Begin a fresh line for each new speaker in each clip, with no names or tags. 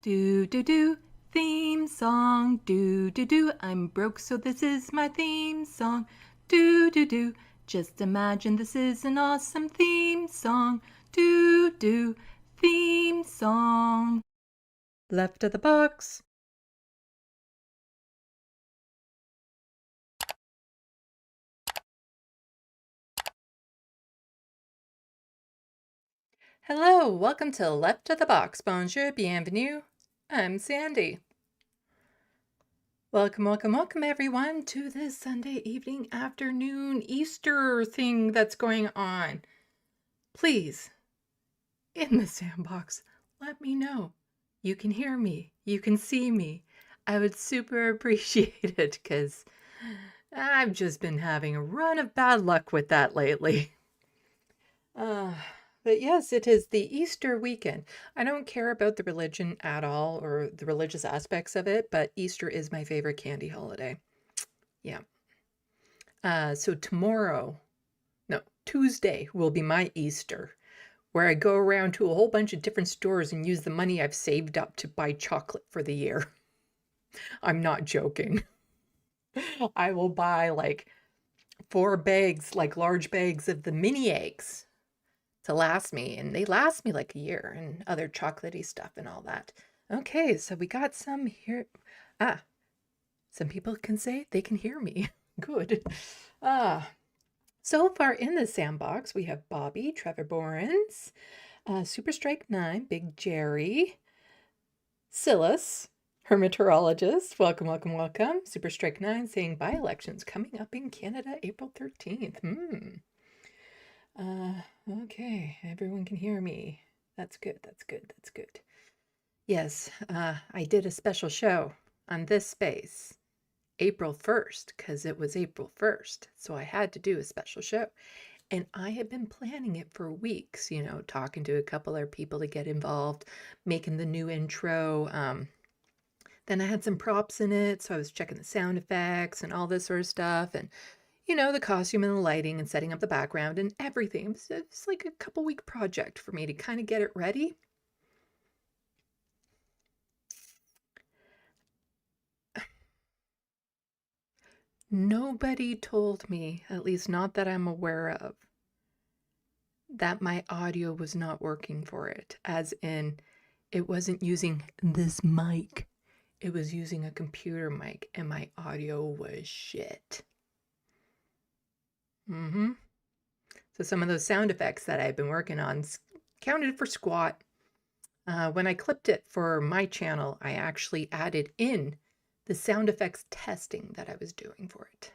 Do do do, theme song. Do do do, I'm broke so this is my theme song. Do do do, just imagine this is an awesome theme song. Do do, theme song. Left of the box. Hello, welcome to Left of the Box. Bonjour, bienvenue. I'm Sandy. Welcome, welcome, welcome everyone to this Sunday evening, afternoon, Easter thing that's going on. Please, in the sandbox, let me know. You can hear me. You can see me. I would super appreciate it because I've just been having a run of bad luck with that lately. But yes, it is the Easter weekend. I don't care about the religion at all or the religious aspects of it, but Easter is my favorite candy holiday. Yeah. So Tuesday will be my Easter, where I go around to a whole bunch of different stores and use the money I've saved up to buy chocolate for the year. I'm not joking. I will buy like 4 bags, like large bags of the mini eggs to last me, and they last me like a year, and other chocolatey stuff and all that. Okay, so we got some here. Some people can say they can hear me. Good. So far in the sandbox, we have Bobby, Trevor Borens, Super Strike 9, Big Jerry, Silas, Hermeteorologist, welcome, welcome, welcome. Super Strike 9 saying by-elections coming up in Canada April 13th. Okay, everyone can hear me. That's good, that's good, that's good. Yes, I did a special show on this space April 1st because it was April 1st, so I had to do a special show. And I had been planning it for weeks, you know, talking to a couple other people to get involved, making the new intro. Then I had some props in it, so I was checking the sound effects and all this sort of stuff, and you know, the costume and the lighting and setting up the background and everything. It was like a couple-week project for me to kind of get it ready. Nobody told me, at least not that I'm aware of, that my audio was not working for it, as in it wasn't using this mic. It was using a computer mic, and my audio was shit. So some of those sound effects that I've been working on counted for squat. When I clipped it for my channel, I actually added in the sound effects testing that I was doing for it,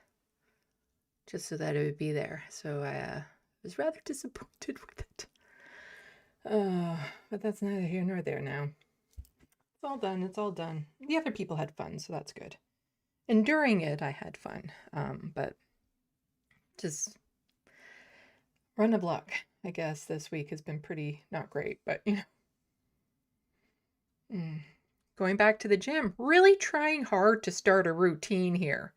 just so that it would be there. So I was rather disappointed with it. But that's neither here nor there now. It's all done. It's all done. The other people had fun, so that's good. And during it, I had fun. But just run of luck, I guess, this week has been pretty not great, but you know. Going back to the gym, really trying hard to start a routine here.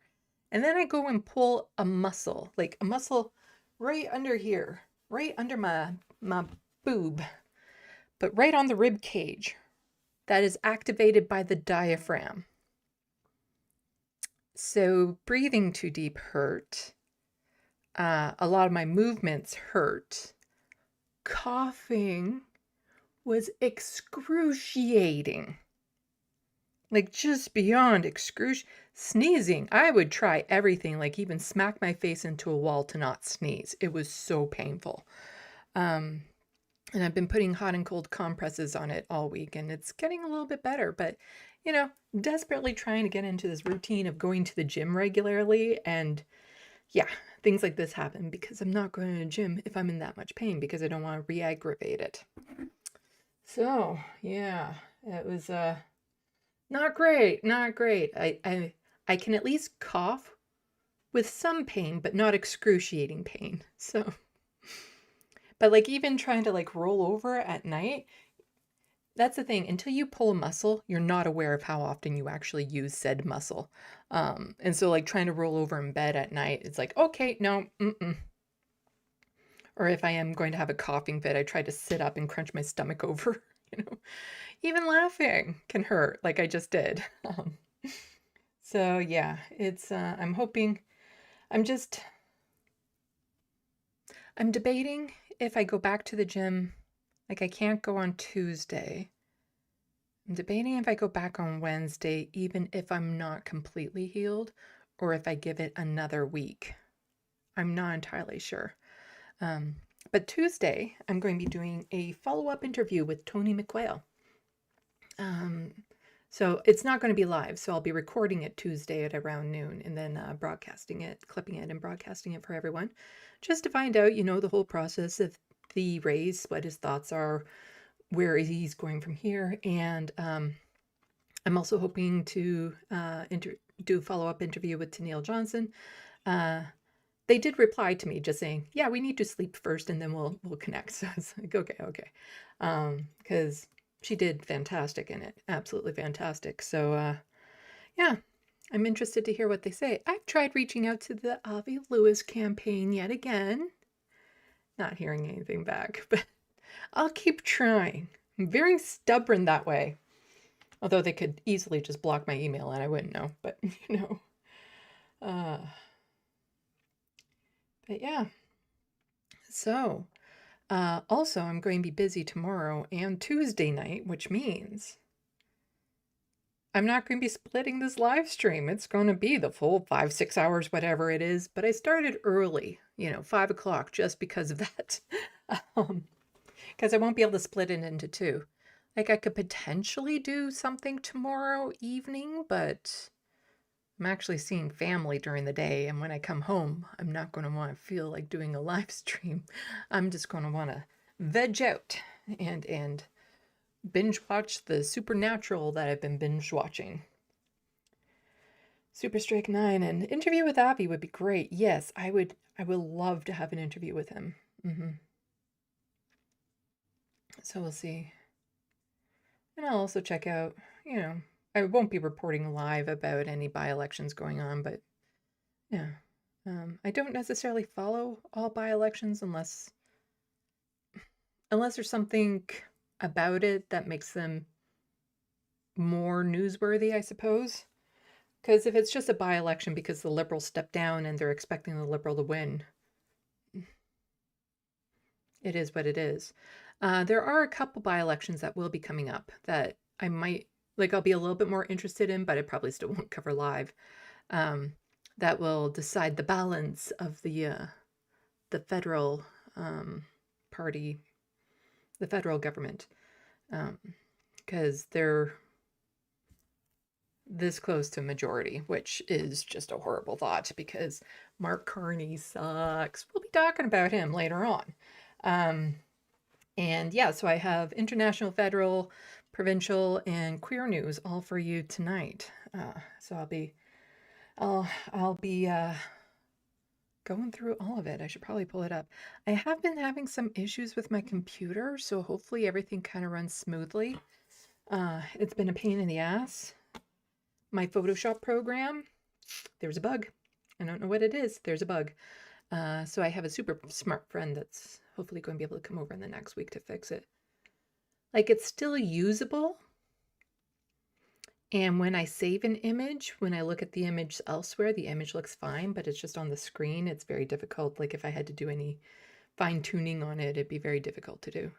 And then I go and pull a muscle, like a muscle right under here, right under my boob, but right on the rib cage that is activated by the diaphragm. So breathing too deep hurt. A lot of my movements hurt. Coughing was excruciating. Like just beyond excruciating. Sneezing, I would try everything, like even smack my face into a wall to not sneeze. It was so painful. And I've been putting hot and cold compresses on it all week, and it's getting a little bit better, but you know, desperately trying to get into this routine of going to the gym regularly, and yeah, things like this happen because I'm not going to the gym if I'm in that much pain because I don't want to re-aggravate it. So yeah, it was not great, not great. I can at least cough with some pain, but not excruciating pain. So, but like even trying to like roll over at night, that's the thing. Until you pull a muscle, you're not aware of how often you actually use said muscle. And so like trying to roll over in bed at night, it's like, okay, no, Or if I am going to have a coughing fit, I try to sit up and crunch my stomach over you know, even laughing can hurt like I just did. So yeah, it's, I'm hoping, I'm just, I'm debating if I go back to the gym. Like I can't go on Tuesday. I'm debating if I go back on Wednesday, even if I'm not completely healed, or if I give it another week. I'm not entirely sure. Um, but Tuesday, I'm going to be doing a follow-up interview with Tony McWhale. So it's not going to be live, so I'll be recording it Tuesday at around noon and then broadcasting it, clipping it and broadcasting it for everyone, just to find out, you know, the whole process of the race, what his thoughts are, where he's going from here. And I'm also hoping to do a follow-up interview with Tennille Johnson. They did reply to me just saying, yeah, we need to sleep first and then we'll connect. So it's like, okay. Because she did fantastic in it. Absolutely fantastic. So yeah, I'm interested to hear what they say. I've tried reaching out to the Avi Lewis campaign yet again. Not hearing anything back, but I'll keep trying. I'm very stubborn that way. Although they could easily just block my email and I wouldn't know, but you know. But yeah. So, also I'm going to be busy tomorrow and Tuesday night, which means I'm not going to be splitting this live stream. It's going to be the full 5-6 hours, whatever it is. But I started early, you know, 5 o'clock, just because of that. Because I won't be able to split it into two. Like I could potentially do something tomorrow evening, but I'm actually seeing family during the day. And when I come home, I'm not going to want to feel like doing a live stream. I'm just going to want to veg out and binge watch the Supernatural that I've been binge watching. Super Strike 9 and interview with Avi would be great. Yes, I would love to have an interview with him. So we'll see. And I'll also check out, you know, I won't be reporting live about any by-elections going on, but yeah. I don't necessarily follow all by-elections unless there's something about it that makes them more newsworthy, I suppose. Because if it's just a by-election because the Liberals stepped down and they're expecting the Liberal to win, it is what it is. There are a couple by-elections that will be coming up that I might, like, I'll be a little bit more interested in, but I probably still won't cover live. That will decide the balance of the federal party, the federal government, because they're this close to majority, which is just a horrible thought because Mark Carney sucks. We'll be talking about him later on. And yeah, so I have international, federal, provincial, and queer news all for you tonight. So I'll be going through all of it. I should probably pull it up. I have been having some issues with my computer, so hopefully everything kind of runs smoothly. It's been a pain in the ass. My Photoshop program, there's a bug. I don't know what it is. There's a bug. So I have a super smart friend that's hopefully going to be able to come over in the next week to fix it. Like, it's still usable. And when I save an image, when I look at the image elsewhere, the image looks fine, but it's just on the screen. It's very difficult. Like, if I had to do any fine tuning on it, it'd be very difficult to do.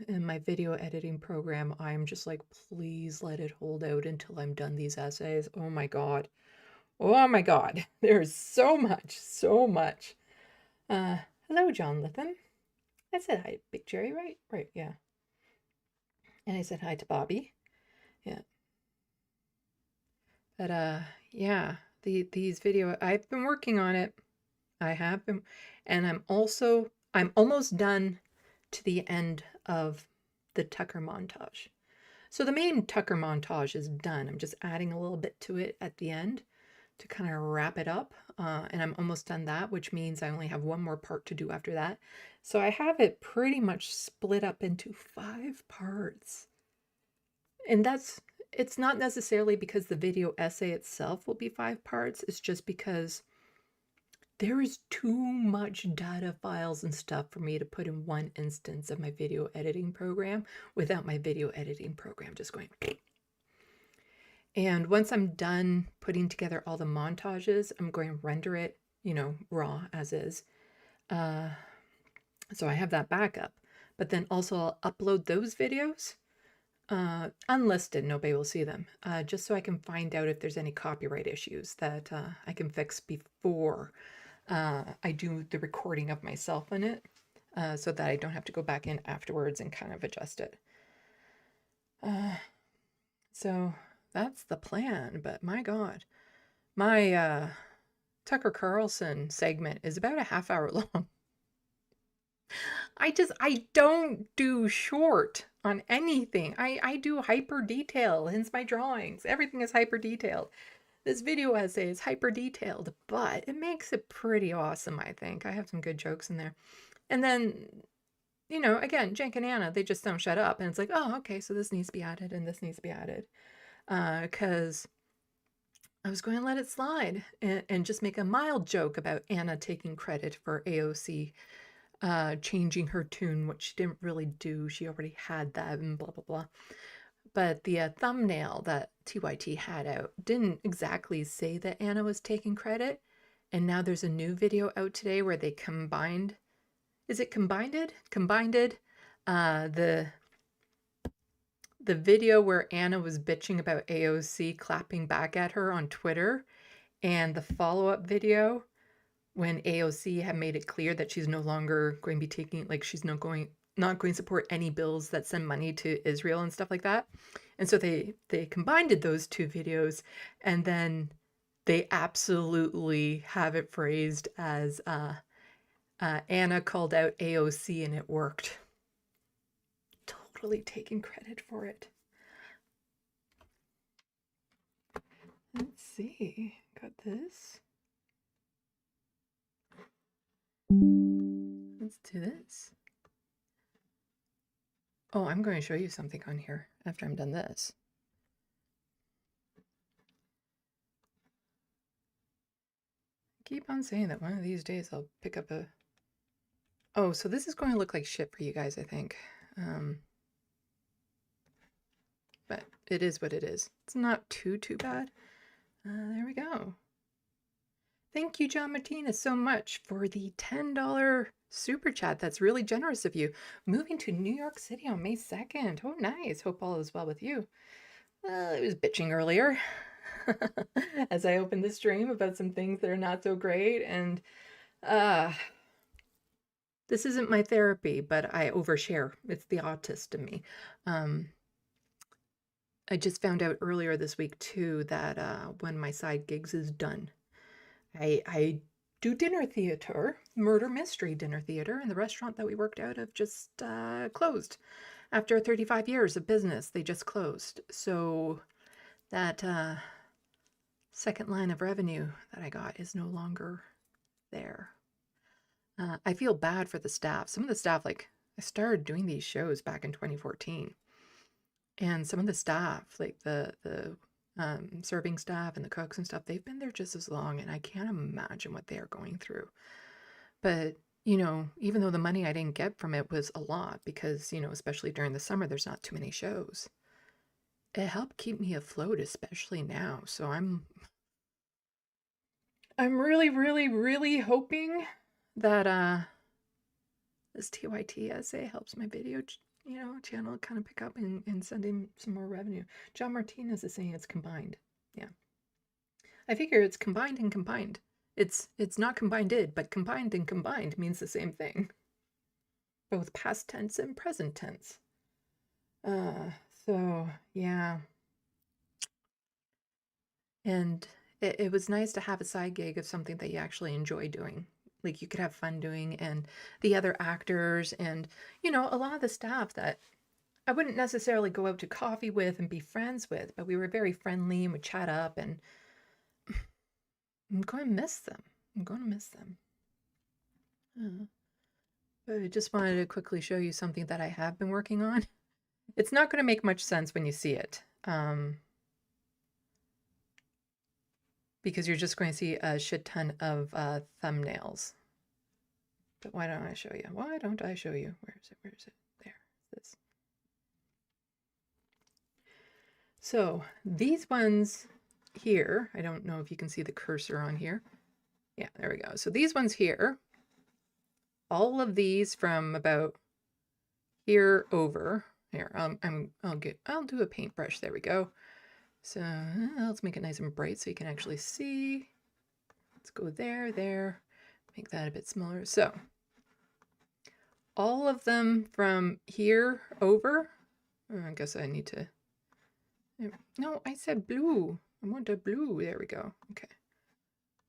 In my video editing program, I'm just like, please let it hold out until I'm done these essays. Oh my God. Oh my God. There's so much, so much. Hello, John Lithen. I said hi to Big Jerry, right? Right, yeah. And I said hi to Bobby. Yeah. But yeah, these video, I've been working on it. I have been, and I'm almost done to the end of the Tucker montage. So the main Tucker montage is done. I'm just adding a little bit to it at the end to kind of wrap it up. And I'm almost done that, which means I only have one more part to do after that. So I have it pretty much split up into 5 parts. And it's not necessarily because the video essay itself will be 5 parts. It's just because there is too much data files and stuff for me to put in one instance of my video editing program without my video editing program just going. And once I'm done putting together all the montages, I'm going to render it, raw as is. So I have that backup. But then also I'll upload those videos unlisted, nobody will see them, just so I can find out if there's any copyright issues that I can fix before I do the recording of myself in it, so that I don't have to go back in afterwards and kind of adjust it. So that's the plan, but my God, my Tucker Carlson segment is about a half hour long. I don't do short on anything. I do hyper detail, hence my drawings. Everything is hyper detailed. This video essay is hyper detailed, but it makes it pretty awesome, I think. I have some good jokes in there. And then, again, Jenk and Anna, they just don't shut up. And it's like, oh, okay, so this needs to be added and this needs to be added. Because I was going to let it slide and just make a mild joke about Anna taking credit for AOC changing her tune, which she didn't really do. She already had that and blah, blah, blah. But the thumbnail that TYT had out didn't exactly say that Anna was taking credit. And now there's a new video out today where they combined, is it combined? The video where Anna was bitching about AOC clapping back at her on Twitter, and the follow-up video when AOC had made it clear that she's no longer going to be taking, like, she's not going to support any bills that send money to Israel and stuff like that. And so they combined those two videos, and then they absolutely have it phrased as Anna called out AOC and it worked. Totally taking credit for it. Let's see, got this. Let's do this. Oh, I'm going to show you something on here after I'm done this. I keep on saying that one of these days I'll pick up a... Oh, so this is going to look like shit for you guys, I think. But it is what it is. It's not too bad. There we go. Thank you, John Martinez, so much for the $10 super chat. That's really generous of you. Moving to New York City on May 2nd. Oh, nice. Hope all is well with you. I was bitching earlier as I opened the stream about some things that are not so great. And this isn't my therapy, but I overshare. It's the autist in me. I just found out earlier this week, too, that when my side gigs is done, I do dinner theater, murder mystery dinner theater, and the restaurant that we worked out of just closed. After 35 years of business, they just closed. So that second line of revenue that I got is no longer there. I feel bad for the staff. Some of the staff, like, I started doing these shows back in 2014. And some of the staff, like the serving staff and the cooks and stuff, they've been there just as long, and I can't imagine what they are going through. But, even though the money I didn't get from it was a lot, because, especially during the summer, there's not too many shows. It helped keep me afloat, especially now. So I'm really, really, really hoping that this TYT essay helps my video channel kind of pick up and send in some more revenue. John Martinez is saying it's combined. Yeah. I figure it's combined and combined. It's not combined, but combined and combined means the same thing. Both past tense and present tense. So, yeah. And it was nice to have a side gig of something that you actually enjoy doing. Like, you could have fun doing, and the other actors and, a lot of the staff that I wouldn't necessarily go out to coffee with and be friends with, but we were very friendly and would chat up, and I'm going to miss them. But I just wanted to quickly show you something that I have been working on. It's not going to make much sense when you see it. because you're just going to see a shit ton of thumbnails. But why don't I show you? Why don't I show you? Where is it? Where is it? There. This. So these ones here, I don't know if you can see the cursor on here. Yeah, there we go. So these ones here, all of these from about here over here. I'll do a paintbrush. There we go. So let's make it nice and bright so you can actually see. Let's go there, make that a bit smaller. So all of them from here over, I guess I need to, no, I said blue. I want a blue. There we go. Okay.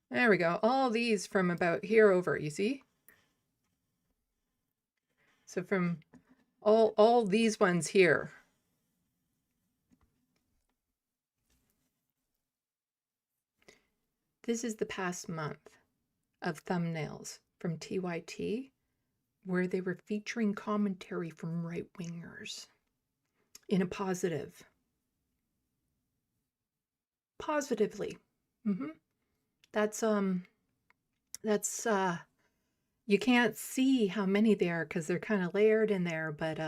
There we go. All these from about here over, you see? So from all these ones here. This is the past month of thumbnails from TYT where they were featuring commentary from right-wingers in a positively. That's you can't see how many there are because they're kind of layered in there, but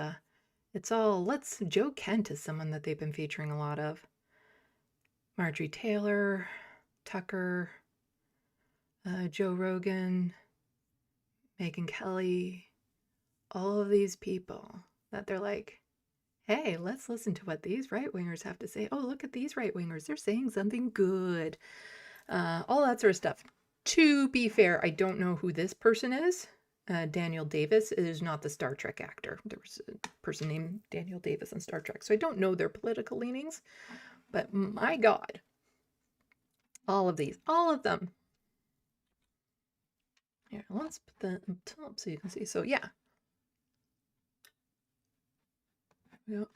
it's all, Joe Kent is someone that they've been featuring a lot of. Marjorie Taylor, Tucker, Joe Rogan, Megyn Kelly, all of these people that they're like, hey, let's listen to what these right-wingers have to say. Oh, look at these right-wingers. They're saying something good. All that sort of stuff. To be fair, I don't know who this person is. Daniel Davis is not the Star Trek actor. There was a person named Daniel Davis on Star Trek, so I don't know their political leanings. But my God, all of these, all of them. Here, let's put that up top so you can see. So yeah,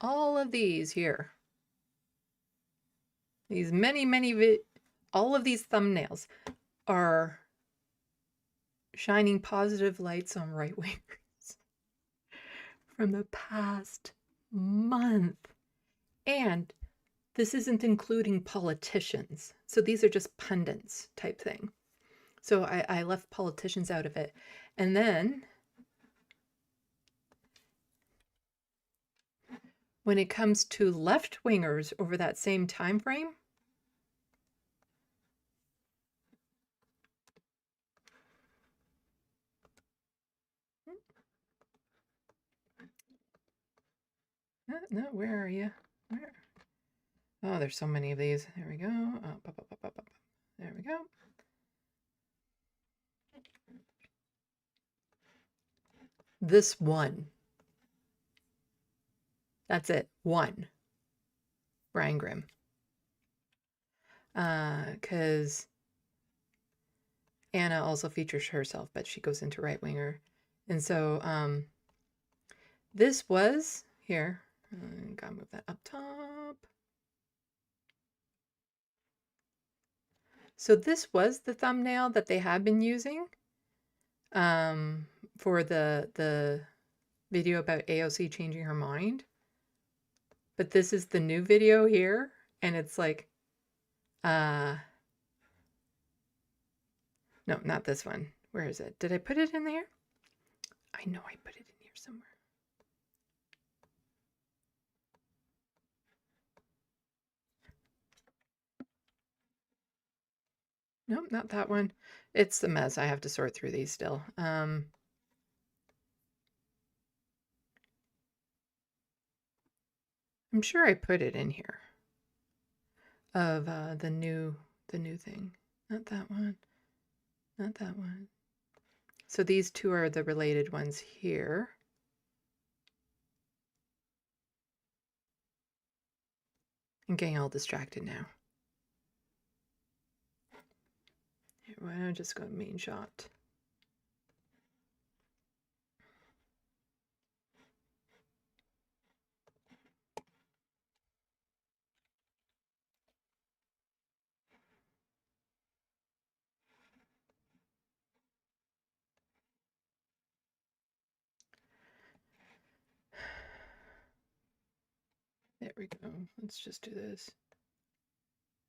all of these here. These all of these thumbnails are shining positive lights on right-wingers from the past month. And this isn't including politicians. So these are just pundits type thing. So I left politicians out of it. And then when it comes to left-wingers over that same time frame, no, where are you? Where? Oh, there's so many of these. There we go. Oh, there we go. This one. That's it. One. Brian Grimm. Because Anna also features herself, but she goes into right-winger. And so this was, here, gotta move that up top. So this was the thumbnail that they had been using for the video about AOC changing her mind. But this is the new video here, and it's like, no, not this one. Where is it? Did I put it in there? I know I put it in here somewhere. Nope, not that one. It's a mess. I have to sort through these still. I'm sure I put it in here of the new thing. Not that one. Not that one. So these two are the related ones here. I'm getting all distracted now. Here, why don't I just go to main shot? There we go. Let's just do this.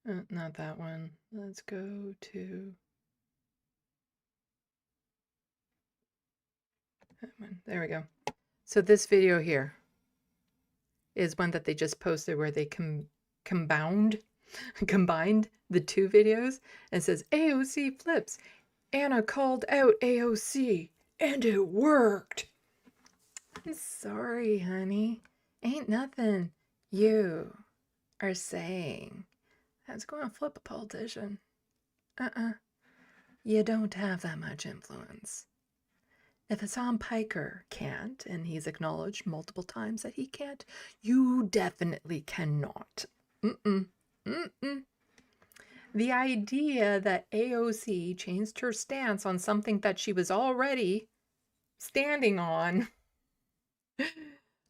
Not that one. Let's go to that one. There we go. So this video here is one that they just posted where they combined the two videos and says AOC flips. Anna called out AOC and it worked. I'm sorry, honey. Ain't nothing you are saying that's going to flip a politician. You don't have that much influence. If Hassan Piker can't, and he's acknowledged multiple times that he can't, you definitely cannot. The idea that AOC changed her stance on something that she was already standing on.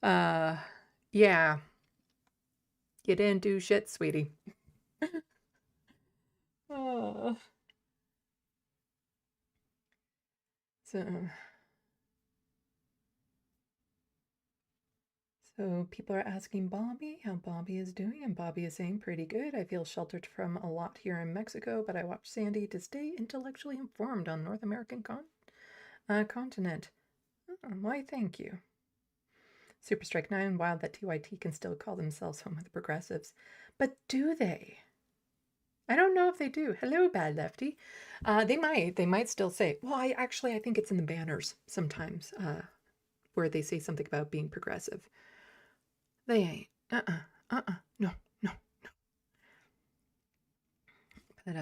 Yeah. You didn't do shit, sweetie. So people are asking Bobby how Bobby is doing, and Bobby is saying pretty good. I feel sheltered from a lot here in Mexico, but I watch Sandy to stay intellectually informed on North American continent. Why, thank you. Super Strike 9, wild that TYT can still call themselves home of the progressives. But do they? I don't know if they do. Hello, Bad Lefty. They might still say, well, I think it's in the banners sometimes, where they say something about being progressive. They ain't. No. But,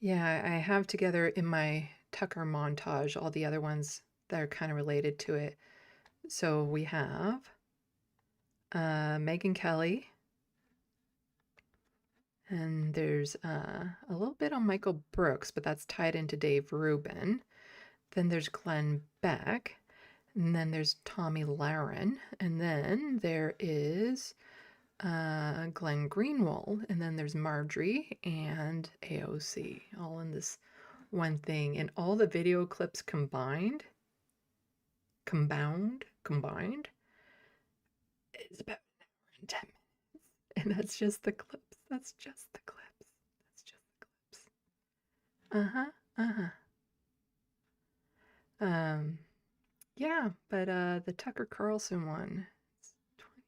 yeah, I have together in my Tucker montage all the other ones that are kind of related to it. So we have Megyn Kelly. And there's a little bit on Michael Brooks, but that's tied into Dave Rubin. Then there's Glenn Beck. And then there's Tommy Lahren. And then there is Glenn Greenwald. And then there's Marjorie and AOC, all in this one thing. And all the video clips combined, is about an hour and 10 minutes. And that's just the clips. Yeah, but the Tucker Carlson one, it's 20.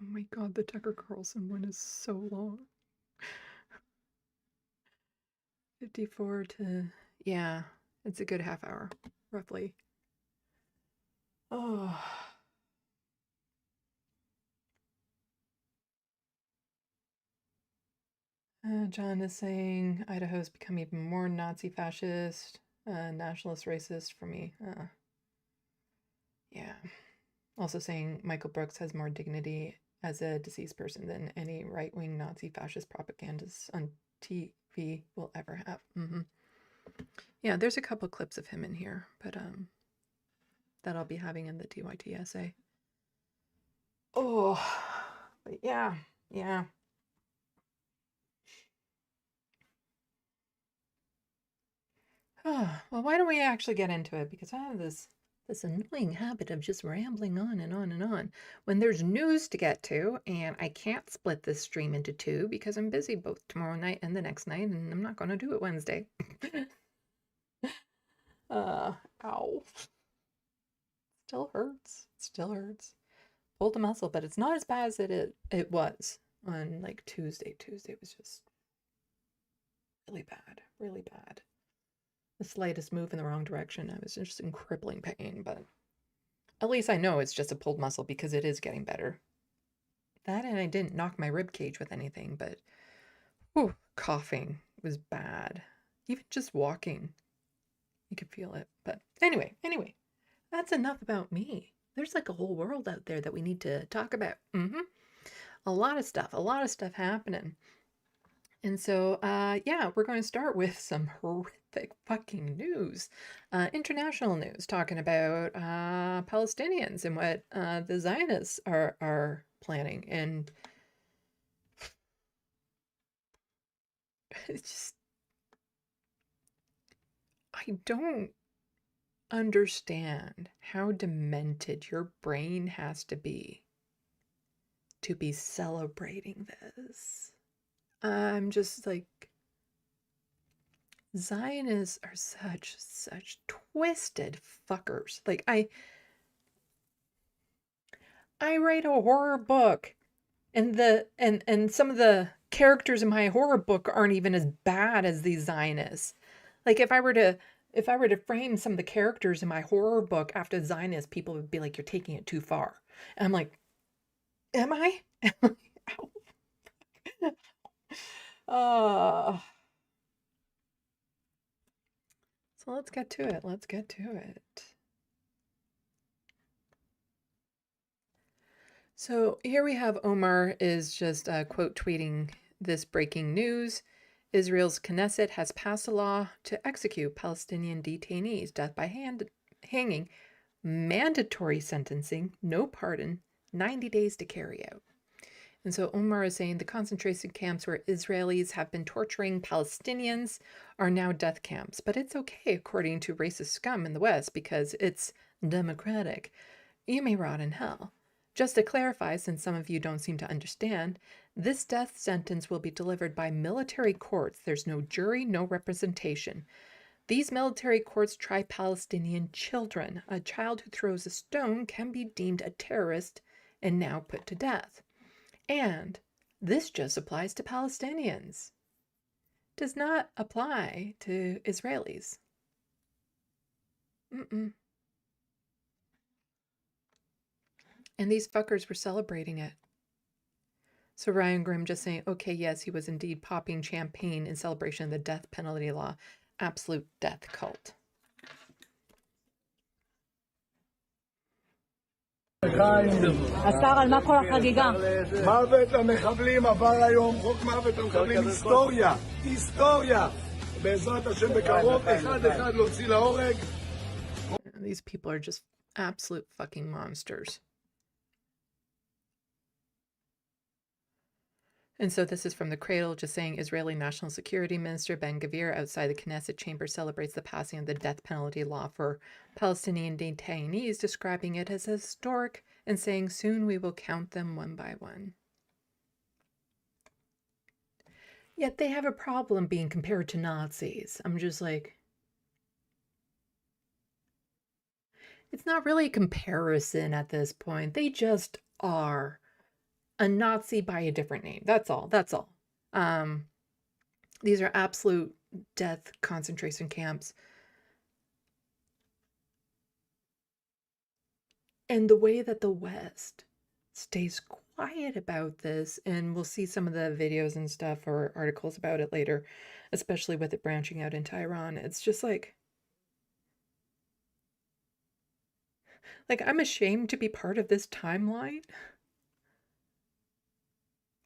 Oh my god, the Tucker Carlson one is so long. 54 to, yeah, it's a good half hour, roughly. Oh. John is saying Idaho's become even more Nazi fascist, nationalist racist for me. Yeah. Also saying Michael Brooks has more dignity as a deceased person than any right-wing Nazi fascist propagandist on TV will ever have. Yeah, there's a couple clips of him in here, but that I'll be having in the TYT essay. Oh, but yeah. Well, why don't we actually get into it? Because I have this annoying habit of just rambling on and on and on when there's news to get to, and I can't split this stream into two because I'm busy both tomorrow night and the next night, and I'm not going to do it Wednesday. Ow. Still hurts. Pulled a muscle, but it's not as bad as it was on like Tuesday. Tuesday was just really bad. The slightest move in the wrong direction, I was just in crippling pain, but at least I know it's just a pulled muscle because it is getting better. That, and I didn't knock my rib cage with anything, but coughing was bad. Even just walking, you could feel it. But anyway, that's enough about me. There's like a whole world out there that we need to talk about. A lot of stuff happening. And so, yeah, we're going to start with some horrific fucking news. International news talking about Palestinians and what the Zionists are planning. And it's just, I don't understand how demented your brain has to be to be celebrating this. I'm just like, Zionists are such twisted fuckers. Like, I write a horror book, and some of the characters in my horror book aren't even as bad as these Zionists. Like, if I were to frame some of the characters in my horror book after Zionists, people would be like, "You're taking it too far." And I'm like, "Am I?" uh, so let's get to it. Let's get to it. So here we have Omar is just quote tweeting this breaking news. Israel's Knesset has passed a law to execute Palestinian detainees, death by hanging, mandatory sentencing, no pardon, 90 days to carry out. And so Omar is saying the concentration camps where Israelis have been torturing Palestinians are now death camps. But it's okay, according to racist scum in the West, because it's democratic. You may rot in hell. Just to clarify, since some of you don't seem to understand, this death sentence will be delivered by military courts. There's no jury, no representation. These military courts try Palestinian children. A child who throws a stone can be deemed a terrorist and now put to death. And this just applies to Palestinians. Does not apply to Israelis. Mm-mm. And these fuckers were celebrating it. So Ryan Grimm just saying, okay, yes, he was indeed popping champagne in celebration of the death penalty law. Absolute death cult.
השר, על מה כל החגיגה?
מוות למחבלים עבר היום, חוק מוות למחבלים, היסטוריה, היסטוריה. בעזרת השם בקרוב, אחד להוציא להורג.
These people are just absolute fucking monsters. And so this is from the Cradle, just saying Israeli National Security Minister Ben-Gvir outside the Knesset chamber celebrates the passing of the death penalty law for Palestinian detainees, describing it as historic and saying soon we will count them one by one. Yet they have a problem being compared to Nazis. I'm just like, it's not really a comparison at this point. They just are a Nazi by a different name. That's all. That's all. These are absolute death concentration camps. And the way that the West stays quiet about this, and we'll see some of the videos and stuff or articles about it later, especially with it branching out into Iran. It's just like I'm ashamed to be part of this timeline.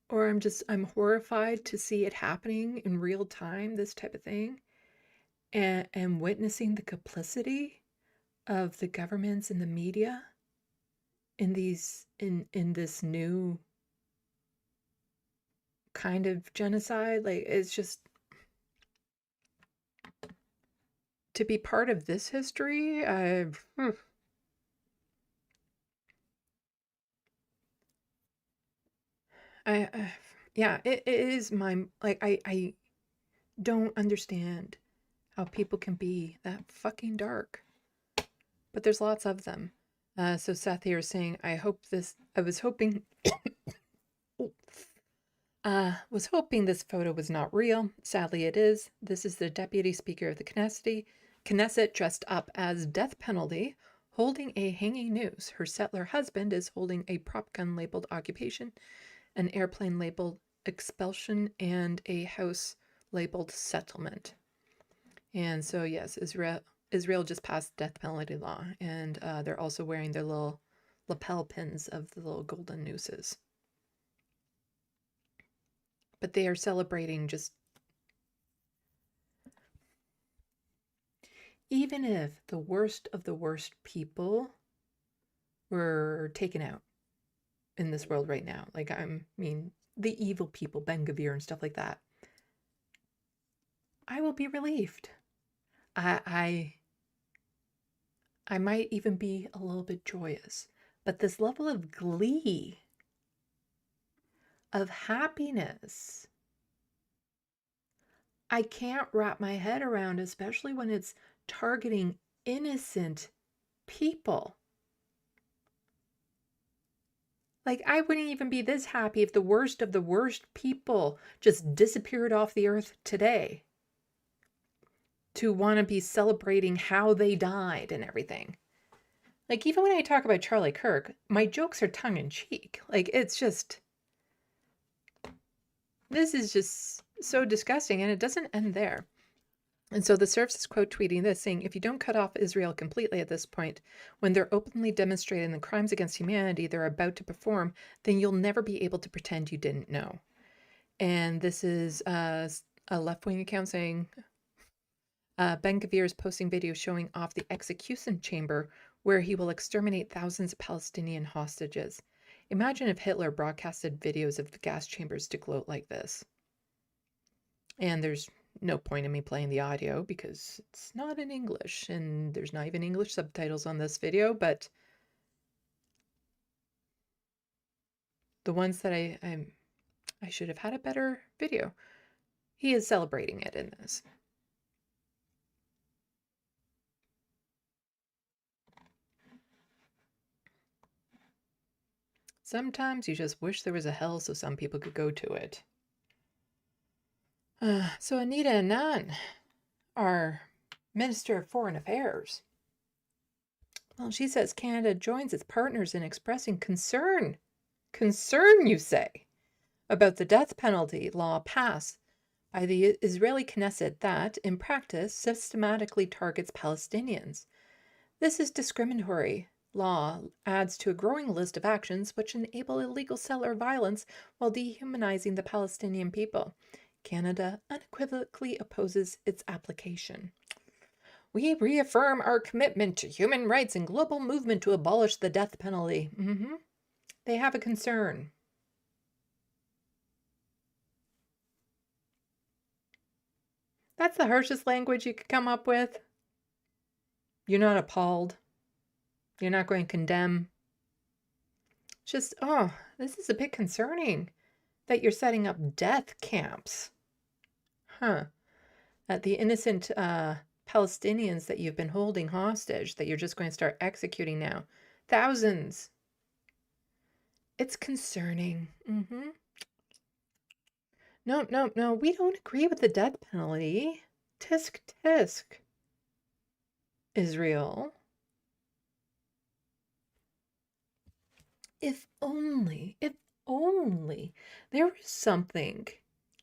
Or I'm horrified to see it happening in real time, this type of thing, and witnessing the complicity of the governments and the media in this new kind of genocide. Like, it's just, to be part of this history, yeah, it is I don't understand how people can be that fucking dark. But there's lots of them. So Seth here is saying, I was hoping this photo was not real. Sadly it is. This is the Deputy Speaker of the Knesset dressed up as death penalty, holding a hanging noose. Her settler husband is holding a prop gun labeled occupation, an airplane labeled expulsion, and a house labeled settlement. And so yes, Israel just passed death penalty law, and they're also wearing their little lapel pins of the little golden nooses. But they are celebrating just, even if the worst of the worst people were taken out in this world right now, like, I mean, the evil people, Ben-Gvir and stuff like that, I will be relieved. I might even be a little bit joyous. But this level of glee of happiness. I can't wrap my head around, especially when it's targeting innocent people. Like, I wouldn't even be this happy if the worst of the worst people just disappeared off the earth today to want to be celebrating how they died and everything. Like, even when I talk about Charlie Kirk, my jokes are tongue-in-cheek. Like, it's just... This is just so disgusting, and it doesn't end there. And so the service is quote tweeting this, saying, if you don't cut off Israel completely at this point, when they're openly demonstrating the crimes against humanity they're about to perform, then you'll never be able to pretend you didn't know. And this is a left-wing account saying, Ben Gvir is posting videos showing off the execution chamber where he will exterminate thousands of Palestinian hostages. Imagine if Hitler broadcasted videos of the gas chambers to gloat like this. And there's no point in me playing the audio because it's not in English and there's not even English subtitles on this video, but the ones that I should have had a better video. He is celebrating it in this. Sometimes you just wish there was a hell so some people could go to it. So Anita Anand, our Minister of Foreign Affairs, well, she says Canada joins its partners in expressing concern, you say, about the death penalty law passed by the Israeli Knesset that, in practice, systematically targets Palestinians. This is discriminatory. Law adds to a growing list of actions which enable illegal settler violence while dehumanizing the Palestinian people. Canada unequivocally opposes its application. We reaffirm our commitment to human rights and global movement to abolish the death penalty. They have a concern. That's the harshest language you could come up with. You're not appalled. You're not going to condemn. Just, oh, this is a bit concerning that you're setting up death camps. That the innocent Palestinians that you've been holding hostage, that you're just going to start executing now. Thousands. It's concerning. No, we don't agree with the death penalty. Tisk tisk. Israel. If only there was something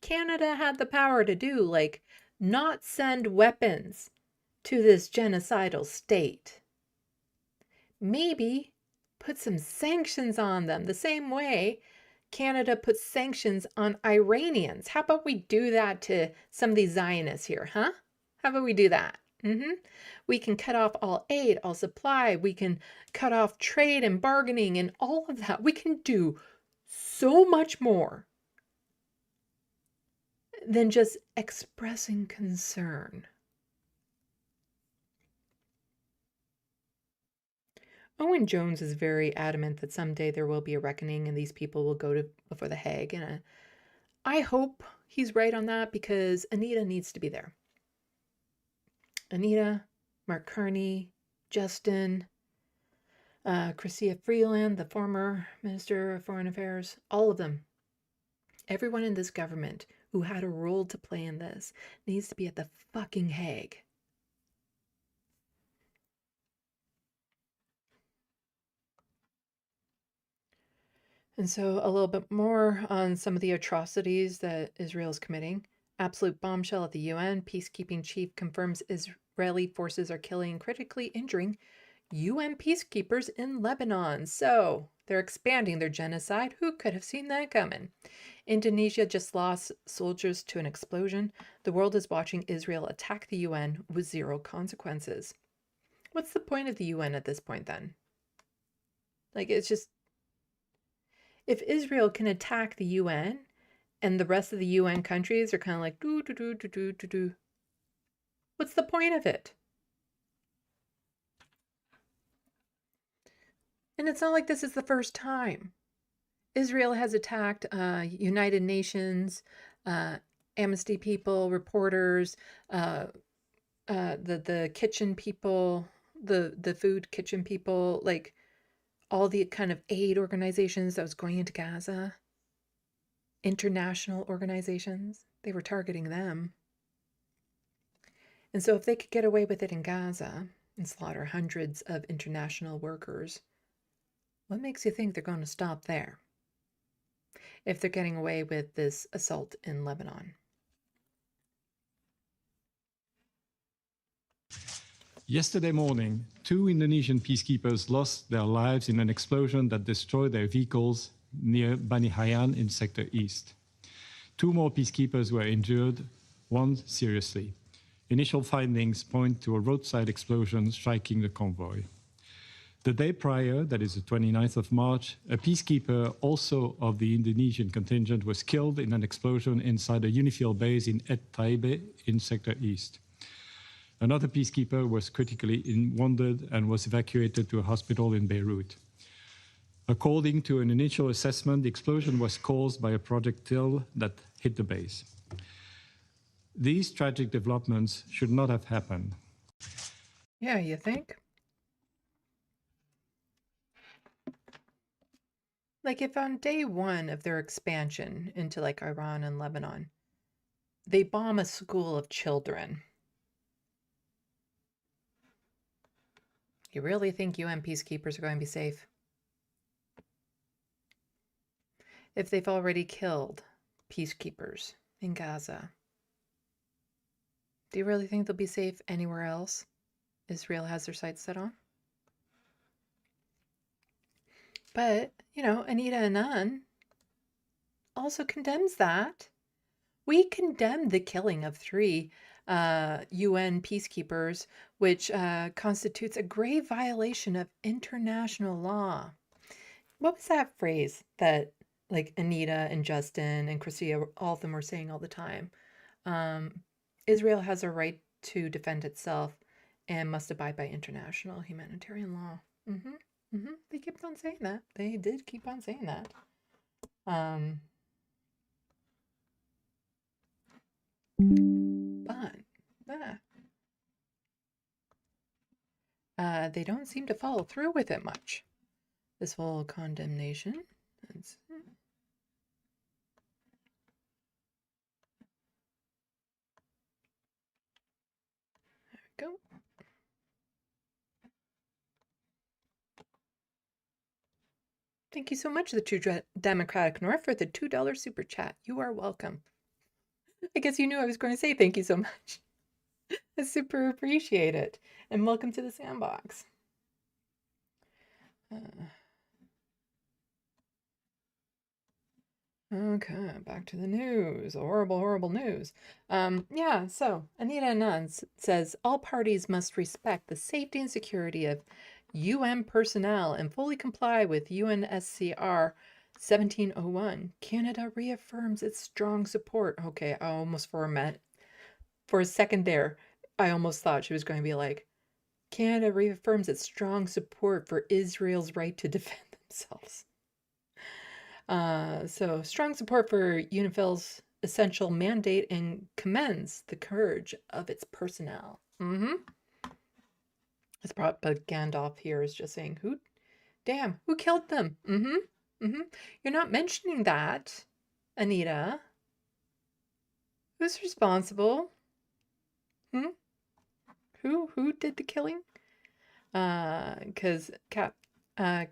Canada had the power to do, like not send weapons to this genocidal state. Maybe put some sanctions on them the same way Canada puts sanctions on Iranians. How about we do that to some of these Zionists here, huh? How about we do that? We can cut off all aid, all supply. We can cut off trade and bargaining and all of that. We can do so much more than just expressing concern. Owen Jones is very adamant that someday there will be a reckoning and these people will go before the Hague. And I hope he's right on that because Anita needs to be there. Anita, Mark Carney, Justin, Chrystia Freeland, the former Minister of Foreign Affairs, all of them. Everyone in this government who had a role to play in this needs to be at the fucking Hague. And so a little bit more on some of the atrocities that Israel is committing. Absolute bombshell at the UN. Peacekeeping chief confirms Israeli forces are killing and critically injuring UN peacekeepers in Lebanon. So they're expanding their genocide. Who could have seen that coming? Indonesia just lost soldiers to an explosion. The world is watching Israel attack the UN with zero consequences. What's the point of the UN at this point then? Like, it's just, if Israel can attack the UN and the rest of the UN countries are kind of like, what's the point of it? And it's not like this is the first time. Israel has attacked United Nations, Amnesty people, reporters, the kitchen people, the food kitchen people, like all the kind of aid organizations that was going into Gaza, international organizations. They were targeting them. And so if they could get away with it in Gaza and slaughter hundreds of international workers, what makes you think they're going to stop there if they're getting away with this assault in Lebanon?
Yesterday morning, 2 Indonesian peacekeepers lost their lives in an explosion that destroyed their vehicles near Bani Hayan in Sector East. 2 more peacekeepers were injured, one seriously. Initial findings point to a roadside explosion striking the convoy. The day prior, that is the 29th of March, a peacekeeper, also of the Indonesian contingent, was killed in an explosion inside a Unifiel base in Et Taibe in Sector East. Another peacekeeper was critically wounded and was evacuated to a hospital in Beirut. According to an initial assessment, the explosion was caused by a projectile that hit the base. These tragic developments should not have happened.
Yeah, you think? Like if on day one of their expansion into like Iran and Lebanon, they bomb a school of children. You really think UN peacekeepers are going to be safe? If they've already killed peacekeepers in Gaza, do you really think they'll be safe anywhere else Israel has their sights set on? But, you know, Anita Anand also condemns that. We condemned the killing of 3 UN peacekeepers, which constitutes a grave violation of international law. What was that phrase that like Anita and Justin and Christia, all of them were saying all the time? Israel has a right to defend itself and must abide by international humanitarian law. They kept on saying that. They did keep on saying that. But they don't seem to follow through with it much. This whole condemnation. There we go. Thank you so much, the True Democratic North, for the $2 super chat. You are welcome. I guess you knew I was going to say thank you so much. I super appreciate it. And welcome to the SandBox. Okay, back to the news. Horrible, horrible news. Yeah, so Anita Anand says all parties must respect the safety and security of UN personnel and fully comply with UNSCR 1701. Canada reaffirms its strong support. Okay, I almost for a second there, I almost thought she was going to be like, Canada reaffirms its strong support for Israel's right to defend themselves. So strong support for UNIFIL's essential mandate and commends the courage of its personnel. This Gandalf here is just saying, who killed them? You're not mentioning that, Anita. Who's responsible? Who did the killing? Because Capita, I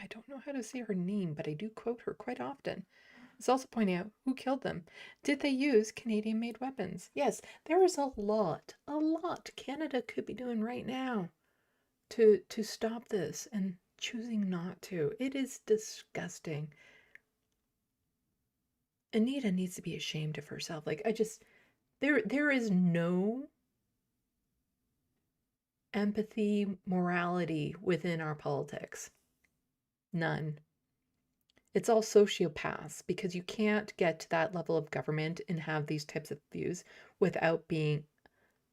don't know how to say her name, but I do quote her quite often. It's also pointing out who killed them. Did they use Canadian-made weapons? Yes, there is a lot Canada could be doing right now to stop this and choosing not to. It is disgusting. Anita needs to be ashamed of herself. Like, there is no empathy, morality within our politics. None. It's all sociopaths, because you can't get to that level of government and have these types of views without being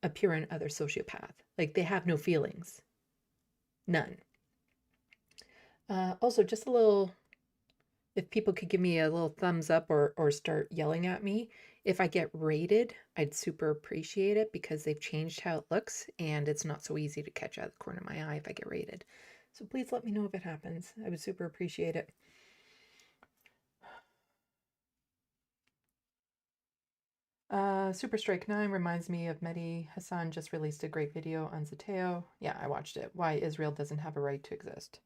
a pure and utter sociopath. Like, they have no feelings. None. Also, just a little, if people could give me a little thumbs up or start yelling at me, if I get rated, I'd super appreciate it because they've changed how it looks and it's not so easy to catch out of the corner of my eye if I get rated. So please let me know if it happens. I would super appreciate it. Super Strike 9 reminds me of Mehdi Hassan just released a great video on Zateo. Yeah, I watched it. Why Israel doesn't have a right to exist.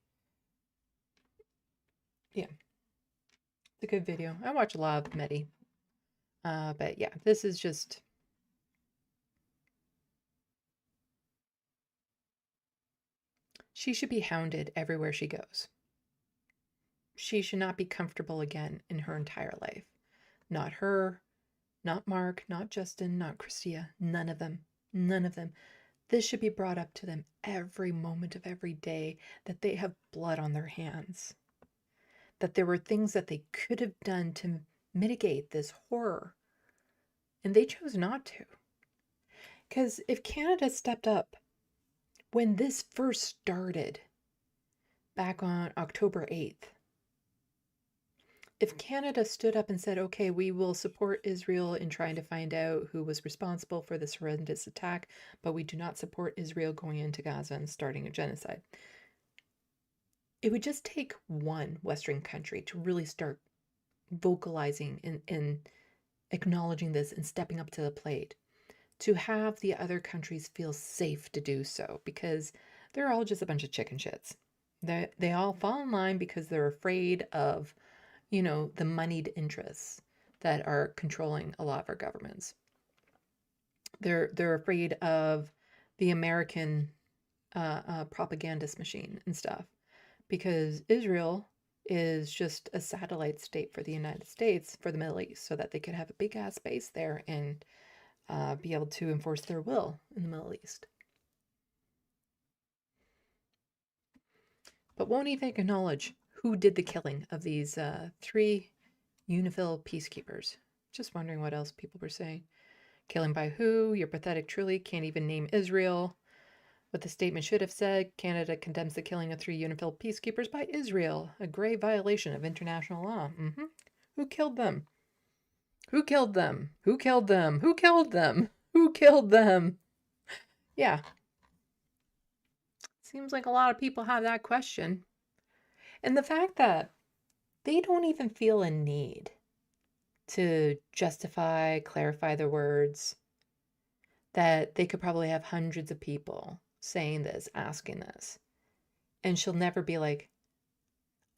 Yeah. It's a good video. I watch a lot of Mehdi. But yeah, this is just... She should be hounded everywhere she goes. She should not be comfortable again in her entire life. Not her, not Mark, not Justin, not Christia. None of them. None of them. This should be brought up to them every moment of every day that they have blood on their hands. That there were things that they could have done to mitigate this horror. And they chose not to. Because if Canada stepped up when this first started back on October 8th, if Canada stood up and said, okay, we will support Israel in trying to find out who was responsible for this horrendous attack, but we do not support Israel going into Gaza and starting a genocide, it would just take one Western country to really start vocalizing and acknowledging this and stepping up to the plate, to have the other countries feel safe to do so, because they're all just a bunch of chicken shits. They all fall in line because they're afraid of, you know, the moneyed interests that are controlling a lot of our governments. They're afraid of the American propagandist machine and stuff, because Israel is just a satellite state for the United States, for the Middle East, so that they could have a big ass base there and be able to enforce their will in the Middle East. But won't even acknowledge who did the killing of these 3 UNIFIL peacekeepers. Just wondering what else people were saying. Killing by who? You're pathetic truly. Can't even name Israel. What the statement should have said: Canada condemns the killing of 3 UNIFIL peacekeepers by Israel. A grave violation of international law. Who killed them? Who killed them? Who killed them? Who killed them? Who killed them? Yeah. Seems like a lot of people have that question. And the fact that they don't even feel a need to justify, clarify their words, that they could probably have hundreds of people saying this, asking this, and she'll never be like,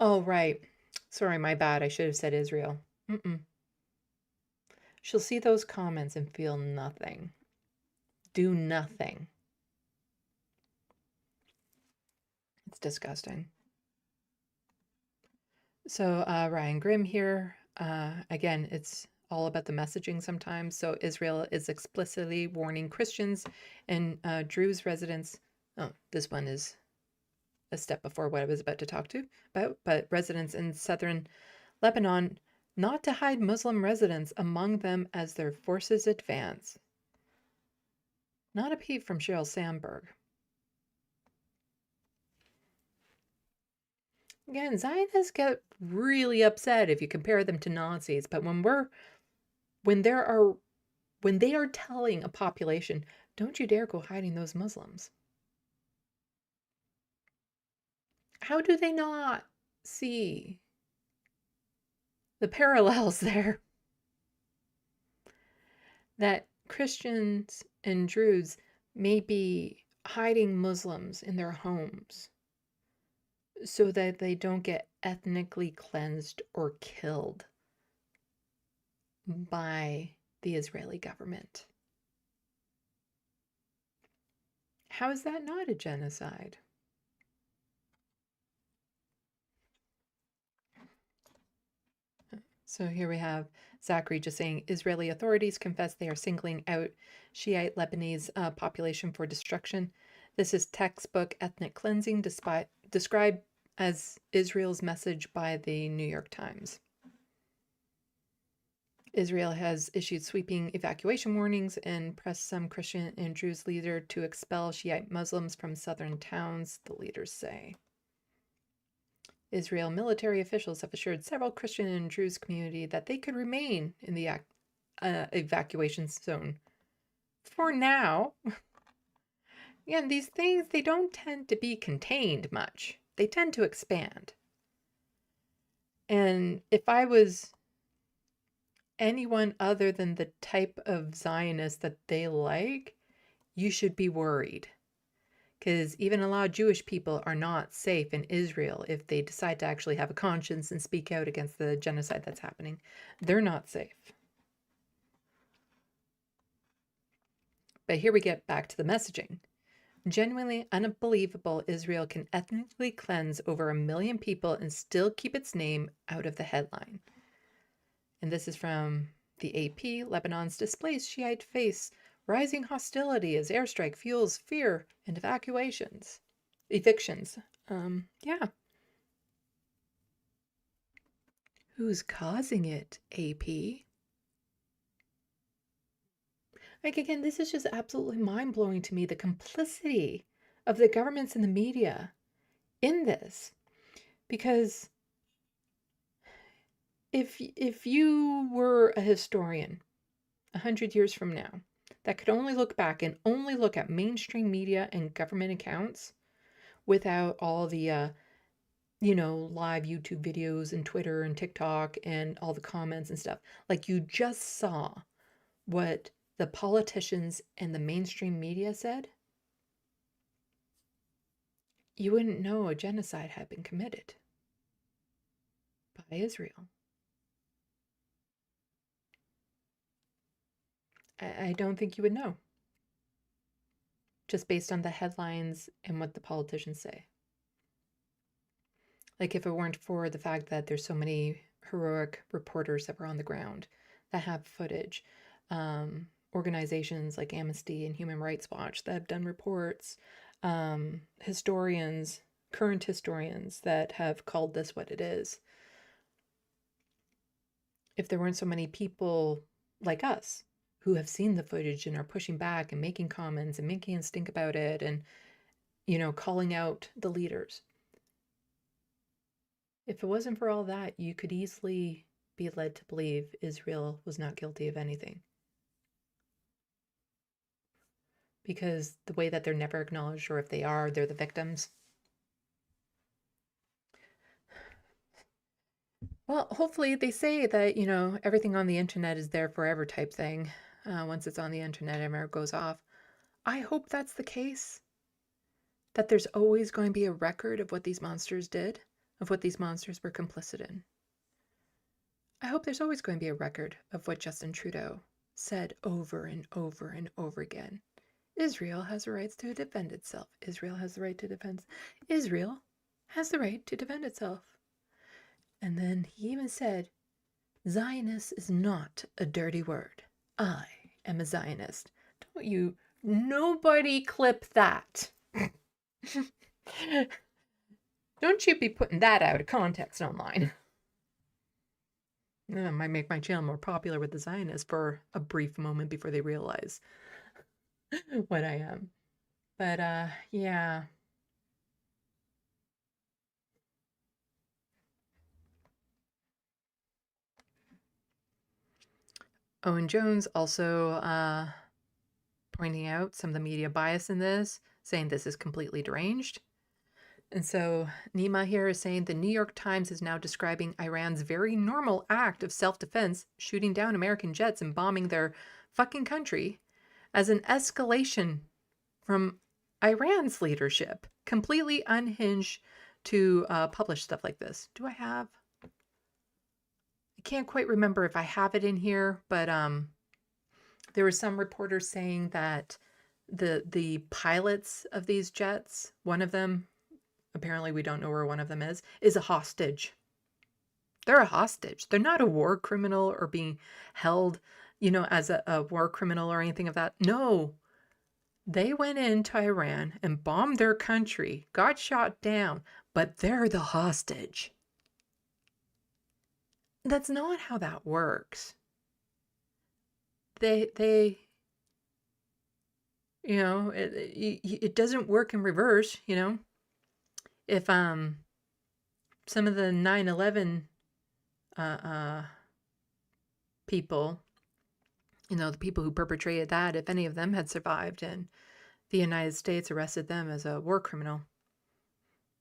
oh, right, sorry, my bad, I should have said Israel. She'll see those comments and feel nothing, do nothing. It's disgusting. So Ryan Grimm here, again, it's all about the messaging sometimes. So Israel is explicitly warning Christians and Druze residents. Oh, this one is a step before what I was about to talk to about, but residents in southern Lebanon not to hide Muslim residents among them as their forces advance. Not a peep from Sheryl Sandberg. Again, Zionists get really upset if you compare them to Nazis, but when they are telling a population, don't you dare go hiding those Muslims. How do they not see the parallels there? That Christians and Druze may be hiding Muslims in their homes so that they don't get ethnically cleansed or killed by the Israeli government. How is that not a genocide? So here we have Zachary just saying, Israeli authorities confess they are singling out Shiite Lebanese population for destruction. This is textbook ethnic cleansing, described as Israel's message by the New York Times. Israel has issued sweeping evacuation warnings and pressed some Christian and Druze leader to expel Shiite Muslims from southern towns, the leaders say. Israel military officials have assured several Christian and Druze community that they could remain in the evacuation zone for now. Again, these things, they don't tend to be contained much. They tend to expand. And if I was anyone other than the type of Zionist that they like, you should be worried. Because even a lot of Jewish people are not safe in Israel if they decide to actually have a conscience and speak out against the genocide that's happening. They're not safe. But here we get back to the messaging. Genuinely unbelievable Israel can ethnically cleanse over 1 million people and still keep its name out of the headline. And this is from the AP. Lebanon's displaced Shiite face rising hostility as airstrike fuels fear and evictions. Yeah. Who's causing it, AP? Like, again, this is just absolutely mind-blowing to me, the complicity of the governments and the media in this. Because if you were a historian 100 years from now that could only look back and only look at mainstream media and government accounts without all the live YouTube videos and Twitter and TikTok and all the comments and stuff, like you just saw what the politicians and the mainstream media said, you wouldn't know a genocide had been committed by Israel. I don't think you would know, just based on the headlines and what the politicians say. Like, if it weren't for the fact that there's so many heroic reporters that were on the ground that have footage, organizations like Amnesty and Human Rights Watch that have done reports, historians, current historians that have called this what it is. If there weren't so many people like us who have seen the footage and are pushing back and making comments and making a stink about it and, calling out the leaders. If it wasn't for all that, you could easily be led to believe Israel was not guilty of anything. Because the way that they're never acknowledged, or if they are, they're the victims. Well, hopefully they say that, everything on the internet is there forever type thing. Once it's on the internet, it goes off. I hope that's the case. That there's always going to be a record of what these monsters did, of what these monsters were complicit in. I hope there's always going to be a record of what Justin Trudeau said over and over and over again. Israel has the rights to defend itself. Israel has the right to defend. Israel has the right to defend itself. And then he even said, Zionist is not a dirty word. I am a Zionist. Don't you, nobody clip that. Don't you be putting that out of context online. That might make my channel more popular with the Zionists for a brief moment before they realize what I am. But yeah. Owen Jones also pointing out some of the media bias in this, saying this is completely deranged. And so Nima here is saying the New York Times is now describing Iran's very normal act of self-defense, shooting down American jets and bombing their fucking country, as an escalation from Iran's leadership. Completely unhinged to publish stuff like this. Do I have? I can't quite remember if I have it in here, but there were some reporters saying that the pilots of these jets, one of them, apparently we don't know where one of them is a hostage. They're a hostage. They're not a war criminal or being held, as a war criminal or anything of that. No, they went into Iran and bombed their country, got shot down, but they're the hostage. That's not how that works. They it doesn't work in reverse, If some of the 9/11 people, the people who perpetrated that, if any of them had survived and the United States arrested them as a war criminal,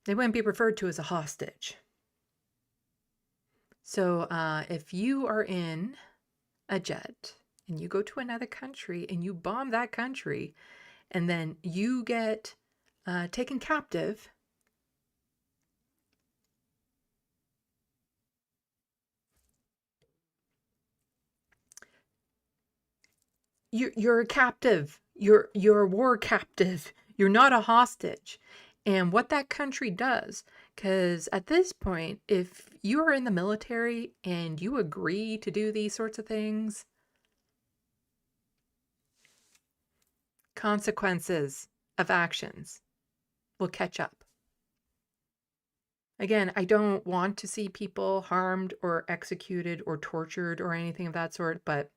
they wouldn't be referred to as a hostage. So if you are in a jet and you go to another country and you bomb that country and then you get taken captive, you're a captive. You're a war captive. You're not a hostage. And what that country does, because at this point, if you are in the military and you agree to do these sorts of things, consequences of actions will catch up. Again, I don't want to see people harmed or executed or tortured or anything of that sort, but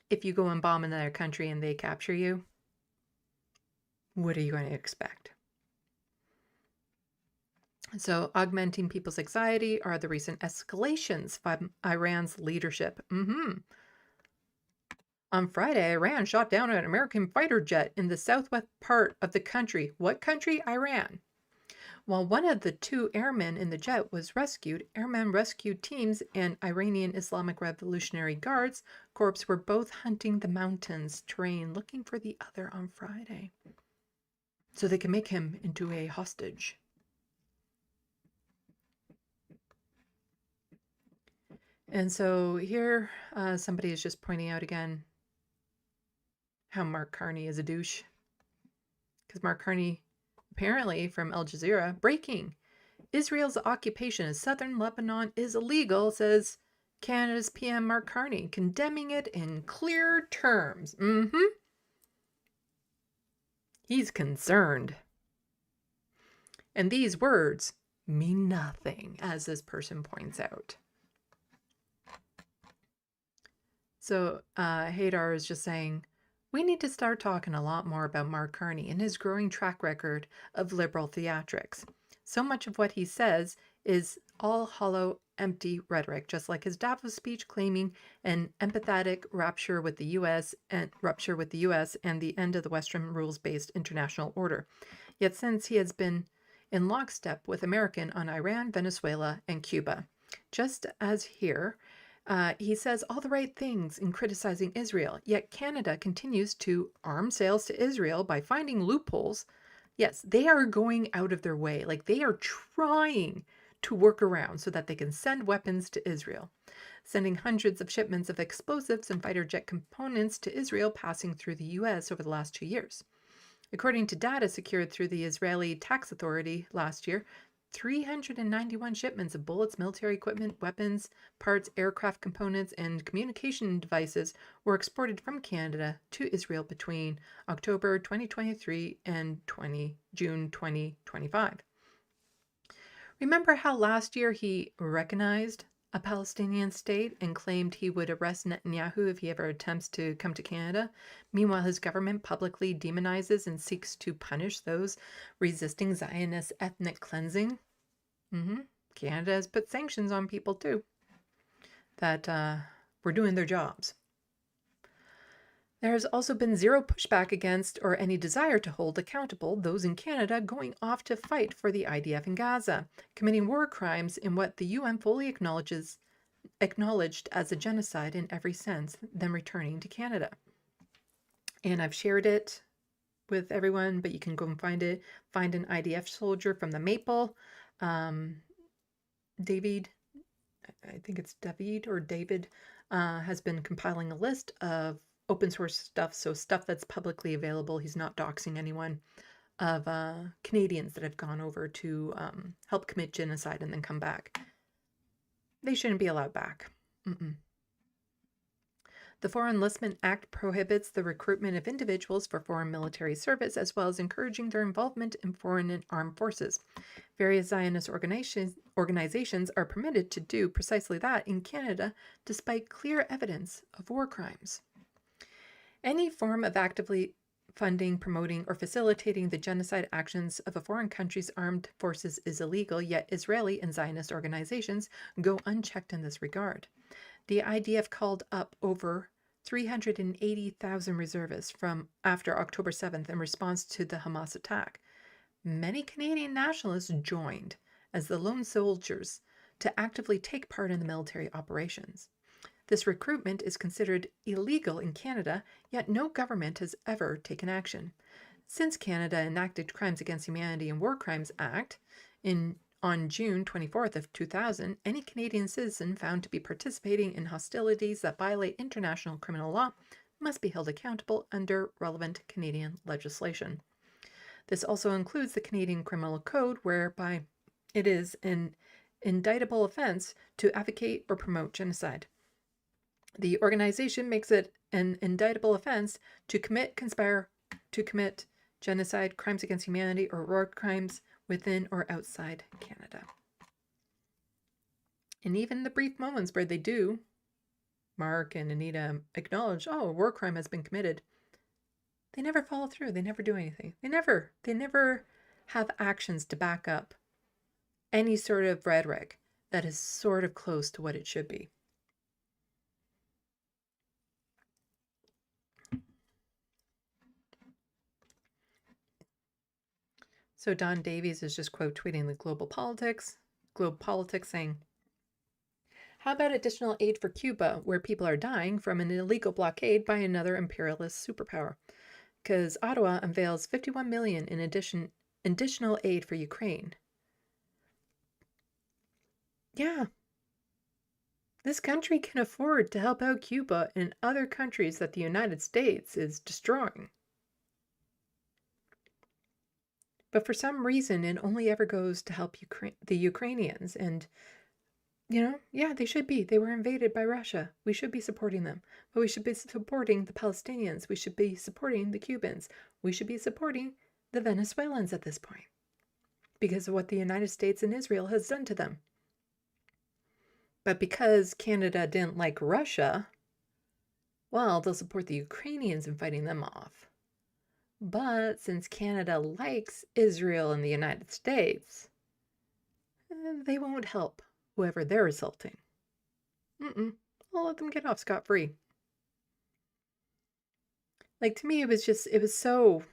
if you go and bomb another country and they capture you, what are you going to expect? So, augmenting people's anxiety are the recent escalations from Iran's leadership. On Friday, Iran shot down an American fighter jet in the southwest part of the country. What country? Iran. While one of the two airmen in the jet was rescued, airmen rescue teams and Iranian Islamic Revolutionary Guards Corps were both hunting the mountains terrain looking for the other on Friday, so they can make him into a hostage. And so here somebody is just pointing out again how Mark Carney is a douche. Because Mark Carney, apparently from Al Jazeera, breaking. Israel's occupation of southern Lebanon is illegal, says Canada's PM Mark Carney, condemning it in clear terms. He's concerned. And these words mean nothing, as this person points out. So Haydar is just saying, we need to start talking a lot more about Mark Carney and his growing track record of liberal theatrics. So much of what he says is all hollow, empty rhetoric, just like his Davos speech claiming an empathetic rupture with the U.S. and the end of the Western rules-based international order. Yet since he has been in lockstep with American on Iran, Venezuela, and Cuba. Just as here, he says all the right things in criticizing Israel, yet Canada continues to arm sales to Israel by finding loopholes. Yes, they are going out of their way. Like, they are trying to work around so that they can send weapons to Israel, sending hundreds of shipments of explosives and fighter jet components to Israel passing through the U.S. over the last 2 years. According to data secured through the Israeli tax authority last year, 391 shipments of bullets, military equipment, weapons, parts, aircraft components, and communication devices were exported from Canada to Israel between October 2023 and June 2025. Remember how last year he recognized a Palestinian state and claimed he would arrest Netanyahu if he ever attempts to come to Canada? Meanwhile, his government publicly demonizes and seeks to punish those resisting Zionist ethnic cleansing. Canada has put sanctions on people too that were doing their jobs. There has also been zero pushback against or any desire to hold accountable those in Canada going off to fight for the IDF in Gaza, committing war crimes in what the UN fully acknowledged as a genocide in every sense, then returning to Canada. And I've shared it with everyone, but you can go and find it. Find an IDF soldier from the Maple. David, I think it's David or David, has been compiling a list of open source stuff, so stuff that's publicly available. He's not doxing anyone, of Canadians that have gone over to help commit genocide and then come back. They shouldn't be allowed back. The Foreign Enlistment Act prohibits the recruitment of individuals for foreign military service, as well as encouraging their involvement in foreign and armed forces. Various Zionist organizations are permitted to do precisely that in Canada, despite clear evidence of war crimes. Any form of actively funding, promoting, or facilitating the genocide actions of a foreign country's armed forces is illegal, yet Israeli and Zionist organizations go unchecked in this regard. The IDF called up over 380,000 reservists from after October 7th in response to the Hamas attack. Many Canadian nationalists joined as the lone soldiers to actively take part in the military operations. This recruitment is considered illegal in Canada, yet no government has ever taken action. Since Canada enacted Crimes Against Humanity and War Crimes Act on June 24th of 2000, any Canadian citizen found to be participating in hostilities that violate international criminal law must be held accountable under relevant Canadian legislation. This also includes the Canadian Criminal Code, whereby it is an indictable offense to advocate or promote genocide. The organization makes it an indictable offense to commit, conspire to commit genocide, crimes against humanity, or war crimes within or outside Canada. And even the brief moments where they do, Mark and Anita acknowledge, oh, a war crime has been committed, they never follow through. They never do anything. They never have actions to back up any sort of rhetoric that is sort of close to what it should be. So Don Davies is just quote tweeting the Globe Politics saying, how about additional aid for Cuba, where people are dying from an illegal blockade by another imperialist superpower? Because Ottawa unveils $51 million in additional aid for Ukraine. Yeah. This country can afford to help out Cuba and other countries that the United States is destroying. But for some reason, it only ever goes to help the Ukrainians. And, yeah, they should be. They were invaded by Russia. We should be supporting them. But we should be supporting the Palestinians. We should be supporting the Cubans. We should be supporting the Venezuelans at this point, because of what the United States and Israel has done to them. But because Canada didn't like Russia, well, they'll support the Ukrainians in fighting them off. But since Canada likes Israel and the United States, they won't help whoever they're assaulting. I'll let them get off scot-free. Like, to me, it was so,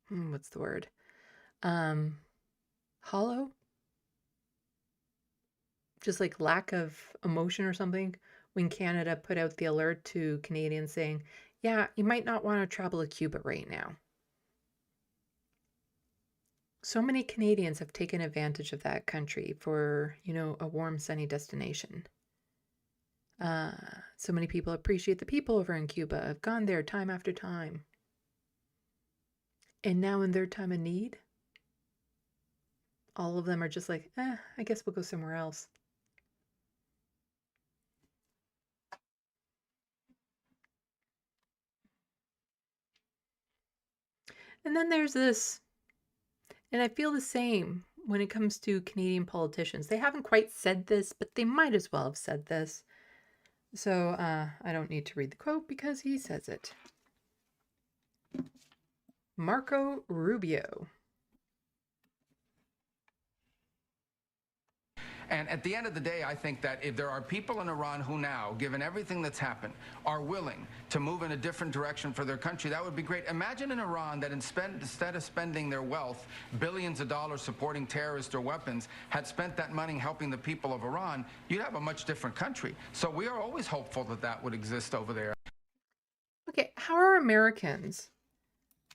what's the word? Hollow? Just like lack of emotion or something when Canada put out the alert to Canadians saying, yeah, you might not want to travel to Cuba right now. So many Canadians have taken advantage of that country for, a warm, sunny destination. So many people appreciate the people over in Cuba, have gone there time after time. And now in their time of need, all of them are just like, I guess we'll go somewhere else. And then there's this, and I feel the same when it comes to Canadian politicians. They haven't quite said this, but they might as well have said this. So I don't need to read the quote because he says it. Marco Rubio.
And at the end of the day, I think that if there are people in Iran who now, given everything that's happened, are willing to move in a different direction for their country, that would be great. Imagine in Iran that instead of spending their wealth, billions of dollars supporting terrorists or weapons, had spent that money helping the people of Iran, you'd have a much different country. So we are always hopeful that that would exist over there.
Okay, how are Americans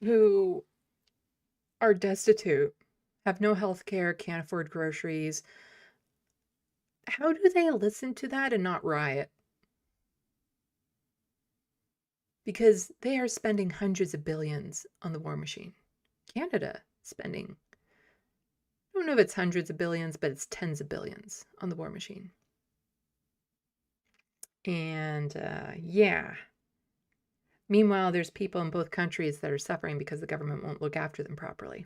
who are destitute, have no health care, can't afford groceries, how do they listen to that and not riot? Because they are spending hundreds of billions on the war machine. Canada spending, I don't know if it's hundreds of billions, but it's tens of billions on the war machine. And yeah. Meanwhile, there's people in both countries that are suffering because the government won't look after them properly.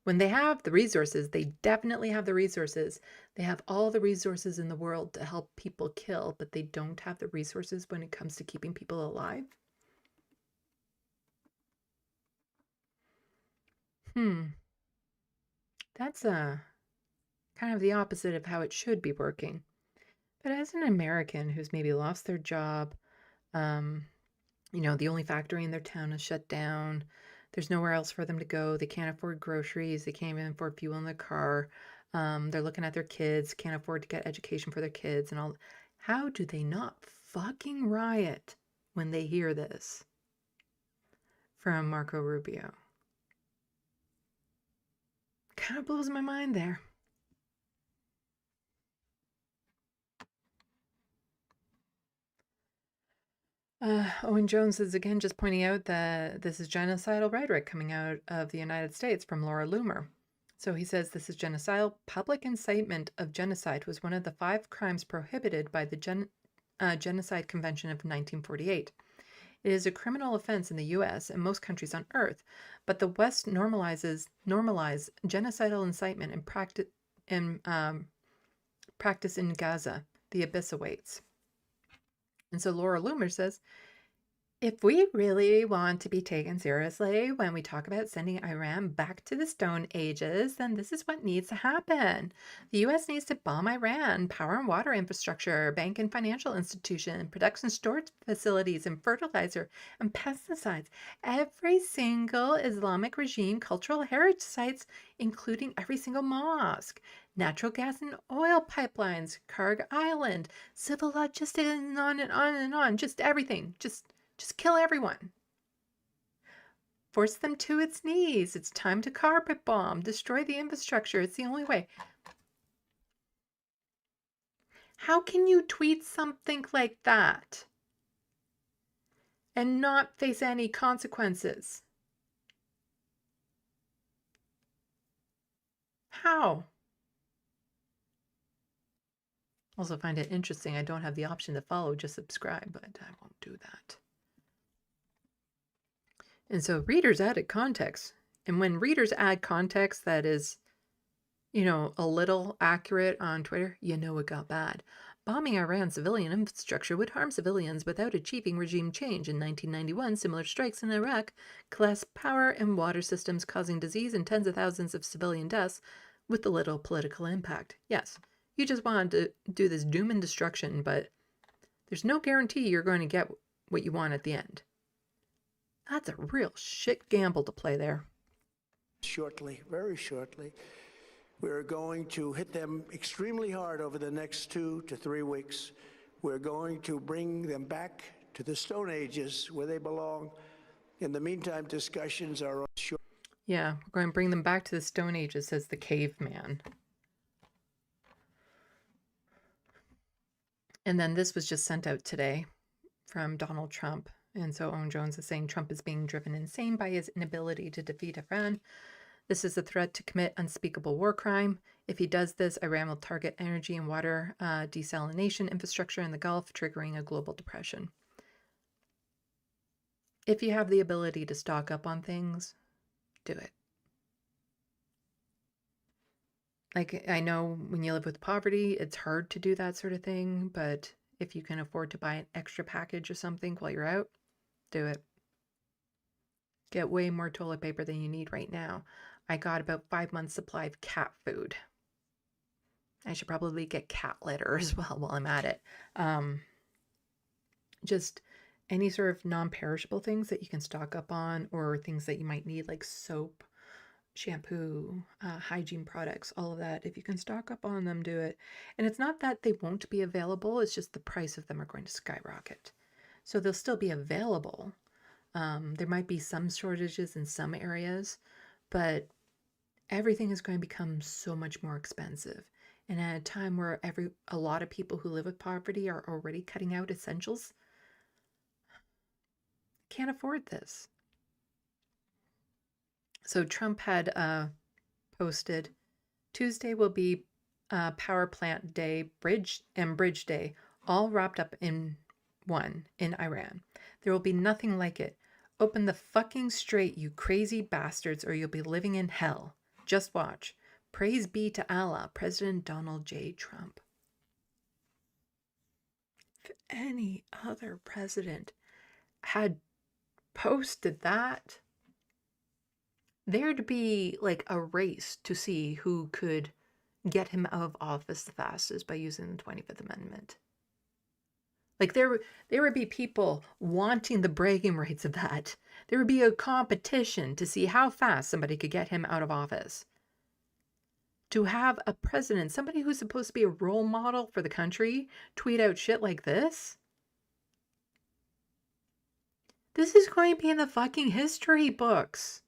When they have the resources, they definitely have the resources. They have all the resources in the world to help people kill, but they don't have the resources when it comes to keeping people alive. That's kind of the opposite of how it should be working. But as an American who's maybe lost their job, the only factory in their town is shut down. There's nowhere else for them to go. They can't afford groceries. They can't even afford fuel in their car. They're looking at their kids, can't afford to get education for their kids and all. How do they not fucking riot when they hear this? From Marco Rubio. Kind of blows my mind there. Owen Jones is again just pointing out that this is genocidal rhetoric coming out of the United States from Laura Loomer. So he says this is genocidal. Public incitement of genocide was one of the 5 crimes prohibited by the Genocide Convention of 1948. It is a criminal offense in the U.S. and most countries on Earth, but the West normalize genocidal incitement and practice in Gaza. The abyss awaits. And so Laura Loomer says, if we really want to be taken seriously when we talk about sending Iran back to the Stone Ages, then this is what needs to happen. The U.S. needs to bomb Iran, power and water infrastructure, bank and financial institution, production storage facilities, and fertilizer and pesticides. Every single Islamic regime cultural heritage sites, including every single mosque. Natural gas and oil pipelines, Karg Island, civil law, just and on and on and on. Just everything. Just kill everyone. Force them to its knees. It's time to carpet bomb. Destroy the infrastructure. It's the only way. How can you tweet something like that and not face any consequences? How? Also find it interesting. I don't have the option to follow, just subscribe, but I won't do that. And so readers added context. And when readers add context that is, a little accurate on Twitter, it got bad. Bombing Iran's civilian infrastructure would harm civilians without achieving regime change. In 1991, similar strikes in Iraq collapsed power and water systems, causing disease and tens of thousands of civilian deaths with little political impact. Yes, you just want to do this doom and destruction, but there's no guarantee you're going to get what you want at the end. That's a real shit gamble to play there.
Shortly, very shortly, we're going to hit them extremely hard over the next 2 to 3 weeks. We're going to bring them back to the Stone Ages where they belong. In the meantime, discussions are short.
Yeah, we're going to bring them back to the Stone Ages, says the caveman. And then this was just sent out today from Donald Trump. And so Owen Jones is saying Trump is being driven insane by his inability to defeat Iran. This is a threat to commit unspeakable war crime. If he does this, Iran will target energy and water desalination infrastructure in the Gulf, triggering a global depression. If you have the ability to stock up on things, do it. Like, I know when you live with poverty, it's hard to do that sort of thing, but if you can afford to buy an extra package or something while you're out, do it. Get way more toilet paper than you need right now. I got about 5 months supply of cat food. I should probably get cat litter as well while I'm at it. Just any sort of non-perishable things that you can stock up on, or things that you might need like soap, shampoo, hygiene products, all of that. If you can stock up on them, do it. And it's not that they won't be available, it's just the price of them are going to skyrocket. So they'll still be available. There might be some shortages in some areas, but everything is going to become so much more expensive. And at a time where a lot of people who live with poverty are already cutting out essentials, can't afford this. So Trump had posted, Tuesday will be power plant day, bridge day, all wrapped up in one in Iran. There will be nothing like it. Open the fucking straight, you crazy bastards, or you'll be living in hell. Just watch. Praise be to Allah, President Donald J. Trump. If any other president had posted that, there'd be like a race to see who could get him out of office the fastest by using the 25th Amendment. Like there would be people wanting the bragging rights of that. There would be a competition to see how fast somebody could get him out of office. To have a president, somebody who's supposed to be a role model for the country, tweet out shit like this? This is going to be in the fucking history books.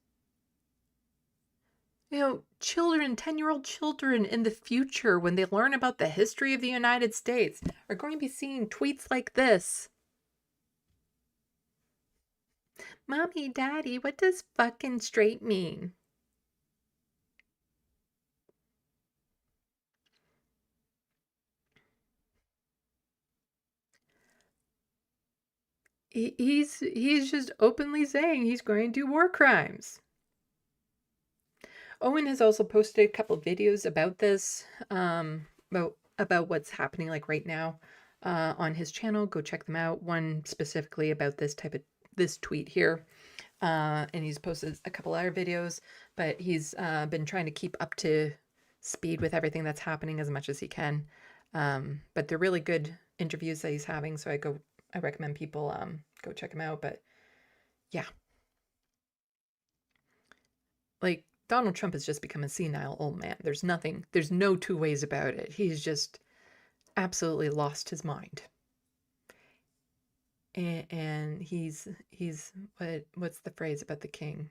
You know, children, 10-year-old children in the future, when they learn about the history of the United States, are going to be seeing tweets like this. Mommy, Daddy, what does fucking straight mean? He's just openly saying he's going to do war crimes. Owen has also posted a couple videos about this, about what's happening like right now on his channel. Go check them out. One specifically about this tweet here. And he's posted a couple other videos, but he's been trying to keep up to speed with everything that's happening as much as he can. But they're really good interviews that he's having, so I recommend people go check him out. But yeah, like Donald Trump has just become a senile old man. There's no two ways about it. He's just absolutely lost his mind. And he's what's the phrase about the king?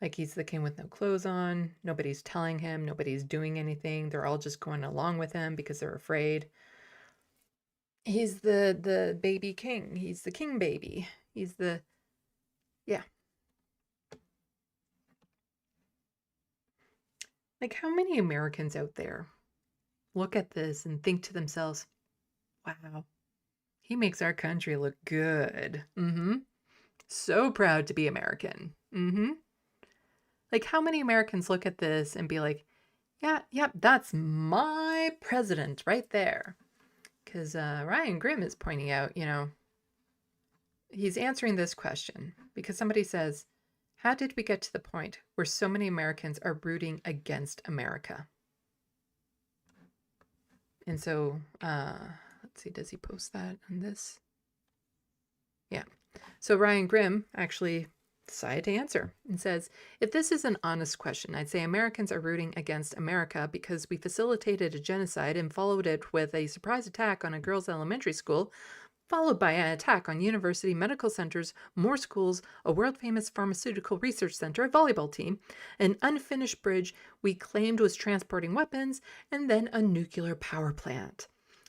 Like he's the king with no clothes on. Nobody's telling him. Nobody's doing anything. They're all just going along with him because they're afraid. He's the baby king. He's the king baby. He's the, yeah. Like how many Americans out there look at this and think to themselves, wow, he makes our country look good. So proud to be American. Like how many Americans look at this and be like, yeah, that's my president right there. Because Ryan Grimm is pointing out, you know, he's answering this question because somebody says, how did we get to the point where so many Americans are rooting against America? And so, let's see, does he post that on this? Yeah. So Ryan Grimm actually decided to answer and says, if this is an honest question, I'd say Americans are rooting against America because we facilitated a genocide and followed it with a surprise attack on a girls' elementary school, followed by an attack on university medical centers, more schools, a world-famous pharmaceutical research center, a volleyball team, an unfinished bridge we claimed was transporting weapons, and then a nuclear power plant.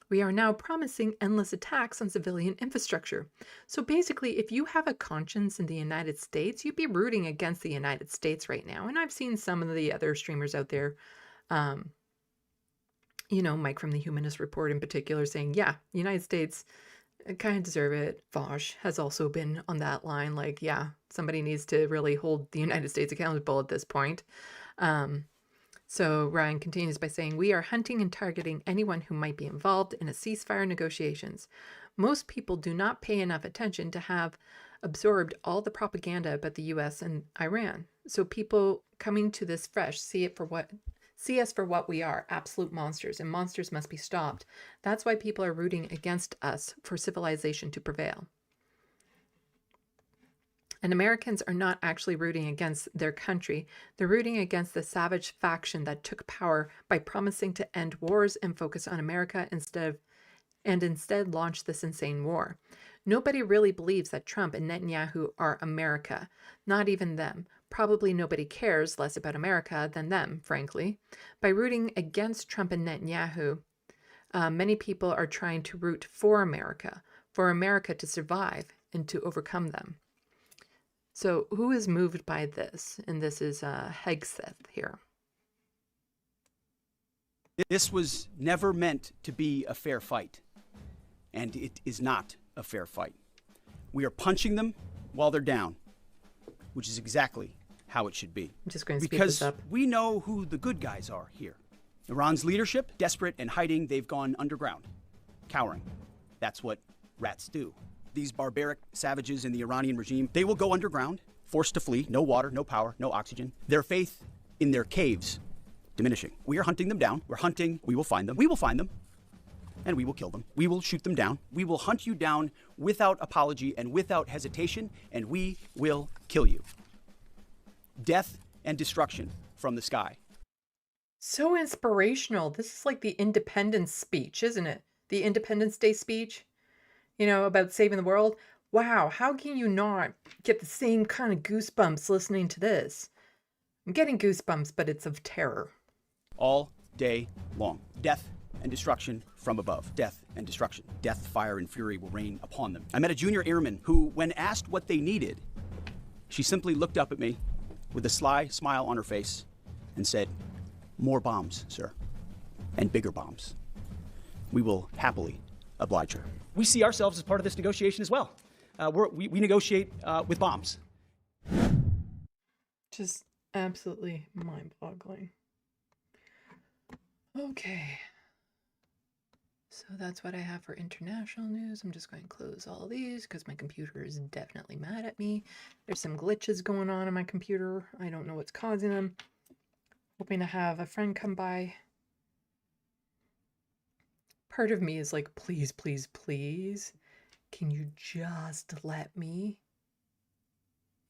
We are now promising endless attacks on civilian infrastructure. So basically, if you have a conscience in the United States, you'd be rooting against the United States right now. And I've seen some of the other streamers out there, you know, Mike from the Humanist Report in particular, saying, yeah, the United States kind of deserve it. Vosh has also been on that line, like, yeah, somebody needs to really hold the United States accountable at this point. So Ryan continues by saying, we are hunting and targeting anyone who might be involved in a ceasefire negotiations. Most people do not pay enough attention to have absorbed all the propaganda about the US and Iran. So people coming to this fresh see us for what we are, absolute monsters, and monsters must be stopped. That's why people are rooting against us for civilization to prevail. And Americans are not actually rooting against their country. They're rooting against the savage faction that took power by promising to end wars and focus on America instead launch this insane war. Nobody really believes that Trump and Netanyahu are America. Not even them. Probably nobody cares less about America than them, frankly. By rooting against Trump and Netanyahu, many people are trying to root for America to survive and to overcome them. So who is moved by this? And this is Hegseth here.
This was never meant to be a fair fight, and it is not a fair fight. We are punching them while they're down, which is exactly how it should be.
I'm just going to speed this up.
Because we know who the good guys are here. Iran's leadership, desperate and hiding, they've gone underground, cowering. That's what rats do. these barbaric savages in the Iranian regime, they will go underground, forced to flee, no water, no power, no oxygen, their faith in their caves diminishing. We are hunting them down. We're hunting, we will find them. We will find them, and we will kill them. We will shoot them down. We will hunt you down without apology and without hesitation, and we will kill you. Death and destruction from the sky.
So inspirational. This is like the Independence speech, isn't it? The Independence Day speech, you know, about saving the world. Wow, how can you not get the same kind of goosebumps listening to this? I'm getting goosebumps, but it's of terror.
All day long. Death and destruction from above. Death and destruction. Death, fire, and fury will rain upon them. I met a junior airman who, when asked what they needed, she simply looked up at me with a sly smile on her face and said, "More bombs, sir, and bigger bombs." We will happily oblige her. We see ourselves as part of this negotiation as well. We negotiate with bombs.
Just absolutely mind-boggling. Okay. So that's what I have for international news. I'm just going to close all these because my computer is definitely mad at me. There's some glitches going on in my computer. I don't know what's causing them. Hoping to have a friend come by. Part of me is like, please, please, please, can you just let me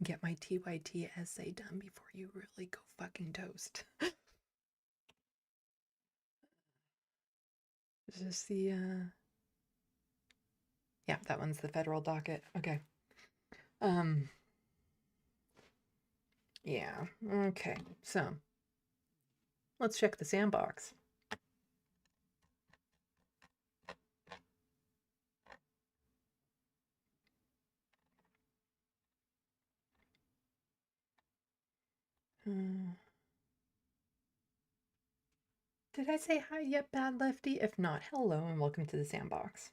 get my TYT essay done before you really go fucking toast? Is this the, yeah, that one's the federal docket. Okay. Yeah, okay, so let's check the SandBox. Did I say hi yet, Bad Lefty? If not, hello and welcome to the SandBox.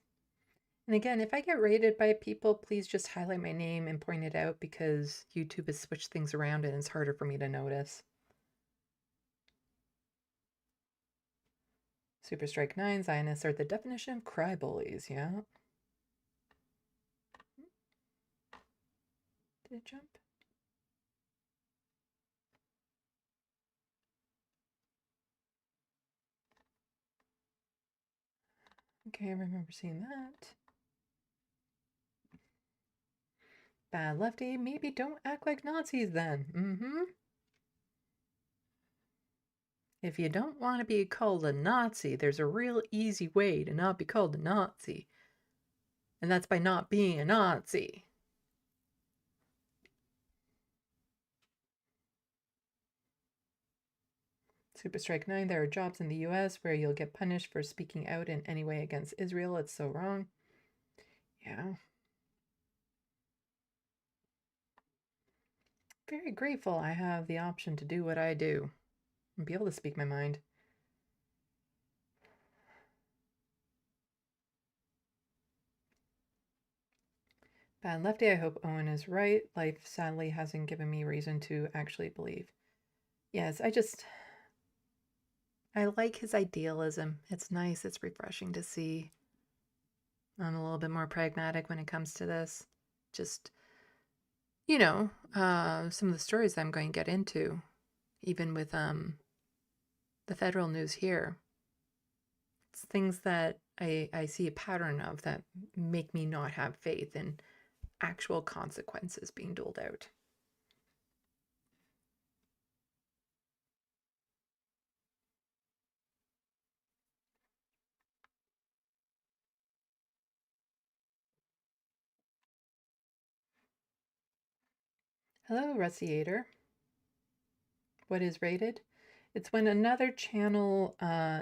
And again, if I get rated by people, please just highlight my name and point it out because YouTube has switched things around and it's harder for me to notice. Super Strike 9, Zionists are the definition of crybabies, yeah. Did it jump? Okay, I remember seeing that. Bad Lefty, maybe don't act like Nazis then. If you don't want to be called a Nazi, there's a real easy way to not be called a Nazi. And that's by not being a Nazi. Super Strike 9, there are jobs in the US where you'll get punished for speaking out in any way against Israel. It's so wrong. Yeah. Very grateful I have the option to do what I do and be able to speak my mind. Bad Lefty, I hope Owen is right. Life sadly hasn't given me reason to actually believe. Yes, I like his idealism. It's nice, it's refreshing to see. I'm a little bit more pragmatic when it comes to this. Just, you know, some of the stories I'm going to get into, even with the federal news here. It's things that I see a pattern of that make me not have faith in actual consequences being doled out. Hello, Russiator. What is rated? It's when another channel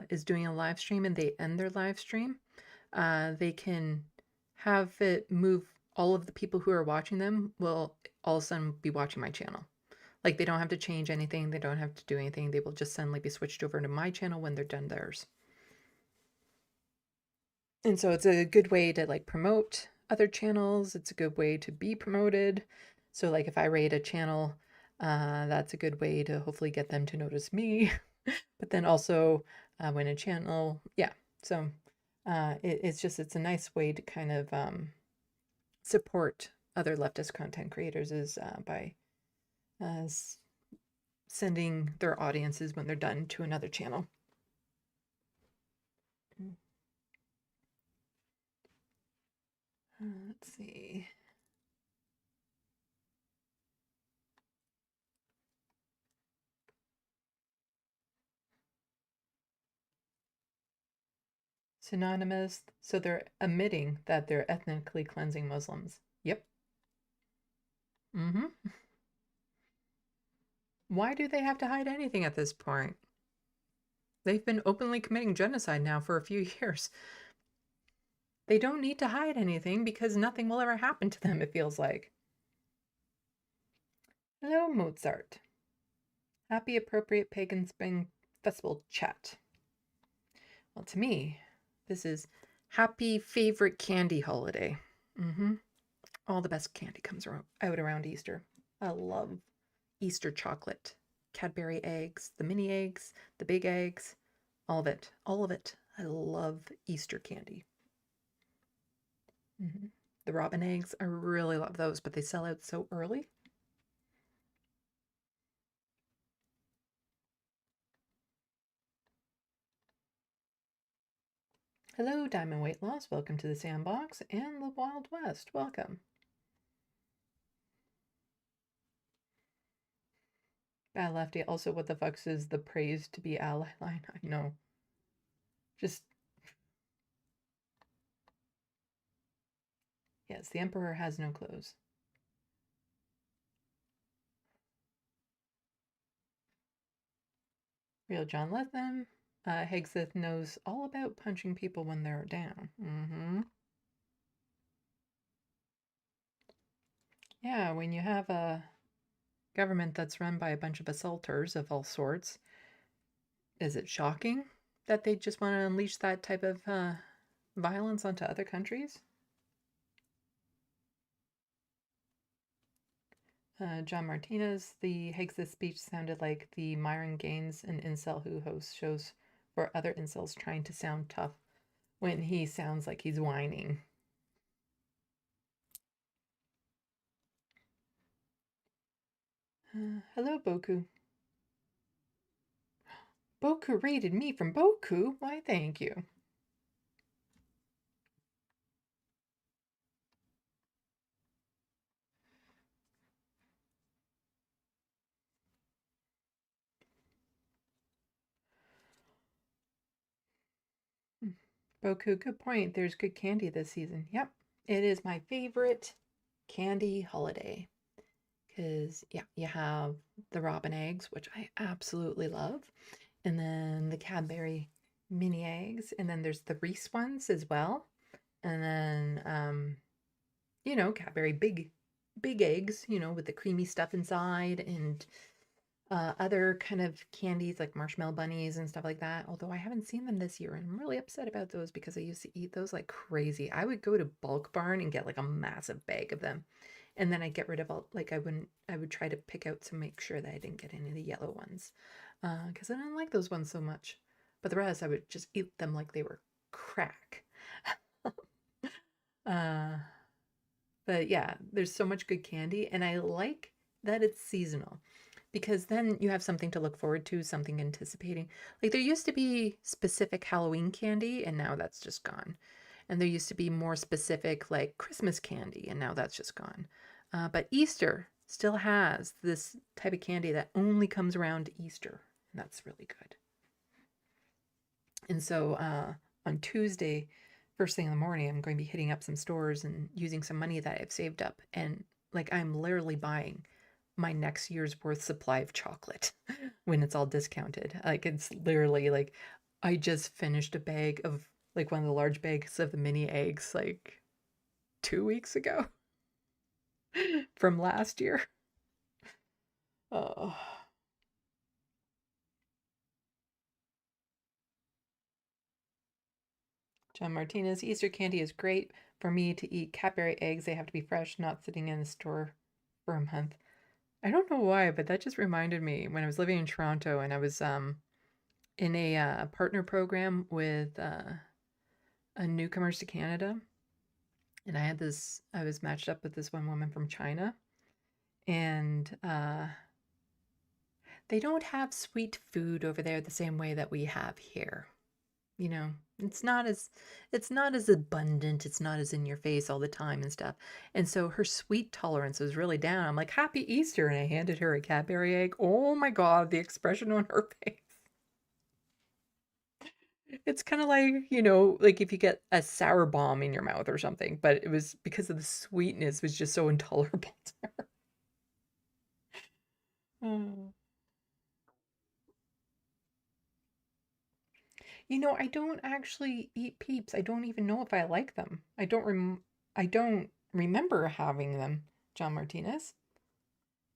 is doing a live stream and they end their live stream. They can have it move. All of the people who are watching them will all of a sudden be watching my channel. Like they don't have to change anything. They don't have to do anything. They will just suddenly be switched over to my channel when they're done theirs. And so it's a good way to like promote other channels. It's a good way to be promoted. So like if I raid a channel, that's a good way to hopefully get them to notice me. But then also when a channel, yeah. So it's a nice way to kind of support other leftist content creators is by sending their audiences when they're done to another channel. Let's see. Synonymous, so they're admitting that they're ethnically cleansing Muslims. Yep. Why do they have to hide anything at this point? They've been openly committing genocide now for a few years. They don't need to hide anything because nothing will ever happen to them, it feels like. Hello, Mozart. Happy appropriate pagan spring festival chat. Well, to me, this is happy favorite candy holiday. All the best candy comes out around Easter. I love Easter chocolate, Cadbury eggs, the mini eggs, the big eggs, all of it. All of it. I love Easter candy. The robin eggs, I really love those, but they sell out so early. Hello, Diamond Weight Loss. Welcome to the SandBox and the Wild West. Welcome. Bad Lefty. Also, what the fuck is the praise to be ally line? I know. Just... Yes, the Emperor has no clothes. Real John let them. Hegseth knows all about punching people when they're down. Yeah, when you have a government that's run by a bunch of assaulters of all sorts, is it shocking that they just want to unleash that type of violence onto other countries? John Martinez, the Hegseth speech sounded like the Myron Gaines, an incel who hosts shows for other incels trying to sound tough when he sounds like he's whining. Hello, Boku. Boku rated me from Boku? Why, thank you. Boku, good point. There's good candy this season. Yep, it is my favorite candy holiday. Because, yeah, you have the robin eggs, which I absolutely love. And then the Cadbury mini eggs. And then there's the Reese ones as well. And then, you know, Cadbury big eggs, you know, with the creamy stuff inside. And other kind of candies like marshmallow bunnies and stuff like that. Although I haven't seen them this year, and I'm really upset about those because I used to eat those like crazy. I would go to Bulk Barn and get like a massive bag of them, and then I'd get rid of all, like I would try to pick out to make sure that I didn't get any of the yellow ones, because I didn't like those ones so much. But the rest I would just eat them like they were crack. But yeah, there's so much good candy, and I like that it's seasonal. Because then you have something to look forward to, something anticipating. Like there used to be specific Halloween candy, and now that's just gone. And there used to be more specific like Christmas candy, and now that's just gone. But Easter still has this type of candy that only comes around Easter, and that's really good. And so on Tuesday, first thing in the morning, I'm going to be hitting up some stores and using some money that I've saved up. And like I'm literally buying my next year's worth supply of chocolate when it's all discounted. Like it's literally like I just finished a bag of like one of the large bags of the mini eggs like 2 weeks ago from last year. Oh. John Martinez, Easter candy is great for me to eat. Cadbury eggs, they have to be fresh, not sitting in a store for a month. I don't know why, but that just reminded me when I was living in Toronto and I was in a partner program with newcomers to Canada. And I was matched up with this one woman from China, and they don't have sweet food over there the same way that we have here. You know, it's not as abundant, it's not as in your face all the time and stuff. And so her sweet tolerance was really down. I'm like, "Happy Easter," and I handed her a Cadbury egg. Oh my God, the expression on her face. It's kind of like, you know, like if you get a sour bomb in your mouth or something, but it was because of the sweetness was just so intolerable to her. Oh. You know, I don't actually eat Peeps. I don't even know if I like them. I don't remember having them, John Martinez.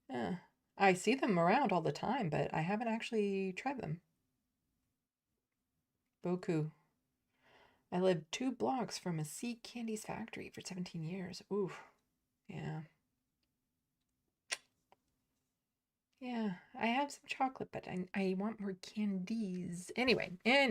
Yeah. I see them around all the time, but I haven't actually tried them. Boku. I lived 2 blocks from a sea candies factory for 17 years. Oof. Yeah. Yeah, I have some chocolate, but I want more candies. Anyway. Yeah,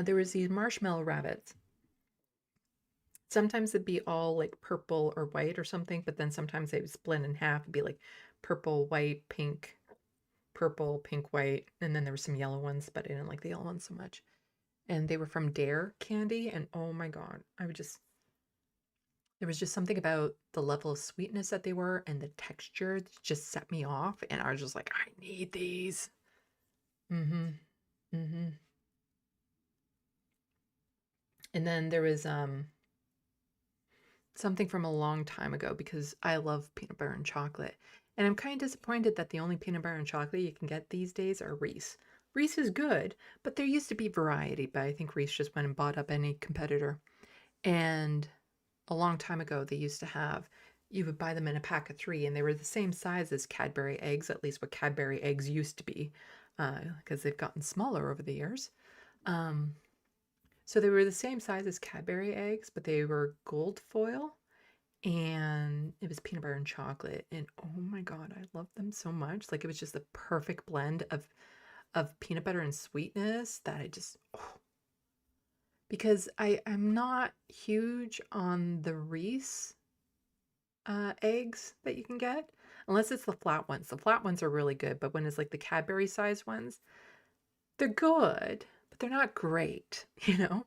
there was these marshmallow rabbits. Sometimes it'd be all like purple or white or something, but then sometimes they would split in half. It'd be like purple, white, pink, purple, pink, white, and then there were some yellow ones, but I didn't like the yellow ones so much. And they were from Dare Candy, and oh my God, there was just something about the level of sweetness that they were and the texture that just set me off, and I was just like, I need these. Mm-hmm. Mm-hmm. And then there was something from a long time ago because I love peanut butter and chocolate. And I'm kind of disappointed that the only peanut butter and chocolate you can get these days are Reese. Reese is good, but there used to be variety, but I think Reese just went and bought up any competitor. And a long time ago, they used to have, you would buy them in a pack of 3, and they were the same size as Cadbury eggs, at least what Cadbury eggs used to be, because they've gotten smaller over the years. So they were the same size as Cadbury eggs, but they were gold foil, and it was peanut butter and chocolate. And oh my God, I loved them so much. Like it was just the perfect blend of peanut butter and sweetness that I just, because I'm not huge on the Reese eggs that you can get, unless it's the flat ones. The flat ones are really good, but when it's like the Cadbury size ones, they're good, but they're not great, you know?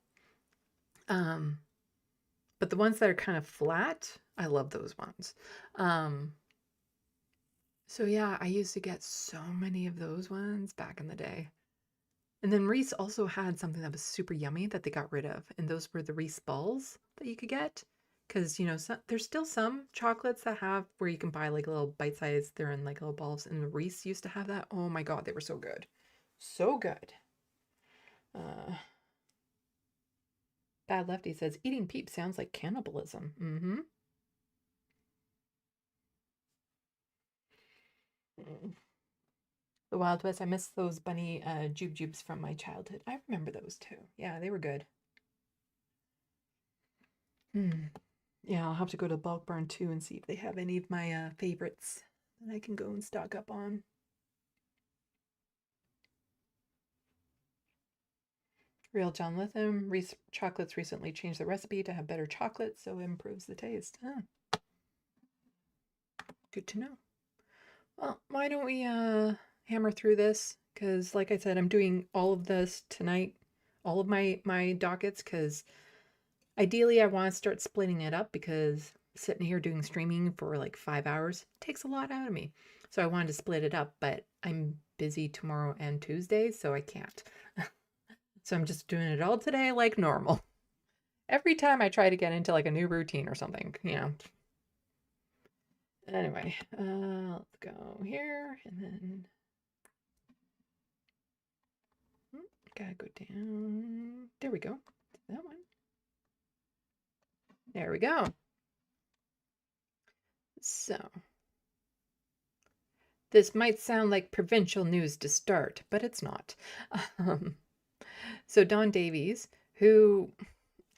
But the ones that are kind of flat, I love those ones. So yeah, I used to get so many of those ones back in the day. And then Reese also had something that was super yummy that they got rid of, and those were the Reese balls that you could get. Because, you know, there's still some chocolates that have where you can buy like little bite size, they're in like little balls, and the Reese used to have that. Oh my God, they were so good. So good. Bad Lefty says, eating Peeps sounds like cannibalism. Mm-hmm. The Wild West, I miss those bunny jubes from my childhood. I remember those too. Yeah, they were good. Yeah, I'll have to go to Bulk Barn too and see if they have any of my favorites that I can go and stock up on. Real John Lithium, Reese Chocolates recently changed the recipe to have better chocolate, so it improves the taste. Huh. Good to know. Well, why don't we hammer through this? Because like I said, I'm doing all of this tonight, all of my dockets, because ideally I want to start splitting it up, because sitting here doing streaming for like 5 hours takes a lot out of me. So I wanted to split it up, but I'm busy tomorrow and Tuesday, so I can't. So I'm just doing it all today like normal. Every time I try to get into like a new routine or something, you know. Anyway, let's go here and then gotta go down. There we go. That one. There we go. So this might sound like provincial news to start, but it's not. So Don Davies, who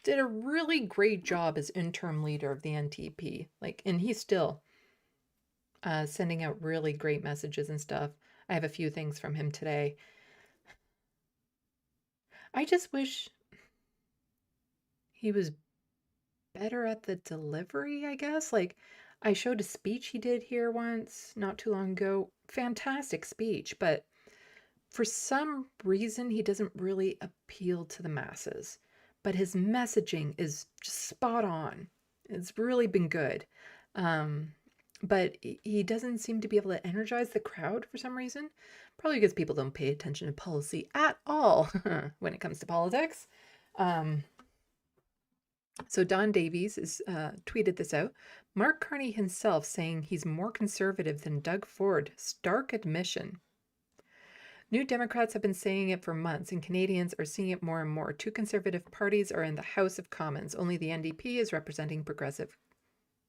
did a really great job as interim leader of the NTP, like, and he's still, sending out really great messages and stuff. I have a few things from him today. I just wish he was better at the delivery, I guess. Like, I showed a speech he did here once, not too long ago. Fantastic speech, but for some reason, he doesn't really appeal to the masses. But his messaging is just spot on. It's really been good. But he doesn't seem to be able to energize the crowd for some reason. Probably because people don't pay attention to policy at all when it comes to politics. So Don Davies is tweeted this out. Mark Carney himself saying he's more conservative than Doug Ford. Stark admission. New Democrats have been saying it for months, and Canadians are seeing it more and more. Two conservative parties are in the House of Commons. Only the NDP is representing progressive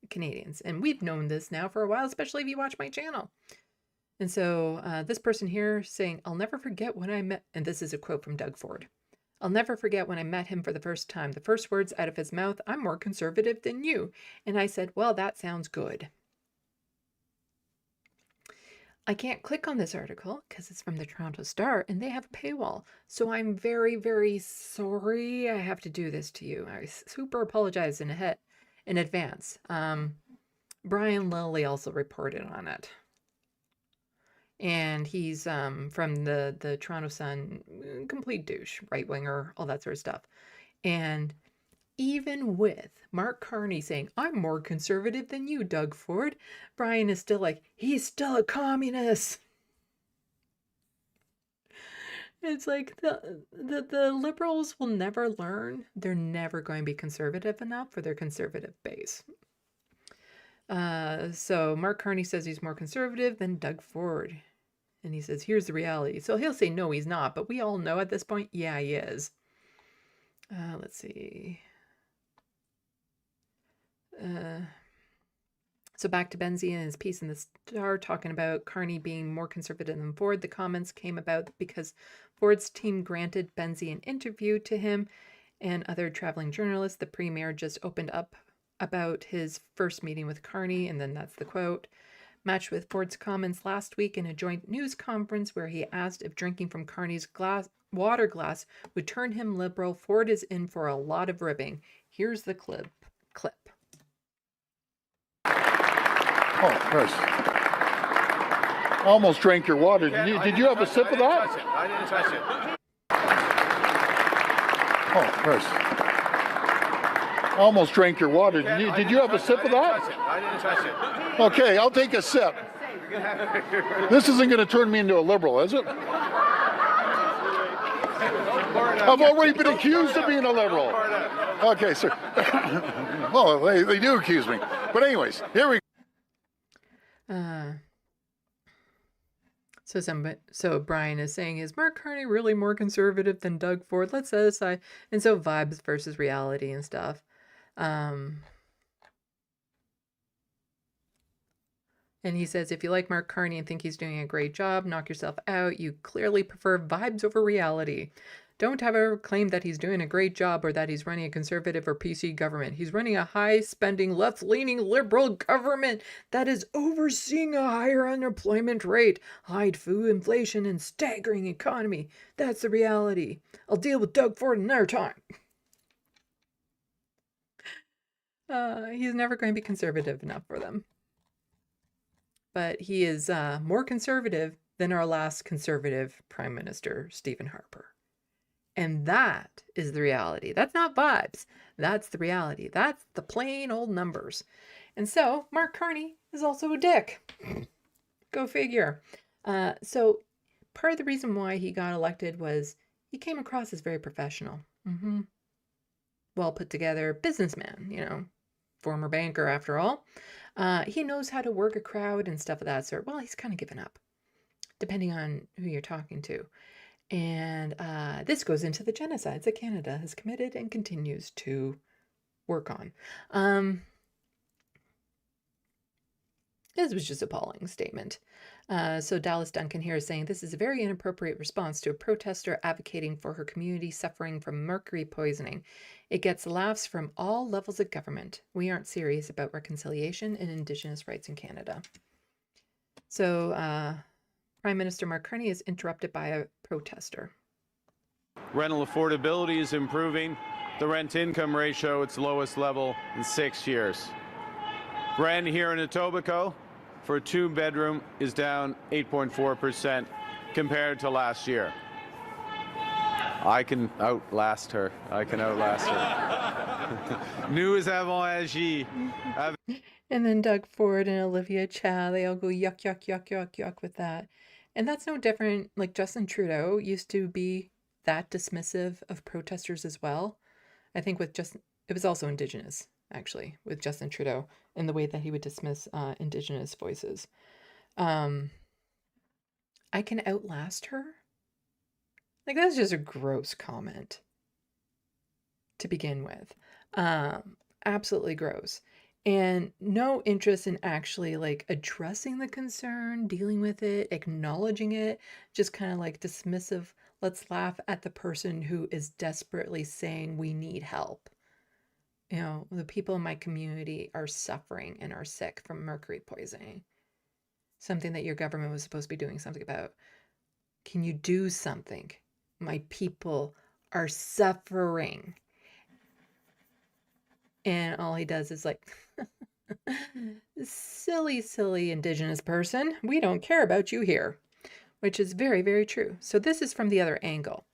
Canadians. And we've known this now for a while, especially if you watch my channel. And so this person here saying, I'll never forget when I met, and this is a quote from Doug Ford. I'll never forget when I met him for the first time. The first words out of his mouth, I'm more conservative than you. And I said, well, that sounds good. I can't click on this article because it's from the Toronto Star and they have a paywall. So I'm very, very sorry I have to do this to you. I super apologize in advance. Brian Lilly also reported on it. And he's from the Toronto Sun, complete douche, right-winger, all that sort of stuff. And even with Mark Carney saying, I'm more conservative than you, Doug Ford, Brian is still like, he's still a communist. It's like the liberals will never learn. They're never going to be conservative enough for their conservative base. So Mark Carney says he's more conservative than Doug Ford. And he says, here's the reality. So he'll say, no, he's not. But we all know at this point, yeah, he is. Let's see. So back to Benzie and his piece in the Star talking about Carney being more conservative than Ford. The comments came about because Ford's team granted Benzie an interview to him and other traveling journalists. The premier just opened up about his first meeting with Carney, and then that's the quote. Matched with Ford's comments last week in a joint news conference where he asked if drinking from Carney's water glass would turn him liberal. Ford is in for a lot of ribbing. Here's the clip.
Oh, Chris. I almost drank your water. Did you have a sip of that?
I didn't touch it.
Oh, Chris. I almost drank your water. Did you have a sip of that?
I didn't touch it.
Okay, I'll take a sip. This isn't going to turn me into a liberal, is it? I've already been accused of being a liberal. Okay, sir. Well, they do accuse me. But anyways, here we go.
So Brian is saying, is Mark Carney really more conservative than Doug Ford? Let's set aside. And so vibes versus reality and stuff. And he says, if you like Mark Carney and think he's doing a great job, knock yourself out. You clearly prefer vibes over reality. Don't ever claim that he's doing a great job or that he's running a conservative or PC government. He's running a high-spending, left-leaning liberal government that is overseeing a higher unemployment rate, high food inflation, and staggering economy. That's the reality. I'll deal with Doug Ford another time. He's never going to be conservative enough for them. But he is more conservative than our last conservative Prime Minister, Stephen Harper. And that is the reality. That's not vibes. That's the reality. That's the plain old numbers. And so Mark Carney is also a dick. Go figure. So part of the reason why he got elected was he came across as very professional. Well put together businessman, you know, former banker after all. He knows how to work a crowd and stuff of that sort. Well, he's kind of given up, depending on who you're talking to. And this goes into the genocides that Canada has committed and continues to work on. This was just an appalling statement. So Dallas Duncan here is saying, this is a very inappropriate response to a protester advocating for her community suffering from mercury poisoning. It gets laughs from all levels of government. We aren't serious about reconciliation and Indigenous rights in Canada. So Prime Minister Mark Carney is interrupted by a protester.
Rental affordability is improving. The rent-income ratio, its lowest level in 6 years. Rent here in Etobicoke for a 2-bedroom is down 8.4% compared to last year. I can outlast her. Nous avons agi.
And then Doug Ford and Olivia Chow, they all go yuck, yuck, yuck, yuck, yuck with that. And that's no different. Like Justin Trudeau used to be that dismissive of protesters as well. I think with it was also Indigenous, actually, with Justin Trudeau and the way that he would dismiss Indigenous voices. I can outlast her? Like, that's just a gross comment to begin with. Absolutely gross. And no interest in actually like addressing the concern, dealing with it, acknowledging it, just kind of like dismissive. Let's laugh at the person who is desperately saying we need help. You know, the people in my community are suffering and are sick from mercury poisoning. Something that your government was supposed to be doing something about. Can you do something? My people are suffering. And all he does is like, silly, silly Indigenous person. We don't care about you here, which is very, very true. So this is from the other angle.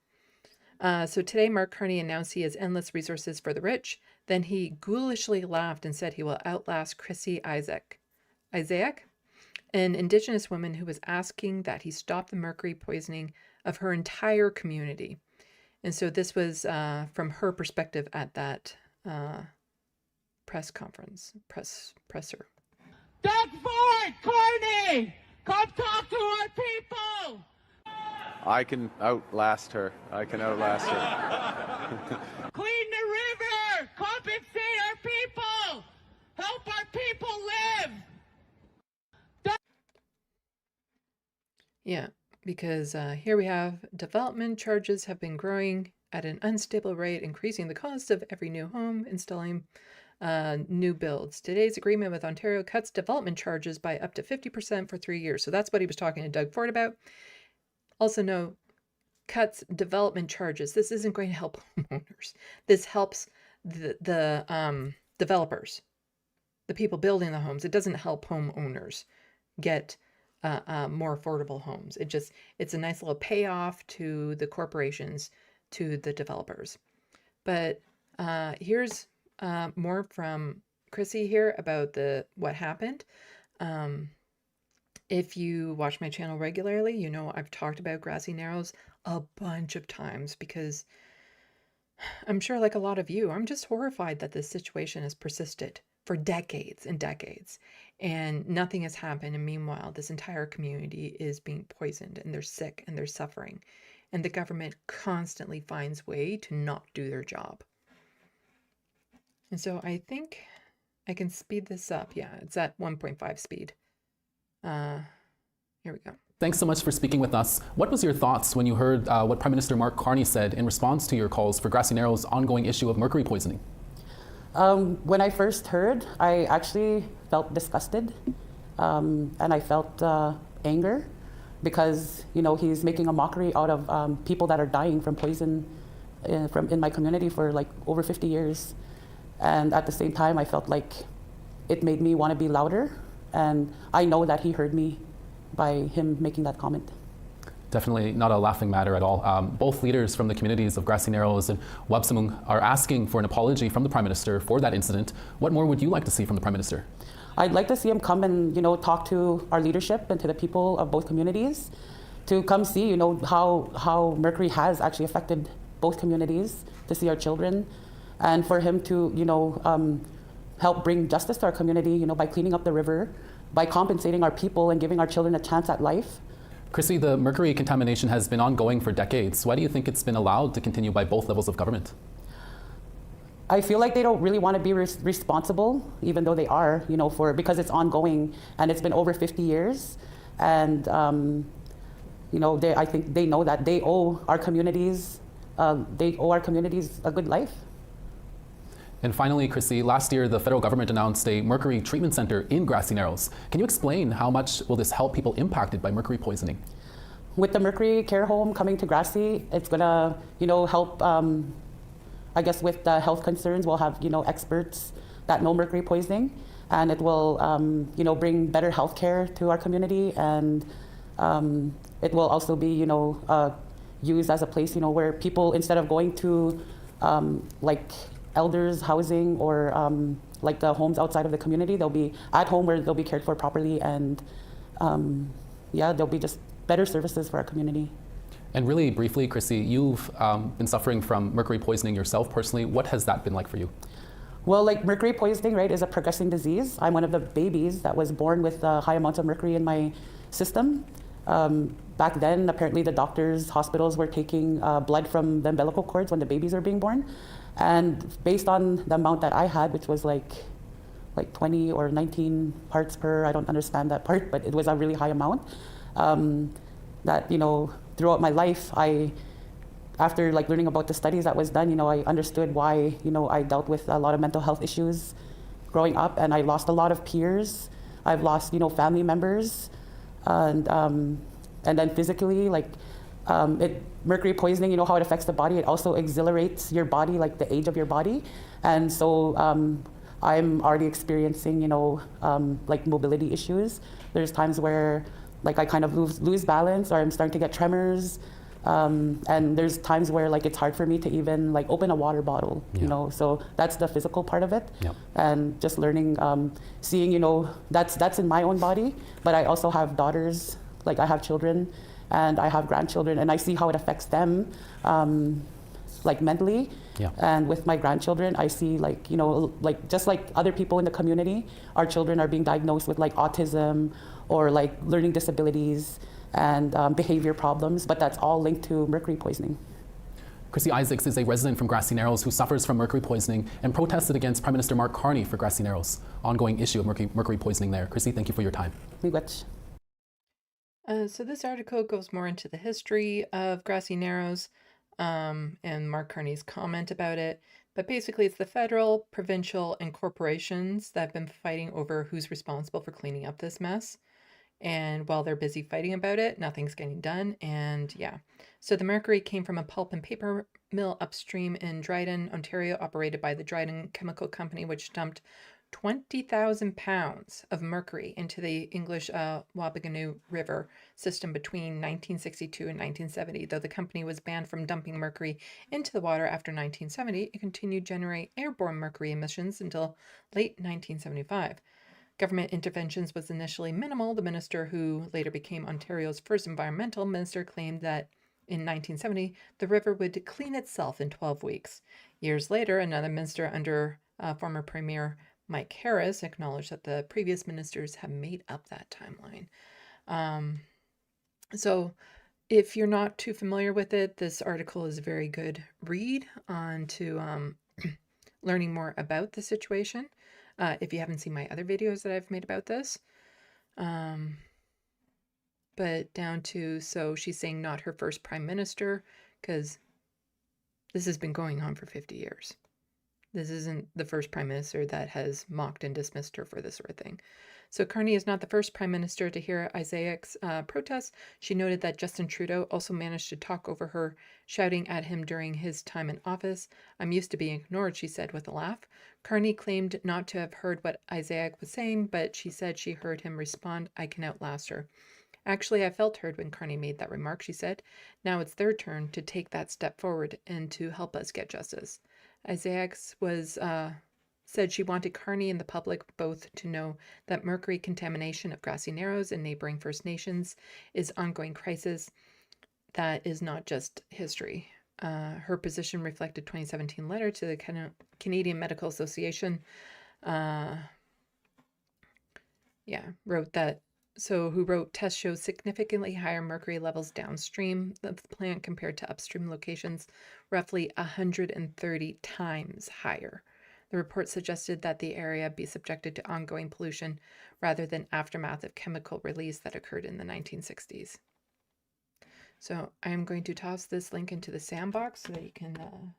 So today, Mark Carney announced he has endless resources for the rich. Then he ghoulishly laughed and said he will outlast Chrissy Isaac, an Indigenous woman who was asking that he stop the mercury poisoning of her entire community. And so this was from her perspective at that press conference, presser.
Doug Ford, Carney, come talk to our people.
I can outlast her.
Clean the river, compensate our people, help our people live.
Yeah, because here we have development charges have been growing at an unstable rate, increasing the cost of every new home, installing new builds. Today's agreement with Ontario cuts development charges by up to 50% for 3 years. So that's what he was talking to Doug Ford about. Also no, cuts development charges. This isn't going to help homeowners. This helps the developers, the people building the homes. It doesn't help homeowners get more affordable homes. It's a nice little payoff to the corporations, to the developers. But here's more from Chrissy here about what happened. If you watch my channel regularly, you know I've talked about Grassy Narrows a bunch of times because I'm sure like a lot of you, I'm just horrified that this situation has persisted for decades and decades and nothing has happened. And meanwhile, this entire community is being poisoned and they're sick and they're suffering. And the government constantly finds way to not do their job. And so I think I can speed this up. Yeah, it's at 1.5 speed. Here we go.
Thanks so much for speaking with us. What was your thoughts when you heard what Prime Minister Mark Carney said in response to your calls for Grassy Narrows' ongoing issue of mercury poisoning?
When I first heard, I actually felt disgusted, and I felt anger because, you know, he's making a mockery out of people that are dying from poison in my community for like over 50 years. And at the same time, I felt like it made me want to be louder. And I know that he heard me by him making that comment.
Definitely not a laughing matter at all. Both leaders from the communities of Grassy Narrows and Wabsamung are asking for an apology from the Prime Minister for that incident. What more would you like to see from the Prime Minister?
I'd like to see him come and, you know, talk to our leadership and to the people of both communities to come see, you know, how mercury has actually affected both communities, to see our children, and for him to, you know, help bring justice to our community, you know, by cleaning up the river, by compensating our people and giving our children a chance at life.
Chrissy, the mercury contamination has been ongoing for decades. Why do you think it's been allowed to continue by both levels of government?
I feel like they don't really want to be responsible, even though they are, you know, because it's ongoing and it's been over 50 years. And, you know, I think they know that they owe our communities a good life.
And finally, Chrissy, last year the federal government announced a mercury treatment center in Grassy Narrows. Can you explain how much will this help people impacted by mercury poisoning?
With the mercury care home coming to Grassy, it's gonna, help. I guess with the health concerns, we'll have experts that know mercury poisoning, and it will bring better health care to our community, and it will also be used as a place where people, instead of going to like elders housing or like the homes outside of the community, they'll be at home where they'll be cared for properly, and there'll be just better services for our community.
And really briefly, Chrissy, you've been suffering from mercury poisoning yourself personally. What has that been like for you?
Well, like mercury poisoning, right, is a progressing disease. I'm one of the babies that was born with high amounts of mercury in my system. Back then, apparently the doctors, hospitals were taking blood from the umbilical cords when the babies were being born. And based on the amount that I had, which was like 20 or 19 parts per, I don't understand that part, but it was a really high amount. That, throughout my life, after learning about the studies that was done, I understood why, I dealt with a lot of mental health issues growing up, and I lost a lot of peers. I've lost, family members, and then physically, mercury poisoning, how it affects the body, it also exhilarates your body, like the age of your body. And so I'm already experiencing, mobility issues. There's times where I kind of lose balance, or I'm starting to get tremors. And there's times where it's hard for me to even open a water bottle, so that's the physical part of it.
Yep.
And just learning, seeing, that's in my own body, but I also have daughters, I have children and I have grandchildren, and I see how it affects them, mentally.
Yeah.
And with my grandchildren, I see just like other people in the community, our children are being diagnosed with autism or learning disabilities and behavior problems, but that's all linked to mercury poisoning.
Chrissy Isaacs is a resident from Grassy Narrows who suffers from mercury poisoning and protested against Prime Minister Mark Carney for Grassy Narrows' ongoing issue of mercury poisoning there. Chrissy, thank you for your time.
Miigwech.
So this article goes more into the history of Grassy Narrows and Mark Carney's comment about it. But basically, it's the federal, provincial, and corporations that have been fighting over who's responsible for cleaning up this mess. And while they're busy fighting about it, nothing's getting done. And yeah, so the mercury came from a pulp and paper mill upstream in Dryden, Ontario, operated by the Dryden Chemical Company, which dumped 20,000 pounds of mercury into the English Wabigoonoo River system between 1962 and 1970. Though the company was banned from dumping mercury into the water after 1970, it continued to generate airborne mercury emissions until late 1975. Government interventions was initially minimal. The minister, who later became Ontario's first environmental minister, claimed that in 1970, the river would clean itself in 12 weeks. Years later, another minister under former Premier Mike Harris acknowledged that the previous ministers have made up that timeline. So if you're not too familiar with it, this article is a very good read on to learning more about the situation. If you haven't seen my other videos that I've made about this. But down to, so she's saying not her first prime minister, because this has been going on for 50 years. This isn't the first prime minister that has mocked and dismissed her for this sort of thing. So Carney is not the first prime minister to hear Isaac's protests. She noted that Justin Trudeau also managed to talk over her, shouting at him during his time in office. "I'm used to being ignored," she said with a laugh. Carney claimed not to have heard what Isaac was saying, but she said she heard him respond, "I can outlast her." "Actually, I felt heard when Carney made that remark," she said. "Now it's their turn to take that step forward and to help us get justice." Isaacs said she wanted Carney and the public both to know that mercury contamination of Grassy Narrows and neighboring First Nations is ongoing crisis that is not just history. Her position reflected 2017 letter to the Canadian Medical Association. Wrote that. So who wrote tests show significantly higher mercury levels downstream of the plant compared to upstream locations, roughly 130 times higher. The report suggested that the area be subjected to ongoing pollution rather than aftermath of chemical release that occurred in the 1960s. So I'm going to toss this link into the SandBox so that you can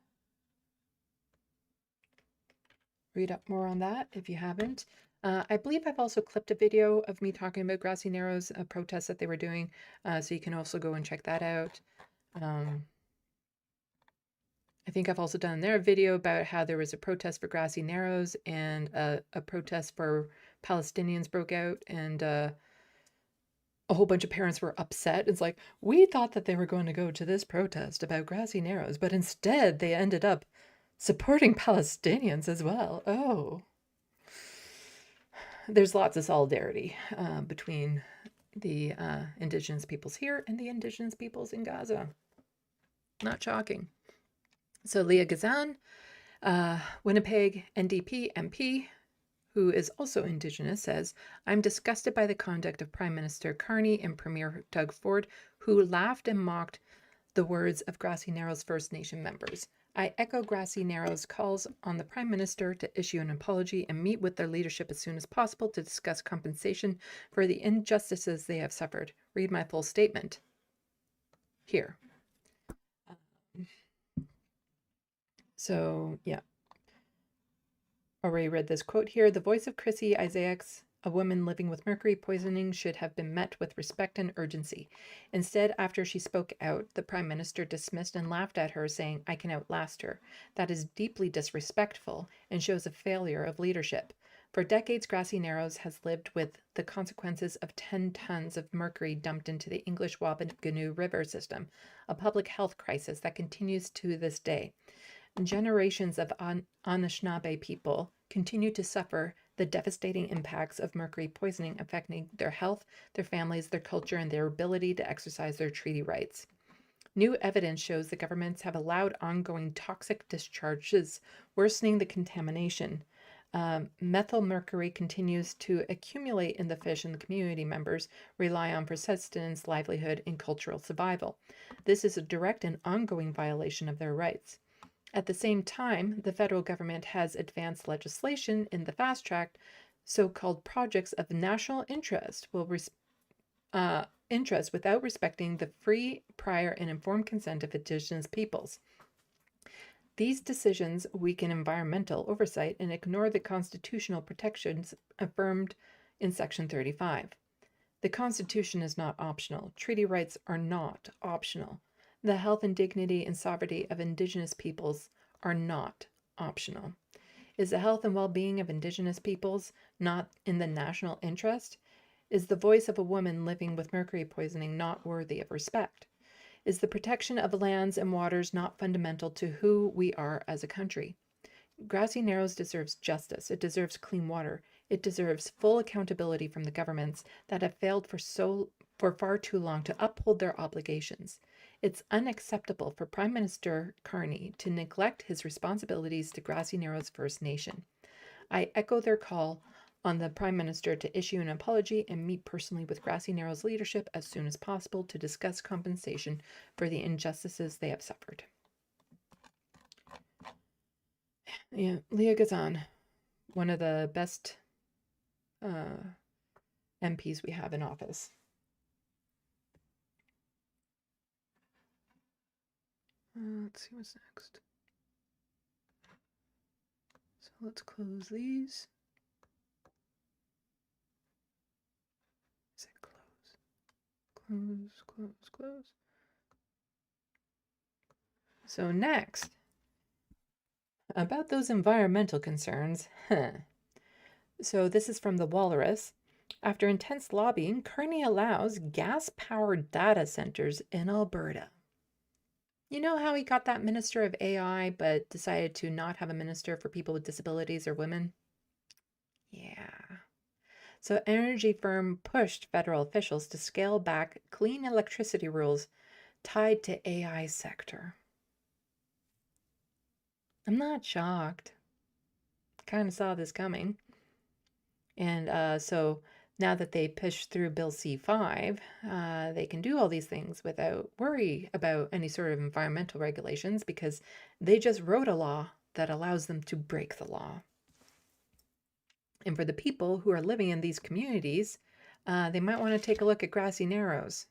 read up more on that if you haven't. I believe I've also clipped a video of me talking about Grassy Narrows, a protest that they were doing, so you can also go and check that out. I think I've also done their video about how there was a protest for Grassy Narrows and a protest for Palestinians broke out, and a whole bunch of parents were upset. It's like, we thought that they were going to go to this protest about Grassy Narrows, but instead they ended up supporting Palestinians as well. Oh. There's lots of solidarity between the Indigenous peoples here and the Indigenous peoples in Gaza. Not shocking. So Leah Gazan, Winnipeg NDP MP, who is also Indigenous, says, I'm disgusted by the conduct of Prime Minister Carney and Premier Doug Ford, who laughed and mocked the words of Grassy Narrows First Nation members. I echo Grassy Narrows' calls on the Prime Minister to issue an apology and meet with their leadership as soon as possible to discuss compensation for the injustices they have suffered. Read my full statement here. So, yeah. Already read this quote here. The voice of Chrissy Isaacs, a woman living with mercury poisoning, should have been met with respect and urgency. Instead, after she spoke out, the Prime Minister dismissed and laughed at her, saying, I can outlast her. That is deeply disrespectful and shows a failure of leadership. For decades, Grassy Narrows has lived with the consequences of 10 tons of mercury dumped into the English Wabigoonoo River system, a public health crisis that continues to this day. Generations of Anishinaabe people continue to suffer the devastating impacts of mercury poisoning, affecting their health, their families, their culture, and their ability to exercise their treaty rights. New evidence shows the governments have allowed ongoing toxic discharges, worsening the contamination. Methyl mercury continues to accumulate in the fish, and the community members rely on for sustenance, livelihood, and cultural survival. This is a direct and ongoing violation of their rights. At the same time, the federal government has advanced legislation in the fast track, so-called projects of national interest without respecting the free, prior, and informed consent of Indigenous peoples. These decisions weaken environmental oversight and ignore the constitutional protections affirmed in Section 35. The Constitution is not optional. Treaty rights are not optional. The health and dignity and sovereignty of Indigenous peoples are not optional. Is the health and well-being of Indigenous peoples not in the national interest? Is the voice of a woman living with mercury poisoning not worthy of respect? Is the protection of lands and waters not fundamental to who we are as a country? Grassy Narrows deserves justice. It deserves clean water. It deserves full accountability from the governments that have failed for far too long to uphold their obligations. It's unacceptable for Prime Minister Carney to neglect his responsibilities to Grassy Narrows First Nation. I echo their call on the Prime Minister to issue an apology and meet personally with Grassy Narrows leadership as soon as possible to discuss compensation for the injustices they have suffered. Yeah, Leah Gazan, one of the best MPs we have in office. Let's see what's next. So let's close these. Is it close? Close. So next, about those environmental concerns. So this is from the Walrus. After intense lobbying, Carney allows gas-powered data centers in Alberta. You know how he got that minister of AI, but decided to not have a minister for people with disabilities or women? Yeah. So energy firm pushed federal officials to scale back clean electricity rules tied to AI sector. I'm not shocked. Kind of saw this coming. And so now that they pushed through Bill C-5, they can do all these things without worry about any sort of environmental regulations because they just wrote a law that allows them to break the law. And for the people who are living in these communities, they might want to take a look at Grassy Narrows.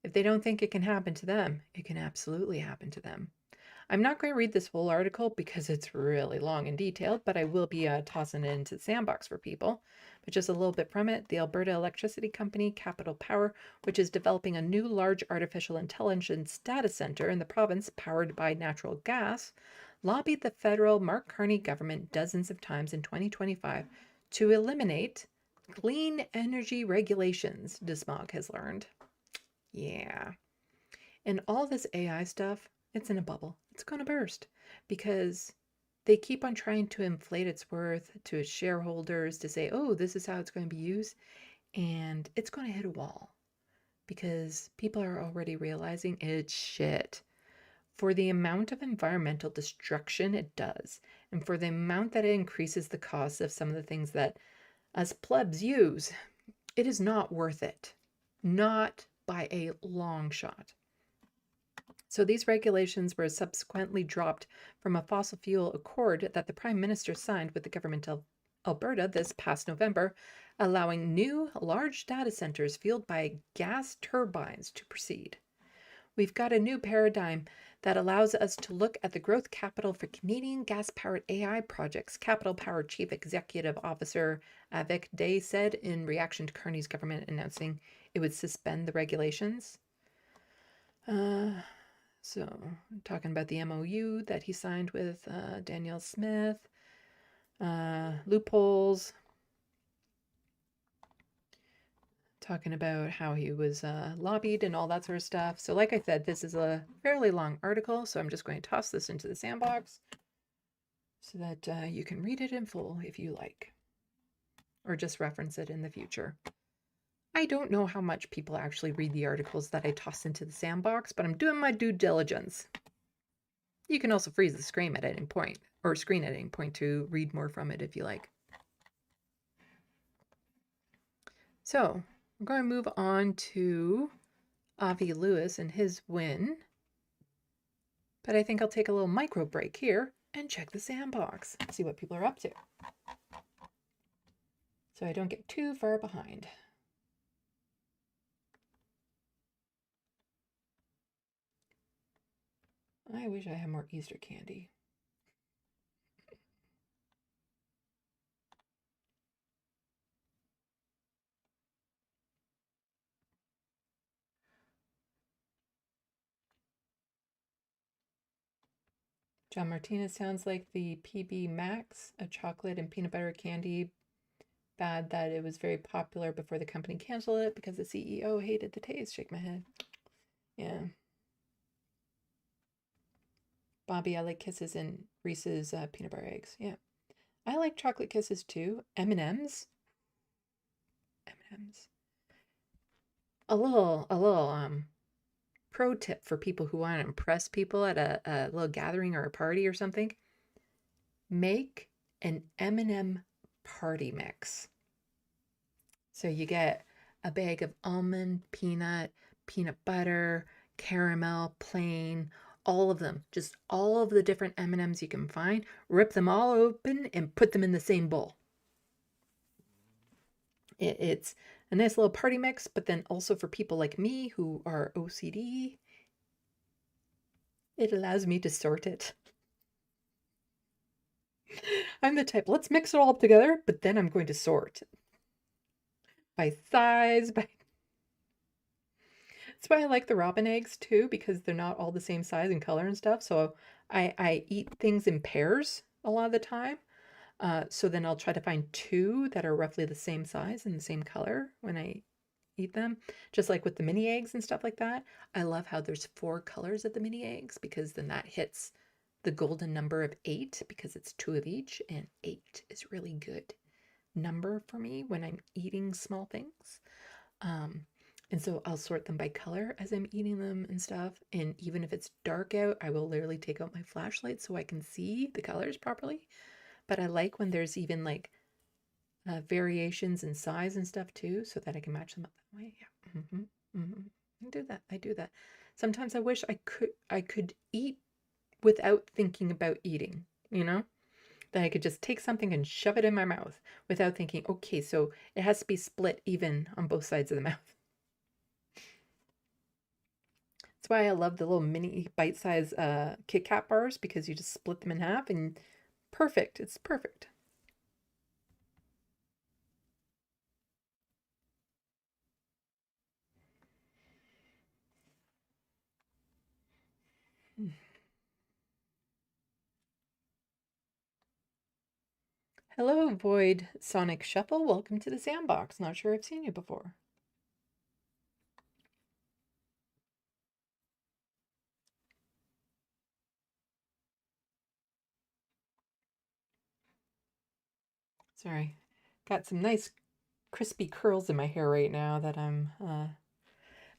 If they don't think it can happen to them, it can absolutely happen to them. I'm not going to read this whole article because it's really long and detailed, but I will be tossing it into the SandBox for people. But just a little bit from it, the Alberta electricity company, Capital Power, which is developing a new large artificial intelligence data center in the province powered by natural gas, lobbied the federal Mark Carney government dozens of times in 2025 to eliminate clean energy regulations, Desmog has learned. Yeah. And all this AI stuff, it's in a bubble. It's going to burst because they keep on trying to inflate its worth to its shareholders to say, oh, this is how it's going to be used. And it's going to hit a wall because people are already realizing it's shit. For the amount of environmental destruction it does, and for the amount that it increases the cost of some of the things that us plebs use, it is not worth it. Not by a long shot. So these regulations were subsequently dropped from a fossil fuel accord that the Prime Minister signed with the government of Alberta this past November, allowing new large data centers fueled by gas turbines to proceed. We've got a new paradigm that allows us to look at the growth capital for Canadian gas-powered AI projects, Capital Power Chief Executive Officer Avik Day said in reaction to Carney's government announcing it would suspend the regulations. So, talking about the MOU that he signed with Danielle Smith, loopholes, talking about how he was lobbied and all that sort of stuff. So like I said, this is a fairly long article, so I'm just going to toss this into the SandBox so that you can read it in full if you like, or just reference it in the future. I don't know how much people actually read the articles that I toss into the SandBox, but I'm doing my due diligence. You can also freeze the screen at any point, or screen at any point to read more from it if you like. So, we're going to move on to Avi Lewis and his win. But I think I'll take a little micro break here and check the SandBox, see what people are up to, so I don't get too far behind. I wish I had more Easter candy. John Martinez sounds like the PB Max, a chocolate and peanut butter candy. Bad that it was very popular before the company canceled it because the CEO hated the taste. Shake my head. Yeah. Bobby, I like Kisses and Reese's peanut butter eggs. Yeah. I like chocolate Kisses too. M&M's. M&M's. A little pro tip for people who want to impress people at a little gathering or a party or something. Make an M&M party mix. So you get a bag of almond, peanut butter, caramel, plain, all of them, just all of the different M&Ms you can find, rip them all open and put them in the same bowl. It's a nice little party mix, but then also for people like me who are OCD, it allows me to sort it. I'm the type, let's mix it all up together, but then I'm going to sort by size, by... That's why I like the robin eggs too, because they're not all the same size and color and stuff. So I eat things in pairs a lot of the time. So then I'll try to find two that are roughly the same size and the same color when I eat them. Just like with the mini eggs and stuff like that. I love how there's 4 colors of the mini eggs because then that hits the golden number of 8 because it's 2 of each, and 8 is really good number for me when I'm eating small things. And so I'll sort them by color as I'm eating them and stuff. And even if it's dark out, I will literally take out my flashlight so I can see the colors properly. But I like when there's even like variations in size and stuff too, so that I can match them up that way. Yeah. I do that. Sometimes I wish I could eat without thinking about eating, you know? That I could just take something and shove it in my mouth without thinking, okay, so it has to be split even on both sides of the mouth. That's why I love the little mini bite-sized Kit Kat bars, because you just split them in half and perfect. It's perfect. Hello, Void Sonic Shuffle. Welcome to the SandBox. Not sure I've seen you before. Sorry. Got some nice crispy curls in my hair right now that I'm,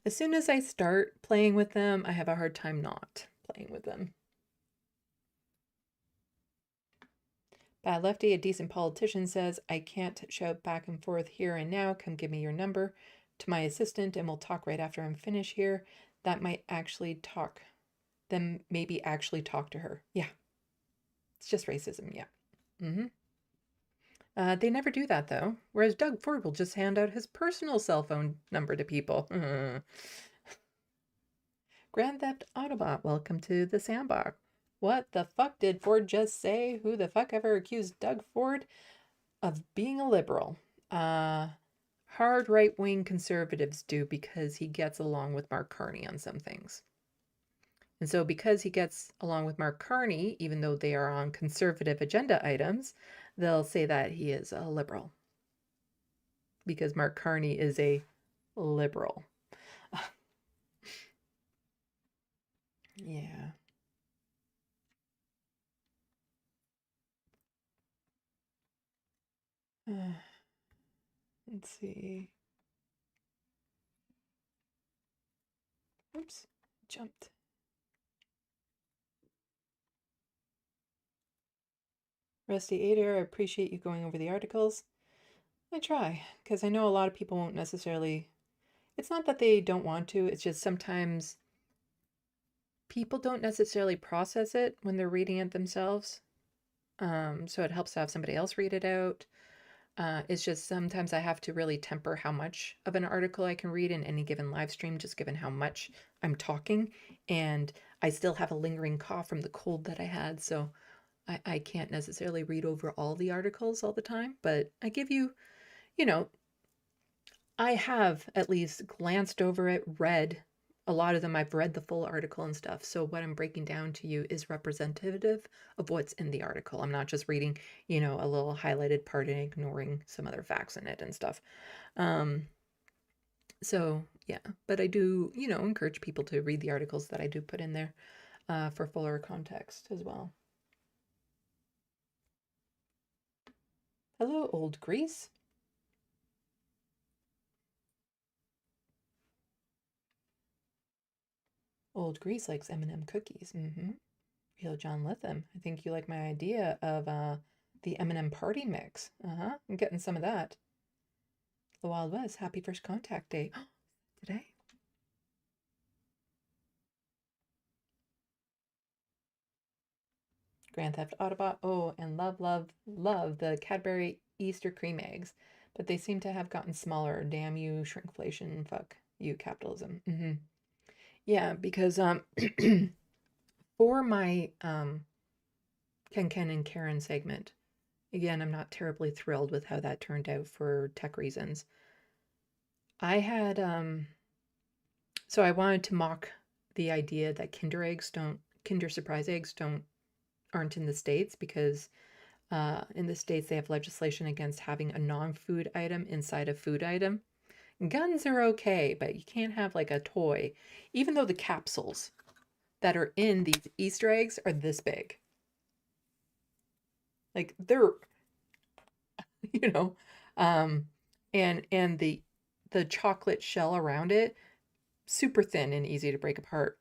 as soon as I start playing with them, I have a hard time not playing with them. Bad Lefty, a decent politician, says, I can't shout back and forth here and now. Come give me your number to my assistant and we'll talk right after I'm finished here. That might actually talk. Then maybe actually talk to her. Yeah. It's just racism. Yeah. They never do that, though. Whereas Doug Ford will just hand out his personal cell phone number to people. Grand Theft Autobot, welcome to the SandBox. What the fuck did Ford just say? Who the fuck ever accused Doug Ford of being a liberal? Hard right-wing conservatives do, because he gets along with Mark Carney on some things. And so because he gets along with Mark Carney, even though they are on conservative agenda items, they'll say that he is a liberal. Because Mark Carney is a liberal. Yeah. Let's see. Oops, jumped. Rusty Adair, I appreciate you going over the articles. I try, because I know a lot of people won't necessarily... It's not that they don't want to, it's just sometimes people don't necessarily process it when they're reading it themselves. So it helps to have somebody else read it out. It's just sometimes I have to really temper how much of an article I can read in any given live stream, just given how much I'm talking. And I still have a lingering cough from the cold that I had, so I can't necessarily read over all the articles all the time, but I give you, you know, I have at least glanced over it, read a lot of them. I've read the full article and stuff. So what I'm breaking down to you is representative of what's in the article. I'm not just reading, you know, a little highlighted part and ignoring some other facts in it and stuff. So yeah, but I do, you know, encourage people to read the articles that I do put in there for fuller context as well. Hello, Old Grease. Old Grease likes M&M cookies. Real John Litham. I think you like my idea of the M&M party mix. I'm getting some of that. The Wild West. Happy First Contact Day. Today. Grand Theft Autobot. Oh, and love the Cadbury Easter cream eggs. But they seem to have gotten smaller. Damn you, shrinkflation. Fuck you, capitalism. Yeah, because for my Ken and Karen segment, again, I'm not terribly thrilled with how that turned out for tech reasons. I had so I wanted to mock the idea that Kinder Surprise eggs aren't in the States, because in the States they have legislation against having a non-food item inside a food item. Guns are okay, but you can't have like a toy, even though the capsules that are in these Easter eggs are this big. Like they're, you know, and the chocolate shell around it, super thin and easy to break apart.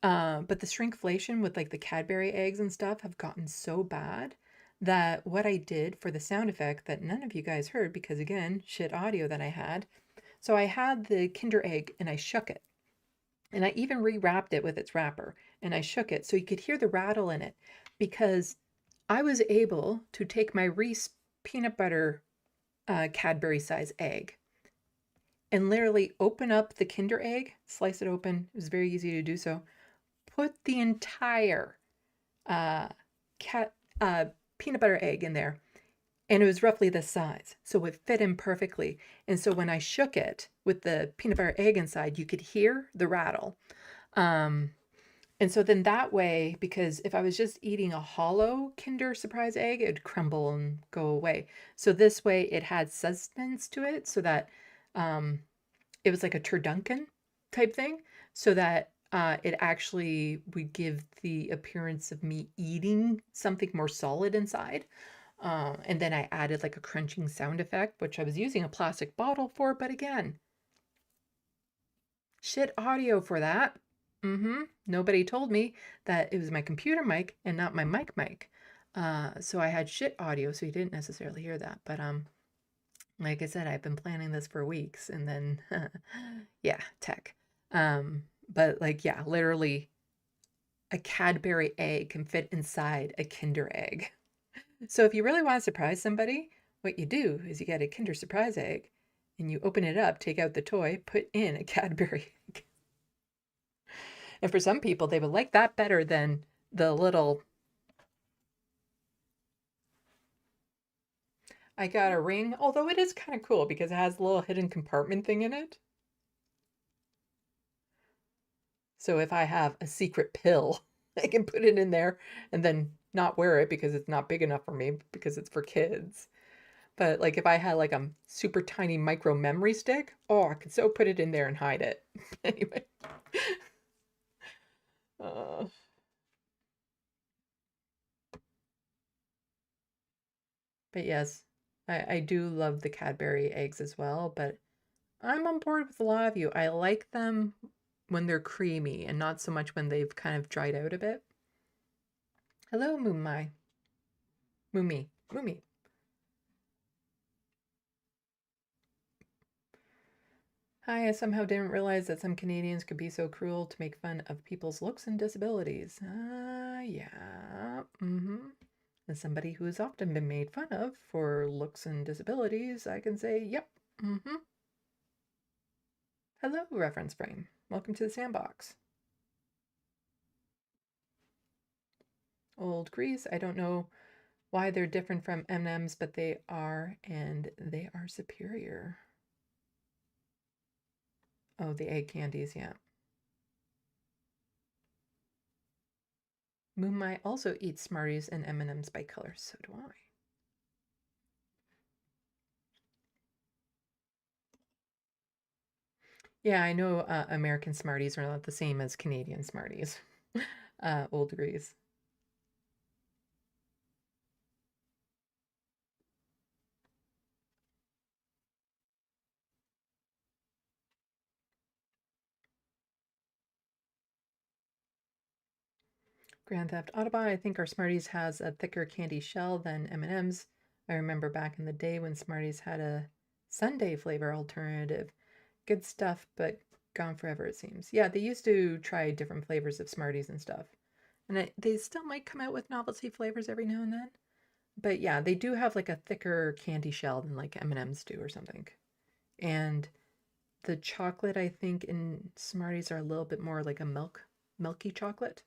But the shrinkflation with like the Cadbury eggs and stuff have gotten so bad that what I did for the sound effect that none of you guys heard, because again, shit audio that I had. So I had the Kinder egg and I shook it. And I even rewrapped it with its wrapper and I shook it so you could hear the rattle in it, because I was able to take my Reese peanut butter Cadbury size egg and literally open up the Kinder egg, slice it open. It was very easy to do so. Put the entire peanut butter egg in there. And it was roughly this size. So it fit in perfectly. And so when I shook it with the peanut butter egg inside, you could hear the rattle. And so then that way, because if I was just eating a hollow Kinder Surprise egg, it would crumble and go away. So this way it had substance to it so that it was like a turducken type thing, so that it actually would give the appearance of me eating something more solid inside. And then I added like a crunching sound effect, which I was using a plastic bottle for, but again, shit audio for that. Nobody told me that it was my computer mic and not my mic. So I had shit audio, so you didn't necessarily hear that. But like I said, I've been planning this for weeks, and then yeah, tech. But like, yeah, literally a Cadbury egg can fit inside a Kinder egg. So if you really want to surprise somebody, what you do is you get a Kinder Surprise egg and you open it up, take out the toy, put in a Cadbury egg. And for some people, they would like that better than the little... I got a ring, although it is kind of cool because it has a little hidden compartment thing in it. So if I have a secret pill, I can put it in there and then not wear it because it's not big enough for me because it's for kids. But like if I had like a super tiny micro memory stick, oh, I could so put it in there and hide it. Anyway. But yes, I do love the Cadbury eggs as well, but I'm on board with a lot of you. I like them when they're creamy and not so much when they've kind of dried out a bit. Hello, Moomai. Moomy. Hi, I somehow didn't realize that some Canadians could be so cruel to make fun of people's looks and disabilities. Yeah. As somebody who has often been made fun of for looks and disabilities, I can say, yep. Hello, reference frame. Welcome to the SandBox. Old Grease. I don't know why they're different from M&Ms, but they are, and they are superior. Oh, the egg candies, yeah. Moonmai also eats Smarties and M&Ms by color. So do I. Yeah, I know American Smarties are not the same as Canadian Smarties. Old Grease. Grand Theft Autobahn, I think our Smarties has a thicker candy shell than M&M's. I remember back in the day when Smarties had a sundae flavor alternative. Good stuff, but gone forever, it seems. Yeah, they used to try different flavors of Smarties and stuff. And they still might come out with novelty flavors every now and then. But yeah, they do have like a thicker candy shell than like M&M's do or something. And the chocolate, I think, in Smarties are a little bit more like a milky chocolate.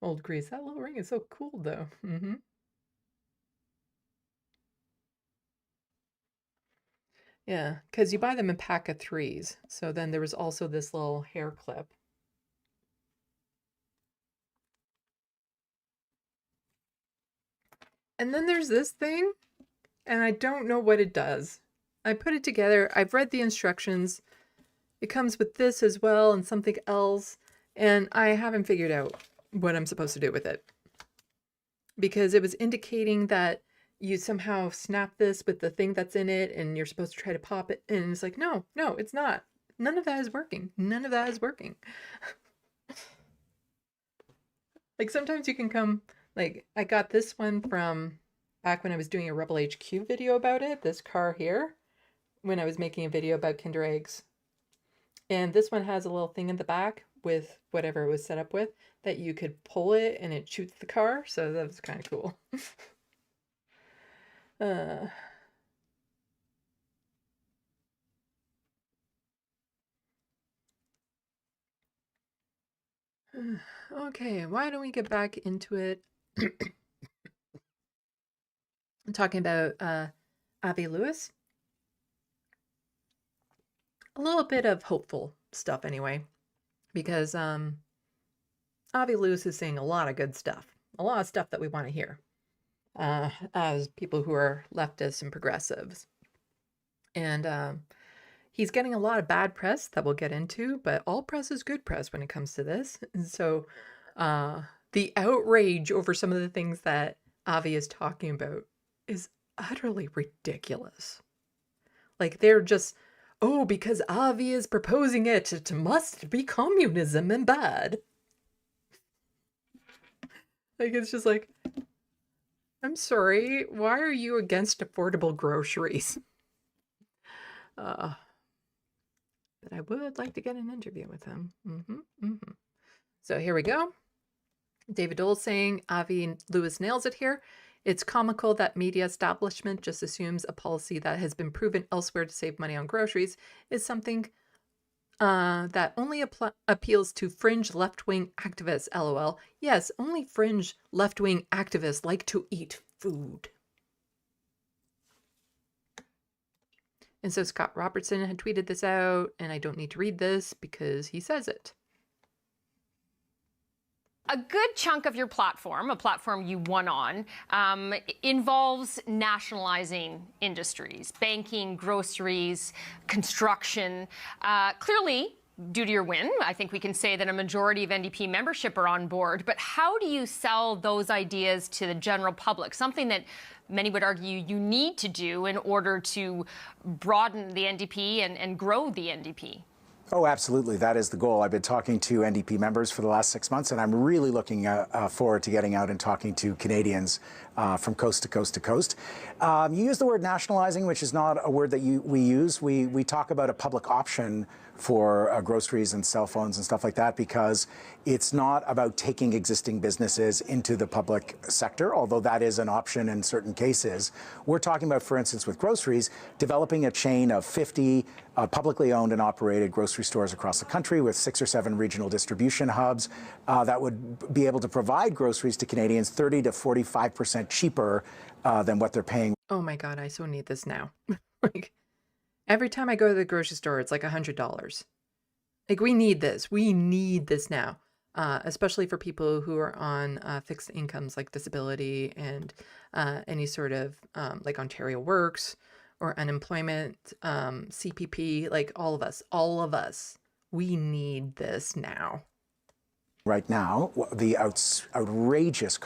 Old Grease. That little ring is so cool, though. Yeah, because you buy them in pack of 3s. So then there was also this little hair clip. And then there's this thing, and I don't know what it does. I put it together. I've read the instructions. It comes with this as well and something else, and I haven't figured out what I'm supposed to do with it. Because it was indicating that you somehow snap this with the thing that's in it and you're supposed to try to pop it, and it's like, no, it's not. None of that is working. None of that is working. Like sometimes you can come, like I got this one from back when I was doing a Rebel HQ video about it, this car here, when I was making a video about Kinder Eggs. And this one has a little thing in the back with whatever it was set up with that you could pull it and it shoots the car. So that was kind of cool. Uh, okay, why don't we get back into it? I'm talking about Avi Lewis. A little bit of hopeful stuff anyway, because Avi Lewis is saying a lot of good stuff, a lot of stuff that we want to hear as people who are leftists and progressives. And he's getting a lot of bad press that we'll get into, but all press is good press when it comes to this. And so the outrage over some of the things that Avi is talking about is utterly ridiculous. Like they're just, oh, because Avi is proposing it, it must be communism and bad. Like it's just like, I'm sorry, why are you against affordable groceries? But I would like to get an interview with him. So here we go. David Dole saying Avi Lewis nails it here. It's comical that media establishment just assumes a policy that has been proven elsewhere to save money on groceries is something that only appeals to fringe left-wing activists, LOL. Yes, only fringe left-wing activists like to eat food. And so Scott Robertson had tweeted this out, and I don't need to read this because he says it.
A good chunk of your platform, a platform you won on, involves nationalizing industries, banking, groceries, construction. Clearly, due to your win, I think we can say that a majority of NDP membership are on board. But how do you sell those ideas to the general public? Something that many would argue you need to do in order to broaden the NDP and grow the NDP.
Oh, absolutely. That is the goal. I've been talking to NDP members for the last 6 months, and I'm really looking forward to getting out and talking to Canadians from coast to coast to coast. You use the word nationalizing, which is not a word that we use. We talk about a public option for groceries and cell phones and stuff like that, because it's not about taking existing businesses into the public sector, although that is an option in certain cases. We're talking about, for instance, with groceries, developing a chain of 50 publicly owned and operated grocery stores across the country with 6 or 7 regional distribution hubs that would be able to provide groceries to Canadians 30 to 45% cheaper than what they're paying.
Oh my God, I so need this now. Like, every time I go to the grocery store, it's like $100. Like, we need this. We need this now, especially for people who are on fixed incomes like disability and any sort of like Ontario Works or unemployment, CPP, like all of us, we need this now.
Right now, the outrageous.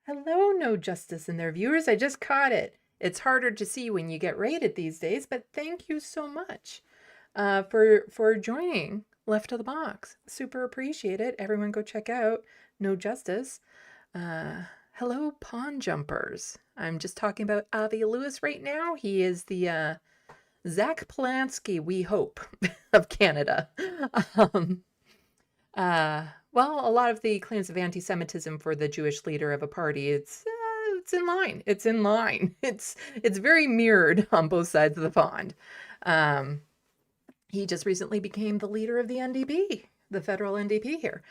Hello, No Justice and their viewers. I just caught it. It's harder to see when you get rated these days, but thank you so much for joining Left of the Box. Super appreciate it. Everyone go check out No Justice. Hello, Pawn Jumpers. I'm just talking about Avi Lewis right now. He is the Zach Polanski, we hope, of Canada. Well, a lot of the claims of anti-Semitism for the Jewish leader of a party, it's in line. It's in line. It's very mirrored on both sides of the pond. He just recently became the leader of the NDP, the federal NDP here.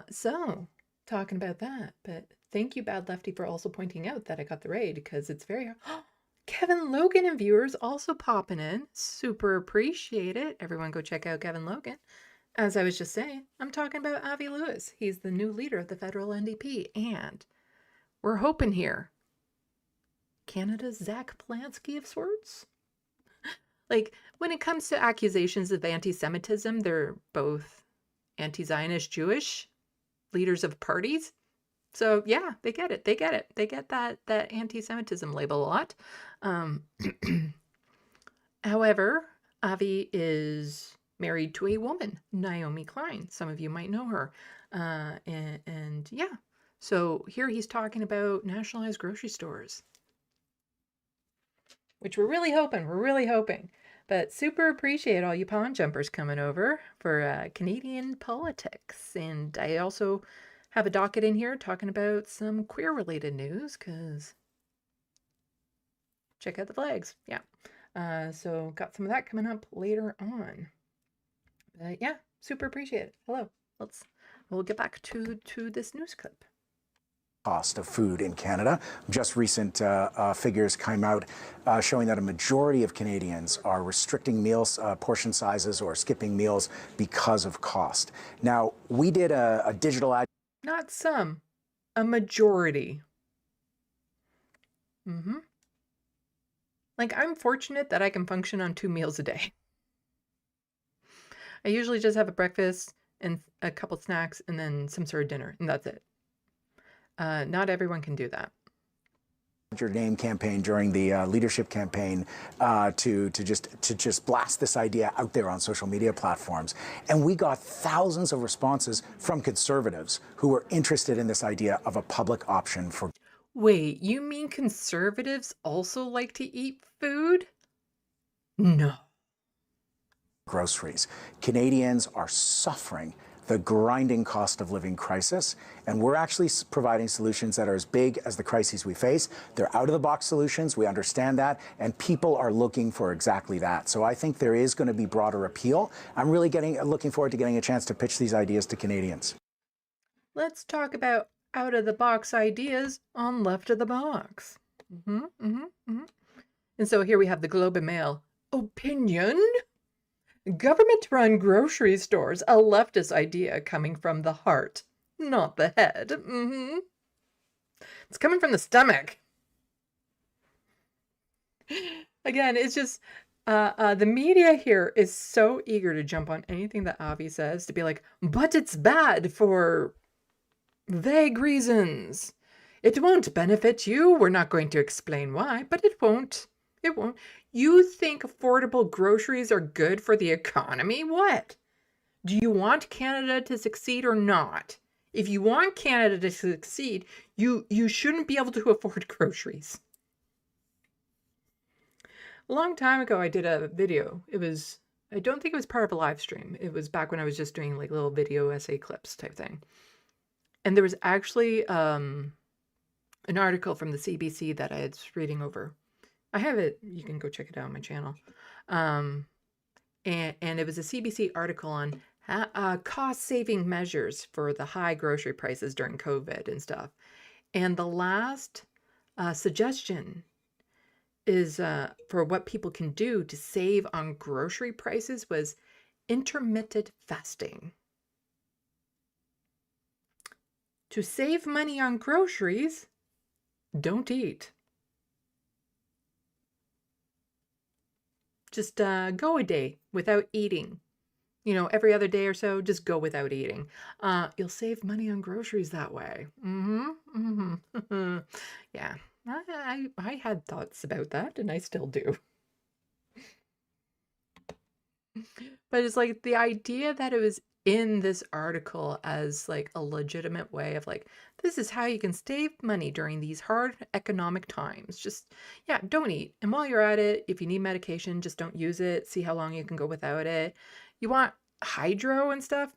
So talking about that, but thank you, Bad Lefty, for also pointing out that I got the raid, because it's very Kevin Logan and viewers also popping in. Super appreciate it. Everyone go check out Kevin Logan. As I was just saying, I'm talking about Avi Lewis. He's the new leader of the federal NDP, and we're hoping here, Canada's Zach Polanski of sorts. Like, when it comes to accusations of anti-Semitism, they're both anti-Zionist Jewish leaders of parties. So yeah, they get it. They get it. They get that anti-Semitism label a lot. However, Avi is married to a woman, Naomi Klein. Some of you might know her. And yeah, so here he's talking about nationalized grocery stores, which we're really hoping. But super appreciate all you pawn jumpers coming over for Canadian politics. And I also have a docket in here talking about some queer-related news, because check out the flags. Yeah. So got some of that coming up later on. But yeah, super appreciate it. Hello. We'll get back to this news clip.
Cost of food in Canada. Just recent figures came out showing that a majority of Canadians are restricting meals, portion sizes, or skipping meals because of cost. Now, we did a digital ad.
Not some, a majority. Like, I'm fortunate that I can function on 2 meals a day. I usually just have a breakfast and a couple snacks and then some sort of dinner, and that's it. Not everyone can do that.
Your name campaign during the leadership campaign to just blast this idea out there on social media platforms, and we got thousands of responses from conservatives who were interested in this idea of a public option for.
Wait, you mean conservatives also like to eat food? No.
Groceries. Canadians are suffering the grinding cost of living crisis, and we're actually providing solutions that are as big as the crises we face. They're out-of-the-box solutions, we understand that, and people are looking for exactly that. So I think there is going to be broader appeal. I'm really looking forward to getting a chance to pitch these ideas to Canadians.
Let's talk about out-of-the-box ideas on Left of the Box. And so here we have the Globe and Mail. Opinion? Government-run grocery stores, a leftist idea coming from the heart, not the head. It's coming from the stomach. Again, it's just, the media here is so eager to jump on anything that Avi says, to be like, but it's bad for vague reasons. It won't benefit you. We're not going to explain why, but it won't. It won't. You think affordable groceries are good for the economy? What? Do you want Canada to succeed or not? If you want Canada to succeed, you shouldn't be able to afford groceries. A long time ago, I did a video. I don't think it was part of a live stream. It was back when I was just doing like little video essay clips type thing. And there was actually an article from the CBC that I was reading over. I have it. You can go check it out on my channel. And it was a CBC article on cost-saving measures for the high grocery prices during COVID and stuff. And the last suggestion is for what people can do to save on grocery prices was intermittent fasting. To save money on groceries, don't eat. Just go a day without eating. You know, every other day or so, just go without eating. You'll save money on groceries that way. Yeah, I had thoughts about that, and I still do. But it's like the idea that it was in this article as like a legitimate way of like, this is how you can save money during these hard economic times. Just, yeah, don't eat. And while you're at it, if you need medication, just don't use it. See how long you can go without it. You want hydro and stuff,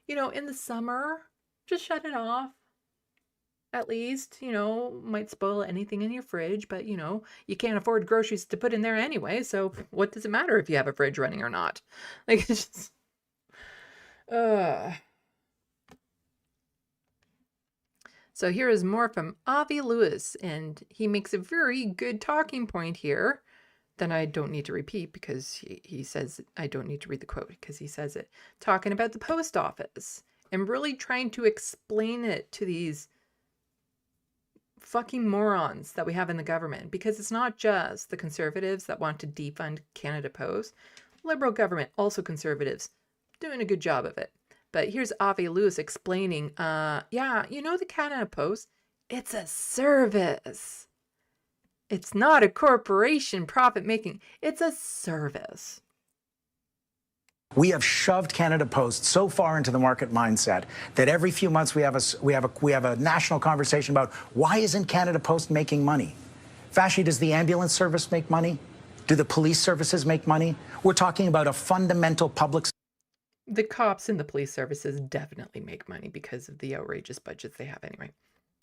you know, in the summer, just shut it off. At least, you know, might spoil anything in your fridge, but you know, you can't afford groceries to put in there anyway. So what does it matter if you have a fridge running or not? Like, it's just, So here is more from Avi Lewis, and he makes a very good talking point here that I don't need to repeat because he says I don't need to read the quote because he says it. Talking about the post office and really trying to explain it to these fucking morons that we have in the government, because it's not just the conservatives that want to defund Canada Post. Liberal government, also conservatives, doing a good job of it. But here's Avi Lewis explaining, yeah, you know the Canada Post, it's a service. It's not a corporation profit making, it's a service.
We have shoved Canada Post so far into the market mindset that every few months we have a national conversation about why isn't Canada Post making money? Vashi, does the ambulance service make money? Do the police services make money? We're talking about a fundamental public.
The cops and the police services definitely make money because of the outrageous budgets they have anyway.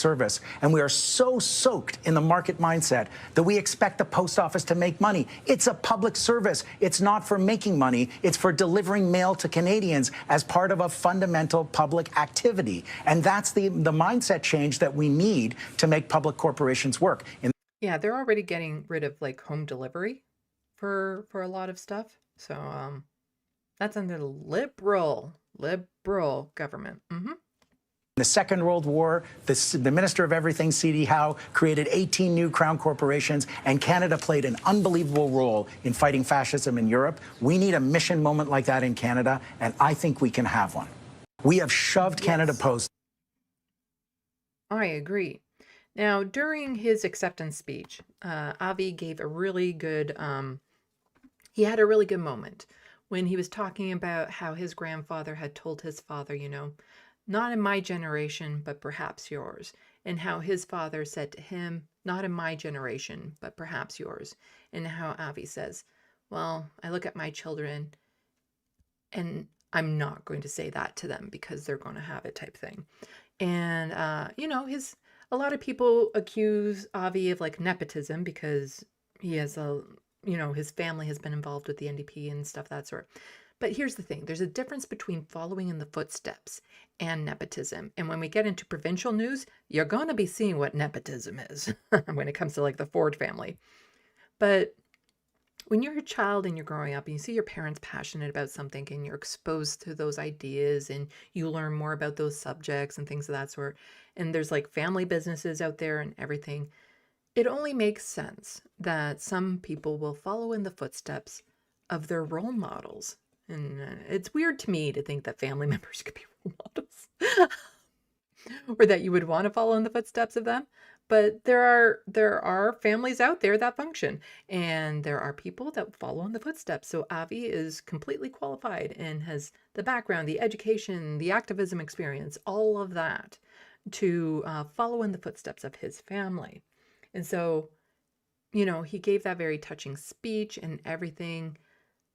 service, and we are so soaked in the market mindset that we expect the post office to make money. It's a public service. It's not for making money. It's for delivering mail to Canadians as part of a fundamental public activity. And that's the mindset change that we need to make public corporations work.
Yeah, they're already getting rid of like home delivery for a lot of stuff. So that's under the liberal government.
In the Second World War, the Minister of Everything, C.D. Howe, created 18 new crown corporations, and Canada played an unbelievable role in fighting fascism in Europe. We need a mission moment like that in Canada, and I think we can have one. We have shoved Canada Post.
I agree. Now, during his acceptance speech, Avi gave a really good, he had a really good moment when he was talking about how his grandfather had told his father, you know, not in my generation, but perhaps yours. And how his father said to him, not in my generation, but perhaps yours. And how Avi says, well, I look at my children and I'm not going to say that to them because they're going to have it type thing. And, you know, a lot of people accuse Avi of like nepotism because he has his family has been involved with the NDP and stuff that sort. But here's the thing. There's a difference between following in the footsteps and nepotism. And when we get into provincial news, you're going to be seeing what nepotism is when it comes to like the Ford family. But when you're a child and you're growing up and you see your parents passionate about something and you're exposed to those ideas and you learn more about those subjects and things of that sort, and there's like family businesses out there and everything, it only makes sense that some people will follow in the footsteps of their role models. And it's weird to me to think that family members could be role models or that you would want to follow in the footsteps of them. But there are families out there that function, and there are people that follow in the footsteps. So Avi is completely qualified and has the background, the education, the activism experience, all of that to follow in the footsteps of his family. And so, you know, he gave that very touching speech and everything.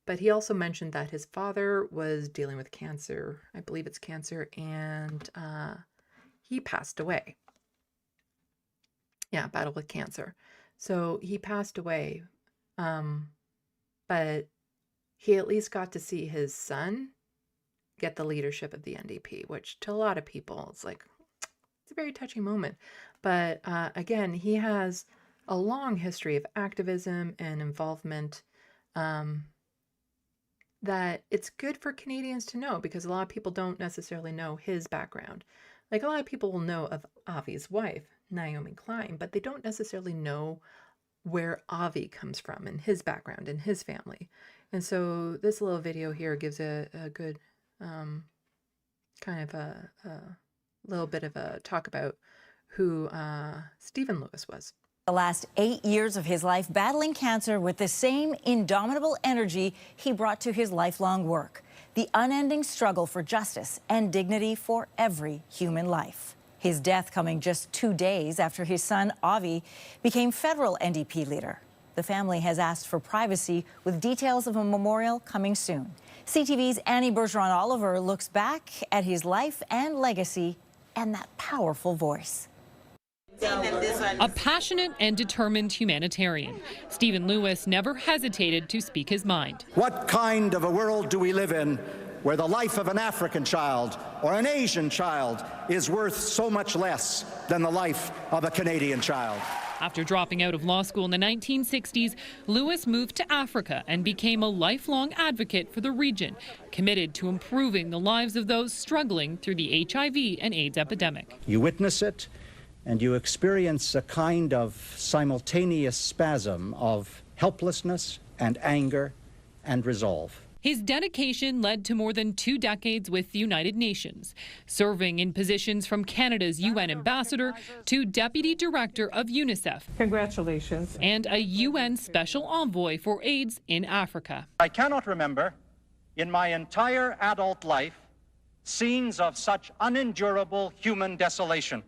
But he also mentioned that his father was dealing with cancer. I believe it's cancer. And he passed away. Yeah, battled with cancer. So he passed away. But he at least got to see his son get the leadership of the NDP, which to a lot of people, it's like, it's a very touching moment. But again, he has a long history of activism and involvement. That it's good for Canadians to know because a lot of people don't necessarily know his background. Like a lot of people will know of Avi's wife, Naomi Klein, but they don't necessarily know where Avi comes from and his background and his family. And so this little video here gives a good kind of a little bit of a talk about who Stephen Lewis was.
The last 8 years of his life battling cancer with the same indomitable energy he brought to his lifelong work. The unending struggle for justice and dignity for every human life. His death coming just 2 days after his son, Avi, became federal NDP leader. The family has asked for privacy with details of a memorial coming soon. CTV's Annie Bergeron-Oliver looks back at his life and legacy and that powerful voice.
A passionate and determined humanitarian, Stephen Lewis never hesitated to speak his mind.
What kind of a world do we live in where the life of an African child or an Asian child is worth so much less than the life of a Canadian child?
After dropping out of law school in the 1960s, Lewis moved to Africa and became a lifelong advocate for the region, committed to improving the lives of those struggling through the HIV and AIDS epidemic.
You witness it, and you experience a kind of simultaneous spasm of helplessness and anger and resolve.
His dedication led to more than 2 decades with the United Nations, serving in positions from Canada's UN ambassador to deputy director of UNICEF.
Congratulations.
And a UN special envoy for AIDS in Africa.
I cannot remember in my entire adult life scenes of such unendurable human desolation.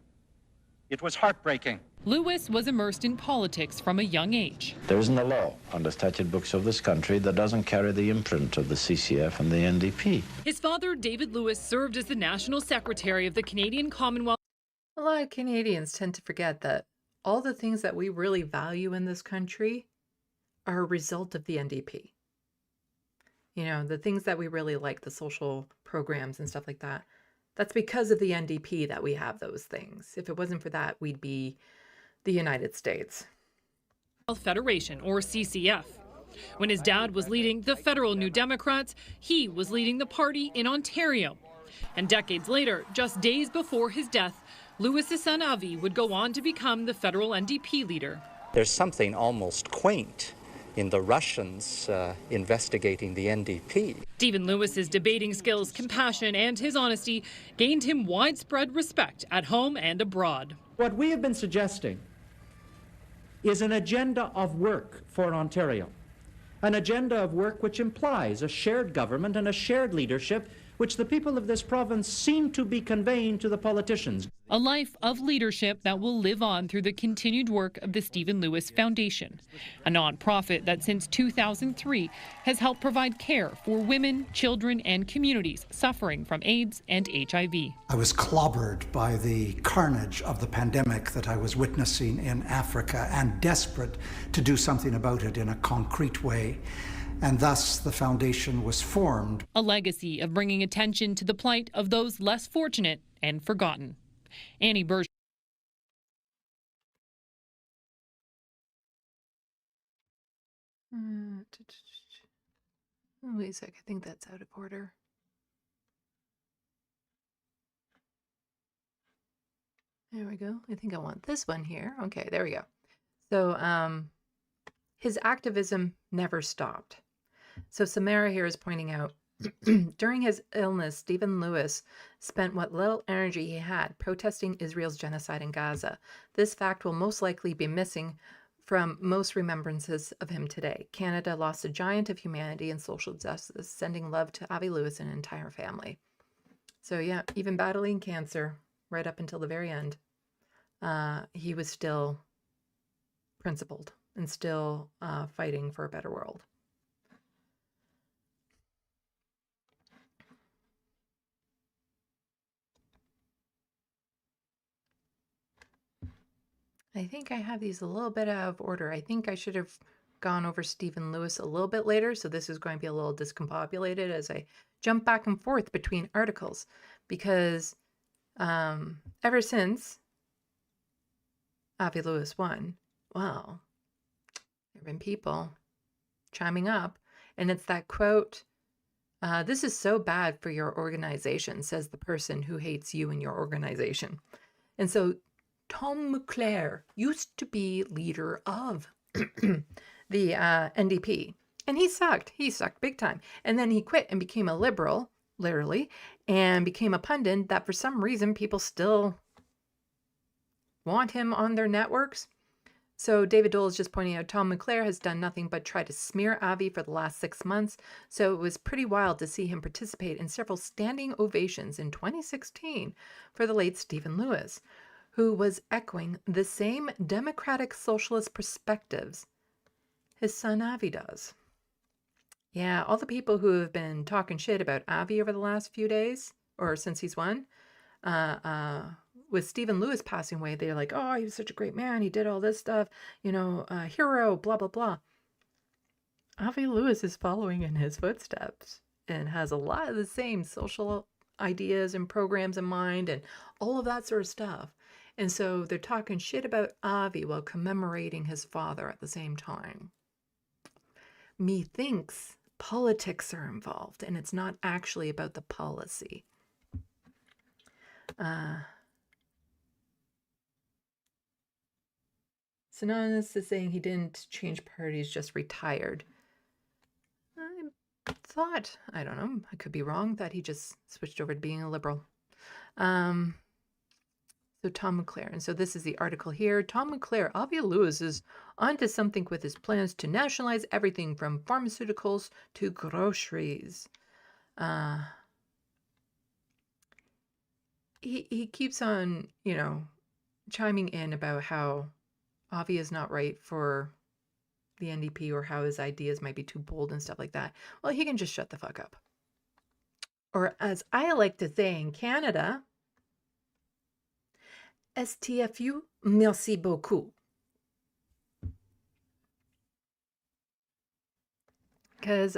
It was heartbreaking.
Lewis was immersed in politics from a young age.
There isn't a law on the statute books of this country that doesn't carry the imprint of the CCF and the NDP.
His father, David Lewis, served as the National Secretary of the Canadian Commonwealth.
A lot of Canadians tend to forget that all the things that we really value in this country are a result of the NDP. You know, the things that we really like, the social programs and stuff like that, that's because of the NDP that we have those things. If it wasn't for that, we'd be the United States.
Federation, or CCF. When his dad was leading the federal New Democrats, he was leading the party in Ontario. And decades later, just days before his death, Lewis's son Avi would go on to become the federal NDP leader.
There's something almost quaint in the Russians investigating the NDP.
Stephen Lewis's debating skills, compassion, and his honesty gained him widespread respect at home and abroad.
What we have been suggesting is an agenda of work for Ontario, an agenda of work which implies a shared government and a shared leadership which the people of this province seem to be conveying to the politicians.
A life of leadership that will live on through the continued work of the Stephen Lewis Foundation, a nonprofit that since 2003 has helped provide care for women, children, and communities suffering from AIDS and HIV.
I was clobbered by the carnage of the pandemic that I was witnessing in Africa and desperate to do something about it in a concrete way. And thus the foundation was formed.
A legacy of bringing attention to the plight of those less fortunate and forgotten. Annie Berger.
Wait a sec, I think that's out of order. There we go. I think I want this one here. Okay, there we go. So his activism never stopped. So Samara here is pointing out, during his illness, Stephen Lewis spent what little energy he had protesting Israel's genocide in Gaza. This fact will most likely be missing from most remembrances of him today. Canada lost a giant of humanity and social justice, sending love to Avi Lewis and an entire family. So yeah, even battling cancer right up until the very end, he was still principled and still fighting for a better world. I think I have these a little bit out of order. I think I should have gone over Stephen Lewis a little bit later, so this is going to be a little discombobulated as I jump back and forth between articles, because ever since Avi Lewis won, well, there have been people chiming up, and it's that quote, "This is so bad for your organization," says the person who hates you and your organization. And so Tom McClare used to be leader of the NDP, and he sucked big time. And then he quit and became a liberal, literally, and became a pundit that for some reason people still want him on their networks. So David Dole is just pointing out Tom McClare has done nothing but try to smear Avi for the last 6 months. So it was pretty wild to see him participate in several standing ovations in 2016 for the late Stephen Lewis, who was echoing the same democratic socialist perspectives his son Avi does. Yeah, all the people who have been talking shit about Avi over the last few days, or since he's won, with Stephen Lewis passing away, they're like, oh, he was such a great man, he did all this stuff, you know, hero, blah, blah, blah. Avi Lewis is following in his footsteps and has a lot of the same social ideas and programs in mind and all of that sort of stuff. And so they're talking shit about Avi while commemorating his father at the same time. Methinks politics are involved, and it's not actually about the policy. Synonymous is saying he didn't change parties, just retired. I thought, I don't know, I could be wrong, that he just switched over to being a liberal. So Tom McClare, and so this is the article here. Tom McClare, Avi Lewis is onto something with his plans to nationalize everything from pharmaceuticals to groceries. He keeps on, you know, chiming in about how Avi is not right for the NDP or how his ideas might be too bold and stuff like that. Well, he can just shut the fuck up. Or as I like to say in Canada, STFU, merci beaucoup. Because,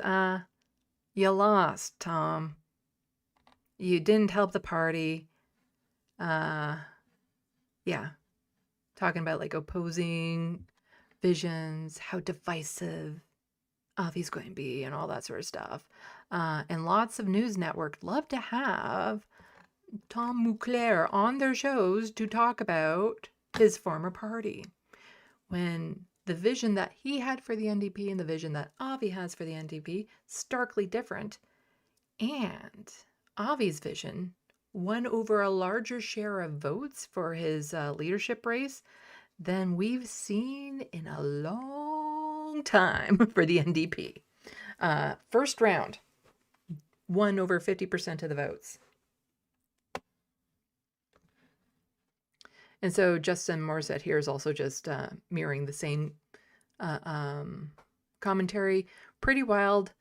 you lost, Tom. You didn't help the party. Yeah. Talking about like opposing visions, how divisive Avi's going to be and all that sort of stuff. And lots of news networks love to have Tom Mouclair on their shows to talk about his former party. When the vision that he had for the NDP and the vision that Avi has for the NDP, starkly different. And Avi's vision won over a larger share of votes for his leadership race than we've seen in a long time for the NDP. First round, won over 50% of the votes. And so Justin Morissette here is also just mirroring the same commentary. Pretty wild.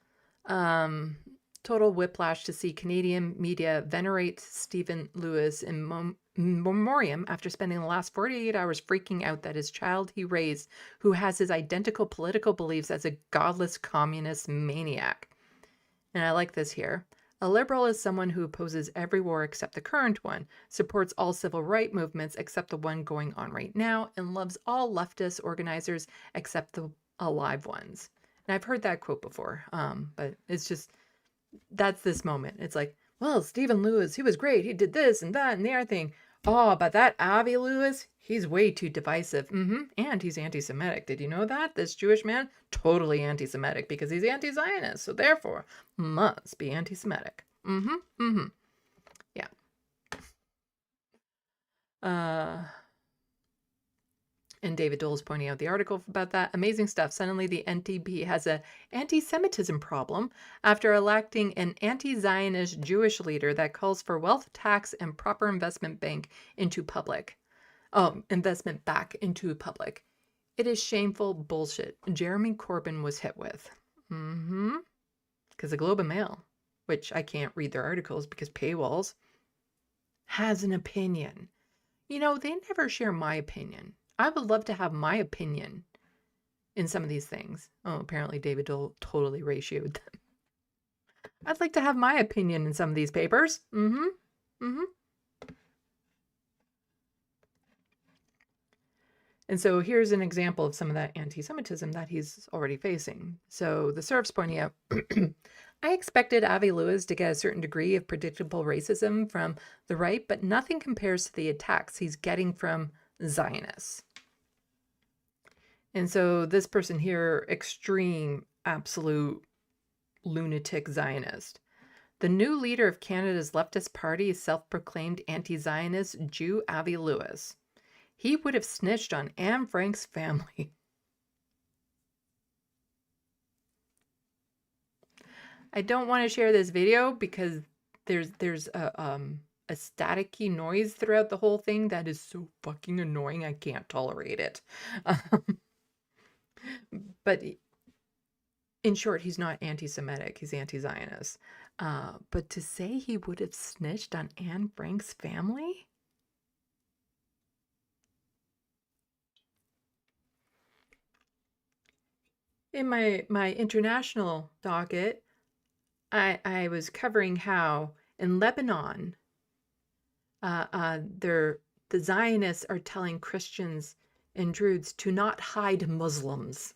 Total whiplash to see Canadian media venerate Stephen Lewis in memoriam after spending the last 48 hours freaking out that his child he raised, who has his identical political beliefs as a godless communist maniac. And I like this here. A liberal is someone who opposes every war except the current one, supports all civil rights movements except the one going on right now, and loves all leftist organizers except the alive ones. And I've heard that quote before, but it's just, that's this moment. It's like, well, Stephen Lewis, he was great. He did this and that and the other thing. Oh, but that Avi Lewis, he's way too divisive. And he's anti-Semitic. Did you know that? This Jewish man, totally anti-Semitic because he's anti-Zionist. So therefore, must be anti-Semitic. Yeah. And David Dole's pointing out the article about that. Amazing stuff. Suddenly the NDP has an anti-Semitism problem after electing an anti-Zionist Jewish leader that calls for wealth tax and proper investment back into public. It is shameful bullshit Jeremy Corbyn was hit with. Because the Globe and Mail, which I can't read their articles because paywalls, has an opinion. You know, they never share my opinion. I would love to have my opinion in some of these things. Oh, apparently David Dole totally ratioed them. I'd like to have my opinion in some of these papers. And so here's an example of some of that anti-Semitism that he's already facing. So the Serf's pointing out, I expected Avi Lewis to get a certain degree of predictable racism from the right, but nothing compares to the attacks he's getting from Zionists. And so this person here, extreme, absolute lunatic Zionist. The new leader of Canada's leftist party is self-proclaimed anti-Zionist Jew Avi Lewis. He would have snitched on Anne Frank's family. I don't want to share this video because there's a staticky noise throughout the whole thing that is so fucking annoying. I can't tolerate it. But in short, he's not anti-Semitic. He's anti-Zionist. But to say he would have snitched on Anne Frank's family? In my international docket, I was covering how in Lebanon, the Zionists are telling Christians and Druids to not hide Muslims.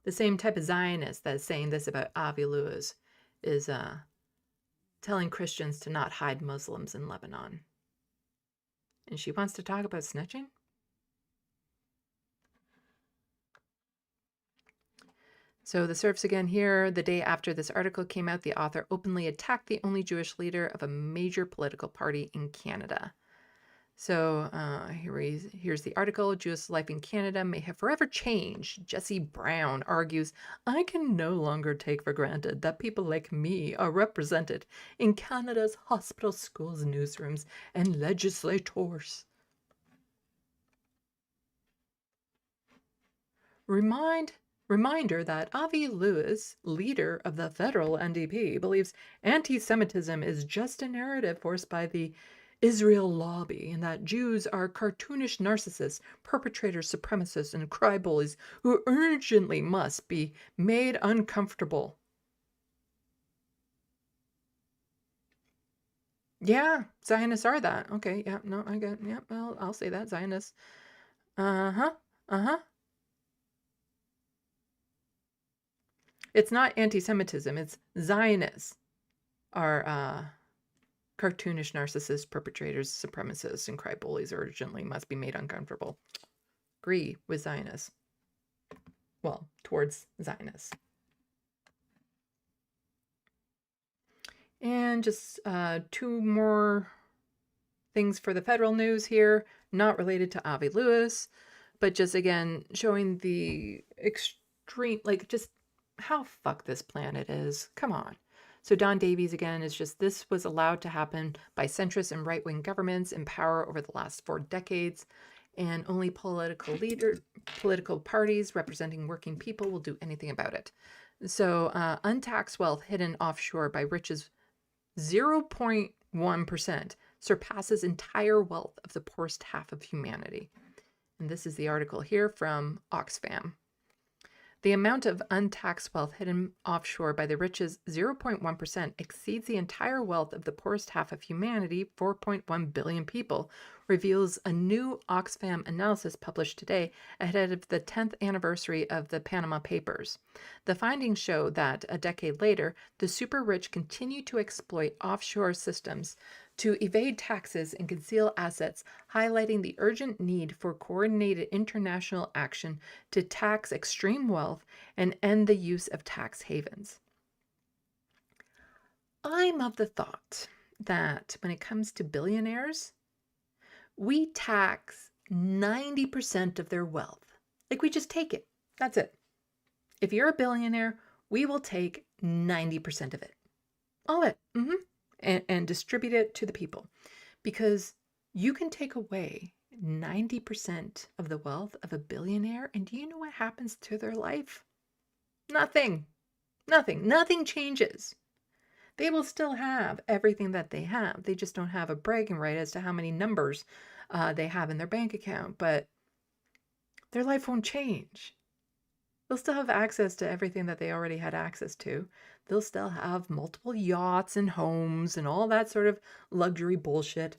The same type of Zionist that's saying this about Avi Lewis is telling Christians to not hide Muslims in Lebanon. And she wants to talk about snitching? So the Serfs again here. The day after this article came out, the author openly attacked the only Jewish leader of a major political party in Canada. So here's the article. Jewish life in Canada may have forever changed. Jesse Brown argues, I can no longer take for granted that people like me are represented in Canada's hospitals, schools, newsrooms, and legislators. Reminder that Avi Lewis, leader of the federal NDP, believes anti-Semitism is just a narrative forced by the Israel lobby, and that Jews are cartoonish narcissists, perpetrators, supremacists, and cry bullies who urgently must be made uncomfortable. Yeah, Zionists are that. Okay, yeah, no, I get, yeah, well, I'll say that, Zionists. Uh-huh, uh-huh. It's not anti-Semitism, it's Zionists are, cartoonish narcissists, perpetrators, supremacists, and cry bullies urgently must be made uncomfortable. Agree with Zionists. Well, towards Zionists. And just 2 more things for the federal news here, not related to Avi Lewis, but just again showing the extreme, like just how fucked this planet is. Come on. So Don Davies again is just, this was allowed to happen by centrist and right-wing governments in power over the last 4 decades, and only political parties representing working people will do anything about it. So untaxed wealth hidden offshore by rich's 0.1% surpasses entire wealth of the poorest half of humanity. And this is the article here from Oxfam. The amount of untaxed wealth hidden offshore by the rich's 0.1% exceeds the entire wealth of the poorest half of humanity, 4.1 billion people, reveals a new Oxfam analysis published today ahead of the 10th anniversary of the Panama Papers. The findings show that, a decade later, the super rich continue to exploit offshore systems to evade taxes and conceal assets, highlighting the urgent need for coordinated international action to tax extreme wealth and end the use of tax havens. I'm of the thought that when it comes to billionaires, we tax 90% of their wealth. Like, we just take it. That's it. If you're a billionaire, we will take 90% of it. All of it. And distribute it to the people, because you can take away 90% of the wealth of a billionaire, and do you know what happens to their life? Nothing. Nothing changes. They will still have everything that they have. They just don't have a bragging right as to how many numbers they have in their bank account, but their life won't change. They'll still have access to everything that they already had access to. They'll still have multiple yachts and homes and all that sort of luxury bullshit.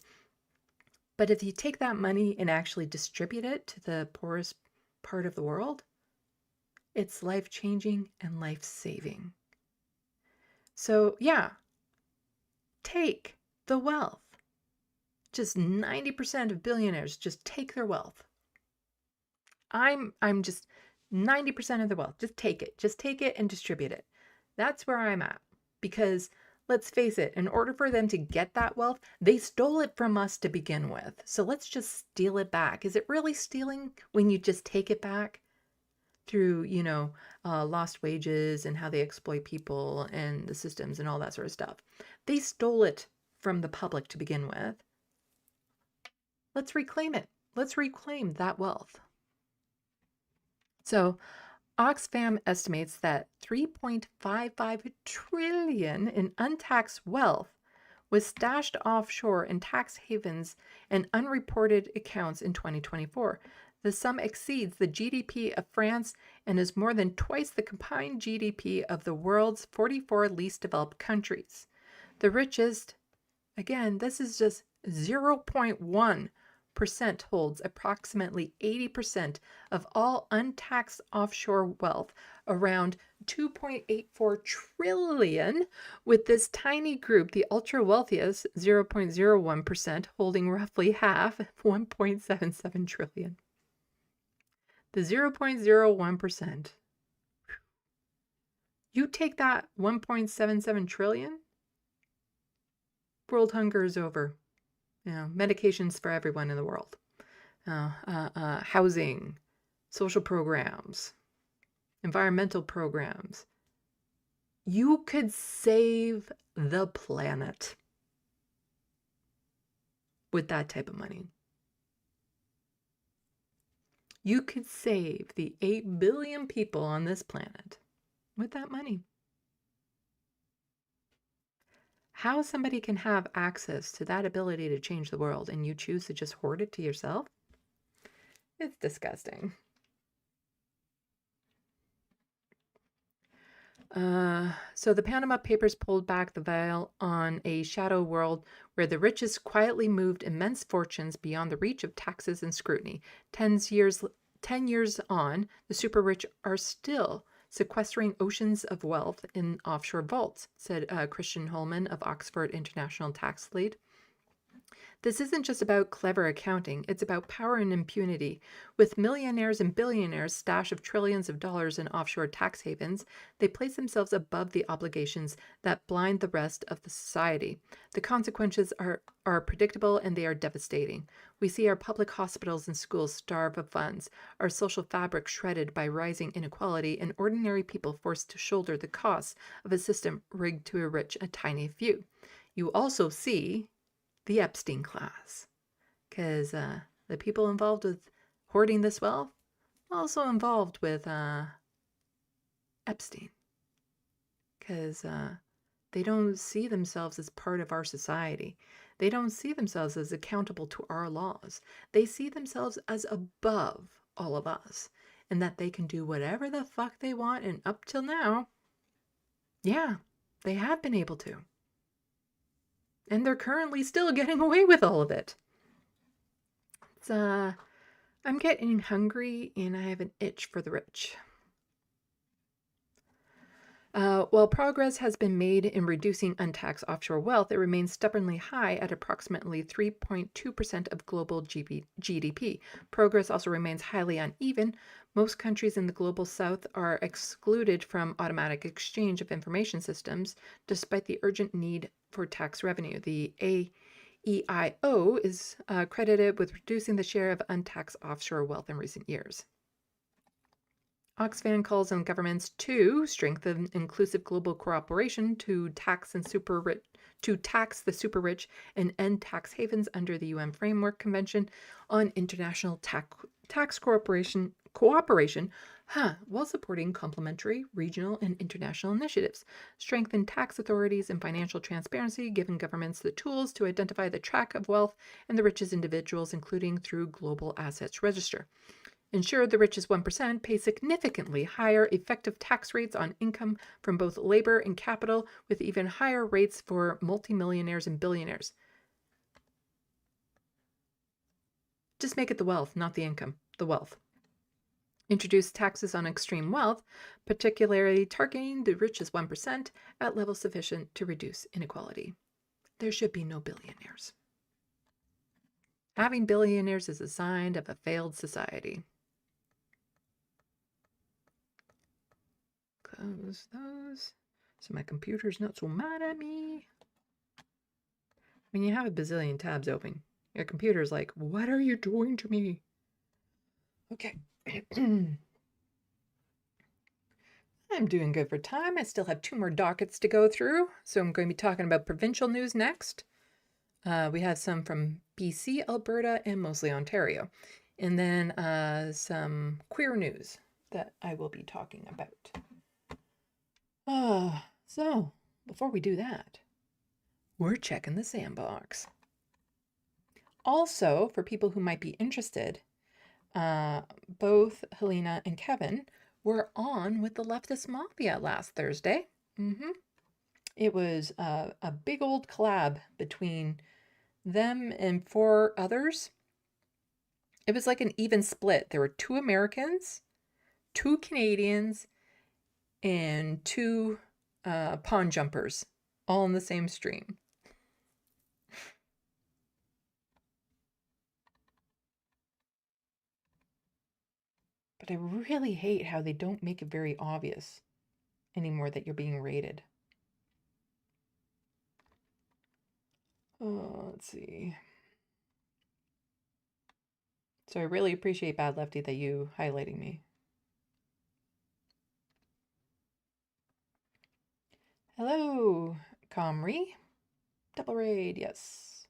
But if you take that money and actually distribute it to the poorest part of the world, it's life-changing and life-saving. So yeah, take the wealth. Just 90% of billionaires just take their wealth. I'm just 90% of the wealth. Just take it. Just take it and distribute it. That's where I'm at. Because let's face it, in order for them to get that wealth, they stole it from us to begin with. So let's just steal it back. Is it really stealing when you just take it back through, lost wages and how they exploit people and the systems and all that sort of stuff? They stole it from the public to begin with. Let's reclaim it. Let's reclaim that wealth. So Oxfam estimates that 3.55 trillion in untaxed wealth was stashed offshore in tax havens and unreported accounts in 2024. The sum exceeds the GDP of France and is more than twice the combined GDP of the world's 44 least developed countries. The richest, again, this is just 0.1%, holds approximately 80% of all untaxed offshore wealth, around 2.84 trillion, with this tiny group, the ultra wealthiest, 0.01%, holding roughly half, 1.77 trillion. The 0.01%. You take that 1.77 trillion, world hunger is over. Medications for everyone in the world, housing, social programs, environmental programs. You could save the planet with that type of money. You could save the 8 billion people on this planet with that money. How somebody can have access to that ability to change the world and you choose to just hoard it to yourself? It's disgusting. So the Panama Papers pulled back the veil on a shadow world where the richest quietly moved immense fortunes beyond the reach of taxes and scrutiny. 10 years on, the super rich are still sequestering oceans of wealth in offshore vaults, said Christian Holman of Oxford International Tax Lead. This isn't just about clever accounting, it's about power and impunity. With millionaires and billionaires' stash of trillions of dollars in offshore tax havens, they place themselves above the obligations that blind the rest of the society. The consequences are predictable and they are devastating. We see our public hospitals and schools starve of funds, our social fabric shredded by rising inequality, and ordinary people forced to shoulder the costs of a system rigged to enrich a tiny few. You also see the Epstein class, because the people involved with hoarding this wealth also involved with Epstein, because they don't see themselves as part of our society. They don't see themselves as accountable to our laws. They see themselves as above all of us, and that they can do whatever the fuck they want, and up till now, yeah, they have been able to. And they're currently still getting away with all of it. It's, I'm getting hungry and I have an itch for the rich. While progress has been made in reducing untaxed offshore wealth, it remains stubbornly high at approximately 3.2% of global GDP. Progress also remains highly uneven. Most countries in the global south are excluded from automatic exchange of information systems, despite the urgent need for tax revenue. The AEIO is credited with reducing the share of untaxed offshore wealth in recent years. Oxfam calls on governments to strengthen inclusive global cooperation to tax the super rich and end tax havens under the UN Framework Convention on International Tax Cooperation, while supporting complementary regional and international initiatives. Strengthen tax authorities and financial transparency, giving governments the tools to identify the track of wealth and the richest individuals, including through global assets register. Ensure the richest 1% pay significantly higher effective tax rates on income from both labor and capital, with even higher rates for multimillionaires and billionaires. Just make it the wealth, not the income, the wealth. Introduce taxes on extreme wealth, particularly targeting the richest 1% at levels sufficient to reduce inequality. There should be no billionaires. Having billionaires is a sign of a failed society. Close those so my computer's not so mad at me. When you have a bazillion tabs open, your computer's like, what are you doing to me? Okay. I'm doing good for time. I still have 2 more dockets to go through. So I'm going to be talking about provincial news next. We have some from BC, Alberta, and mostly Ontario. And then some queer news that I will be talking about. So before we do that, we're checking the SandBox. Also, for people who might be interested, both Helena and Kevin were on with the Leftist Mafia last Thursday. It was a big old collab between them and 4 others. It was like an even split. There were 2 Americans, 2 Canadians, and 2 pawn jumpers all in the same stream. But I really hate how they don't make it very obvious anymore that you're being raided. Oh, let's see. So I really appreciate, Bad Lefty, that you highlighting me. Hello, Comrie. Double raid, yes.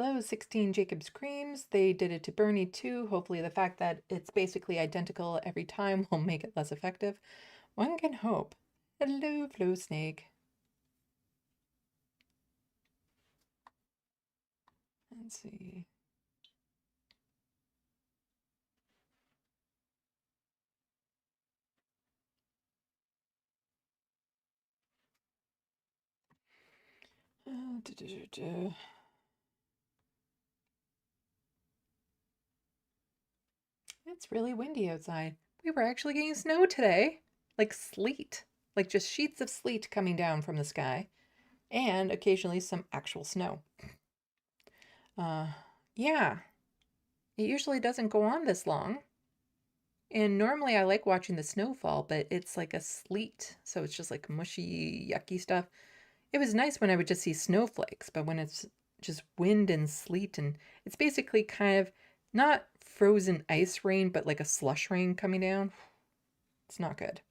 Hello, 16 Jacobs Creams. They did it to Bernie too. Hopefully the fact that it's basically identical every time will make it less effective. One can hope. Hello, Flow Snake. Let's see. It's really windy outside. We were actually getting snow today. Like sleet. Like just sheets of sleet coming down from the sky. And occasionally some actual snow. Yeah. It usually doesn't go on this long. And normally I like watching the snowfall, but it's like a sleet. So it's just like mushy, yucky stuff. It was nice when I would just see snowflakes, but when it's just wind and sleet, and it's basically kind of not frozen ice rain, but like a slush rain coming down, it's not good.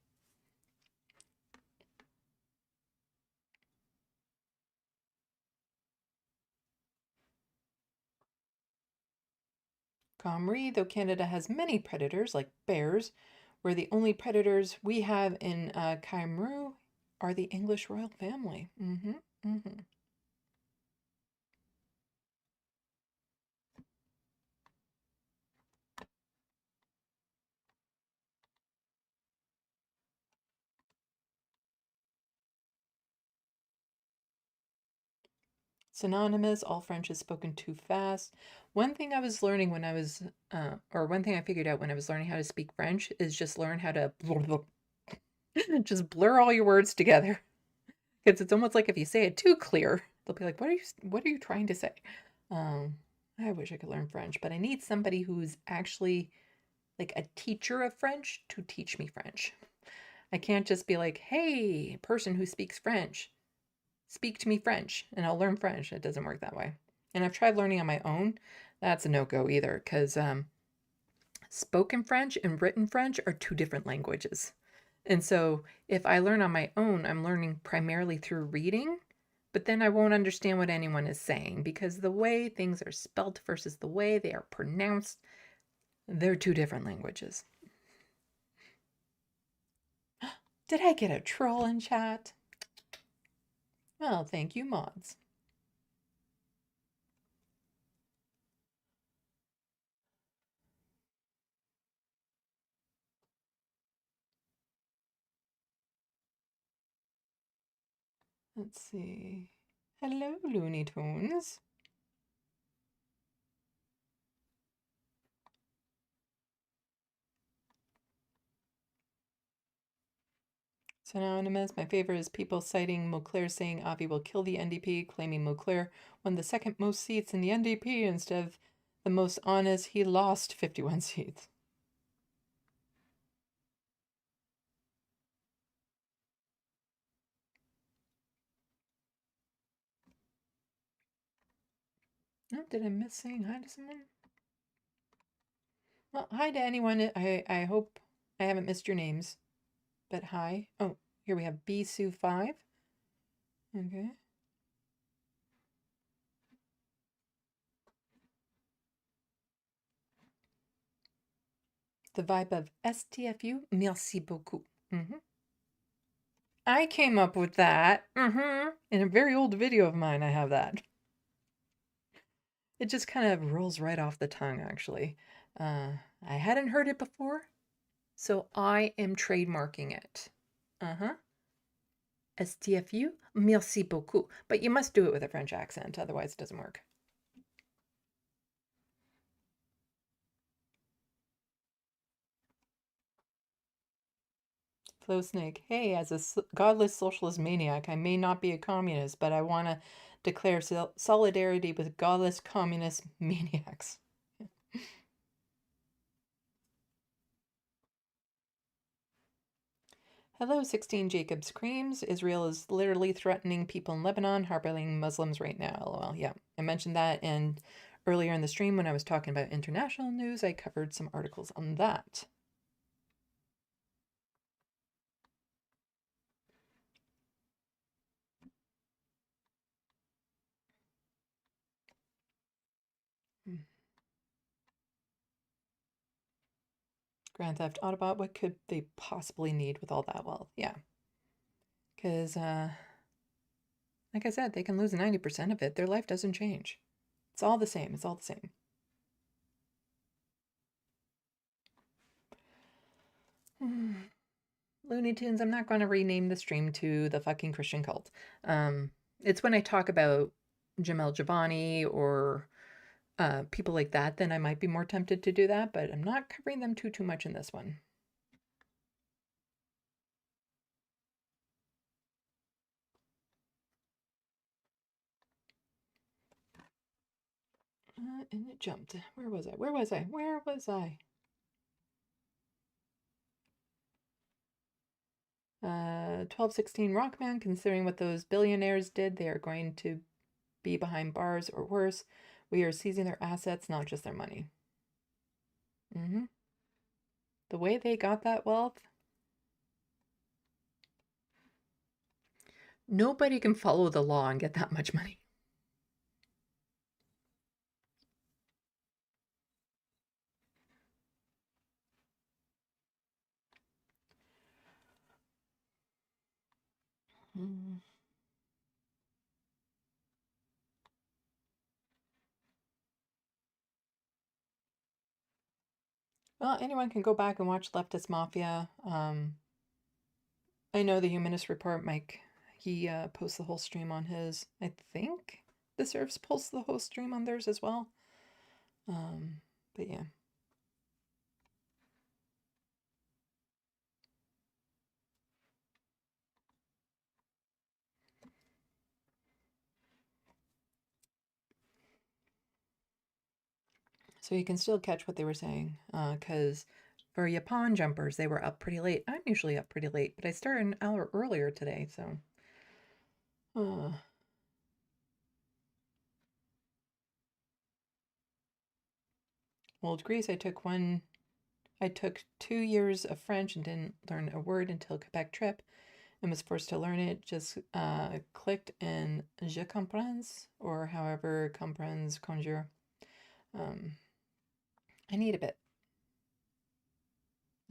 Comrie, though Canada has many predators like bears, where the only predators we have in Cameroon are the English royal family. Synonymous, all French is spoken too fast. One thing I was learning when I was, or one thing I figured out when I was learning how to speak French is just learn how to just blur all your words together. Because it's almost like if you say it too clear, they'll be like, what are you trying to say? I wish I could learn French, but I need somebody who's actually like a teacher of French to teach me French. I can't just be like, hey, person who speaks French, speak to me French and I'll learn French. It doesn't work that way. And I've tried learning on my own. That's a no-go either, because spoken French and written French are two different languages. And so if I learn on my own, I'm learning primarily through reading, but then I won't understand what anyone is saying because the way things are spelt versus the way they are pronounced, they're two different languages. Did I get a troll in chat? Well, thank you, mods. Let's see. Hello, Looney Tunes. Synonymous. My favorite is people citing Mauclair saying Avi will kill the NDP, claiming Mauclair won the second most seats in the NDP instead of the most honest. He lost 51 seats. Oh, did I miss saying hi to someone? Well, hi to anyone. I hope I haven't missed your names, but hi. Oh, here we have Bsue5. Okay. The vibe of STFU. Merci beaucoup. I came up with that. In a very old video of mine, I have that. It just kind of rolls right off the tongue, actually. I hadn't heard it before, so I am trademarking it. STFU, merci beaucoup. But you must do it with a French accent, otherwise it doesn't work. Flow Snake, hey, as a godless socialist maniac, I may not be a communist, but I want to declare solidarity with godless communist maniacs. Hello, 16 Jacobs Creams. Israel is literally threatening people in Lebanon, harboring Muslims right now. LOL. Yeah, I mentioned that, and earlier in the stream when I was talking about international news, I covered some articles on that. Grand Theft Autobot, what could they possibly need with all that wealth? Yeah. Because, like I said, they can lose 90% of it. Their life doesn't change. It's all the same. It's all the same. Looney Tunes, I'm not going to rename the stream to the fucking Christian cult. It's when I talk about Jamel Giovanni or people like that, then I might be more tempted to do that, but I'm not covering them too much in this one. And it jumped. Where was I? Where was I? Where was I? 1216 Rockman, considering what those billionaires did, they are going to be behind bars or worse. We are seizing their assets, not just their money. The way they got that wealth, nobody can follow the law and get that much money. Well, anyone can go back and watch Leftist Mafia. I know the Humanist Report, Mike, he posts the whole stream on his. I think the Serfs posts the whole stream on theirs as well. But yeah. So you can still catch what they were saying, because for Yapan jumpers, they were up pretty late. I'm usually up pretty late, but I started an hour earlier today, so. Old Greece, I took 2 years of French and didn't learn a word until Quebec trip and was forced to learn it. Just clicked in Je comprends, or however comprends conjure. I need a bit.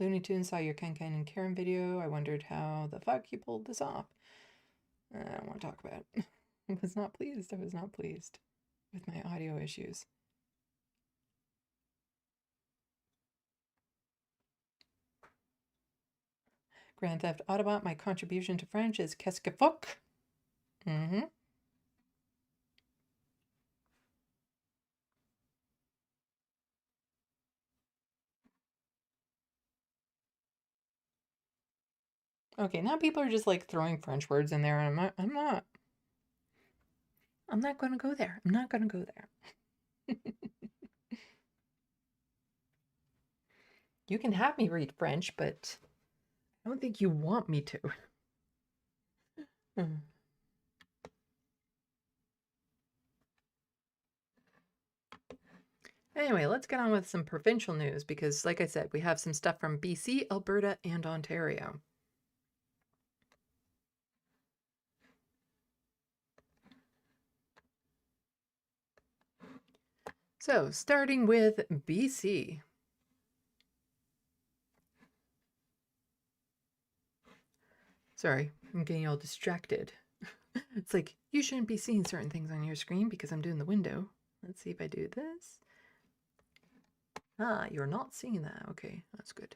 Looney Tunes saw your Ken and Karen video. I wondered how the fuck you pulled this off. I don't want to talk about it. I was not pleased. I was not pleased with my audio issues. Grand Theft Autobot, my contribution to French is qu'est-ce que fuck? Okay, now people are just like throwing French words in there, and I'm not going to go there. I'm not going to go there. You can have me read French, but I don't think you want me to. Anyway, let's get on with some provincial news because, like I said, we have some stuff from BC, Alberta, and Ontario. So, starting with BC. Sorry, I'm getting all distracted. It's like, you shouldn't be seeing certain things on your screen because I'm doing the window. Let's see if I do this. Ah, you're not seeing that. Okay, that's good.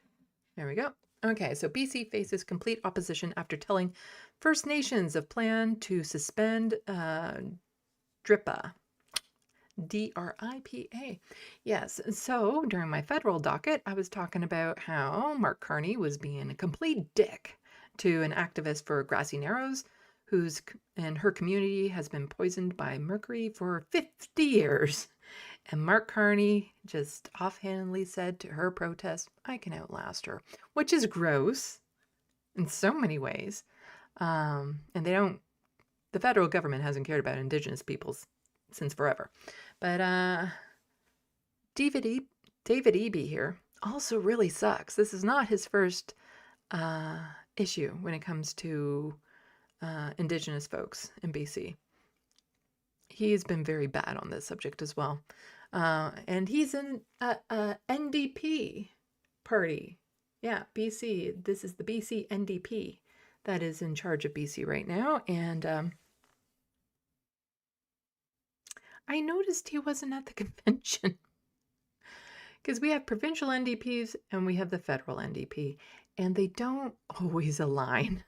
There we go. Okay, so BC faces complete opposition after telling First Nations of plan to suspend DRIPA. D-R-I-P-A. Yes, so during my federal docket, I was talking about how Mark Carney was being a complete dick to an activist for Grassy Narrows, and her community has been poisoned by mercury for 50 years. And Mark Carney just offhandedly said to her protest, I can outlast her, which is gross in so many ways. And the federal government hasn't cared about Indigenous peoples since forever. But David Eby here also really sucks. This is not his first issue when it comes to Indigenous folks in BC. He's been very bad on this subject as well. And he's in a NDP party Yeah, BC. This is the BC NDP that is in charge of BC right now. And I noticed he wasn't at the convention because we have provincial NDPs and we have the federal NDP, and they don't always align.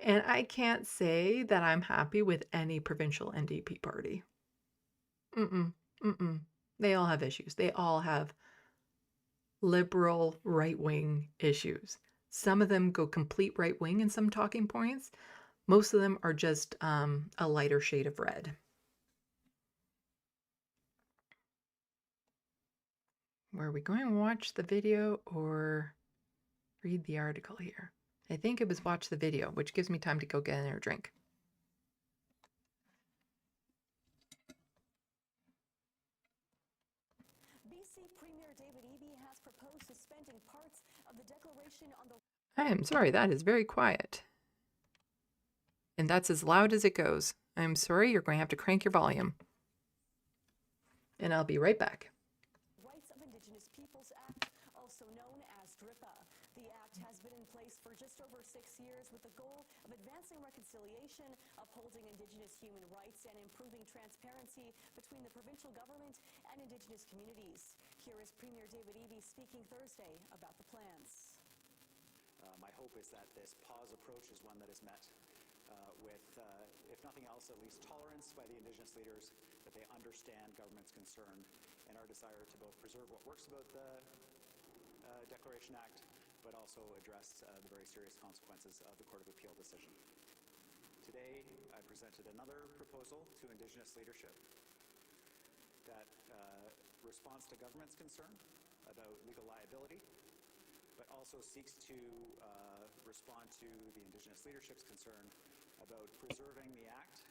And I can't say that I'm happy with any provincial NDP party. Mm-mm, mm-mm. They all have issues. They all have liberal right-wing issues. Some of them go complete right-wing in some talking points. Most of them are just a lighter shade of red. Were we going to watch the video or read the article here? I think it was watch the video, which gives me time to go get another drink.
BC Premier David Eby has proposed suspending parts of the declaration on the...
I am sorry, that is very quiet. And that's as loud as it goes. I'm sorry, you're going to have to crank your volume. And I'll be right back.
Rights of Indigenous Peoples Act, also known as DRIPA. The act has been in place for just over 6 years with the goal of advancing reconciliation, upholding Indigenous human rights, and improving transparency between the provincial government and Indigenous communities. Here is Premier David Eby speaking Thursday about the plans.
My hope is that this pause approach is one that is met with, if nothing else, at least tolerance by the Indigenous leaders, that they understand government's concern and our desire to both preserve what works about the Declaration Act, but also address the very serious consequences of the Court of Appeal decision. Today, I presented another proposal to Indigenous leadership that responds to government's concern about legal liability, but also seeks to respond to the Indigenous leadership's concern about preserving the Act.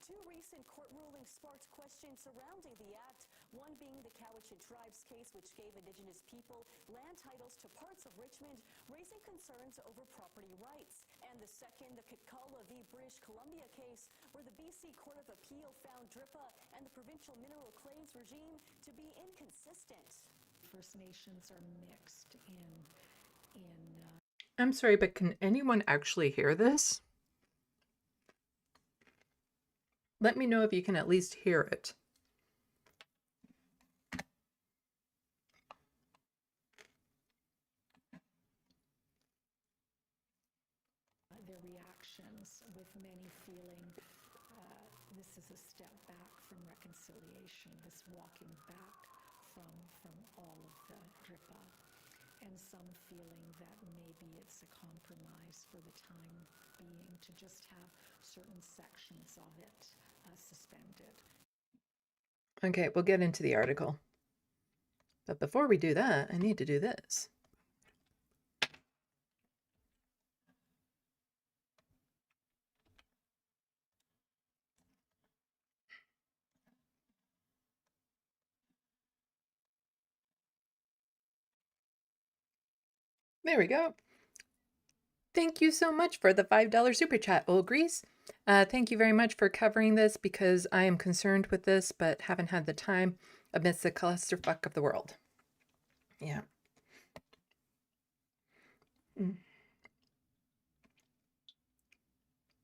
Two recent court rulings sparked questions surrounding the Act, one being the Cowichan Tribes case, which gave Indigenous people land titles to parts of Richmond, raising concerns over property rights. And the second, the Kitkala v. British Columbia case, where the BC Court of Appeal found DRIPA and the provincial mineral claims regime to be inconsistent.
First Nations are mixed in
I'm sorry, but can anyone actually hear this? Let me know if you can at least hear it.
their reactions, with many feeling this is a step back from reconciliation, this walking back from all of the DRIPA, and some feeling that maybe it's a compromise for the time being to just have certain sections of it suspended.
Okay, we'll get into the article. But before we do that, I need to do this. There we go. Thank you so much for the $5 super chat, Old Grease. Thank you very much for covering this because I am concerned with this, but haven't had the time amidst the clusterfuck of the world. Yeah.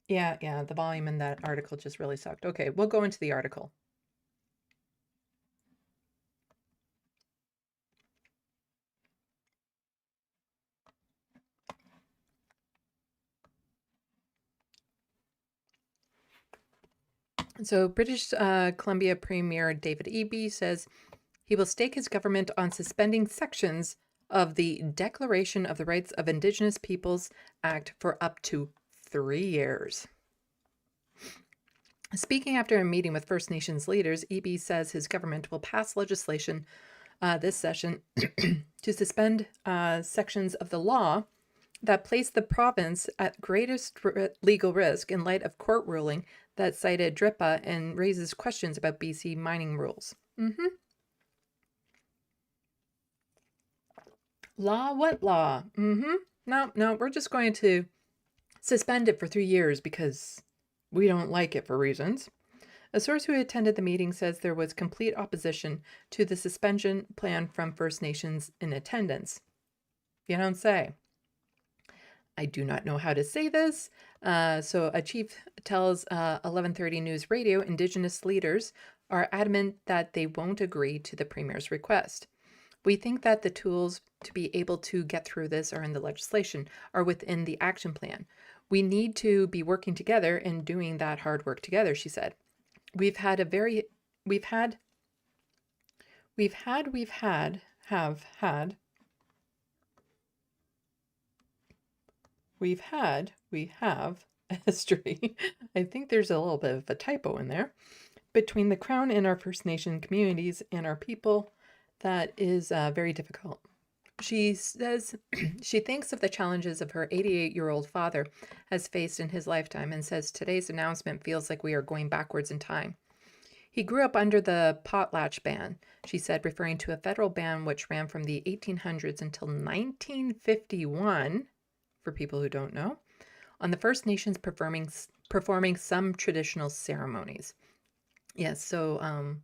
Yeah, the volume in that article just really sucked. Okay, we'll go into the article. So British Columbia Premier David Eby says he will stake his government on suspending sections of the Declaration of the Rights of Indigenous Peoples Act for up to 3 years. Speaking after a meeting with First Nations leaders, Eby says his government will pass legislation this session to suspend sections of the law that place the province at greatest legal risk in light of court ruling that cited DRIPA and raises questions about BC mining rules. Law? What law? No, we're just going to suspend it for 3 years because we don't like it for reasons. A source who attended the meeting says there was complete opposition to the suspension plan from First Nations in attendance. You don't say. I do not know how to say this. So a chief tells 1130 News Radio Indigenous leaders are adamant that they won't agree to the Premier's request. We think that the tools to be able to get through this are in the legislation, are within the action plan. We need to be working together and doing that hard work together, she said. We've had a history. I think there's a little bit of a typo in there. Between the Crown and our First Nation communities and our people, that is very difficult. She says she thinks of the challenges of her 88-year-old father has faced in his lifetime and says today's announcement feels like we are going backwards in time. He grew up under the potlatch ban, she said, referring to a federal ban which ran from the 1800s until 1951, for people who don't know, on the First Nations performing some traditional ceremonies. Yes, so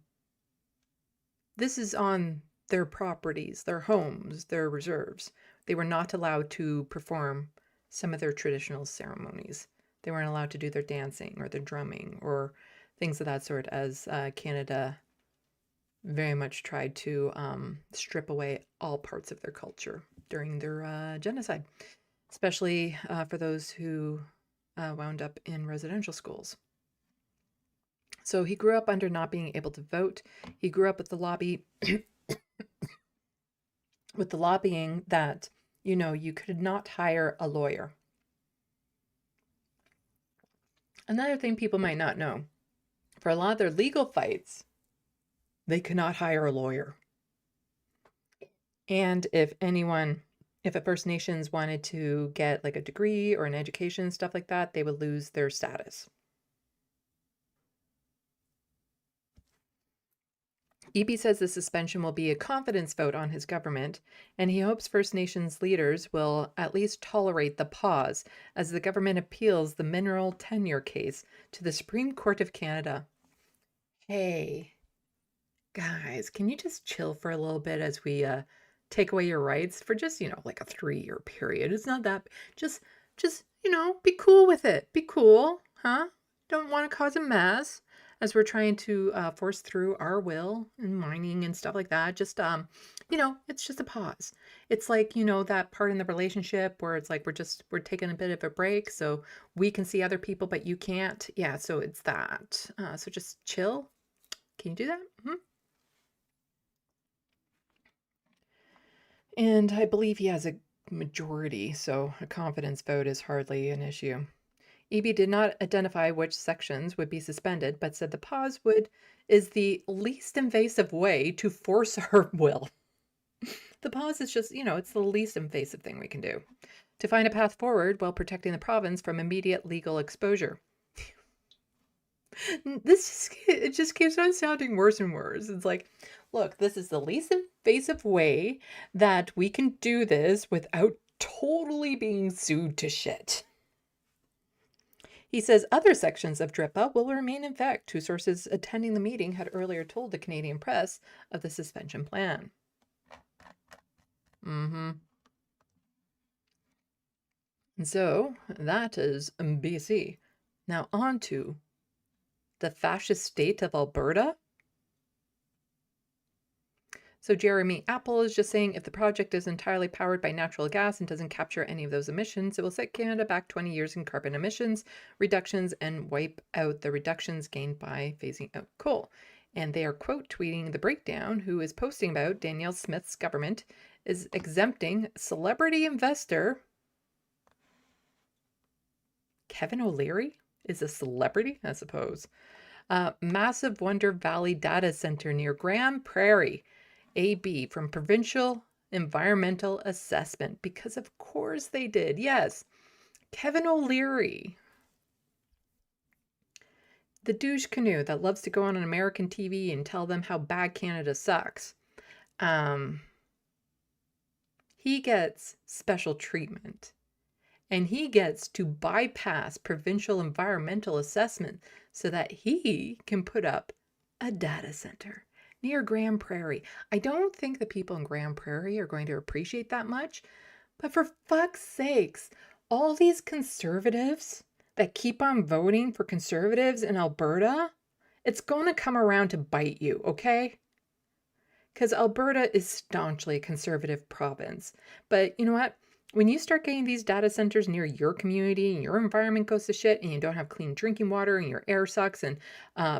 this is on their properties, their homes, their reserves. They were not allowed to perform some of their traditional ceremonies. They weren't allowed to do their dancing or their drumming or things of that sort, as Canada very much tried to strip away all parts of their culture during their genocide, especially for those who wound up in residential schools. So he grew up under not being able to vote. He grew up with the lobbying that, you could not hire a lawyer. Another thing people might not know, for a lot of their legal fights, they could not hire a lawyer. And if a First Nations wanted to get like a degree or an education, stuff like that, they would lose their status. Eby says the suspension will be a confidence vote on his government, and he hopes First Nations leaders will at least tolerate the pause as the government appeals the mineral tenure case to the Supreme Court of Canada. Hey, guys, can you just chill for a little bit as we take away your rights for just, like a 3-year period? It's not that, just, be cool with it. Be cool, huh? Don't want to cause a mess as we're trying to force through our will and mining and stuff like that. Just, it's just a pause. It's like, that part in the relationship where it's like we're taking a bit of a break so we can see other people, but you can't. Yeah, so it's that. So just chill. Can you do that? And I believe he has a majority, so a confidence vote is hardly an issue. Eby did not identify which sections would be suspended, but said the pause is the least invasive way to force our will. The pause is just, it's the least invasive thing we can do to find a path forward while protecting the province from immediate legal exposure. It just keeps on sounding worse and worse. It's like, look, this is the least invasive way that we can do this without totally being sued to shit. He says other sections of DRIPA will remain in effect. Two sources attending the meeting had earlier told the Canadian press of the suspension plan. And so that is BC. Now on to the fascist state of Alberta. So Jeremy Apple is just saying if the project is entirely powered by natural gas and doesn't capture any of those emissions, it will set Canada back 20 years in carbon emissions reductions and wipe out the reductions gained by phasing out coal. And they are quote tweeting The Breakdown, who is posting about Danielle Smith's government is exempting celebrity investor Kevin O'Leary is a celebrity, I suppose. Massive Wonder Valley data center near Graham Prairie, AB, from Provincial Environmental Assessment, because of course they did. Yes, Kevin O'Leary, the douche canoe that loves to go on American TV and tell them how bad Canada sucks. He gets special treatment. And he gets to bypass provincial environmental assessment so that he can put up a data center near Graham Prairie. I don't think the people in Graham Prairie are going to appreciate that much, But for fuck's sakes, all these conservatives that keep on voting for conservatives in Alberta, it's going to come around to bite you, okay? Because Alberta is staunchly a conservative province. But you know what? When you start getting these data centers near your community and your environment goes to shit and you don't have clean drinking water and your air sucks and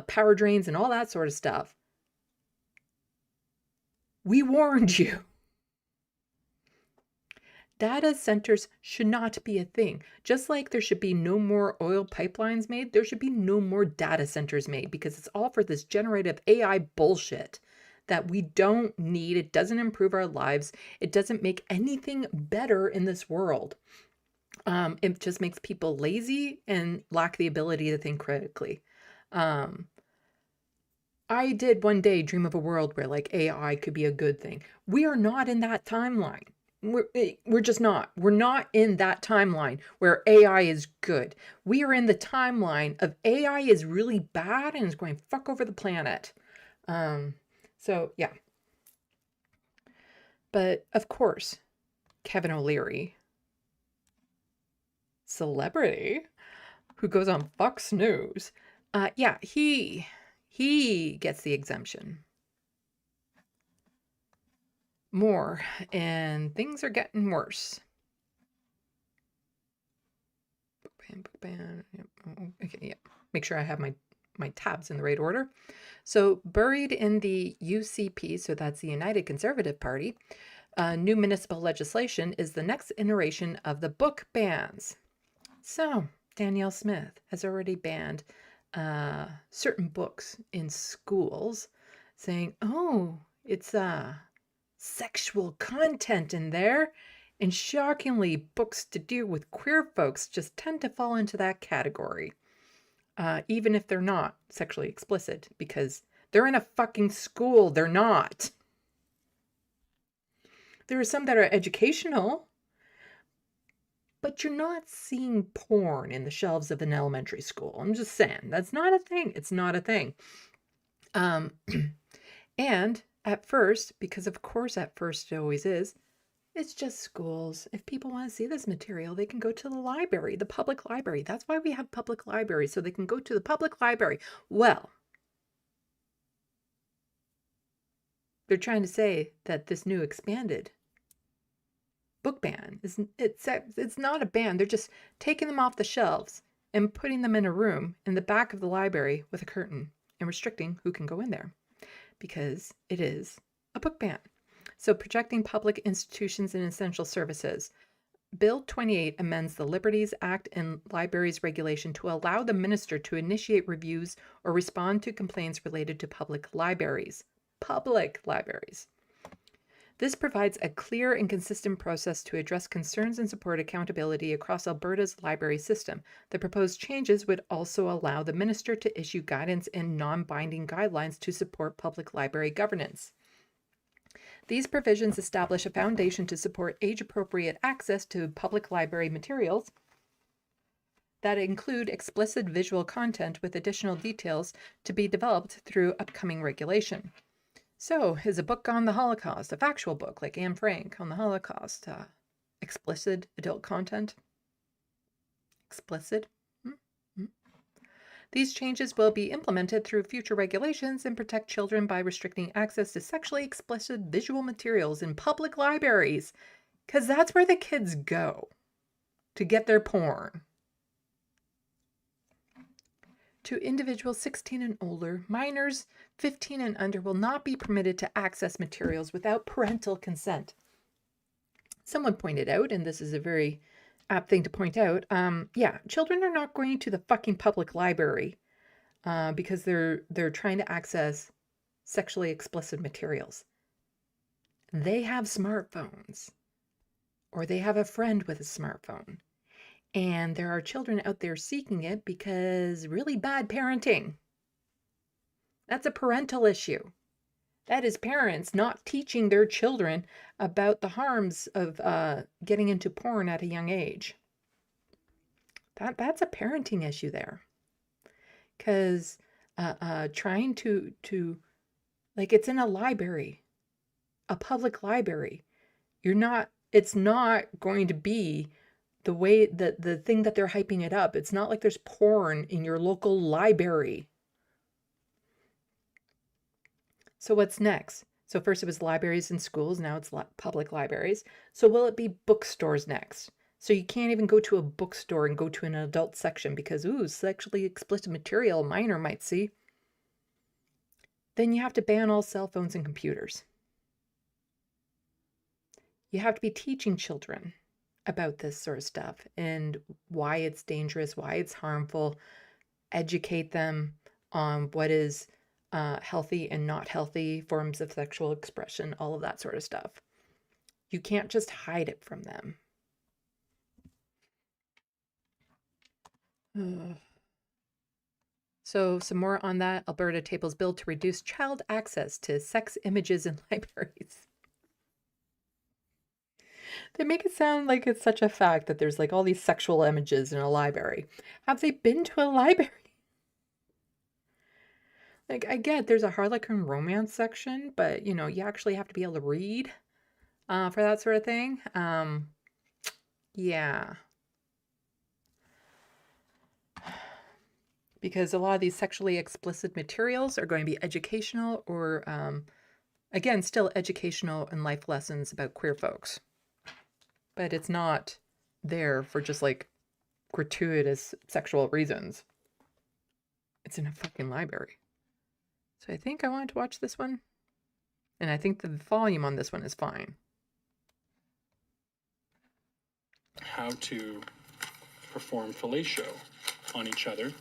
power drains and all that sort of stuff, we warned you. Data centers should not be a thing. Just like there should be no more oil pipelines made, there should be no more data centers made because it's all for this generative AI bullshit that we don't need. It doesn't improve our lives. It doesn't make anything better in this world. It just makes people lazy and lack the ability to think critically. I did one day dream of a world where like AI could be a good thing. We are not in that timeline. We're just not. We're not in that timeline where AI is good. We are in the timeline of AI is really bad and is going to fuck over the planet. So yeah. But of course, Kevin O'Leary, celebrity who goes on Fox News, yeah, he gets the exemption. More, and things are getting worse. Book ban. Yep. Okay, yeah. Make sure I have my tabs in the right order. So buried in the UCP, so that's the United Conservative Party, new municipal legislation is the next iteration of the book bans. So Danielle Smith has already banned certain books in schools, saying, oh, it's sexual content in there. And shockingly, books to do with queer folks just tend to fall into that category. Even if they're not sexually explicit, because they're in a fucking school. They're not. There are some that are educational, but you're not seeing porn in the shelves of an elementary school. I'm just saying, that's not a thing. It's not a thing. And at first, because of course at first it always is, it's just schools. If people want to see this material, they can go to the library, the public library. That's why we have public libraries, so they can go to the public library. Well, they're trying to say that this new expanded book ban it's not a ban. They're just taking them off the shelves and putting them in a room in the back of the library with a curtain and restricting who can go in there, because it is a book ban. So protecting public institutions and essential services. Bill 28 amends the Liberties Act and Libraries Regulation to allow the minister to initiate reviews or respond to complaints related to public libraries. Public libraries. This provides a clear and consistent process to address concerns and support accountability across Alberta's library system. The proposed changes would also allow the minister to issue guidance and non-binding guidelines to support public library governance. These provisions establish a foundation to support age-appropriate access to public library materials that include explicit visual content with additional details to be developed through upcoming regulation. So, is a book on the Holocaust, a factual book like Anne Frank on the Holocaust, explicit adult content? Explicit? These changes will be implemented through future regulations and protect children by restricting access to sexually explicit visual materials in public libraries, because that's where the kids go to get their porn. To individuals 16 and older, minors 15 and under will not be permitted to access materials without parental consent. Someone pointed out, and this is a very apt thing to point out, yeah, children are not going to the fucking public library because they're trying to access sexually explicit materials. They have smartphones, or they have a friend with a smartphone. And there are children out there seeking it because really bad parenting. That's a parental issue. That is parents not teaching their children about the harms of getting into porn at a young age. That's a parenting issue there. Because trying to, like, it's in a library, a public library. You're not It's not going to be the way that the thing that they're hyping it up. It's not like there's porn in your local library. So what's next? So first it was libraries and schools, now it's public libraries. So will it be bookstores next? So you can't even go to a bookstore and go to an adult section because, ooh, sexually explicit material, a minor might see. Then you have to ban all cell phones and computers. You have to be teaching children about this sort of stuff and why it's dangerous, why it's harmful, educate them on what is healthy and not healthy forms of sexual expression, all of that sort of stuff. You can't just hide it from them. So some more on that. Alberta tables bill to reduce child access to sex images in libraries. They make it sound like it's such a fact that there's like all these sexual images in a library. Have they been to a library? Like, I get there's a Harlequin romance section, but, you know, you actually have to be able to read for that sort of thing. Yeah. Because a lot of these sexually explicit materials are going to be educational or, again, still educational and life lessons about queer folks. But it's not there for just, like, gratuitous sexual reasons. It's in a fucking library. So I think I wanted to watch this one. And I think the volume on this one is fine.
How to perform fellatio on each other.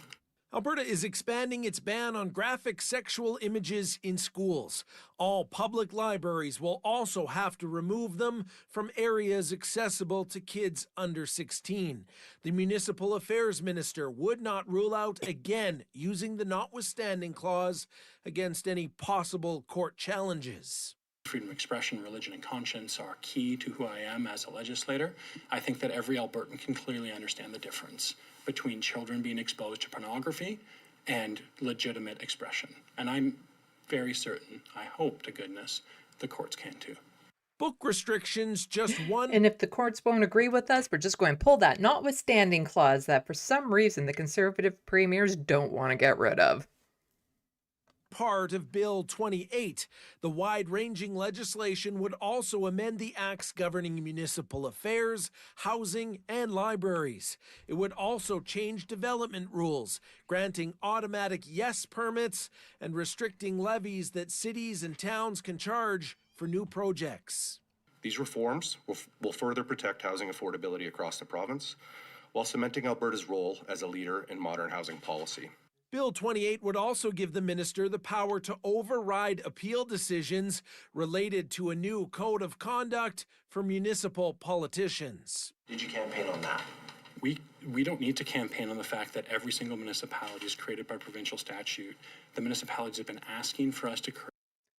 Alberta is expanding its ban on graphic sexual images in schools. All public libraries will also have to remove them from areas accessible to kids under 16. The Municipal Affairs Minister would not rule out again using the notwithstanding clause against any possible court challenges.
Freedom of expression, religion, and conscience are key to who I am as a legislator. I think that every Albertan can clearly understand the difference between children being exposed to pornography and legitimate expression. And I'm very certain, I hope to goodness, the courts can too.
Book restrictions, just one.
And if the courts won't agree with us, we're just going to pull that notwithstanding clause that for some reason the Conservative premiers don't want to get rid of.
Part of Bill 28. The wide-ranging legislation would also amend the acts governing municipal affairs, housing, and libraries. It would also change development rules, granting automatic yes permits and restricting levies that cities and towns can charge for new projects.
These reforms will further protect housing affordability across the province, while cementing Alberta's role as a leader in modern housing policy.
Bill 28 would also give the minister the power to override appeal decisions related to a new code of conduct for municipal politicians.
Did you campaign on that?
We don't need to campaign on the fact that every single municipality is created by provincial statute. The municipalities have been asking for us to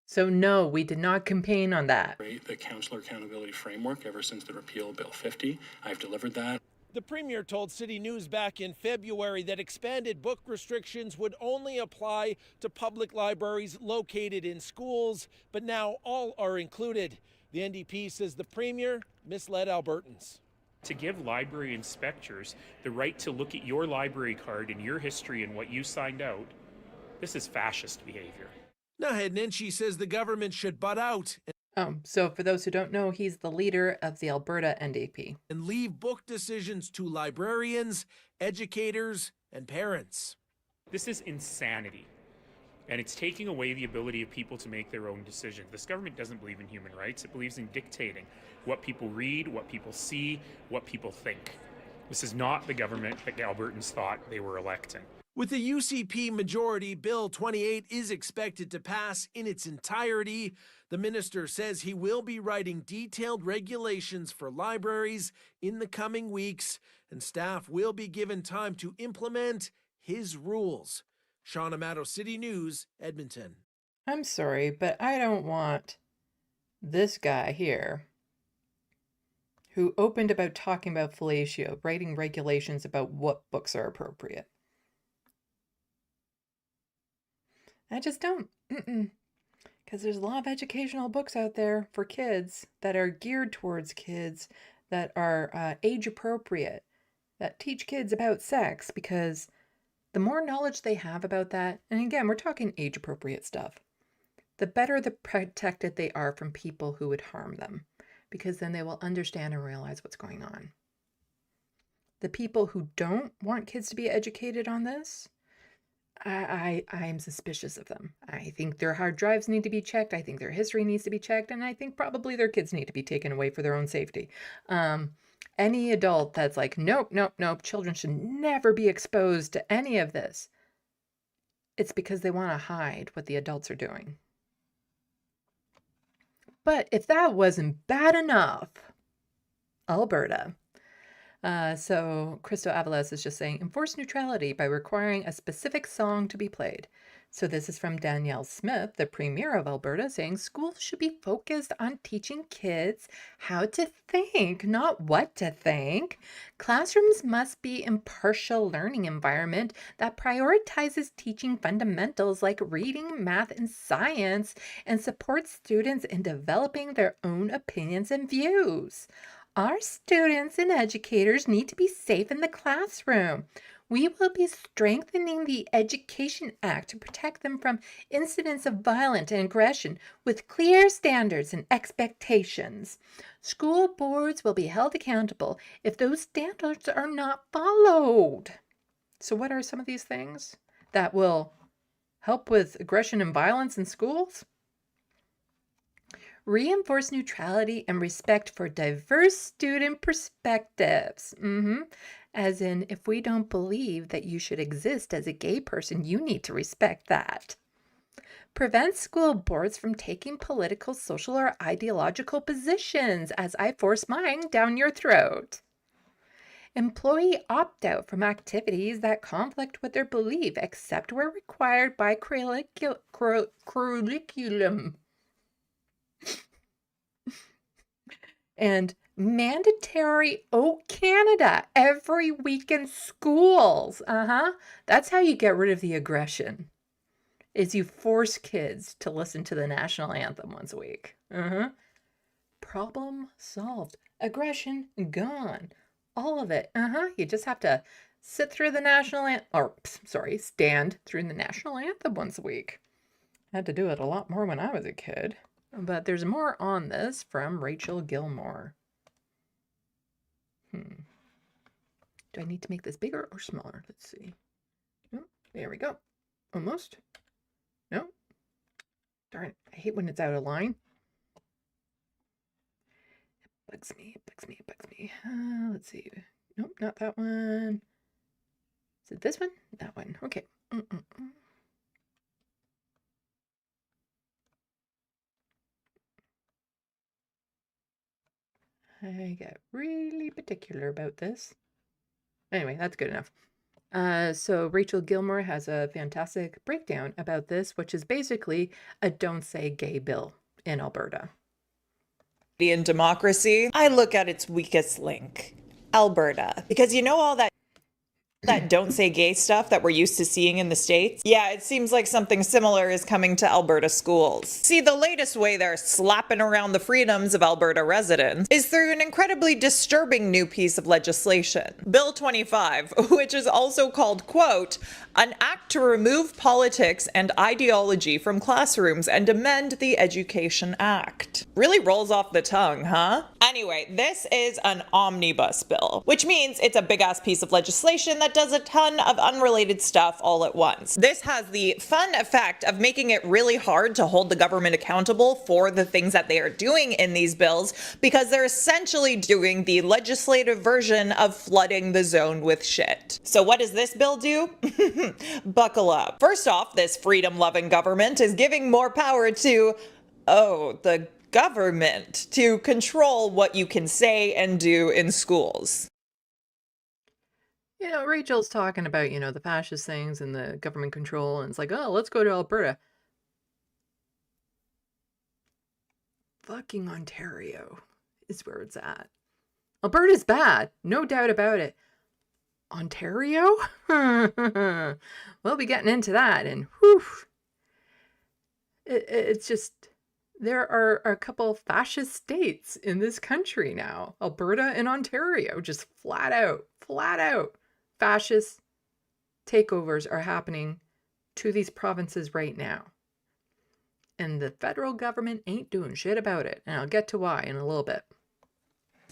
So no, we did not campaign on that.
create the Councillor Accountability Framework ever since the repeal of Bill 50. I've delivered that.
The Premier told City News back in February that expanded book restrictions would only apply to public libraries located in schools, but now all are included. The NDP says the Premier misled Albertans.
To give library inspectors the right to look at your library card and your history and what you signed out, this is fascist behavior.
Naheed Nenshi says the government should butt out
So for those who don't know, he's the leader of the Alberta NDP.
and leave book decisions to librarians, educators, and parents.
This is insanity. And it's taking away the ability of people to make their own decisions. This government doesn't believe in human rights. It believes in dictating what people read, what people see, what people think. This is not the government that Albertans thought they were electing.
With the UCP majority, Bill 28 is expected to pass in its entirety. The minister says he will be writing detailed regulations for libraries in the coming weeks, and staff will be given time to implement his rules. Sean Amato, City News, Edmonton.
I'm sorry, but I don't want this guy here who opened about talking about fellatio, writing regulations about what books are appropriate. I just don't. Because there's a lot of educational books out there for kids that are geared towards kids, that are age appropriate, that teach kids about sex, because the more knowledge they have about that, and again, we're talking age appropriate stuff, the better the protected they are from people who would harm them, because then they will understand and realize what's going on. The people who don't want kids to be educated on this, I'm suspicious of them. I think their hard drives need to be checked. I think their history needs to be checked. And I think probably their kids need to be taken away for their own safety. Any adult that's like, nope, nope, nope, children should never be exposed to any of this, it's because they want to hide what the adults are doing. But if that wasn't bad enough, Alberta. So Christo Avalos is just saying, enforce neutrality by requiring a specific song to be played. So this is from Danielle Smith, the Premier of Alberta, saying schools should be focused on teaching kids how to think, not what to think. Classrooms must be an impartial learning environment that prioritizes teaching fundamentals like reading, math, and science, and supports students in developing their own opinions and views. Our students and educators need to be safe in the classroom. We will be strengthening the Education Act to protect them from incidents of violence and aggression with clear standards and expectations. School boards will be held accountable if those standards are not followed. So what are some of these things that will help with aggression and violence in schools? Reinforce neutrality and respect for diverse student perspectives. As in, if we don't believe that you should exist as a gay person, you need to respect that. Prevent school boards from taking political, social, or ideological positions as I force mine down your throat. Employee opt-out from activities that conflict with their belief, except where required by curriculum. And mandatory O Canada every week in schools. That's how you get rid of the aggression, is you force kids to listen to the national anthem once a week. Problem solved. Aggression gone. All of it. You just have to sit through the national anthem, stand through the national anthem once a week. I had to do it a lot more when I was a kid. But there's more on this from Rachel Gilmore. Do I need to make this bigger or smaller? Let's see. Oh, there we go. Almost. No. Darn it. I hate when it's out of line. It bugs me. It bugs me. It bugs me. Let's see. Nope, not that one. Is it this one? That one. Okay. I get really particular about this. Anyway, that's good enough. So Rachel Gilmore has a fantastic breakdown about this, which is basically a don't say gay bill in Alberta.
In democracy, I look at its weakest link, Alberta, because you know all that don't say gay stuff that we're used to seeing in the States? Yeah, it seems like something similar is coming to Alberta schools. See, the latest way they're slapping around the freedoms of Alberta residents is through an incredibly disturbing new piece of legislation. Bill 25, which is also called, quote, an act to remove politics and ideology from classrooms and amend the Education Act. Really rolls off the tongue, huh? Anyway, this is an omnibus bill, which means it's a big-ass piece of legislation that does a ton of unrelated stuff all at once. This has the fun effect of making it really hard to hold the government accountable for the things that they are doing in these bills, because they're essentially doing the legislative version of flooding the zone with shit. So what does this bill do? Buckle up. First off, this freedom-loving government is giving more power to, the government to control what you can say and do in schools.
You know, Rachel's talking about, the fascist things and the government control, and it's like, oh, let's go to Alberta. Fucking Ontario is where it's at. Alberta's bad, no doubt about it. Ontario? We'll be getting into that, and whew. It's just, there are a couple fascist states in this country now. Alberta and Ontario, just flat out fascist takeovers are happening to these provinces right now. And the federal government ain't doing shit about it. And I'll get to why in a little bit.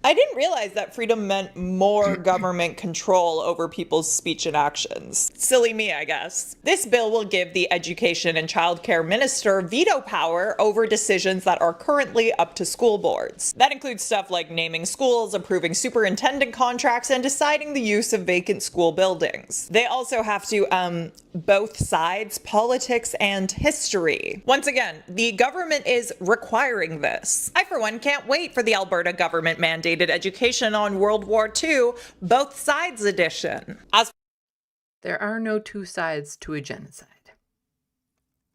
I didn't realize that freedom meant more government control over people's speech and actions. Silly me, I guess. This bill will give the Education and Childcare Minister veto power over decisions that are currently up to school boards. That includes stuff like naming schools, approving superintendent contracts, and deciding the use of vacant school buildings. They also have to, both sides, politics and history. Once again, the government is requiring this. I, for one, can't wait for the Alberta government mandated education on World War II, both sides edition. As
there are no two sides to a genocide.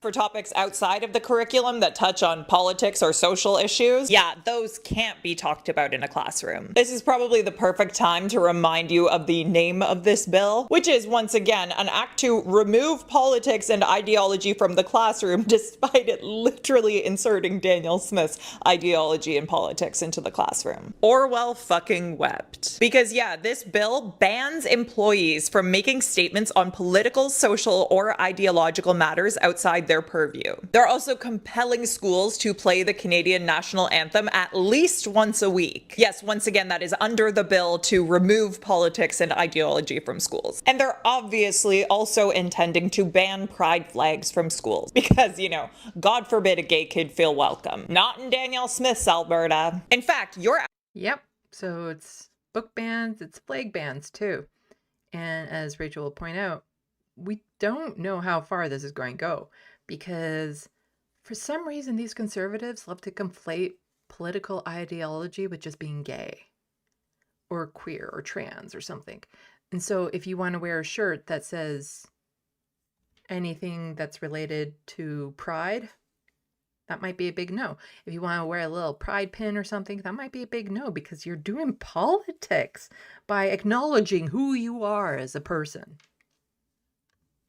For topics outside of the curriculum that touch on politics or social issues, yeah, those can't be talked about in a classroom. This is probably the perfect time to remind you of the name of this bill, which is, once again, an act to remove politics and ideology from the classroom, despite it literally inserting Daniel Smith's ideology and politics into the classroom. Orwell fucking wept. Because yeah, this bill bans employees from making statements on political, social, or ideological matters outside their purview. They're also compelling schools to play the Canadian national anthem at least once a week. Yes, once again, that is under the bill to remove politics and ideology from schools. And they're obviously also intending to ban pride flags from schools because, you know, God forbid a gay kid feel welcome. Not in Danielle Smith's Alberta. In fact,
Yep, so it's book bans, it's flag bans too. And as Rachel will point out, we don't know how far this is going to go. Because for some reason, these conservatives love to conflate political ideology with just being gay or queer or trans or something. And so if you want to wear a shirt that says anything that's related to pride, that might be a big no. If you want to wear a little pride pin or something, that might be a big no because you're doing politics by acknowledging who you are as a person.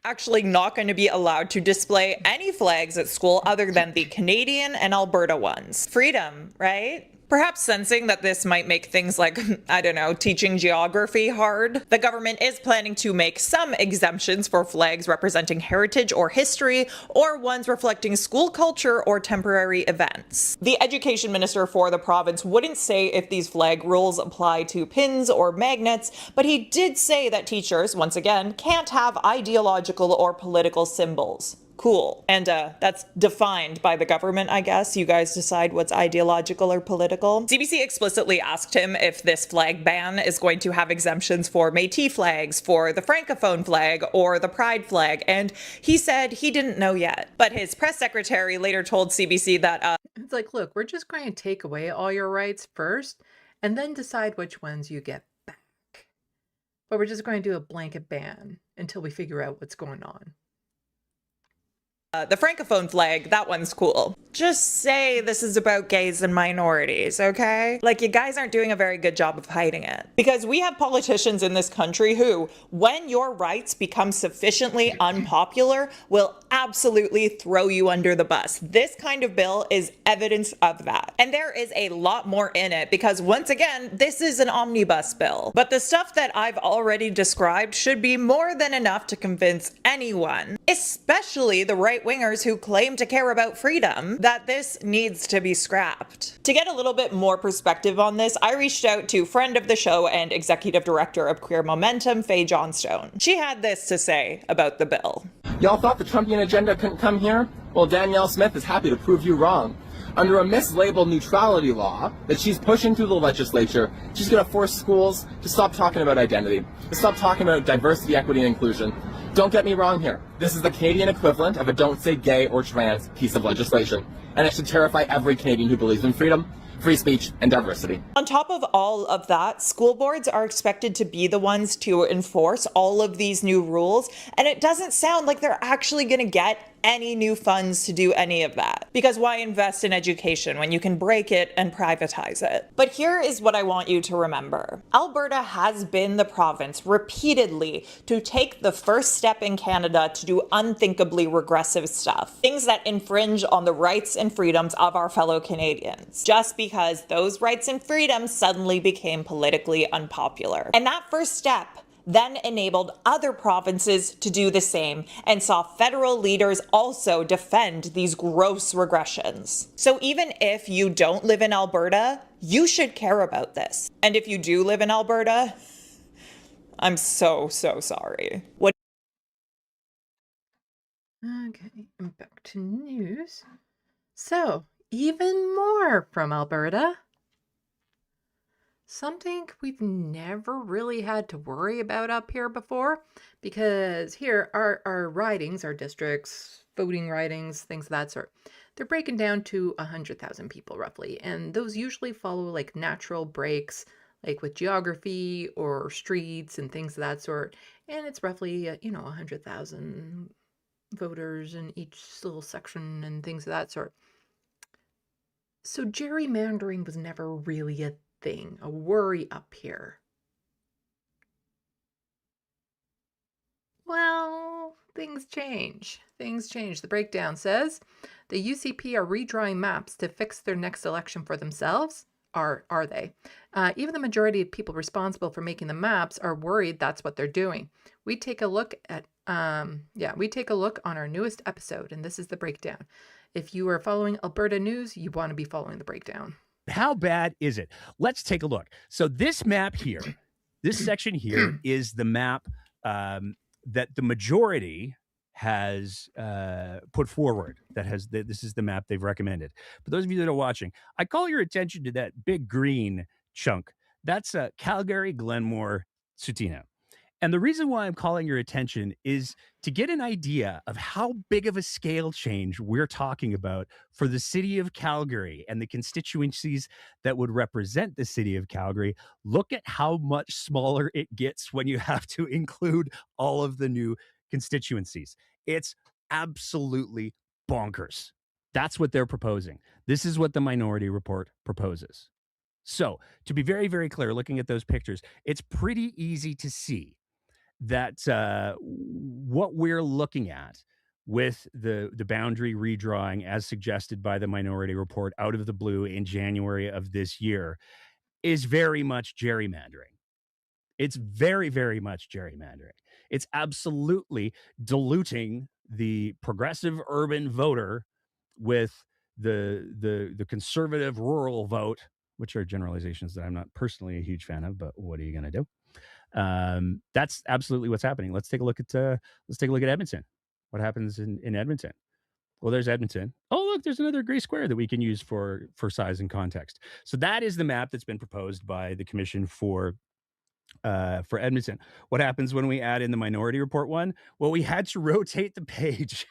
Actually not going to be allowed to display any flags at school other than the Canadian and Alberta ones. Freedom, right? Perhaps sensing that this might make things like, I don't know, teaching geography hard, the government is planning to make some exemptions for flags representing heritage or history, or ones reflecting school culture or temporary events. The education minister for the province wouldn't say if these flag rules apply to pins or magnets, but he did say that teachers, once again, can't have ideological or political symbols. Cool. And that's defined by the government, I guess. You guys decide what's ideological or political. CBC explicitly asked him if this flag ban is going to have exemptions for Métis flags, for the Francophone flag, or the Pride flag, and he said he didn't know yet. But his press secretary later told CBC that
it's like, look, we're just going to take away all your rights first, and then decide which ones you get back. But we're just going to do a blanket ban until we figure out what's going on.
The Francophone flag, that one's cool. Just say this is about gays and minorities, okay? Like, you guys aren't doing a very good job of hiding it. Because we have politicians in this country who, when your rights become sufficiently unpopular, will absolutely throw you under the bus. This kind of bill is evidence of that. And there is a lot more in it because, once again, this is an omnibus bill. But the stuff that I've already described should be more than enough to convince anyone, especially the right-wingers who claim to care about freedom, that this needs to be scrapped. To get a little bit more perspective on this, I reached out to friend of the show and executive director of Queer Momentum, Faye Johnstone. She had this to say about the bill.
Y'all thought the Trumpian agenda couldn't come here? Well, Danielle Smith is happy to prove you wrong. Under a mislabeled neutrality law that she's pushing through the legislature, she's going to force schools to stop talking about identity, to stop talking about diversity, equity, and inclusion. Don't get me wrong here. This is the Canadian equivalent of a don't say gay or trans piece of legislation, and it should terrify every Canadian who believes in freedom, free speech, and diversity.
On top of all of that, school boards are expected to be the ones to enforce all of these new rules, and it doesn't sound like they're actually going to get any new funds to do any of that. Because why invest in education when you can break it and privatize it? But here is what I want you to remember. Alberta has been the province repeatedly to take the first step in Canada to do unthinkably regressive stuff. Things that infringe on the rights and freedoms of our fellow Canadians. Just because those rights and freedoms suddenly became politically unpopular. And that first step then enabled other provinces to do the same and saw federal leaders also defend these gross regressions. So even if you don't live in Alberta, you should care about this. And if you do live in Alberta, I'm so sorry. What?
Okay, and back to news. So, even more from Alberta. Something we've never really had to worry about up here before, because here our ridings, our districts, voting ridings, things of that sort, they're breaking down to 100,000 people roughly, and those usually follow like natural breaks, like with geography or streets and things of that sort, and it's roughly 100,000 voters in each little section and things of that sort. So gerrymandering was never really a thing, a worry up here. Well, things change. Things change. The breakdown says the UCP are redrawing maps to fix their next election for themselves. Are they? Even the majority of people responsible for making the maps are worried that's what they're doing. We take a look on our newest episode, and this is the breakdown. If you are following Alberta news, you want to be following the breakdown.
How bad is it? Let's take a look. So this map here, this section here is the map that the majority has put forward. This is the map they've recommended. For those of you that are watching, I call your attention to that big green chunk. That's Calgary, Glenmore, Sutina. And the reason why I'm calling your attention is to get an idea of how big of a scale change we're talking about for the city of Calgary and the constituencies that would represent the city of Calgary. Look at how much smaller it gets when you have to include all of the new constituencies. It's absolutely bonkers. That's what they're proposing. This is what the Minority Report proposes. So, to be very, very clear, looking at those pictures, it's pretty easy to see that what we're looking at with the boundary redrawing as suggested by the Minority Report out of the blue in January of this year is very much gerrymandering. It's very, very much gerrymandering. It's absolutely diluting the progressive urban voter with the conservative rural vote, which are generalizations that I'm not personally a huge fan of, but what are you going to do? That's absolutely what's happening. Let's take a look at Edmonton. What happens in Edmonton? Well, there's Edmonton. Oh, look, there's another gray square that we can use for size and context. So that is the map that's been proposed by the Commission for Edmonton. What happens when we add in the Minority Report one? Well, we had to rotate the page.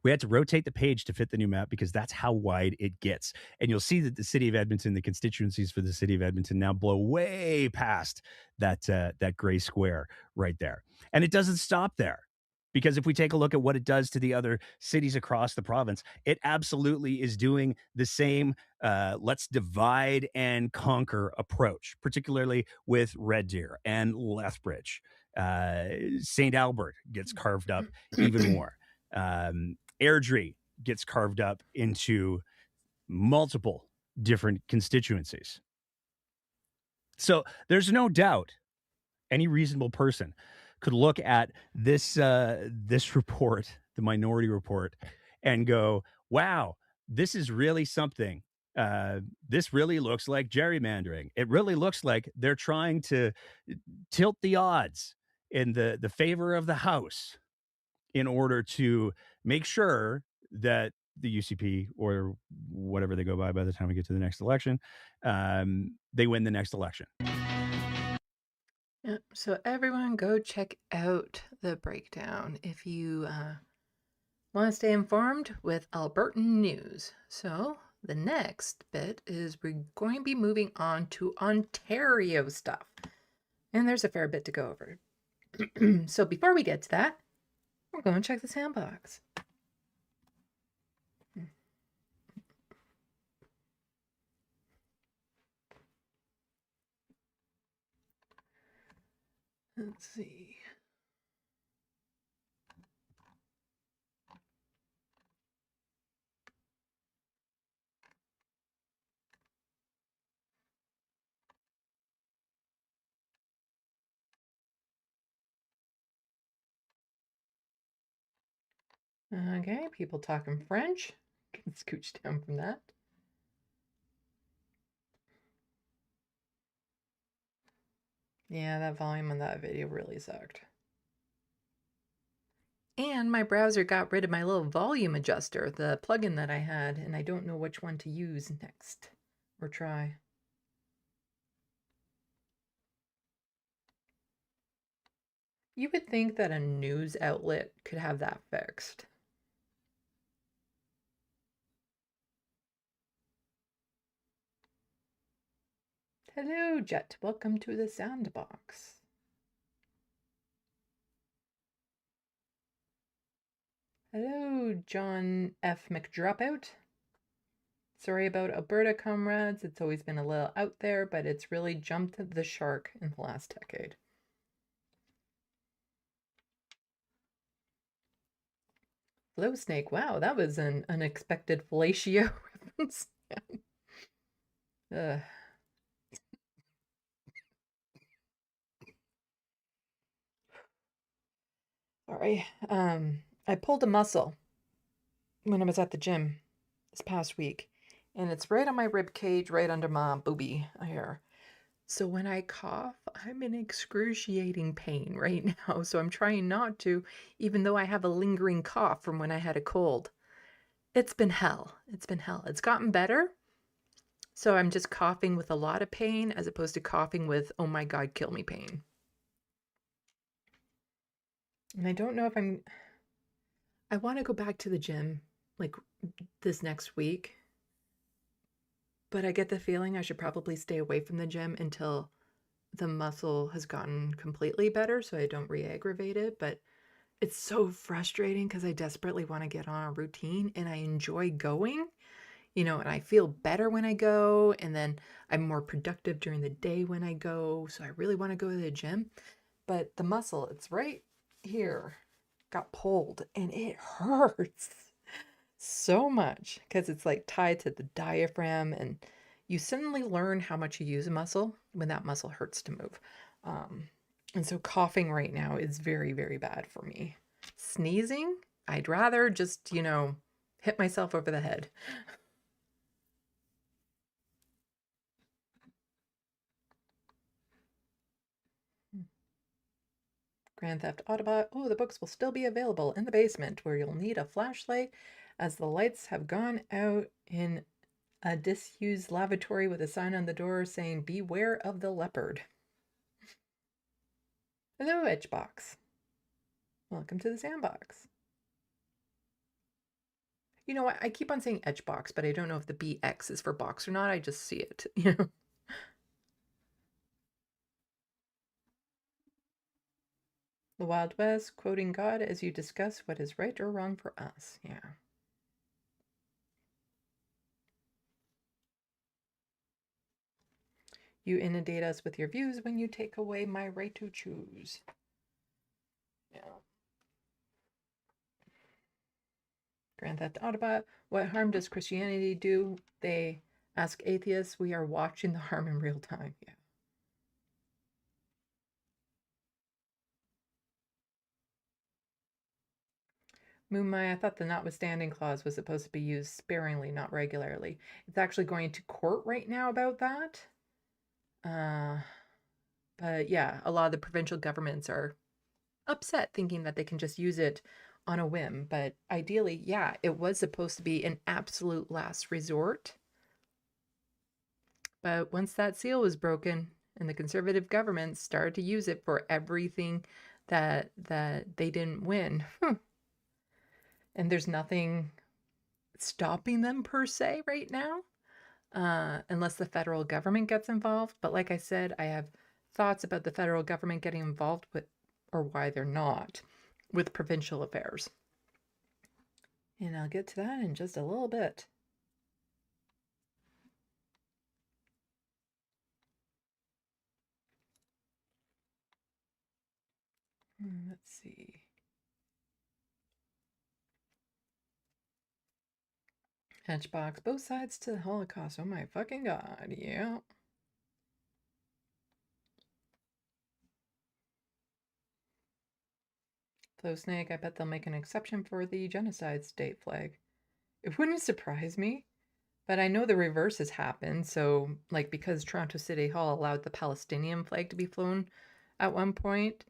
We had to rotate the page to fit the new map because that's how wide it gets. And you'll see that the city of Edmonton, the constituencies for the city of Edmonton now blow way past that gray square right there. And it doesn't stop there, because if we take a look at what it does to the other cities across the province, it absolutely is doing the same let's divide and conquer approach, particularly with Red Deer and Lethbridge. St. Albert gets carved up even more. Airdrie gets carved up into multiple different constituencies. So there's no doubt any reasonable person could look at this report, the Minority Report, and go, wow, this is really something. This really looks like gerrymandering. It really looks like they're trying to tilt the odds in the favor of the House in order to make sure that the UCP, or whatever they go by the time we get to the next election, they win the next election.
Yep. So everyone go check out the breakdown if you want to stay informed with Albertan news. So the next bit is we're going to be moving on to Ontario stuff. And there's a fair bit to go over. So before we get to that, I'll go and check the SandBox. Let's see. Okay, people talking French. Can scooch down from that. Yeah, that volume on that video really sucked. And my browser got rid of my little volume adjuster, the plugin that I had, and I don't know which one to use next or try. You would think that a news outlet could have that fixed. Hello, Jet. Welcome to the SandBox. Hello, John F. McDropout. Sorry about Alberta, comrades. It's always been a little out there, but it's really jumped the shark in the last decade. Flow snake. Wow, that was an unexpected fellatio reference. Sorry. I pulled a muscle when I was at the gym this past week, and it's right on my rib cage, right under my boobie here. So when I cough, I'm in excruciating pain right now. So I'm trying not to, even though I have a lingering cough from when I had a cold. It's been hell. It's been hell. It's gotten better. So I'm just coughing with a lot of pain as opposed to coughing with, oh my God, kill me pain. And I don't know if I want to go back to the gym like this next week. But I get the feeling I should probably stay away from the gym until the muscle has gotten completely better so I don't re-aggravate it. But it's so frustrating because I desperately want to get on a routine and I enjoy going, you know, and I feel better when I go, and then I'm more productive during the day when I go. So I really want to go to the gym. But the muscle, it's right here, got pulled and it hurts so much because it's like tied to the diaphragm, and you suddenly learn how much you use a muscle when that muscle hurts to move. And so coughing right now is very, very bad for me. Sneezing, I'd rather just, you know, hit myself over the head. Grand Theft Autobot. Oh, the books will still be available in the basement where you'll need a flashlight as the lights have gone out in a disused lavatory with a sign on the door saying, "Beware of the leopard." Hello, Edgebox. Welcome to the SandBox. You know what? I keep on saying Edgebox, but I don't know if the BX is for box or not. I just see it, you know. The Wild West, quoting God as you discuss what is right or wrong for us. Yeah. You inundate us with your views when you take away my right to choose. Yeah. Grand Theft Autobot. What harm does Christianity do? They ask atheists. We are watching the harm in real time. Yeah. Moonmai, I thought the notwithstanding clause was supposed to be used sparingly, not regularly. It's actually going to court right now about that. But yeah, a lot of the provincial governments are upset thinking that they can just use it on a whim. But ideally, yeah, it was supposed to be an absolute last resort. But once that seal was broken and the conservative government started to use it for everything that they didn't win, and there's nothing stopping them per se right now, unless the federal government gets involved. But like I said, I have thoughts about the federal government getting involved with, or why they're not. with provincial affairs. And I'll get to that in just a little bit. Let's see. Hatchbox, both sides to the Holocaust. Oh my fucking god, yeah. Flow Snake, I bet they'll make an exception for the genocide state flag. It wouldn't surprise me, but I know the reverse has happened. So, like, because Toronto City Hall allowed the Palestinian flag to be flown at one point,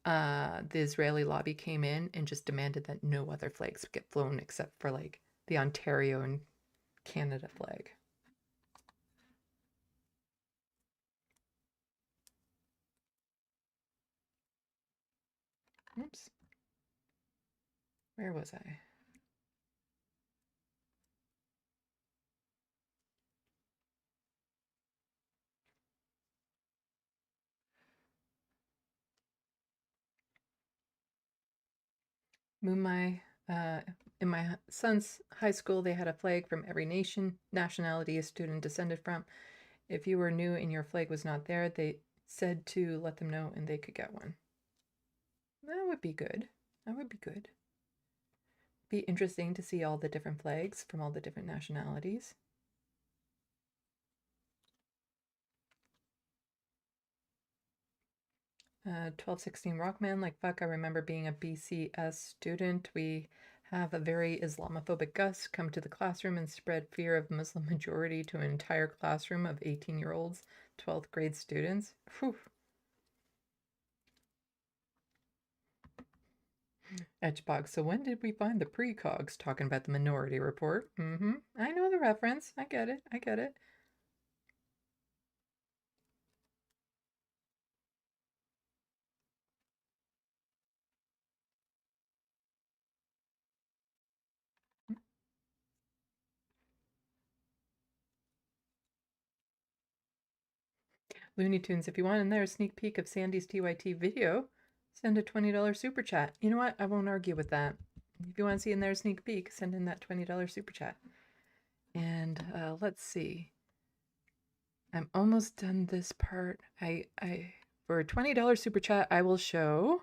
the Israeli lobby came in and just demanded that no other flags get flown except for, like, the Ontario and Canada flag. Oops. Where was I? In my son's high school, they had a flag from every nationality a student descended from. If you were new and your flag was not there, they said to let them know and they could get one. That would be good. That would be good. Be interesting to see all the different flags from all the different nationalities. Uh, 1216 Rockman, like fuck, I remember being a BCS student. We have a very Islamophobic Gus come to the classroom and spread fear of Muslim majority to an entire classroom of 18-year-olds, 12th grade students. Whew. Etchbox, so when did we find the precogs talking about the Minority Report? I know the reference. I get it. I get it. Looney Tunes, if you want in there a sneak peek of Sandy's TYT video, send a $20 super chat. You know what? I won't argue with that. If you want to see in there a sneak peek, send in that $20 super chat. And let's see. I'm almost done this part. For a $20 super chat, I will show.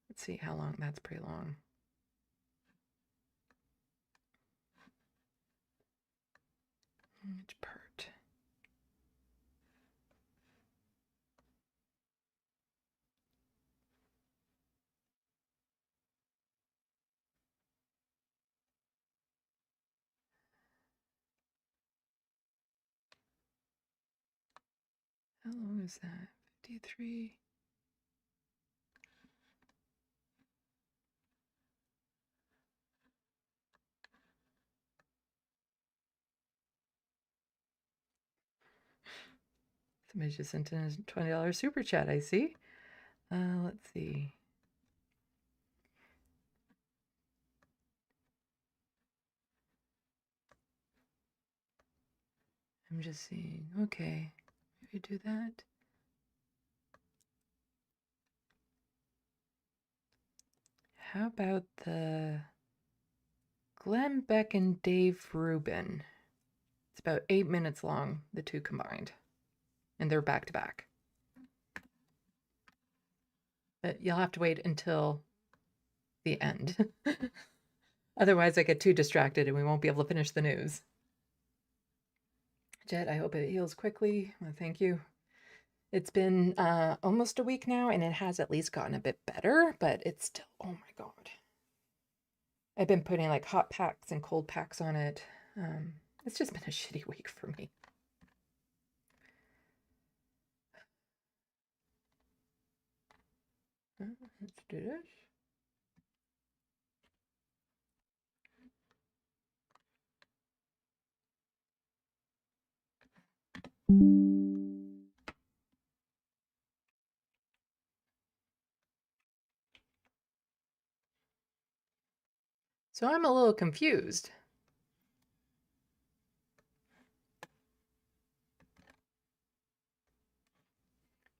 Let's see how long. That's pretty long. Which part? How long is that? 53. Somebody just sent in a $20 super chat, I see. Let's see. I'm just seeing. Okay. Maybe do that. How about the Glenn Beck and Dave Rubin? It's about 8 minutes long, the two combined. And they're back to back. But you'll have to wait until the end. Otherwise, I get too distracted and we won't be able to finish the news. Jet, I hope it heals quickly. Well, thank you. It's been almost a week now, and it has at least gotten a bit better, but it's still, oh my god. I've been putting like hot packs and cold packs on it. It's just been a shitty week for me. Let's do this. So I'm a little confused.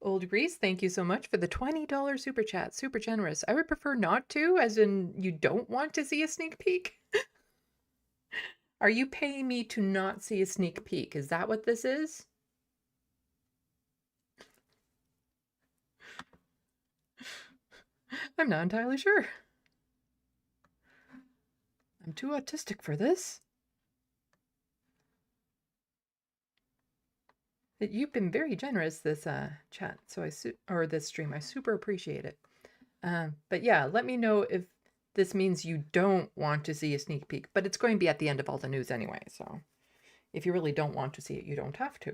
Old Grease, thank you so much for the $20 super chat. Super generous. I would prefer not to, as in you don't want to see a sneak peek. Are you paying me to not see a sneak peek? Is that what this is? I'm not entirely sure. I'm too autistic for this. You've been very generous this chat, so or this stream. I super appreciate it. But yeah, let me know if this means you don't want to see a sneak peek. But it's going to be at the end of all the news anyway, so if you really don't want to see it, you don't have to.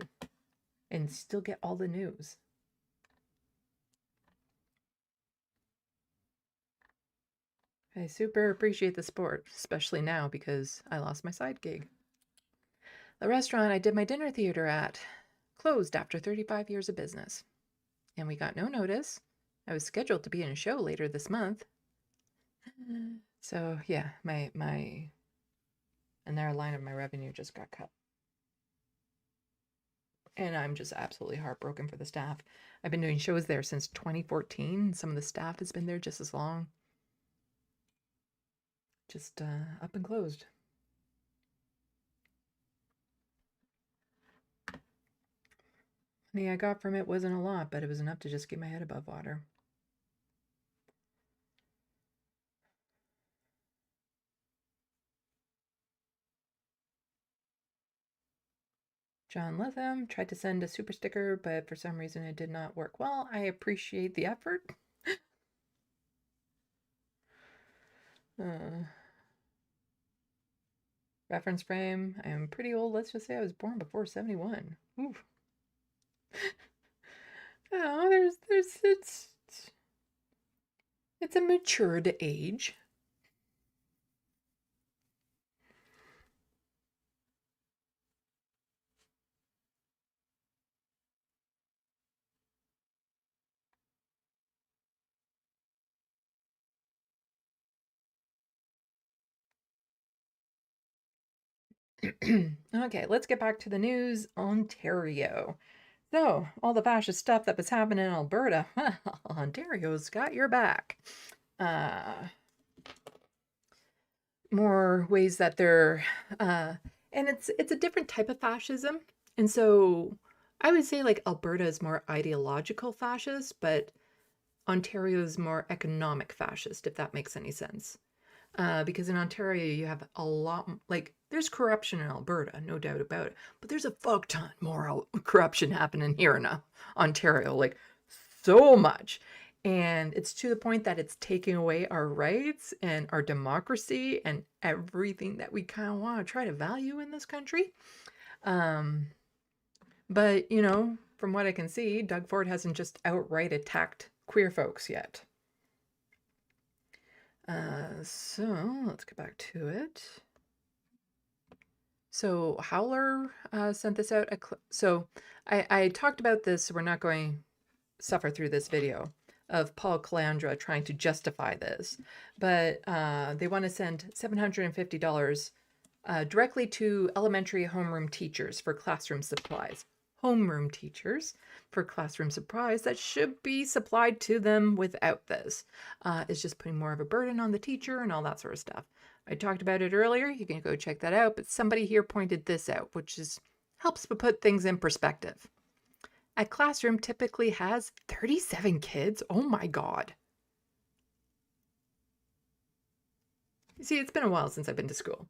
And still get all the news. I super appreciate the support, especially now because I lost my side gig. The restaurant I did my dinner theater at closed after 35 years of business. And we got no notice. I was scheduled to be in a show later this month. So yeah, another line of my revenue just got cut. And I'm just absolutely heartbroken for the staff. I've been doing shows there since 2014. Some of the staff has been there just as long. Just up and closed. Money I got from it wasn't a lot, but it was enough to just keep my head above water. John Letham tried to send a super sticker, but for some reason it did not work well. I appreciate the effort. Reference frame. I am pretty old. Let's just say I was born before 71. Oof. Oh, it's a matured age. Okay, let's get back to the news. Ontario. So, all the fascist stuff that was happening in Alberta, well, Ontario's got your back. More ways that they're, and it's a different type of fascism. And so I would say like Alberta is more ideological fascist, but Ontario is more economic fascist, if that makes any sense. Because in Ontario, you have a lot, like, there's corruption in Alberta, no doubt about it, but there's a fuck ton more corruption happening here in Ontario, like, so much. And it's to the point that it's taking away our rights and our democracy and everything that we kind of want to try to value in this country. But, you know, from what I can see, Doug Ford hasn't just outright attacked queer folks yet. So let's get back to it. So Howler sent this out. So I talked about this, so we're not going to suffer through this video of Paul Calandra trying to justify this. But they want to send $750 directly to elementary homeroom teachers for classroom supplies. Homeroom teachers for classroom supplies that should be supplied to them without this. It's just putting more of a burden on the teacher and all that sort of stuff. I talked about it earlier. You can go check that out. But somebody here pointed this out, which helps put things in perspective. A classroom typically has 37 kids. Oh my God. You see, it's been a while since I've been to school.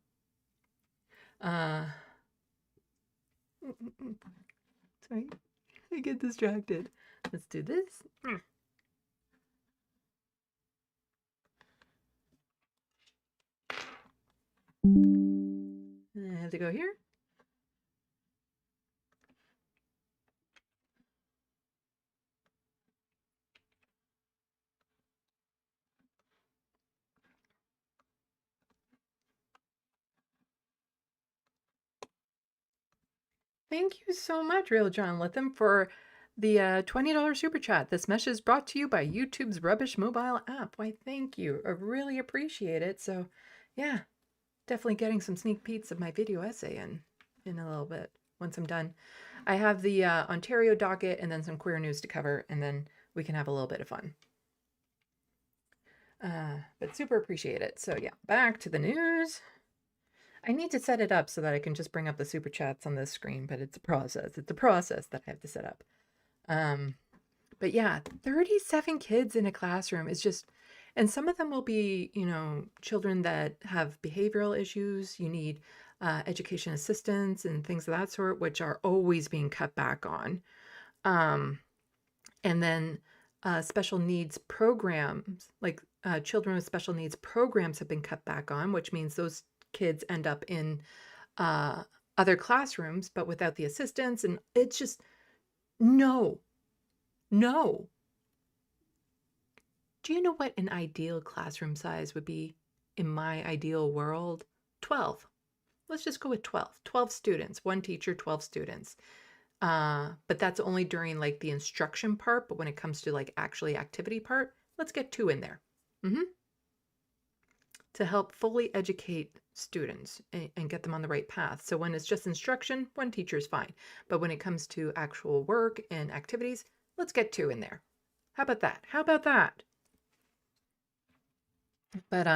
Sorry, I get distracted. Let's do this. I have to go here. Thank you so much, Real John Litham, for the $20 super chat. This message is brought to you by YouTube's Rubbish mobile app. Why, thank you. I really appreciate it. So, yeah, definitely getting some sneak peeks of my video essay in a little bit once I'm done. I have the Ontario docket and then some queer news to cover, and then we can have a little bit of fun. But super appreciate it. So yeah, back to the news. I need to set it up so that I can just bring up the super chats on this screen, but it's a process. It's a process that I have to set up. But yeah, 37 kids in a classroom is just, and some of them will be, you know, children that have behavioral issues. You need education assistance and things of that sort, which are always being cut back on. And then special needs programs, like children with special needs programs have been cut back on, which means those kids end up in other classrooms, but without the assistance. And it's just, no. Do you know what an ideal classroom size would be in my ideal world? 12. Let's just go with 12. 12 students, one teacher, 12 students. But that's only during like the instruction part. But when it comes to like actually activity part, let's get 2 in there. To help fully educate students and get them on the right path. So when it's just instruction, 1 teacher is fine. But when it comes to actual work and activities, let's get 2 in there. How about that? How about that? But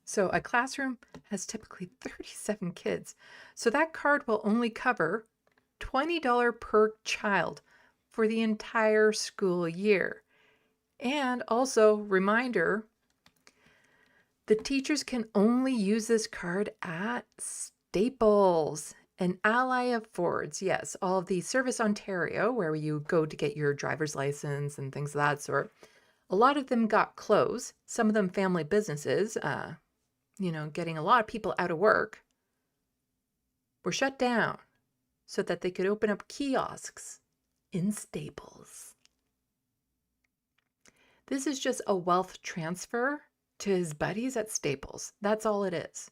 so a classroom has typically 37 kids. So that card will only cover $20 per child for the entire school year. And also, reminder, the teachers can only use this card at Staples, an ally of Ford's. Yes, all of the Service Ontario, where you go to get your driver's license and things of that sort. A lot of them got closed. Some of them family businesses, you know, getting a lot of people out of work, were shut down so that they could open up kiosks in Staples. This is just a wealth transfer to his buddies at Staples. That's all it is.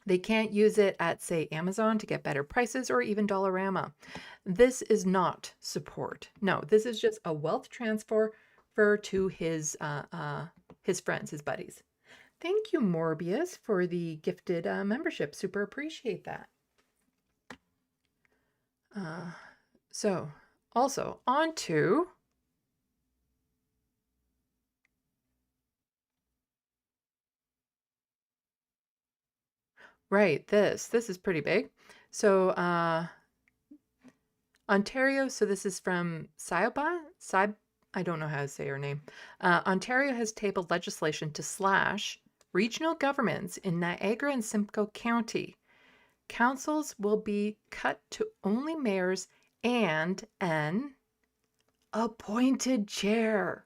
They can't use it at, say, Amazon to get better prices or even Dollarama. This is not support. No, this is just a wealth transfer to his friends, his buddies. Thank you, Morbius, for the gifted membership. Super appreciate that. So, also, on to right, this is pretty big. So, Ontario, so this is from Saiba, I don't know how to say her name. Ontario has tabled legislation to slash regional governments in Niagara and Simcoe County. Councils will be cut to only mayors and an appointed chair.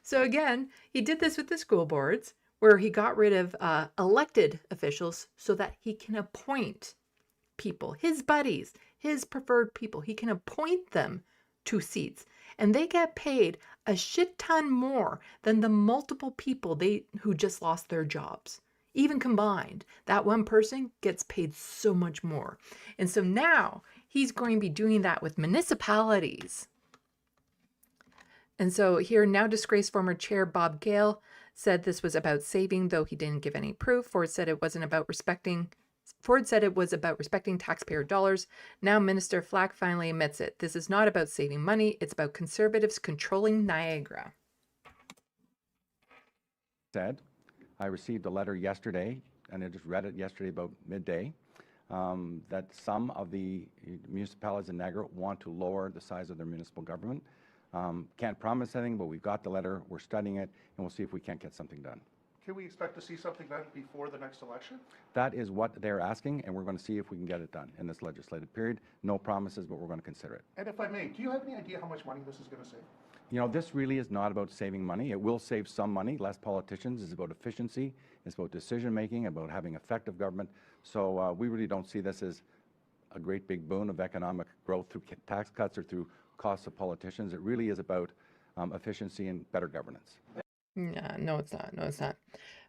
So again, he did this with the school boards, where he got rid of elected officials so that he can appoint people, his buddies, his preferred people. He can appoint them to seats, and they get paid a shit ton more than the multiple people who just lost their jobs. Even combined, that one person gets paid so much more. And so now he's going to be doing that with municipalities. And so here, now disgraced former chair Bob Gale said this was about saving, though he didn't give any proof. Ford said it was about respecting taxpayer dollars. Now Minister Flack finally admits it. This is not about saving money. It's about conservatives controlling Niagara.
I received a letter yesterday, and I just read it yesterday about midday, that some of the municipalities in Niagara want to lower the size of their municipal government. Can't promise anything, but we've got the letter, we're studying it, and we'll see if we can't get something done.
Can we expect to see something done before the next election?
That is what they're asking, and we're going to see if we can get it done in this legislative period. No promises, but we're going to consider it.
And if I may, do you have any idea how much money this is going to save?
You know, this really is not about saving money. It will save some money, less politicians. It's about efficiency. It's about decision-making, about having effective government. So we really don't see this as a great big boon of economic growth through tax cuts or through costs of politicians. It really is about efficiency and better governance.
Yeah, no, it's not. No, it's not.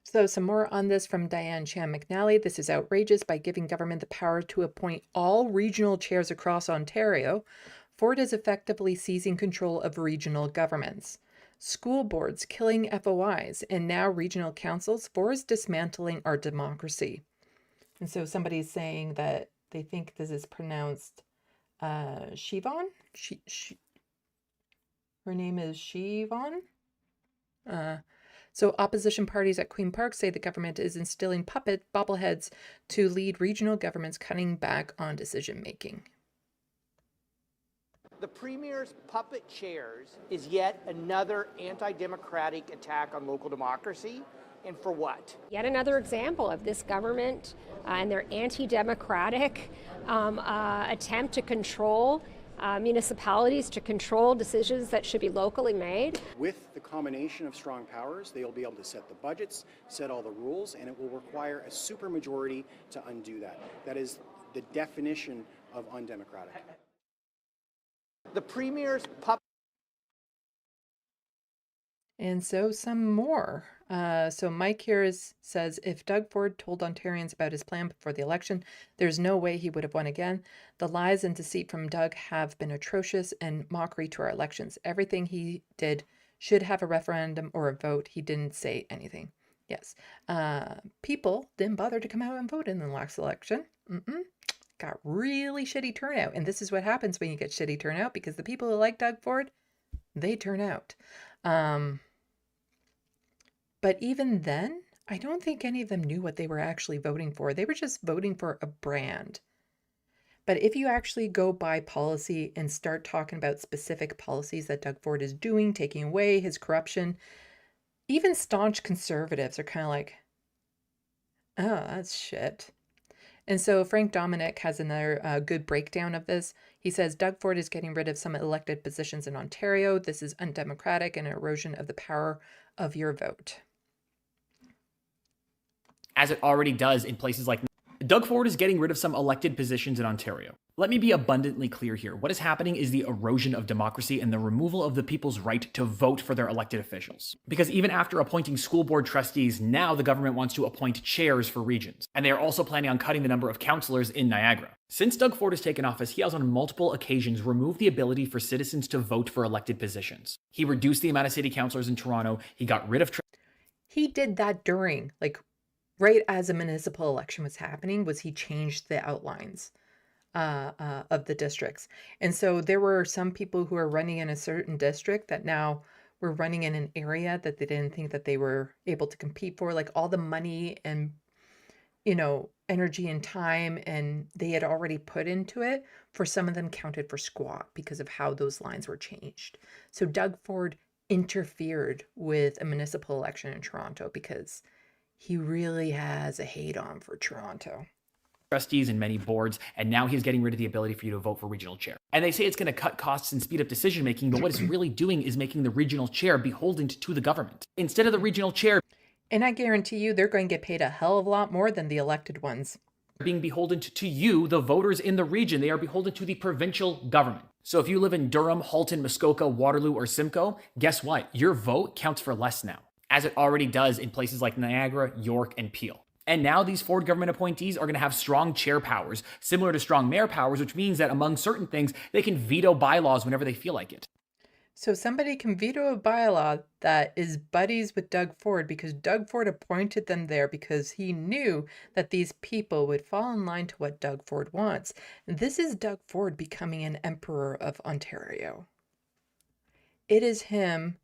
So some more on this from Diane Chan McNally. This is outrageous. By giving government the power to appoint all regional chairs across Ontario, Ford is effectively seizing control of regional governments. School boards killing FOIs, and now regional councils. Ford is dismantling our democracy. And so somebody's saying that they think this is pronounced Siobhan. Her name is Siobhan. So opposition parties at Queen Park say the government is instilling puppet bobbleheads to lead regional governments cutting back on decision making.
The Premier's puppet chairs is yet another anti-democratic attack on local democracy. And for what?
Yet another example of this government and their anti-democratic attempt to control municipalities, to control decisions that should be locally made.
With the combination of strong powers, they will be able to set the budgets, set all the rules, and it will require a supermajority to undo that. That is the definition of undemocratic.
The Premier's puppet.
And so some more. So Mike here says, if Doug Ford told Ontarians about his plan before the election, there's no way he would have won again. The lies and deceit from Doug have been atrocious and mockery to our elections. Everything he did should have a referendum or a vote. He didn't say anything. Yes. People didn't bother to come out and vote in the last election. Got really shitty turnout. And this is what happens when you get shitty turnout, because the people who like Doug Ford, they turn out. But even then, I don't think any of them knew what they were actually voting for. They were just voting for a brand. But if you actually go by policy and start talking about specific policies that Doug Ford is doing, taking away his corruption, even staunch conservatives are kind of like, oh, that's shit. And so Frank Dominic has another good breakdown of this. He says, Doug Ford is getting rid of some elected positions in Ontario. This is undemocratic and an erosion of the power of your vote.
As it already does in places like Doug Ford is getting rid of some elected positions in Ontario. Let me be abundantly clear here. What is happening is the erosion of democracy and the removal of the people's right to vote for their elected officials. Because even after appointing school board trustees, now the government wants to appoint chairs for regions. And they are also planning on cutting the number of councillors in Niagara. Since Doug Ford has taken office, he has on multiple occasions removed the ability for citizens to vote for elected positions. He reduced the amount of city councillors in Toronto. He got rid of...
He did that during, right as a municipal election was happening, was he changed the outlines of the districts. And so there were some people who are running in a certain district that now were running in an area that they didn't think that they were able to compete for. Like all the money and, energy and time and they had already put into it, for some of them counted for squat because of how those lines were changed. So Doug Ford interfered with a municipal election in Toronto because he really has a hate on for Toronto.
Trustees and many boards, and now he's getting rid of the ability for you to vote for regional chair. And they say it's going to cut costs and speed up decision making, but what it's really doing is making the regional chair beholden to the government. Instead of the regional chair...
And I guarantee you they're going to get paid a hell of a lot more than the elected ones.
Being beholden to you, the voters in the region. They are beholden to the provincial government. So if you live in Durham, Halton, Muskoka, Waterloo, or Simcoe, guess what? Your vote counts for less now, as it already does in places like Niagara, York, and Peel. And now these Ford government appointees are going to have strong chair powers, similar to strong mayor powers, which means that among certain things, they can veto bylaws whenever they feel like it.
So somebody can veto a bylaw that is buddies with Doug Ford because Doug Ford appointed them there because he knew that these people would fall in line to what Doug Ford wants. This is Doug Ford becoming an emperor of Ontario. It is him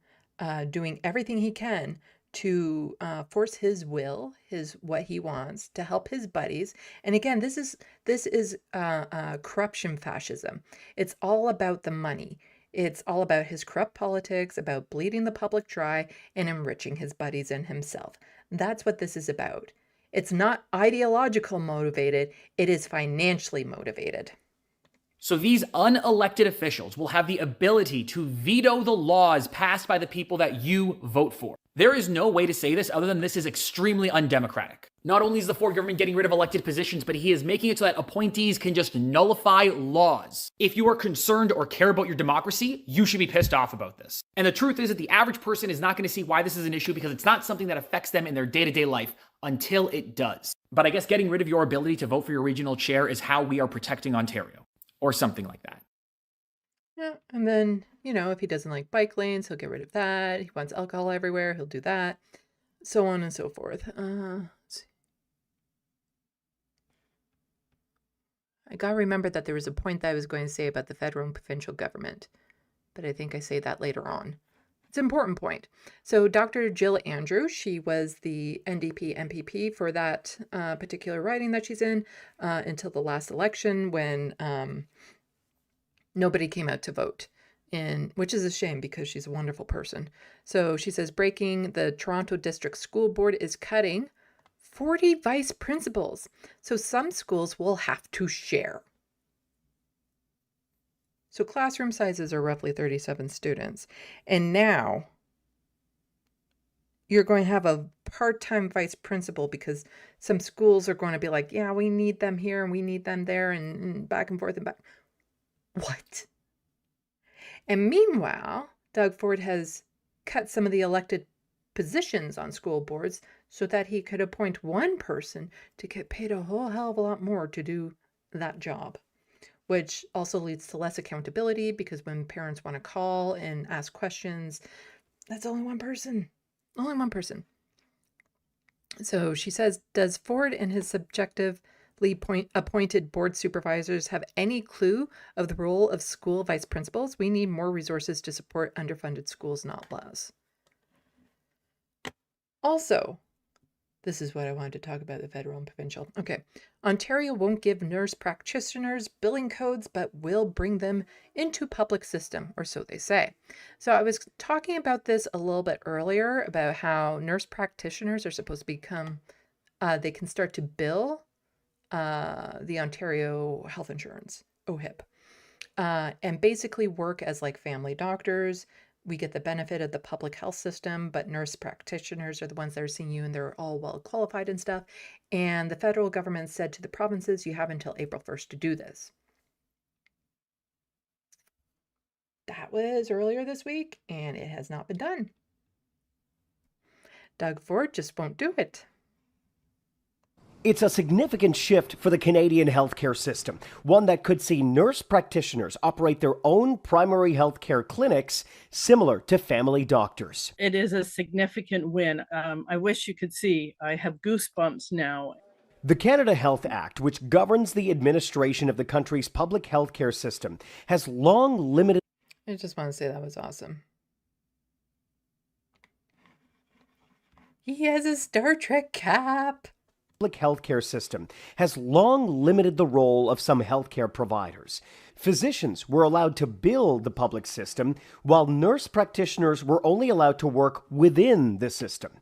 doing everything he can to force his will, what he wants, to help his buddies. And again, this is corruption fascism. It's all about the money. It's all about his corrupt politics, about bleeding the public dry and enriching his buddies and himself. That's what this is about. It's not ideological motivated, it is financially motivated.
So these unelected officials will have the ability to veto the laws passed by the people that you vote for. There is no way to say this other than this is extremely undemocratic. Not only is the Ford government getting rid of elected positions, but he is making it so that appointees can just nullify laws. If you are concerned or care about your democracy, you should be pissed off about this. And the truth is that the average person is not going to see why this is an issue because it's not something that affects them in their day-to-day life until it does. But I guess getting rid of your ability to vote for your regional chair is how we are protecting Ontario. Or something like that.
Yeah, and then, if he doesn't like bike lanes, he'll get rid of that. He wants alcohol everywhere, he'll do that. So on and so forth. Let's see. I got to remember that there was a point that I was going to say about the federal and provincial government, but I think I say that later on. It's an important point. So Dr. Jill Andrews, she was the NDP MPP for that particular riding that she's in until the last election when nobody came out to vote, which is a shame because she's a wonderful person. So she says, breaking, the Toronto District School Board is cutting 40 vice principals. So some schools will have to share. So classroom sizes are roughly 37 students. And now you're going to have a part-time vice principal because some schools are going to be like, yeah, we need them here and we need them there and back and forth and back. What? And meanwhile, Doug Ford has cut some of the elected positions on school boards so that he could appoint one person to get paid a whole hell of a lot more to do that job, which also leads to less accountability because when parents want to call and ask questions, that's only one person. Only one person. So she says, does Ford and his subjectively appointed board supervisors have any clue of the role of school vice principals? We need more resources to support underfunded schools, not less. Also, this is what I wanted to talk about, the federal and provincial. Okay. Ontario won't give nurse practitioners billing codes, but will bring them into public system, or so they say. So I was talking about this a little bit earlier about how nurse practitioners are supposed to become, they can start to bill the Ontario Health Insurance, OHIP, and basically work as like family doctors. We get the benefit of the public health system, but nurse practitioners are the ones that are seeing you and they're all well qualified and stuff. And the federal government said to the provinces, you have until April 1st to do this. That was earlier this week and it has not been done. Doug Ford just won't do it.
It's a significant shift for the Canadian healthcare system, one that could see nurse practitioners operate their own primary healthcare clinics similar to family doctors.
It is a significant win. I wish you could see. I have goosebumps now.
The Canada Health Act, which governs the administration of the country's public healthcare system, has long limited...
I just want to say that was awesome. He has a Star Trek cap.
Public healthcare system has long limited the role of some healthcare providers. Physicians were allowed to bill the public system, while nurse practitioners were only allowed to work within the system.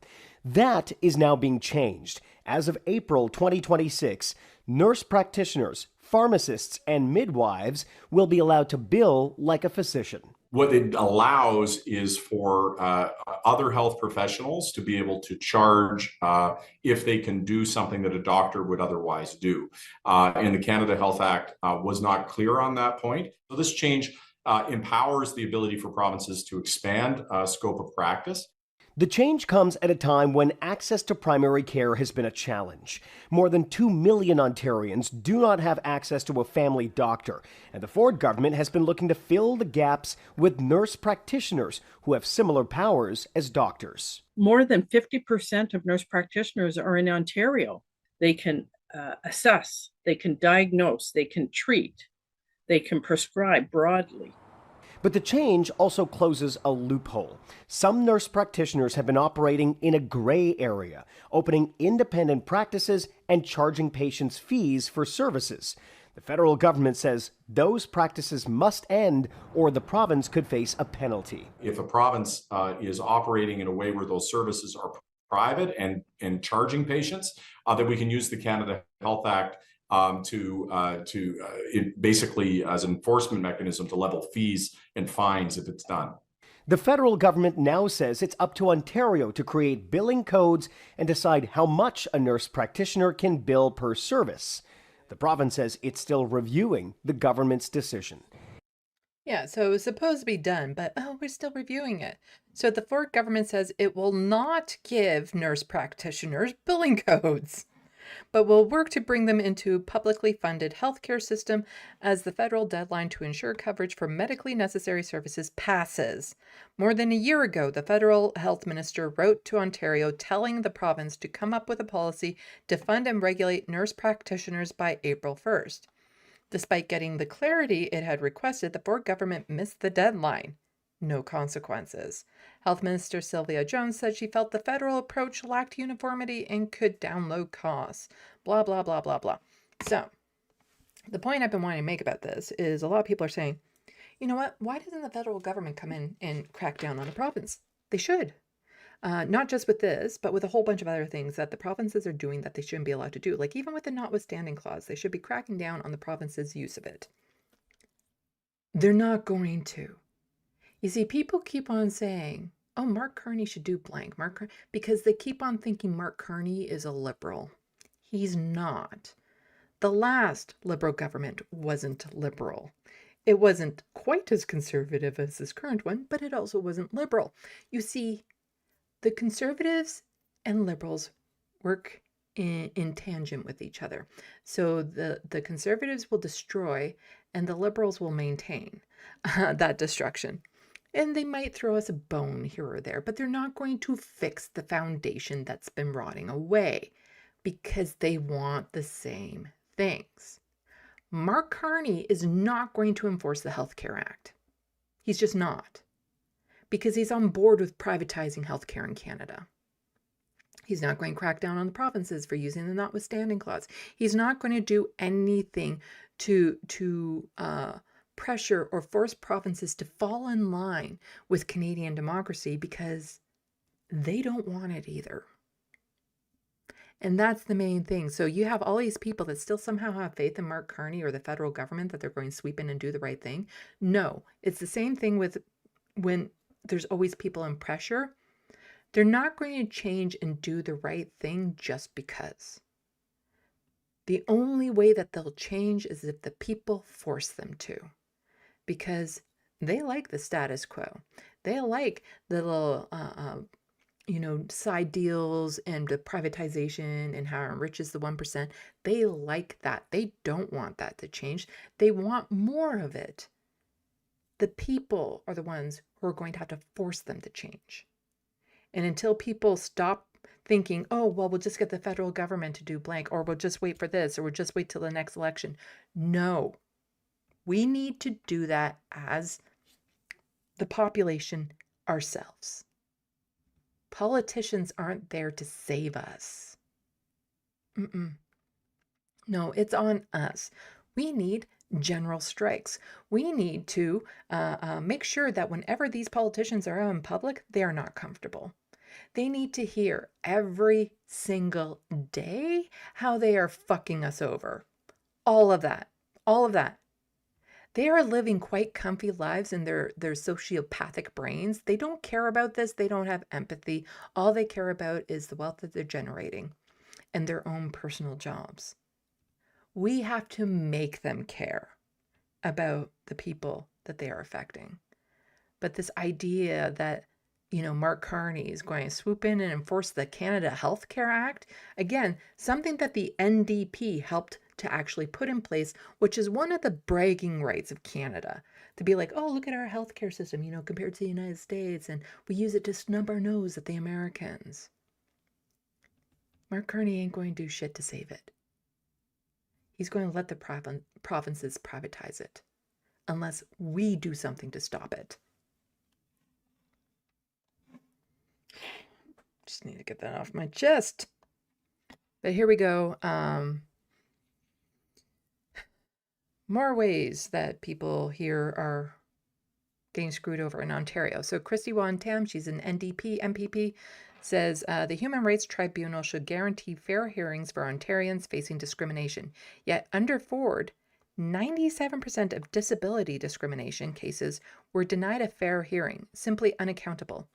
That is now being changed. As of April 2026, nurse practitioners, pharmacists, and midwives will be allowed to bill like a physician.
What it allows is for other health professionals to be able to charge if they can do something that a doctor would otherwise do. And the Canada Health Act was not clear on that point. So this change empowers the ability for provinces to expand scope of practice.
The change comes at a time when access to primary care has been a challenge. More than 2 million Ontarians do not have access to a family doctor, and the Ford government has been looking to fill the gaps with nurse practitioners who have similar powers as doctors.
More than 50% of nurse practitioners are in Ontario. They can assess, they can diagnose, they can treat, they can prescribe broadly.
But the change also closes a loophole. Some nurse practitioners have been operating in a gray area, opening independent practices and charging patients fees for services. The federal government says those practices must end or the province could face a penalty.
If a province is operating in a way where those services are private and charging patients, that we can use the Canada Health Act basically as an enforcement mechanism to level fees and fines if it's done.
The federal government now says it's up to Ontario to create billing codes and decide how much a nurse practitioner can bill per service. The province says it's still reviewing the government's decision.
Yeah, so it was supposed to be done, but we're still reviewing it. So the Ford government says it will not give nurse practitioners billing codes, but will work to bring them into publicly funded healthcare system as the federal deadline to ensure coverage for medically necessary services passes. More than a year ago, the federal health minister wrote to Ontario telling the province to come up with a policy to fund and regulate nurse practitioners by April 1st. Despite getting the clarity it had requested, the Ford government missed the deadline. No consequences. Health Minister Sylvia Jones said she felt the federal approach lacked uniformity and could download costs. Blah, blah, blah, blah, blah. So, the point I've been wanting to make about this is a lot of people are saying, you know what? Why doesn't the federal government come in and crack down on the province? They should. Not just with this, but with a whole bunch of other things that the provinces are doing that they shouldn't be allowed to do. Like even with the notwithstanding clause, they should be cracking down on the province's use of it. They're not going to. You see, people keep on saying, oh, Mark Carney should do blank. Because they keep on thinking Mark Carney is a liberal. He's not. The last Liberal government wasn't liberal. It wasn't quite as conservative as this current one, but it also wasn't liberal. You see, the Conservatives and Liberals work in tangent with each other. So the Conservatives will destroy and the Liberals will maintain that destruction. And they might throw us a bone here or there, but they're not going to fix the foundation that's been rotting away because they want the same things. Mark Carney is not going to enforce the Healthcare Act. He's just not. Because he's on board with privatizing healthcare in Canada. He's not going to crack down on the provinces for using the notwithstanding clause. He's not going to do anything to pressure or force provinces to fall in line with Canadian democracy because they don't want it either. And that's the main thing. So you have all these people that still somehow have faith in Mark Carney or the federal government that they're going to sweep in and do the right thing. No, it's the same thing with when there's always people in pressure. They're not going to change and do the right thing just because. The only way that they'll change is if the people force them to. Because they like the status quo. They like the little, side deals and the privatization and how it enriches the 1%. They like that. They don't want that to change. They want more of it. The people are the ones who are going to have to force them to change. And until people stop thinking, oh, well, we'll just get the federal government to do blank, or we'll just wait for this, or we'll just wait till the next election. No. We need to do that as the population ourselves. Politicians aren't there to save us. No, it's on us. We need general strikes. We need to make sure that whenever these politicians are out in public, they are not comfortable. They need to hear every single day how they are fucking us over. All of that. All of that. They are living quite comfy lives in their sociopathic brains. They don't care about this. They don't have empathy. All they care about is the wealth that they're generating and their own personal jobs. We have to make them care about the people that they are affecting. But this idea that, Mark Carney is going to swoop in and enforce the Canada Healthcare Act, again, something that the NDP helped to actually put in place, which is one of the bragging rights of Canada, to be like, oh, look at our healthcare system, compared to the United States, and we use it to snub our nose at the Americans. Mark Carney ain't going to do shit to save it. He's going to let the provinces privatize it, unless we do something to stop it. Just need to get that off my chest. But here we go. More ways that people here are getting screwed over in Ontario. So Christy Wong-Tam, she's an NDP MPP, says the Human Rights Tribunal should guarantee fair hearings for Ontarians facing discrimination. Yet under Ford, 97% of disability discrimination cases were denied a fair hearing, simply unaccountable.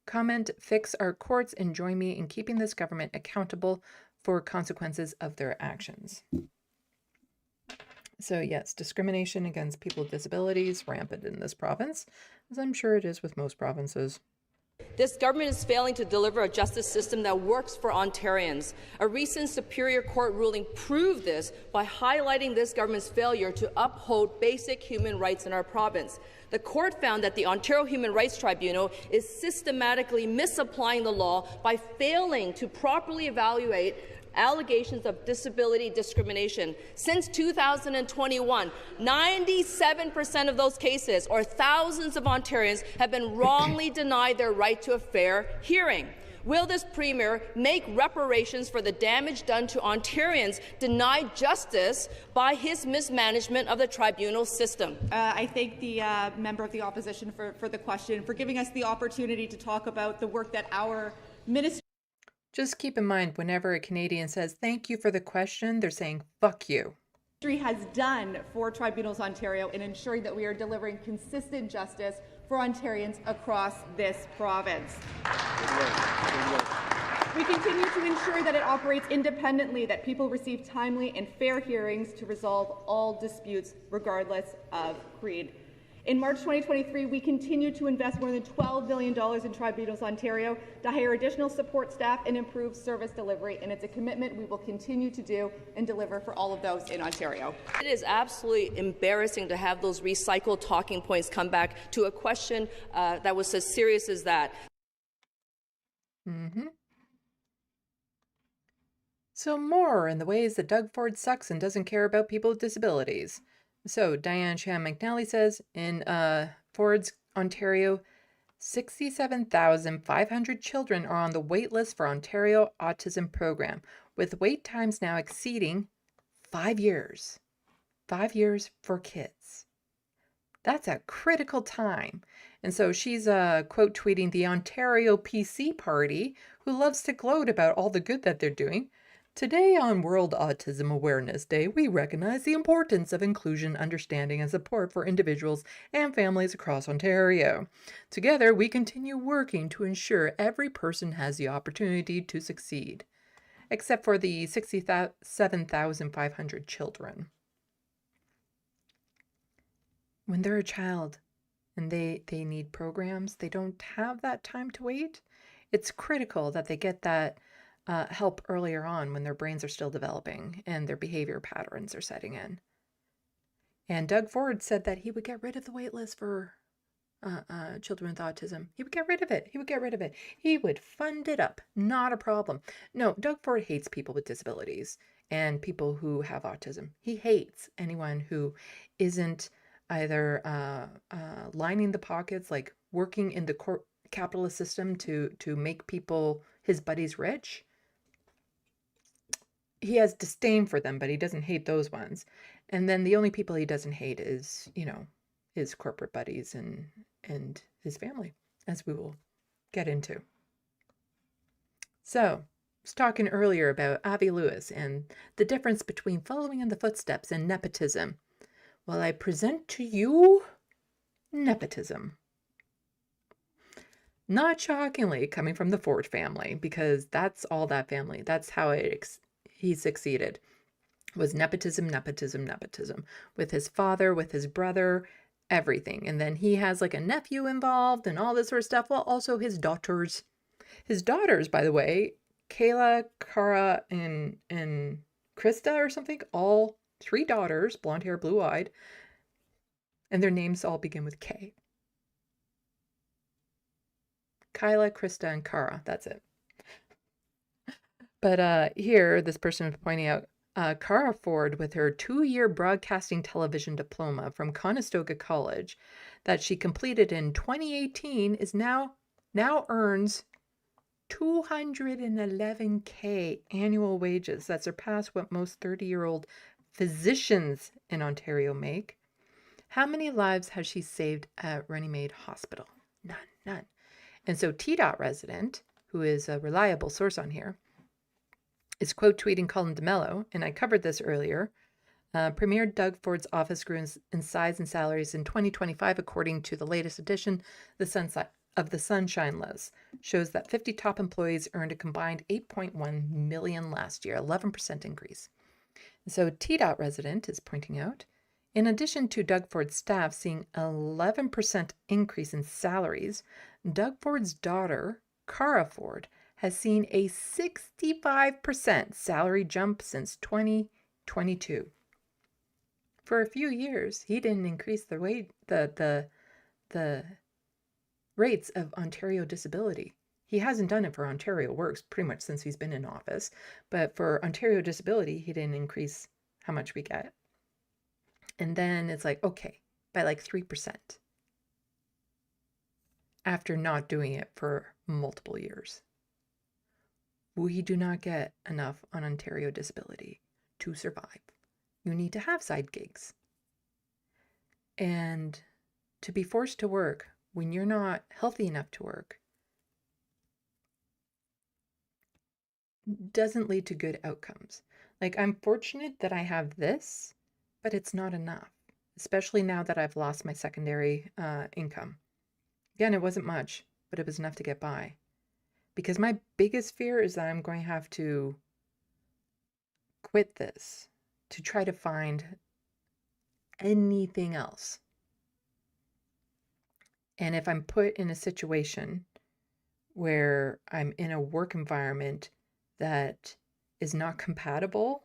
Comment, fix our courts, and join me in keeping this government accountable for consequences of their actions. So yes, discrimination against people with disabilities rampant in this province, as I'm sure it is with most provinces.
This government is failing to deliver a justice system that works for Ontarians. A recent Superior Court ruling proved this by highlighting this government's failure to uphold basic human rights in our province. The court found that the Ontario Human Rights Tribunal is systematically misapplying the law by failing to properly evaluate allegations of disability discrimination. Since 2021, 97% of those cases, or thousands of Ontarians, have been wrongly denied their right to a fair hearing. Will this Premier make reparations for the damage done to Ontarians denied justice by his mismanagement of the tribunal system?
I thank the member of the opposition for the question, for giving us the opportunity to talk about the work that our ministry.
Just keep in mind, whenever a Canadian says, thank you for the question, they're saying, fuck you.
Has done for Tribunals Ontario in ensuring that we are delivering consistent justice for Ontarians across this province. We continue to ensure that it operates independently, that people receive timely and fair hearings to resolve all disputes regardless of creed. In March 2023, we continue to invest more than $12 billion in Tribunals Ontario to hire additional support staff and improve service delivery, and it's a commitment we will continue to do and deliver for all of those in Ontario.
It is absolutely embarrassing to have those recycled talking points come back to a question that was as serious as that.
So more in the ways that Doug Ford sucks and doesn't care about people with disabilities. So Diane Chan McNally says in Ford's Ontario, 67,500 children are on the wait list for Ontario Autism Program, with wait times now exceeding 5 years. 5 years for kids. That's a critical time. And so she's quote tweeting the Ontario PC Party, who loves to gloat about all the good that they're doing. Today on World Autism Awareness Day, we recognize the importance of inclusion, understanding, and support for individuals and families across Ontario. Together, we continue working to ensure every person has the opportunity to succeed, except for the 67,500 children. When they're a child and they need programs, they don't have that time to wait. It's critical that they get that help earlier on when their brains are still developing and their behavior patterns are setting in. And Doug Ford said that he would get rid of the wait list for children with autism. He would get rid of it. He would get rid of it. He would fund it up. Not a problem. No, Doug Ford hates people with disabilities and people who have autism. He hates anyone who isn't either lining the pockets, like working in the capitalist system to make people, his buddies, rich. He has disdain for them, but he doesn't hate those ones. And then the only people he doesn't hate is, his corporate buddies and his family, as we will get into. So, I was talking earlier about Avi Lewis and the difference between following in the footsteps and nepotism. Well, I present to you nepotism. Not shockingly, coming from the Ford family, because that's all that family. That's how he succeeded, was nepotism, nepotism, nepotism, with his father, with his brother, everything. And then he has like a nephew involved and all this sort of stuff. Well, also his daughters. His daughters, by the way, Kayla, Cara, and Krista or something, all 3 daughters, blonde hair, blue-eyed, and their names all begin with K. Kyla, Krista, and Cara, that's it. But here, this person is pointing out, Cara Ford, with her 2-year broadcasting television diploma from Conestoga College that she completed in 2018, is now earns $211K annual wages that surpass what most 30-year-old physicians in Ontario make. How many lives has she saved at Runnymede Hospital? None. And so TDOT resident, who is a reliable source on here, is quote tweeting Colin DeMello, and I covered this earlier. Premier Doug Ford's office grew in size and salaries in 2025, according to the latest edition of the Sunshine List. Shows that 50 top employees earned a combined $8.1 million last year, 11% increase. So TDOT resident is pointing out, in addition to Doug Ford's staff seeing 11% increase in salaries, Doug Ford's daughter, Cara Ford, has seen a 65% salary jump since 2022. For a few years, he didn't increase the rates of Ontario disability. He hasn't done it for Ontario Works pretty much since he's been in office. But for Ontario Disability, he didn't increase how much we get. And then it's like, okay, by like 3%. After not doing it for multiple years. We do not get enough on Ontario Disability to survive. You need to have side gigs. And to be forced to work when you're not healthy enough to work doesn't lead to good outcomes. Like, I'm fortunate that I have this, but it's not enough, especially now that I've lost my secondary income. Again, it wasn't much, but it was enough to get by. Because my biggest fear is that I'm going to have to quit this to try to find anything else. And if I'm put in a situation where I'm in a work environment that is not compatible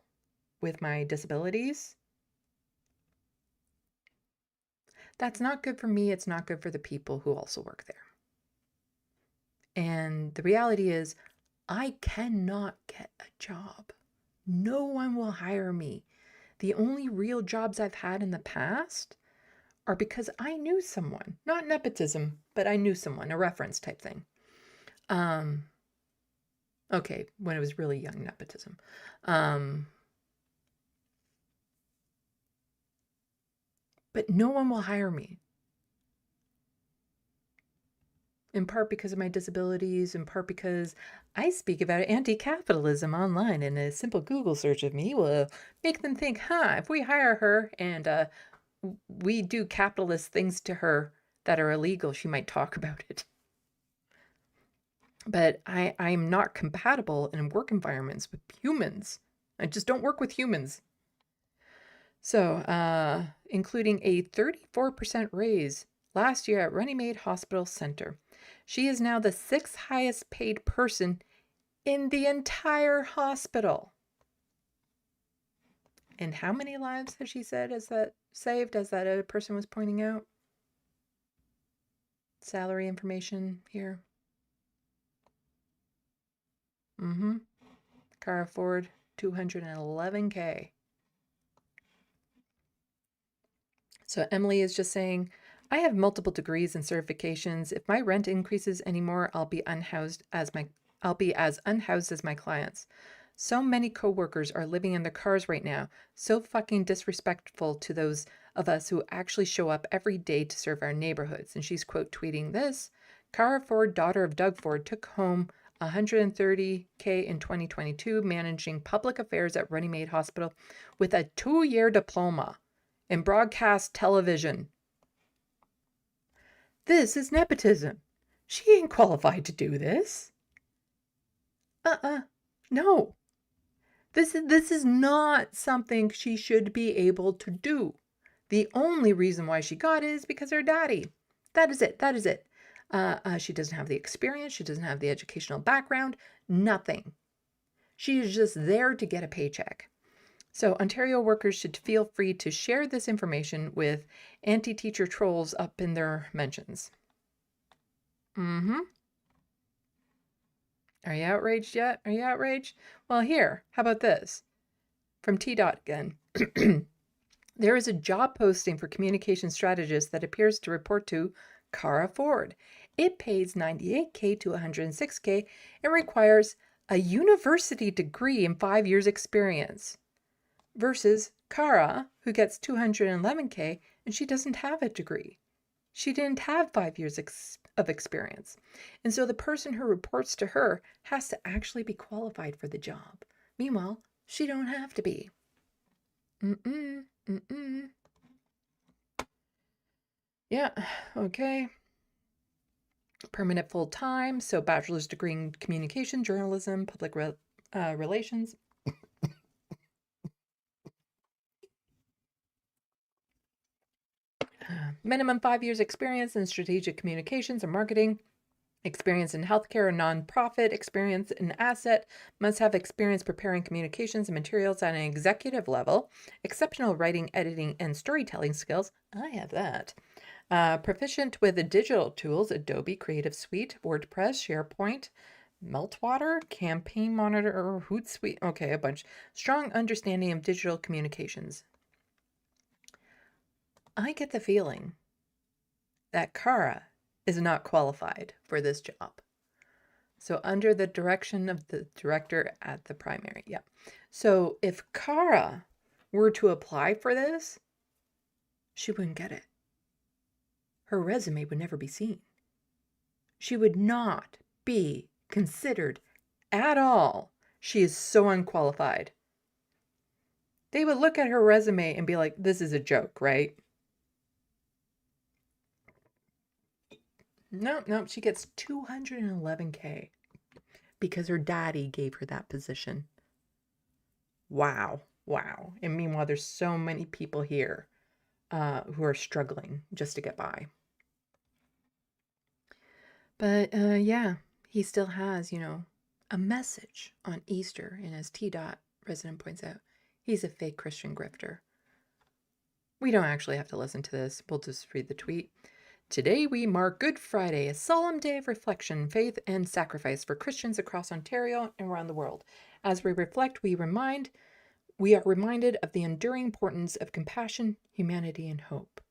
with my disabilities, that's not good for me. It's not good for the people who also work there. And the reality is, I cannot get a job. No one will hire me. The only real jobs I've had in the past are because I knew someone. Not nepotism, but I knew someone, a reference type thing. Okay, when it was really young nepotism. But no one will hire me. In part because of my disabilities, in part because I speak about anti-capitalism online, and a simple Google search of me will make them think, if we hire her and we do capitalist things to her that are illegal, she might talk about it. But I'm not compatible in work environments with humans. I just don't work with humans. So, including a 34% raise last year at Runnymede Hospital Center. She is now the 6th highest paid person in the entire hospital. And how many lives has she said as that saved, as that other person was pointing out? Salary information here. Cara Ford, $211K. So Emily is just saying, I have multiple degrees and certifications. If my rent increases anymore, I'll be as unhoused as my clients. So many coworkers are living in their cars right now. So fucking disrespectful to those of us who actually show up every day to serve our neighborhoods. And she's quote tweeting this. Cara Ford, daughter of Doug Ford, took home $130K in 2022, managing public affairs at Runnymede Hospital with a 2-year diploma in broadcast television. This is nepotism. She ain't qualified to do this. No. This is not something she should be able to do. The only reason why she got it is because her daddy. That is it. She doesn't have the experience. She doesn't have the educational background. Nothing. She is just there to get a paycheck. So Ontario workers should feel free to share this information with anti-teacher trolls up in their mentions. Are you outraged yet? Are you outraged? Well, here, how about this? From T-Dot again. There is a job posting for communication strategist that appears to report to Cara Ford. It pays $98K to $106K and requires a university degree and 5 years experience. Versus Cara, who gets $211K and she doesn't have a degree. She didn't have 5 years of experience. And so the person who reports to her has to actually be qualified for the job. Meanwhile, she don't have to be. Yeah, okay. Permanent full-time, so bachelor's degree in communication, journalism, public relations. Minimum 5 years experience in strategic communications or marketing. Experience in healthcare or nonprofit, experience in asset, must have experience preparing communications and materials at an executive level, exceptional writing, editing, and storytelling skills. I have that. Proficient with the digital tools, Adobe Creative Suite, WordPress, SharePoint, Meltwater, Campaign Monitor, or Hootsuite. Okay, a bunch. Strong understanding of digital communications. I get the feeling that Kara is not qualified for this job. So under the direction of the director at the primary. Yeah. So if Kara were to apply for this, she wouldn't get it. Her resume would never be seen. She would not be considered at all. She is so unqualified. They would look at her resume and be like, this is a joke, right? No, she gets $211K because her daddy gave her that position. Wow. And meanwhile, there's so many people here who are struggling just to get by. But yeah, he still has, a message on Easter. And as T-Dot resident points out, he's a fake Christian grifter. We don't actually have to listen to this. We'll just read the tweet. Today we mark Good Friday, a solemn day of reflection, faith, and sacrifice for Christians across Ontario and around the world. As we reflect, we are reminded of the enduring importance of compassion, humanity, and hope.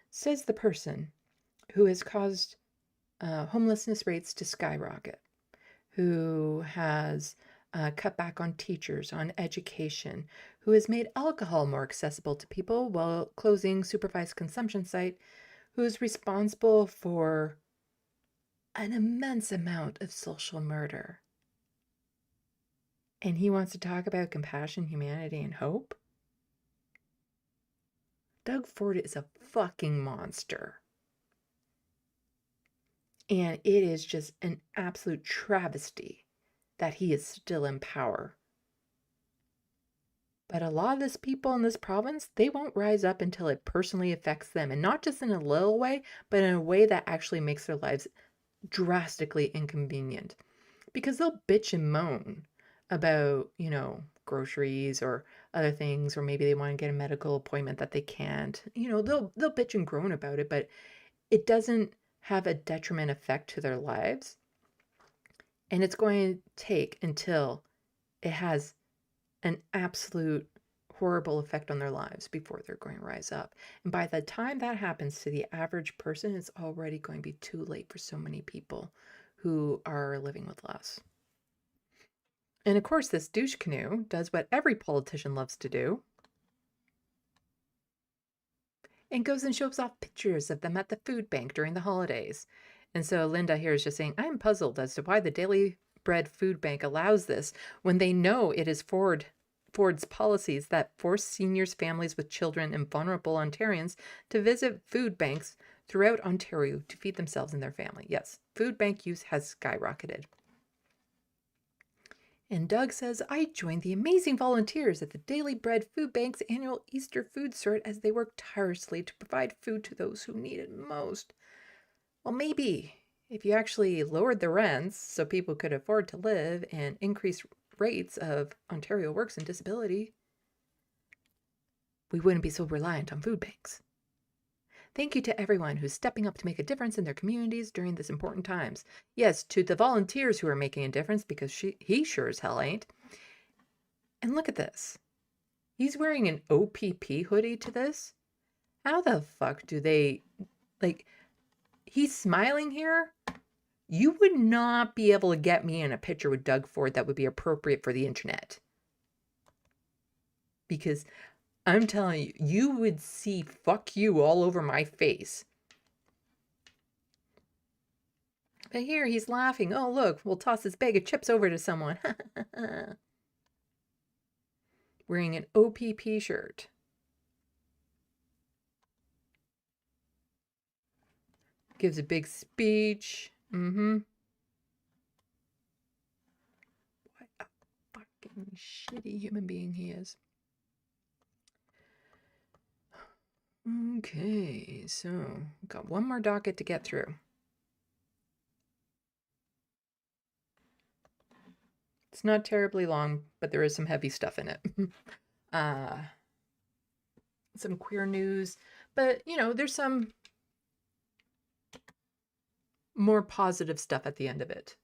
Says the person who has caused homelessness rates to skyrocket, who has cut back on teachers, on education, who has made alcohol more accessible to people while closing supervised consumption site, who is responsible for an immense amount of social murder. And he wants to talk about compassion, humanity, and hope? Doug Ford is a fucking monster. And it is just an absolute travesty that he is still in power. But a lot of these people in this province, they won't rise up until it personally affects them. And not just in a little way, but in a way that actually makes their lives drastically inconvenient. Because they'll bitch and moan about, groceries or other things, or maybe they want to get a medical appointment that they can't. They'll bitch and groan about it, but it doesn't have a detriment effect to their lives. And it's going to take until it has an absolute horrible effect on their lives before they're going to rise up. And by the time that happens to the average person, it's already going to be too late for so many people who are living with less. And of course, this douche canoe does what every politician loves to do and goes and shows off pictures of them at the food bank during the holidays. And so Linda here is just saying, I'm puzzled as to why the Daily Bread Food Bank allows this when they know it is Ford's policies that force seniors, families with children, and vulnerable Ontarians to visit food banks throughout Ontario to feed themselves and their family. Yes, food bank use has skyrocketed. And Doug says, I joined the amazing volunteers at the Daily Bread Food Bank's annual Easter food sort as they work tirelessly to provide food to those who need it most. Well, maybe if you actually lowered the rents so people could afford to live and increase rates of Ontario Works and Disability, we wouldn't be so reliant on food banks. Thank you to everyone who's stepping up to make a difference in their communities during this important times. Yes, to the volunteers who are making a difference, because he sure as hell ain't. And look at this. He's wearing an OPP hoodie to this. How the fuck do they, he's smiling here? You would not be able to get me in a picture with Doug Ford that would be appropriate for the internet. Because I'm telling you, you would see fuck you all over my face. But here he's laughing. Oh, look, we'll toss this bag of chips over to someone. Wearing an OPP shirt. Gives a big speech. What a fucking shitty human being he is. Okay, so got one more docket to get through. It's not terribly long, but there is some heavy stuff in it. Some queer news, but you know, there's some more positive stuff at the end of it.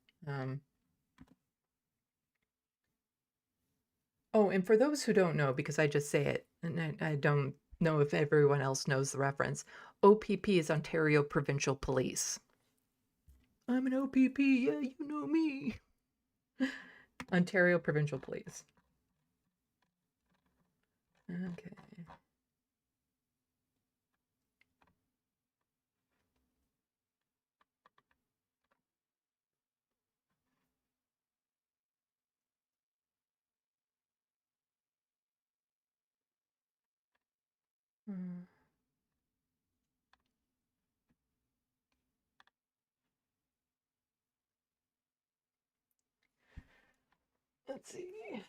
Oh, and for those who don't know, because I just say it, and I don't know if everyone else knows the reference, OPP is Ontario Provincial Police. I'm an OPP, yeah, you know me. Ontario Provincial Police. Okay. Let's see.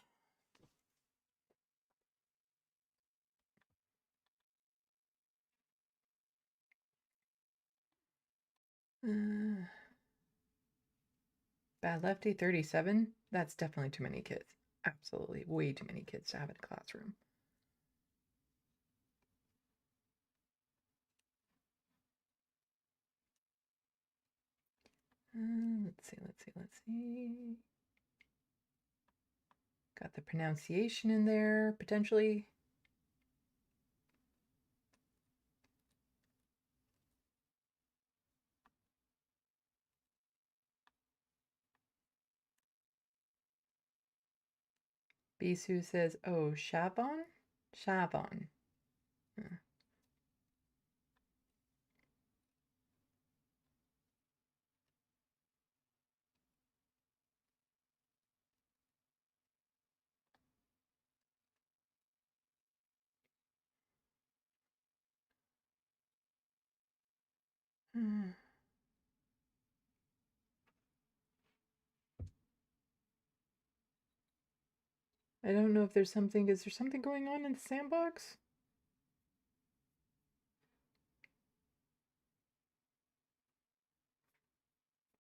Bad Lefty 37? That's definitely too many kids. Absolutely. Way too many kids to have in a classroom. Let's see. Got the pronunciation in there, potentially. Bisu says, oh, Chavon? Chavon. I don't know if there's something. Is there something going on in the sandbox?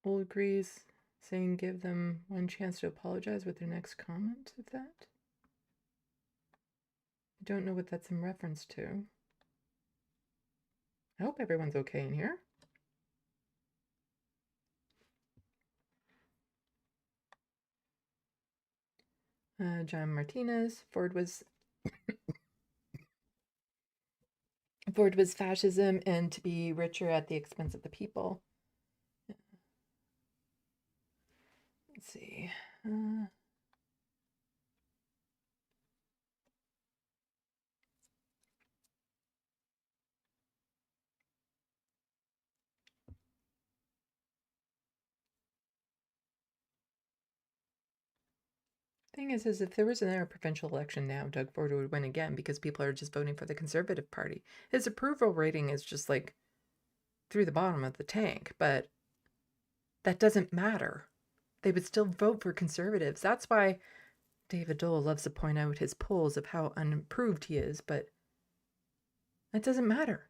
Old agrees, saying give them one chance to apologize with their next comment of that. I don't know what that's in reference to. I hope everyone's okay in here. John Martinez, Ford was fascism and to be richer at the expense of the people. Let's see. Thing is if there was another provincial election now, Doug Ford would win again because people are just voting for the Conservative Party. His approval rating is just like through the bottom of the tank, but that doesn't matter. They would still vote for Conservatives. That's why David Dole loves to point out his polls of how unimproved he is, but that doesn't matter.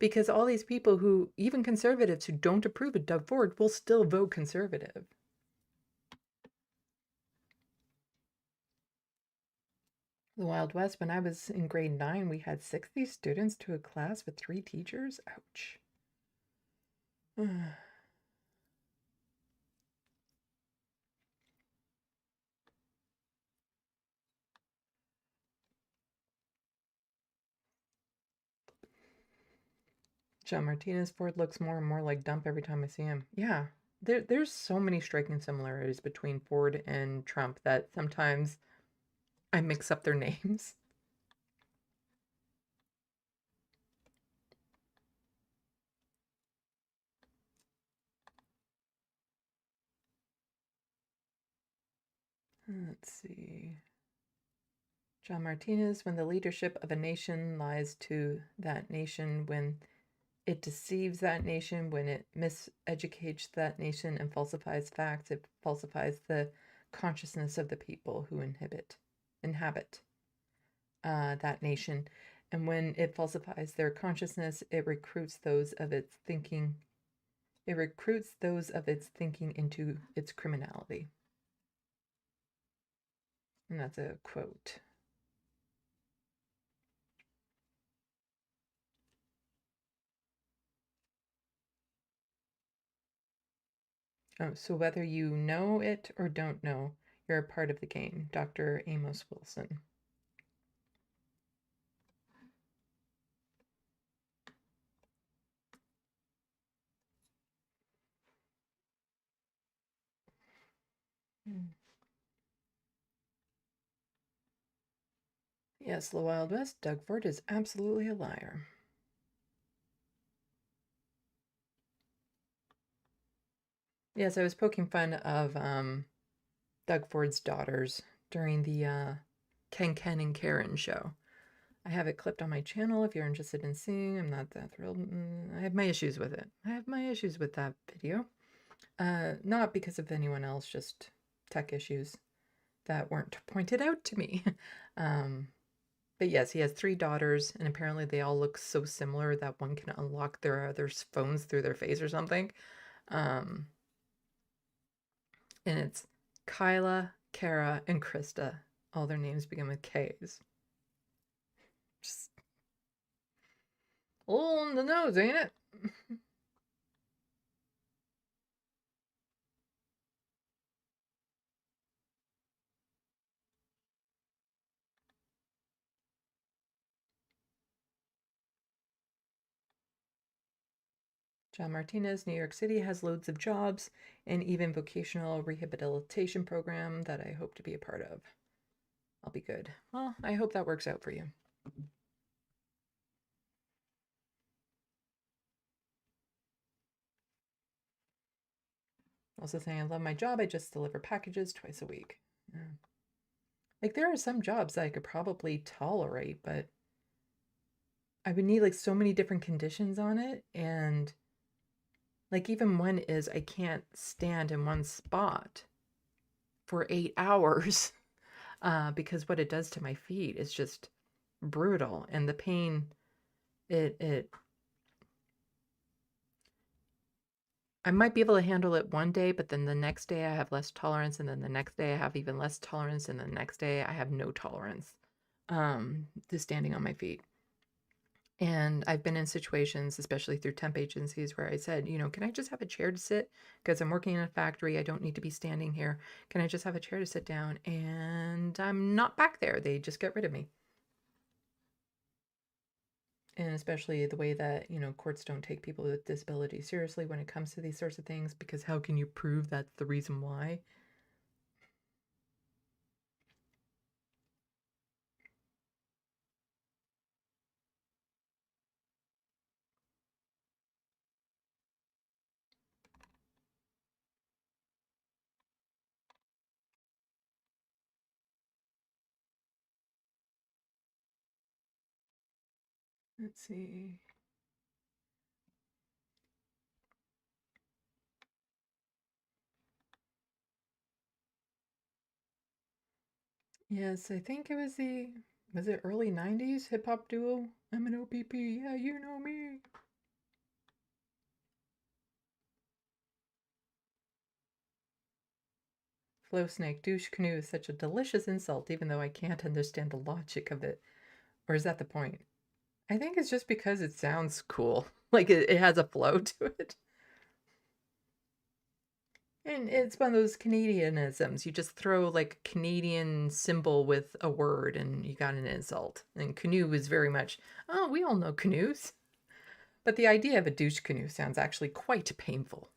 Because all these people who, even Conservatives who don't approve of Doug Ford, will still vote Conservative. The Wild West, when I was in grade 9, we had 60 students to a class with 3 teachers. Ouch. John Martinez, Ford looks more and more like Dump every time I see him. Yeah, there's so many striking similarities between Ford and Trump that sometimes I mix up their names. Let's see. John Martinez, when the leadership of a nation lies to that nation, when it deceives that nation, when it miseducates that nation and falsifies facts, it falsifies the consciousness of the people who inhabit that nation. And when it falsifies their consciousness, it recruits those of its thinking. It recruits those of its thinking into its criminality. And that's a quote. Oh, so whether you know it or don't know, you're a part of the game. Dr. Amos Wilson. Yes, the Wild West. Doug Ford is absolutely a liar. Yes, I was poking fun of Doug Ford's daughters during the Ken and Karen show. I have it clipped on my channel if you're interested in seeing. I'm not that thrilled. I have my issues with it. I have my issues with that video. Not because of anyone else, just tech issues that weren't pointed out to me. But yes, he has 3 daughters, and apparently they all look so similar that one can unlock their other phones through their face or something. And it's Kyla, Kara, and Krista. All their names begin with K's. Just all on the nose, ain't it? John Martinez, New York City has loads of jobs and even vocational rehabilitation program that I hope to be a part of. I'll be good. Well, I hope that works out for you. Also saying I love my job. I just deliver packages twice a week. Yeah. Like there are some jobs that I could probably tolerate, but I would need like so many different conditions on it. And like even one is I can't stand in one spot for 8 hours because what it does to my feet is just brutal. And the pain, I might be able to handle it one day, but then the next day I have less tolerance, and then the next day I have even less tolerance, and the next day I have no tolerance to standing on my feet. And I've been in situations, especially through temp agencies, where I said, you know, can I just have a chair to sit? Because I'm working in a factory. I don't need to be standing here. Can I just have a chair to sit down? And I'm not back there. They just get rid of me. And especially the way that, you know, courts don't take people with disabilities seriously when it comes to these sorts of things, because how can you prove that's the reason why? Let's see. Yes, I think it was was it early 90s hip hop duo? I'm an OPP. Yeah, you know me. Flow snake, douche canoe is such a delicious insult, even though I can't understand the logic of it. Or is that the point? I think it's just because it sounds cool. Like it has a flow to it. And it's one of those Canadianisms. You just throw like a Canadian symbol with a word and you got an insult. And canoe is very much, oh, we all know canoes. But the idea of a douche canoe sounds actually quite painful.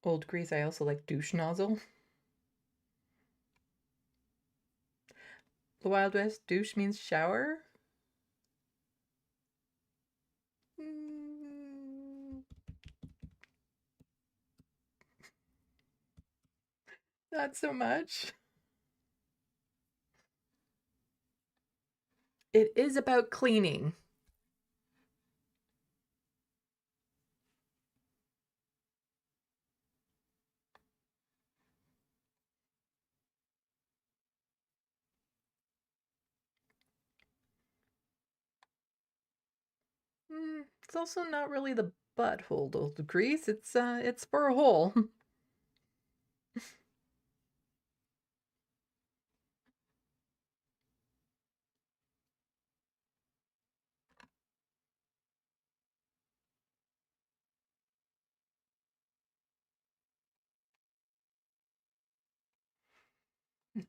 Old Grease, I also like douche nozzle. The Wild West, douche means shower. Not so much. It is about cleaning. It's also not really the butthole to grease. It's for a hole.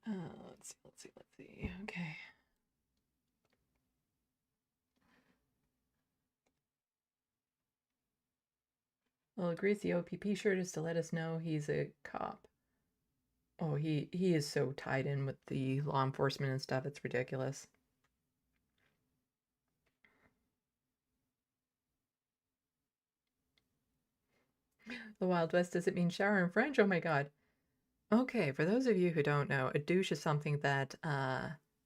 Let's see. Okay. Well, Greasy OPP shirt is to let us know he's a cop. Oh, he is so tied in with the law enforcement and stuff. It's ridiculous. The Wild West doesn't mean shower in French. Oh my god. Okay, for those of you who don't know, a douche is something that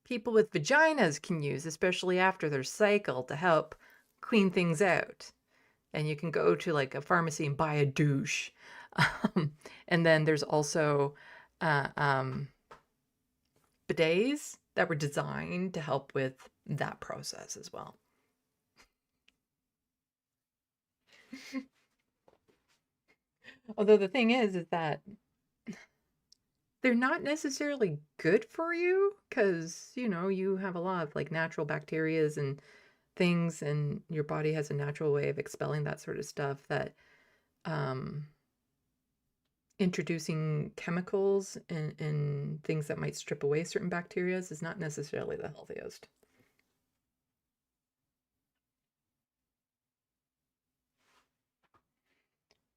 people with vaginas can use, especially after their cycle, to help clean things out. And you can go to like a pharmacy and buy a douche. And then there's also bidets that were designed to help with that process as well. Although the thing is that they're not necessarily good for you because, you know, you have a lot of like natural bacterias and things, and your body has a natural way of expelling that sort of stuff that introducing chemicals and things that might strip away certain bacteria is not necessarily the healthiest.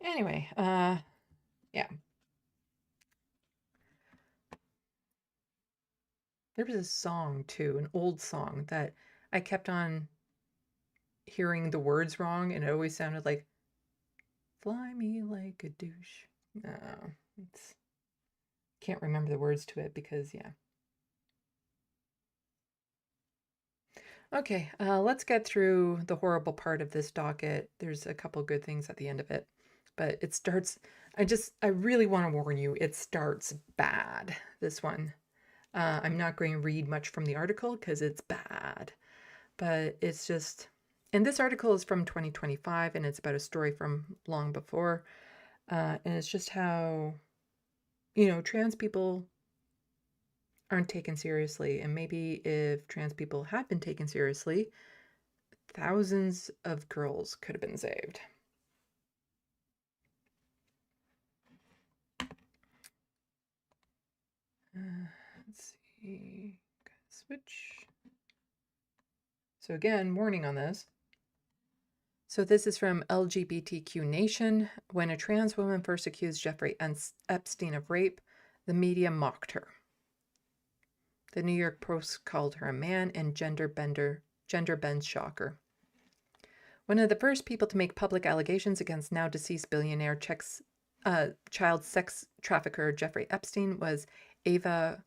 Anyway, yeah. There was a song too, an old song that I kept on hearing the words wrong, and it always sounded like "Fly me like a douche." No, it's can't remember the words to it because yeah. Okay, let's get through the horrible part of this docket. There's a couple good things at the end of it, but it starts. I really want to warn you. It starts bad. This one. I'm not going to read much from the article because it's bad, but it's just. And this article is from 2025, and it's about a story from long before, and it's just how, you know, trans people aren't taken seriously, and maybe if trans people had been taken seriously, thousands of girls could have been saved. Let's see, switch. So again, warning on this. So this is from LGBTQ Nation. When a trans woman first accused Jeffrey Epstein of rape, the media mocked her. The New York Post called her a man and gender bend shocker. One of the first people to make public allegations against now deceased billionaire child sex trafficker Jeffrey Epstein was Eva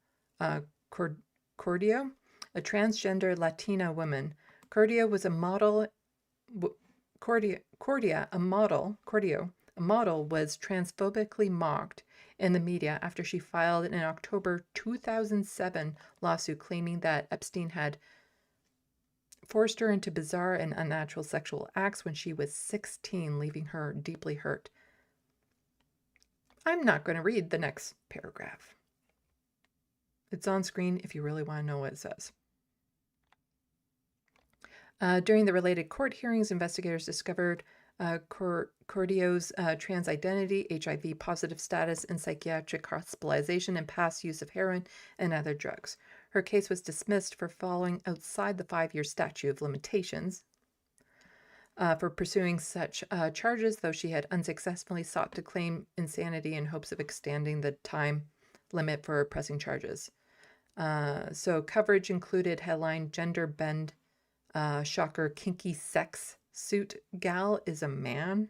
Cordio, a transgender Latina woman. Cordio was a model. Cordia, a model, was transphobically mocked in the media after she filed an October 2007 lawsuit claiming that Epstein had forced her into bizarre and unnatural sexual acts when she was 16, leaving her deeply hurt. I'm not going to read the next paragraph. It's on screen if you really want to know what it says. During the related court hearings, investigators discovered Cordio's trans identity, HIV positive status, and psychiatric hospitalization and past use of heroin and other drugs. Her case was dismissed for falling outside the 5-year statute of limitations for pursuing such charges, though she had unsuccessfully sought to claim insanity in hopes of extending the time limit for pressing charges. So coverage included headline Gender Bend shocker kinky sex suit gal is a man.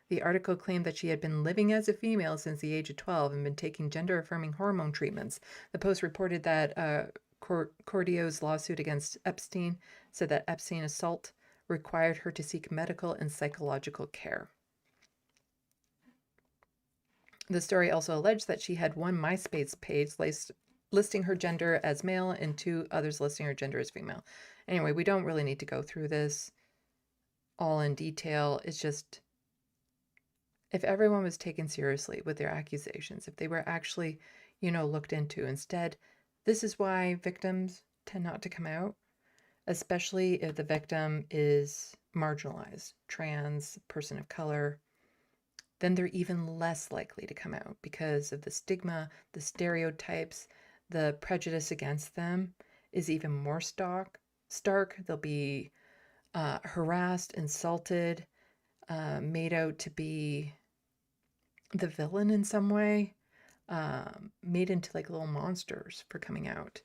The article claimed that she had been living as a female since the age of 12 and been taking gender-affirming hormone treatments. The Post reported that Cordio's lawsuit against Epstein said that Epstein assault required her to seek medical and psychological care. The story also alleged that she had one MySpace page listing her gender as male and 2 others listing her gender as female. Anyway, we don't really need to go through this. all in detail. It's just, if everyone was taken seriously with their accusations, if they were actually, looked into instead, this is why victims tend not to come out, especially if the victim is marginalized, trans, person of color. Then they're even less likely to come out because of the stigma, the stereotypes, the prejudice against them is even more stark. They'll be harassed, insulted, made out to be the villain in some way, made into like little monsters for coming out.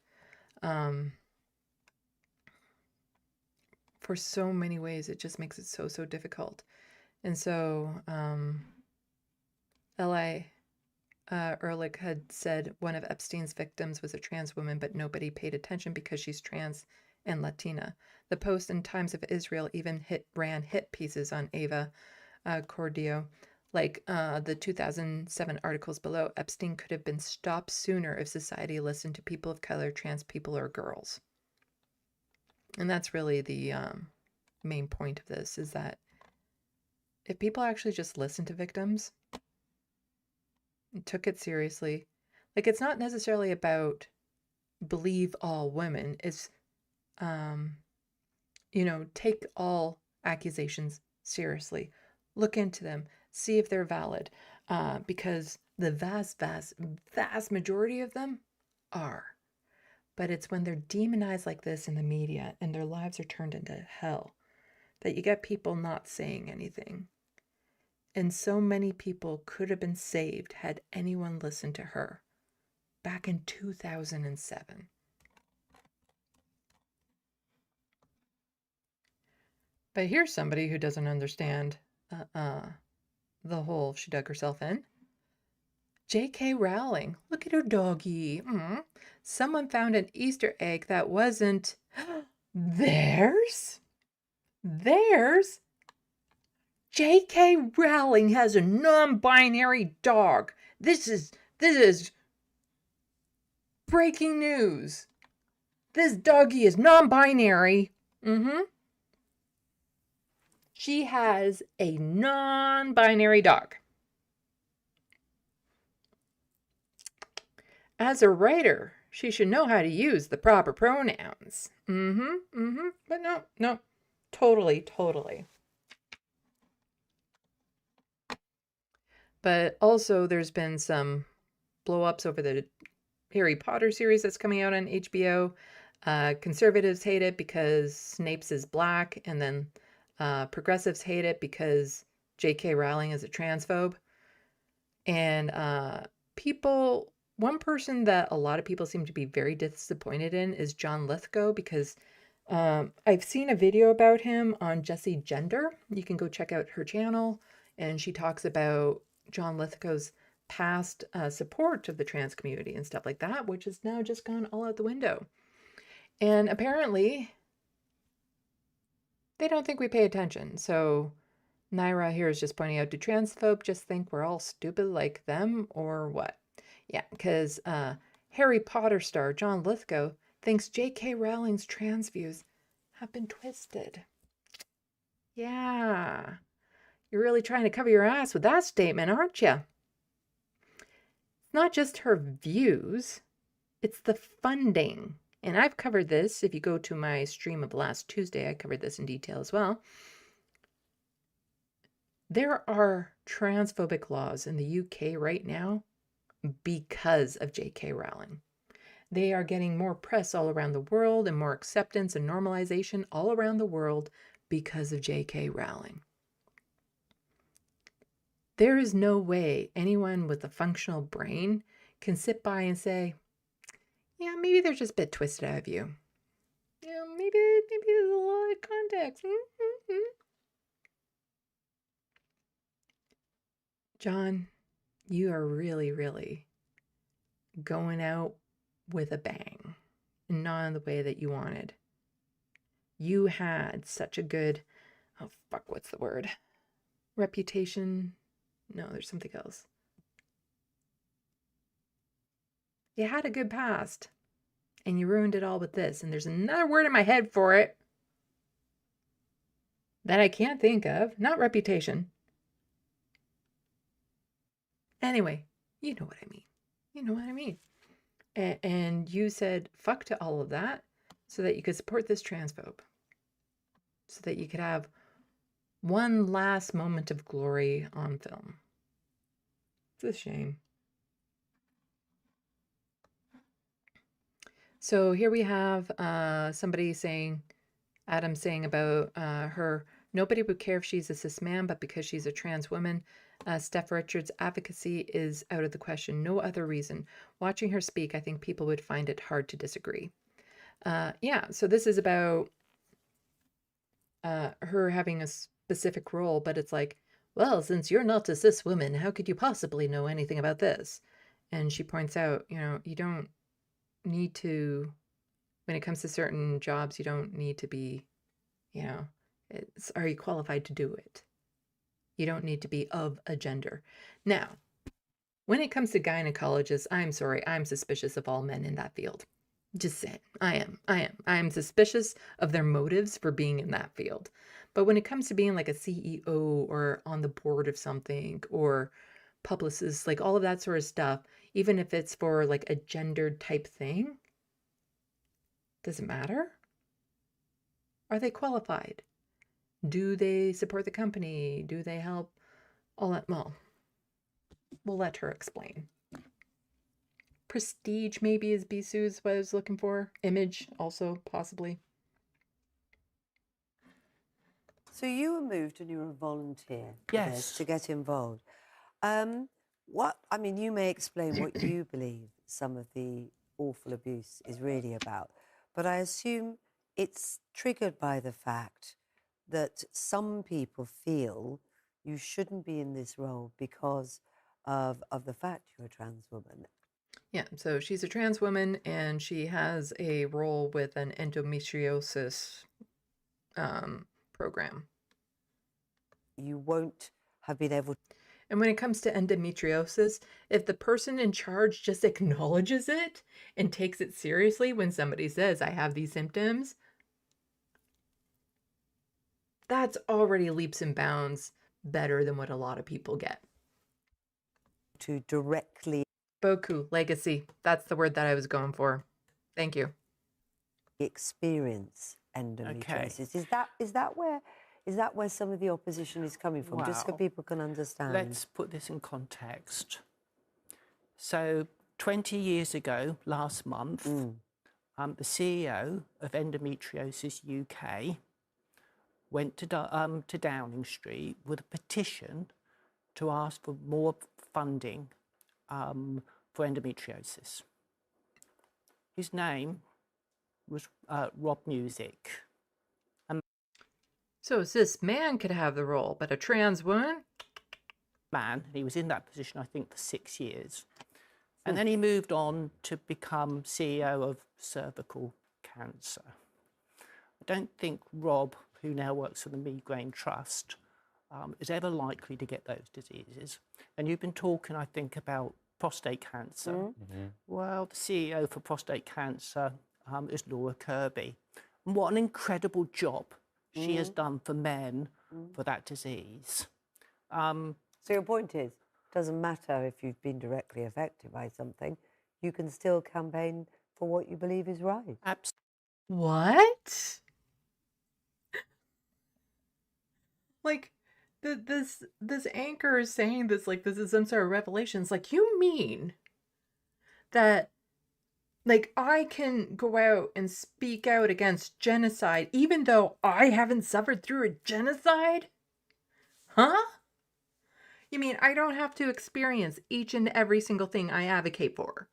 For so many ways, it just makes it so difficult. And so L.I. Ehrlich had said one of Epstein's victims was a trans woman, but nobody paid attention because she's trans and Latina. The Post and Times of Israel even ran hit pieces on Ava Cordio. Like the 2007 articles below, Epstein could have been stopped sooner if society listened to people of color, trans people, or girls. And that's really the main point of this, is that if people actually just listened to victims and took it seriously, like, it's not necessarily about believe all women. It's, take all accusations seriously. Look into them. See if they're valid. Because the vast majority of them are. But it's when they're demonized like this in the media and their lives are turned into hell that you get people not saying anything. And so many people could have been saved had anyone listened to her back in 2007. But here's somebody who doesn't understand the hole she dug herself in. J.K. Rowling. Look at her doggy. Someone found an Easter egg that wasn't theirs. Theirs? J.K. Rowling has a non-binary dog. This is breaking news. This doggy is non-binary. She has a non-binary dog. As a writer, she should know how to use the proper pronouns. But no. Totally. But also there's been some blow-ups over the Harry Potter series that's coming out on HBO. Conservatives hate it because Snape's is black, and then progressives hate it because J.K. Rowling is a transphobe. And one person that a lot of people seem to be very disappointed in is John Lithgow, because I've seen a video about him on Jessie Gender. You can go check out her channel, and she talks about John Lithgow's past support of the trans community and stuff like that, which has now just gone all out the window. And apparently, they don't think we pay attention. So Naira here is just pointing out, do transphobe just think we're all stupid like them, or what? Yeah, because Harry Potter star John Lithgow thinks J.K. Rowling's trans views have been twisted. Yeah, you're really trying to cover your ass with that statement, aren't you? It's not just her views, it's the funding. And I've covered this. If you go to my stream of last Tuesday, I covered this in detail as well. There are transphobic laws in the UK right now because of J.K. Rowling. They are getting more press all around the world and more acceptance and normalization all around the world because of J.K. Rowling. There is no way anyone with a functional brain can sit by and say, yeah, maybe they're just a bit twisted out of you. Yeah, maybe there's a lot of context. John, you are really going out with a bang, and not in the way that you wanted. You had such a good, what's the word? Reputation? No, there's something else. You had a good past, and you ruined it all with this, and there's another word in my head for it. that I can't think of. Not reputation. Anyway, you know what I mean. You know what I mean. And you said fuck to all of that so that you could support this transphobe. So that you could have one last moment of glory on film. It's a shame. So here we have somebody saying, Adam saying about her, nobody would care if she's a cis man, but because she's a trans woman, Steph Richards' advocacy is out of the question. No other reason. Watching her speak, I think people would find it hard to disagree. Yeah, so this is about her having a specific role, but it's like, well, since you're not a cis woman, how could you possibly know anything about this? And she points out, you know, you don't need to, when it comes to certain jobs, you don't need to be, you know, are you qualified to do it? You don't need to be of a gender. Now, when it comes to gynecologists, I'm sorry, I'm suspicious of all men in that field. Just saying, I am suspicious of their motives for being in that field. But when it comes to being like a CEO or on the board of something or publicist, like all of that sort of stuff, even if it's for like a gendered type thing, does it matter? Are they qualified? Do they support the company? Do they help? All that, well, we'll let her explain. Prestige maybe is Bisu's what I was looking for. Image also, possibly.
So you were moved and you were a volunteer for
Yes.
this, to get involved. I mean, you may explain what you believe some of the awful abuse is really about, but I assume it's triggered by the fact that some people feel you shouldn't be in this role because of the fact you're a trans woman.
Yeah, so she's a trans woman and she has a role with an endometriosis program.
You won't have been able to.
And when it comes to endometriosis, if the person in charge just acknowledges it and takes it seriously when somebody says, I have these symptoms, that's already leaps and bounds better than what a lot of people get.
To directly.
Boku, legacy. That's the word that I was going for. Thank you.
Experience endometriosis. Is that where some of the opposition is coming from? Just so
Well,
people can understand.
Let's put this in context. So 20 years ago, last month, the CEO of Endometriosis UK went to Downing Street with a petition to ask for more funding for endometriosis. His name was Rob Music.
So a cis man could have the role, but a trans woman?
Man, he was in that position, I think, for 6 years. And then he moved on to become CEO of cervical cancer. I don't think Rob, who now works for the Migraine Trust, is ever likely to get those diseases. And you've been talking, I think, about prostate cancer. Well, the CEO for prostate cancer is Laura Kirby. And what an incredible job she has done for men for that disease.
So your point is, it doesn't matter if you've been directly affected by something, you can still campaign for what you believe is right.
Absolutely.
What? Like, this anchor is saying this like this is some sort of revelation. It's like, you mean that, like, I can go out and speak out against genocide even though I haven't suffered through a genocide? Huh? You mean I don't have to experience each and every single thing I advocate for?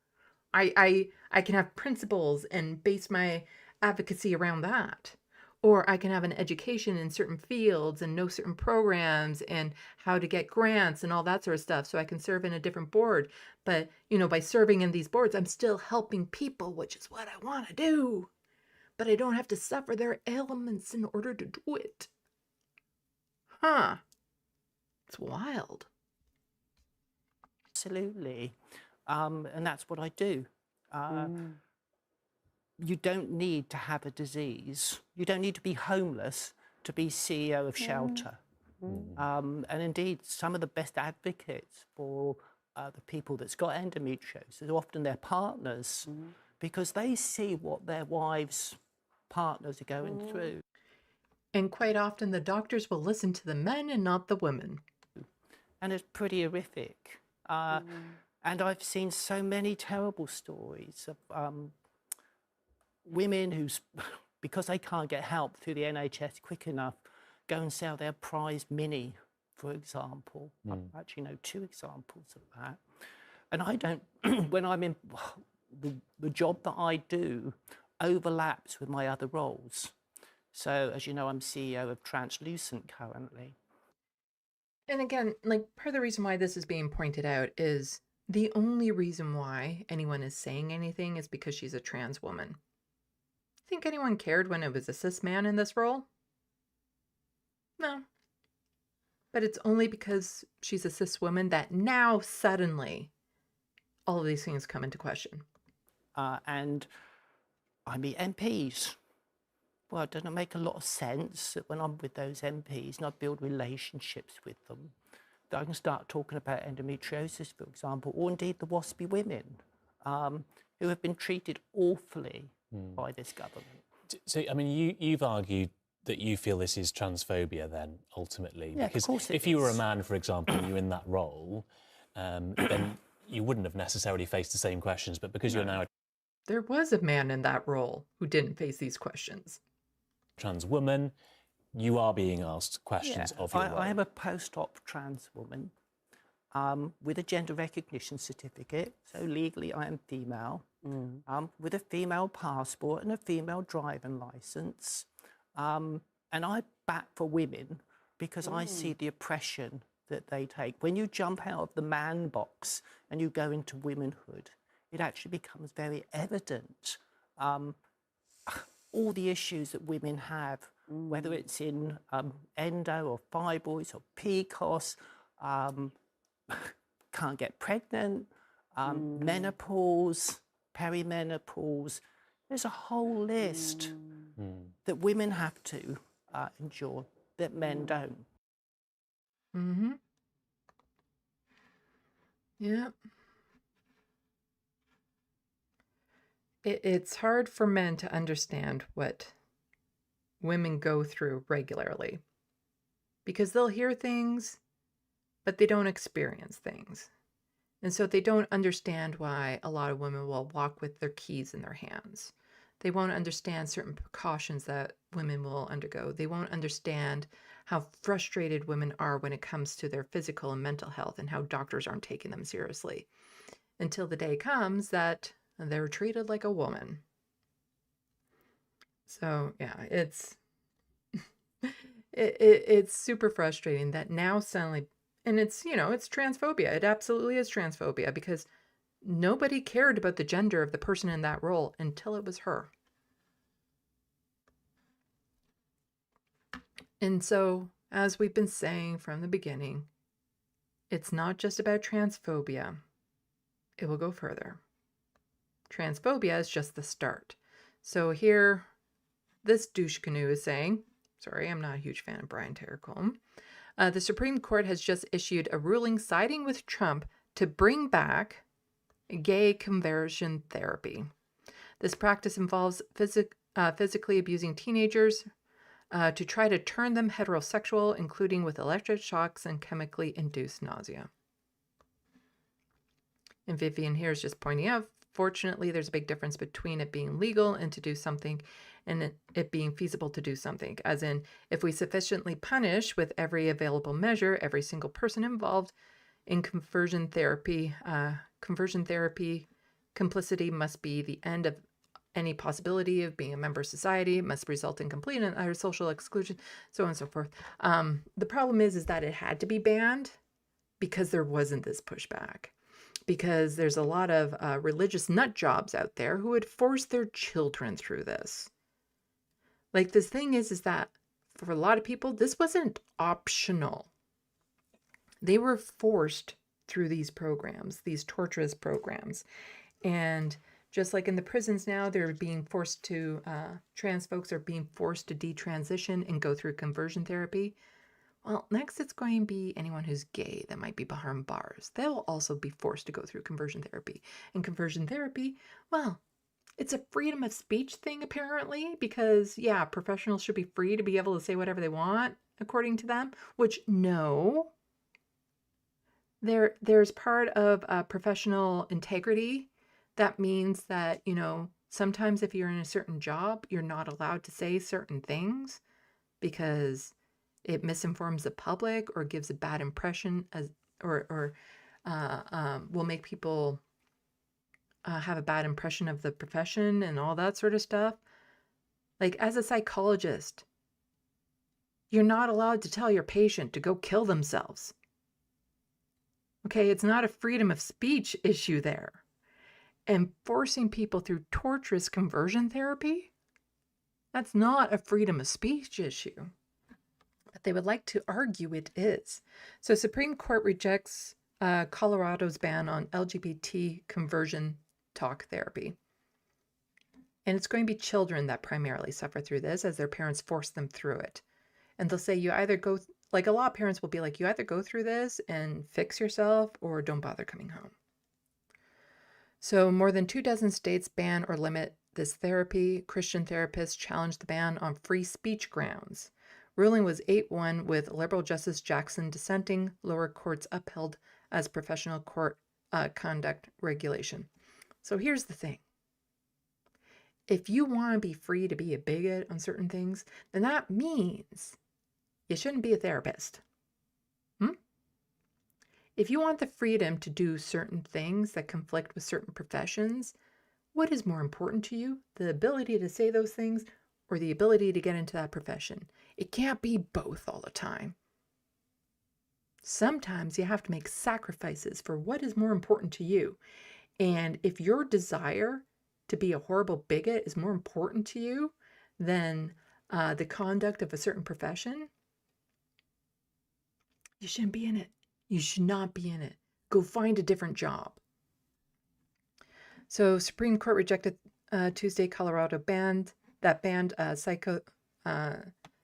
I can have principles and base my advocacy around that. Or I can have an education in certain fields and know certain programs and how to get grants and all that sort of stuff so I can serve in a different board. But, you know, by serving in these boards, I'm still helping people, which is what I want to do. But I don't have to suffer their ailments in order to do it. Huh. It's wild.
Absolutely. And that's what I do. You don't need to have a disease. You don't need to be homeless to be CEO of shelter. And indeed, some of the best advocates for the people that's got endometriosis are often their partners, because they see what their wives' partners are going through.
And quite often the doctors will listen to the men and not the women.
And it's pretty horrific. And I've seen so many terrible stories of women who's, because they can't get help through the NHS quick enough, go and sell their prized Mini, for example. I actually know 2 examples of that. And I don't, when I'm in, the job that I do overlaps with my other roles. So, as you know, I'm CEO of Translucent currently.
And again, like, part of the reason why this is being pointed out is the only reason why anyone is saying anything is because she's a trans woman. Think anyone cared when it was a cis man in this role? No. But it's only because she's a cis woman that now suddenly all of these things come into question.
And I meet MPs. Well, it doesn't make a lot of sense that when I'm with those MPs and I build relationships with them, that I can start talking about endometriosis, for example, or indeed the WASPy women who have been treated awfully by this government.
So, I mean, you've argued that you feel this is transphobia then, ultimately.
Yeah,
because
of course
if you were a man, for example, and you're in that role, then you wouldn't have necessarily faced the same questions, but because you're now a
There was a man in that role who didn't face these questions.
trans woman, you are being asked questions of your role.
I am a post-op trans woman with a gender recognition certificate, so legally I am female, with a female passport and a female driving licence. And I back for women because I see the oppression that they take. When you jump out of the man box and you go into womanhood, it actually becomes very evident all the issues that women have, whether it's in endo or fibroids or PCOS, can't get pregnant, menopause, perimenopause. There's a whole list that women have to endure that men don't.
Mm-hmm. Yeah. It's hard for men to understand what women go through regularly because they'll hear things, but they don't experience things. And so they don't understand why a lot of women will walk with their keys in their hands. They won't understand certain precautions that women will undergo. They won't understand how frustrated women are when it comes to their physical and mental health and how doctors aren't taking them seriously until the day comes that they're treated like a woman. So yeah, it's it's super frustrating that now suddenly, and it's, you know, it's transphobia. It absolutely is transphobia because nobody cared about the gender of the person in that role until it was her. And so, as we've been saying from the beginning, it's not just about transphobia. It will go further. Transphobia is just the start. So here, this douche canoe is saying, sorry, I'm not a huge fan of Brian Terracombe. The Supreme Court has just issued a ruling siding with Trump to bring back gay conversion therapy. This practice involves physically abusing teenagers to try to turn them heterosexual, including with electric shocks and chemically induced nausea. And Vivian here is just pointing out, fortunately, there's a big difference between it being legal and to do something and it being feasible to do something. As in, if we sufficiently punish with every available measure every single person involved in conversion therapy, complicity must be the end of any possibility of being a member of society, must result in complete and utter social exclusion, so on and so forth. The problem is that it had to be banned because there wasn't this pushback. Because there's a lot of religious nut jobs out there who would force their children through this. Like, this thing is that for a lot of people, this wasn't optional. They were forced through these programs, these torturous programs. And Just like in the prisons now, they're being forced to, trans folks are being forced to detransition and go through conversion therapy. Well, next it's going to be anyone who's gay that might be behind bars. They'll also be forced to go through conversion therapy. And conversion therapy, well, it's a freedom of speech thing apparently, because yeah, professionals should be free to be able to say whatever they want according to them, which no. There's part of professional integrity. That means that, you know, sometimes if you're in a certain job, you're not allowed to say certain things because it misinforms the public or gives a bad impression as or will make people have a bad impression of the profession and all that sort of stuff. Like as a psychologist, you're not allowed to tell your patient to go kill themselves. Okay, it's not a freedom of speech issue there. And forcing people through torturous conversion therapy, that's not a freedom of speech issue. But they would like to argue it is. So Supreme Court rejects Colorado's ban on LGBT conversion talk therapy. And it's going to be children that primarily suffer through this as their parents force them through it. And they'll say you either go, like a lot of parents will be like, you either go through this and fix yourself or don't bother coming home. So more than 24 states ban or limit this therapy. Christian therapists challenged the ban on free speech grounds. Ruling was 8-1 with liberal Justice Jackson dissenting. Lower courts upheld as professional court conduct regulation. So here's the thing. If you want to be free to be a bigot on certain things, then that means you shouldn't be a therapist. If you want the freedom to do certain things that conflict with certain professions, what is more important to you? The ability to say those things or the ability to get into that profession? It can't be both all the time. Sometimes you have to make sacrifices for what is more important to you. And if your desire to be a horrible bigot is more important to you than the conduct of a certain profession, you shouldn't be in it. You should not be in it. Go find a different job. So Supreme Court rejected Tuesday Colorado banned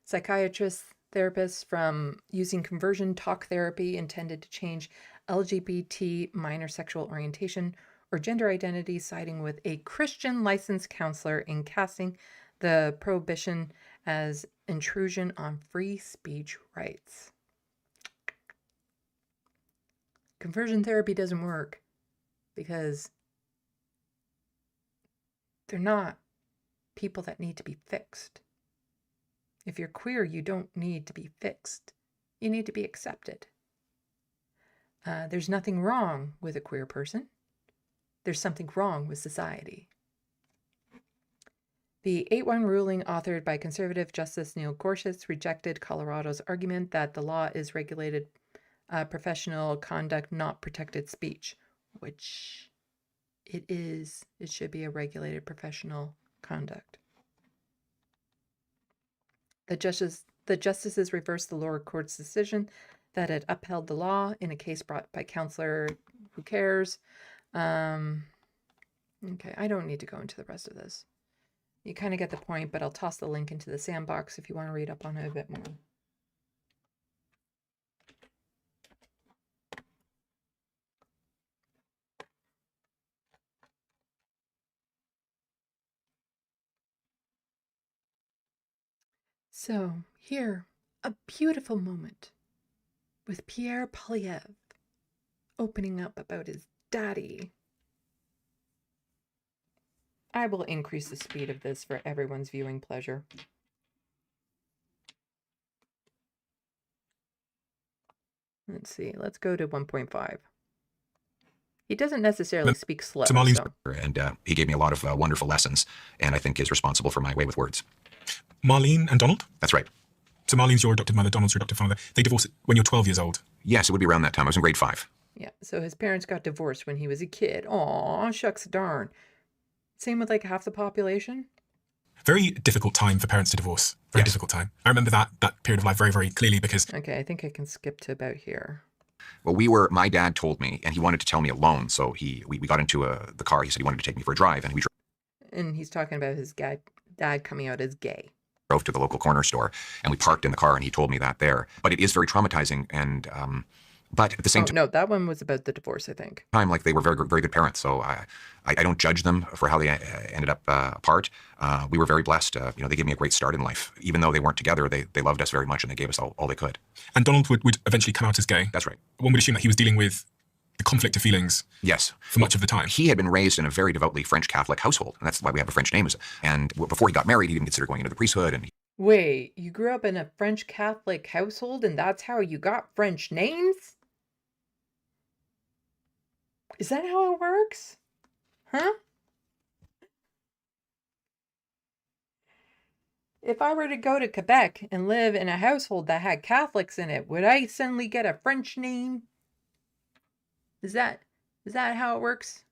psychiatrists, therapists from using conversion talk therapy intended to change LGBT minor sexual orientation or gender identity, siding with a Christian licensed counselor in casting the prohibition as intrusion on free speech rights. Conversion therapy doesn't work because they're not people that need to be fixed. If you're queer, you don't need to be fixed. You need to be accepted. There's nothing wrong with a queer person. There's something wrong with society. The 8-1 ruling authored by conservative Justice Neil Gorsuch rejected Colorado's argument that the law is regulated professional conduct, not protected speech, which it is. It should be a regulated professional conduct. The justices reversed the lower court's decision that it upheld the law in a case brought by counselor who cares. Okay, I don't need to go into the rest of this. You kind of get the point, but I'll toss the link into the SandBox if you want to read up on it a bit more. So here, a beautiful moment with Pierre Polyev opening up about his daddy. I will increase the speed of this for everyone's viewing pleasure. Let's see, let's go to 1.5. He doesn't necessarily speak slow.
And he gave me a lot of wonderful lessons, and I think is responsible for my way with words.
Marlene and Donald?
That's right.
So Marlene's your adopted mother, Donald's your adopted father. They divorced when you're 12 years old?
Yes, it would be around that time. I was in grade 5.
Yeah, so his parents got divorced when he was a kid. Aw, shucks darn. Same with like half the population?
Very difficult time for parents to divorce. Very difficult time. I remember that period of life very, very clearly because...
Okay, I think I can skip to about here.
Well, my dad told me, and he wanted to tell me alone. So we got into the car. He said he wanted to take me for a drive, and we
And he's talking about his dad coming out as gay.
drove to the local corner store, and we parked in the car, and he told me that there. But it is very traumatizing, and but at the same time,
no, that one was about the divorce, I think.
like they were very, very good parents. So I don't judge them for how they ended up apart. We were very blessed. They gave me a great start in life. Even though they weren't together, they loved us very much, and they gave us all they could.
And Donald would eventually come out as gay.
That's right.
One would assume that he was dealing with the conflict of feelings.
Yes.
For much of the time.
He had been raised in a very devoutly French Catholic household, and that's why we have a French name. And before he got married, he didn't consider going into the priesthood. And
Wait, you grew up in a French Catholic household, and that's how you got French names? Is that how it works? Huh? If I were to go to Quebec and live in a household that had Catholics in it, would I suddenly get a French name? Is that how it works?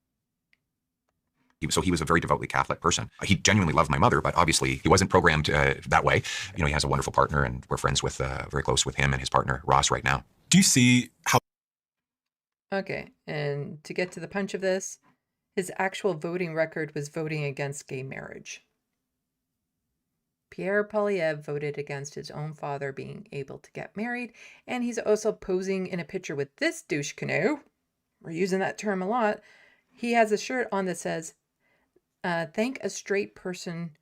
So he was a very devoutly Catholic person. He genuinely loved my mother, but obviously he wasn't programmed that way. He has a wonderful partner, and we're friends with, very close with him and his partner, Ross, right now.
Do you see how...
Okay, and to get to the punch of this, his actual voting record was voting against gay marriage. Pierre Poilievre voted against his own father being able to get married, and he's also posing in a picture with this douche canoe. We're using that term a lot. He has a shirt on that says, thank a straight person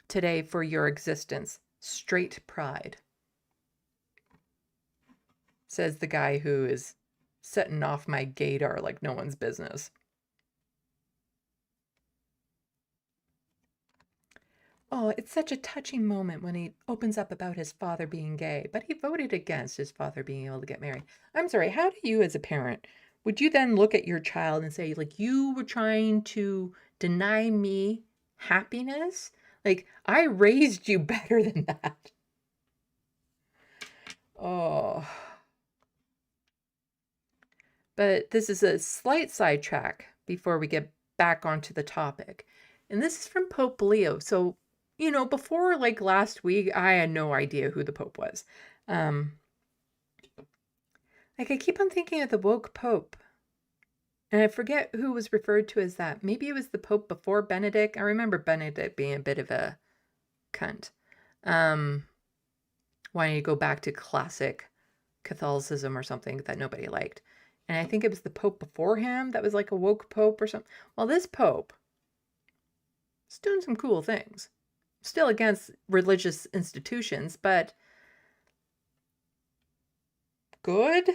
today for your existence. Straight pride. Says the guy who is setting off my gaydar like no one's business. Oh, it's such a touching moment when he opens up about his father being gay, but he voted against his father being able to get married. I'm sorry, how do you as a parent, would you then look at your child and say, like, you were trying to deny me happiness? Like, I raised you better than that. Oh. But this is a slight sidetrack before we get back onto the topic. And this is from Pope Leo. So, before like last week, I had no idea who the Pope was. I keep on thinking of the woke Pope. And I forget who was referred to as that. Maybe it was the Pope before Benedict. I remember Benedict being a bit of a cunt. Wanting to go back to classic Catholicism or something that nobody liked. And I think it was the Pope before him that was like a woke Pope or something. Well, this Pope is doing some cool things. Still against religious institutions, but good.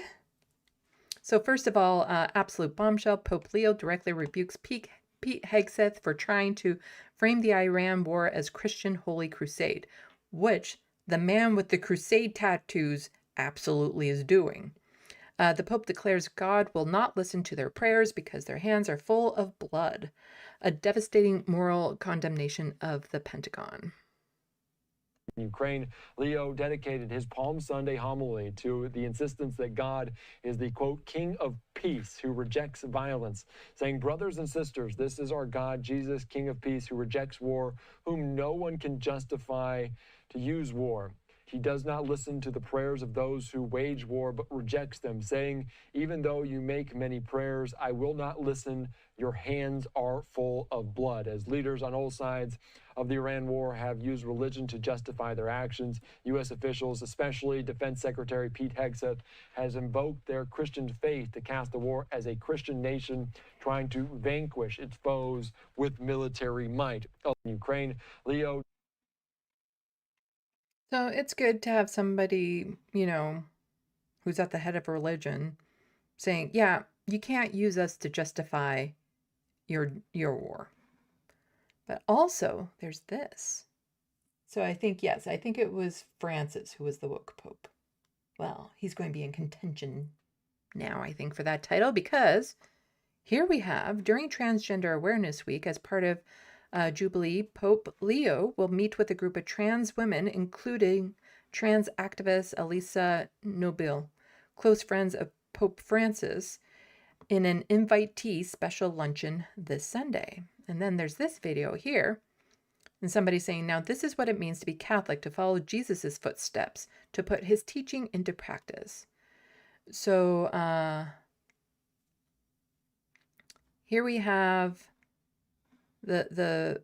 So first of all, absolute bombshell, Pope Leo directly rebukes Pete Hegseth for trying to frame the Iran war as Christian Holy Crusade, which the man with the crusade tattoos absolutely is doing. The Pope declares God will not listen to their prayers because their hands are full of blood. A devastating moral condemnation of the Pentagon.
In Ukraine, Leo dedicated his Palm Sunday homily to the insistence that God is the, quote, King of Peace who rejects violence, saying, brothers and sisters, this is our God, Jesus, King of Peace, who rejects war, whom no one can justify to use war. He does not listen to the prayers of those who wage war, but rejects them, saying, even though you make many prayers, I will not listen. Your hands are full of blood. As leaders on all sides of the Iran war have used religion to justify their actions, U.S. officials, especially Defense Secretary Pete Hegseth, has invoked their Christian faith to cast the war as a Christian nation trying to vanquish its foes with military might. In Ukraine, Leo...
So it's good to have somebody, who's at the head of religion saying, yeah, you can't use us to justify your war. But also there's this. So I think it was Francis who was the woke Pope. Well, he's going to be in contention now, I think, for that title, because here we have, during Transgender Awareness Week, as part of Jubilee, Pope Leo will meet with a group of trans women, including trans activist Elisa Nobile, close friends of Pope Francis, in an invitee special luncheon this Sunday. And then there's this video here And somebody saying, now this is what it means to be Catholic, to follow Jesus's footsteps, to put his teaching into practice. So here we have the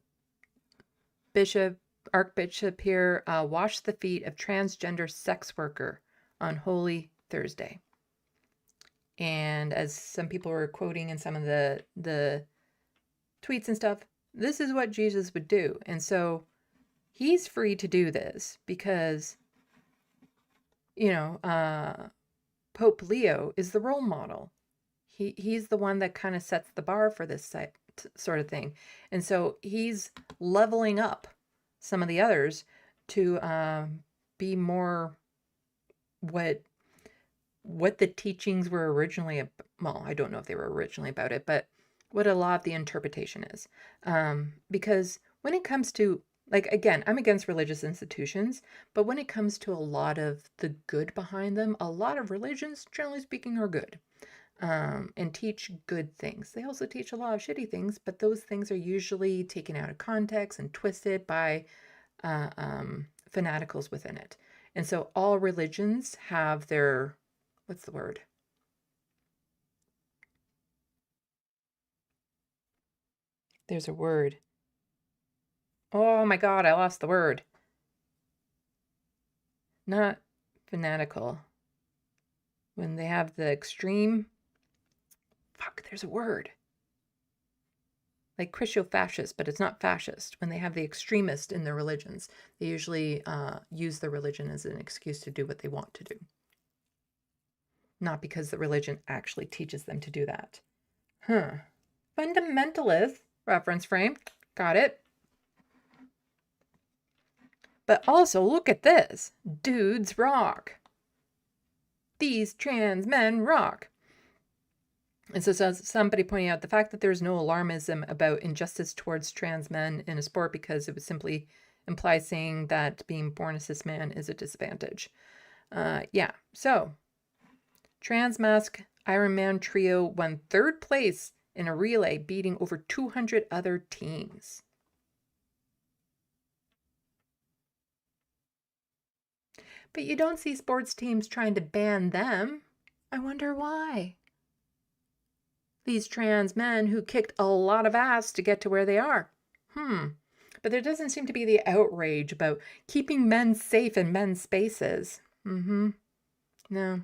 bishop, archbishop here, washed the feet of transgender sex worker on Holy Thursday. And as some people were quoting in some of the tweets and stuff, this is what Jesus would do. And so he's free to do this because, you know, Pope Leo is the role model. He's the one that kind of sets the bar for this sort of thing. And so he's leveling up some of the others to be more what the teachings were originally, well, I don't know if they were originally about it, but what a lot of the interpretation is. Because when it comes to, like, again, I'm against religious institutions, but when it comes to a lot of the good behind them, a lot of religions, generally speaking, are good. And teach good things. They also teach a lot of shitty things, but those things are usually taken out of context and twisted by fanaticals within it. And so all religions have their, what's the word? There's a word. Oh my God, I lost the word. Not fanatical. When they have the extreme, fuck, there's a word. Like Christo-fascist, but it's not fascist. When they have the extremist in their religions, they usually use the religion as an excuse to do what they want to do. Not because the religion actually teaches them to do that. Fundamentalist, reference frame, got it. But also, look at this. Dudes rock. These trans men rock. And so somebody pointing out the fact that there's no alarmism about injustice towards trans men in a sport because it would simply imply saying that being born a cis man is a disadvantage. Yeah, so Trans Mask Ironman Trio won 3rd place in a relay, beating over 200 other teams. But you don't see sports teams trying to ban them. I wonder why. These trans men who kicked a lot of ass to get to where they are. But there doesn't seem to be the outrage about keeping men safe in men's spaces. No.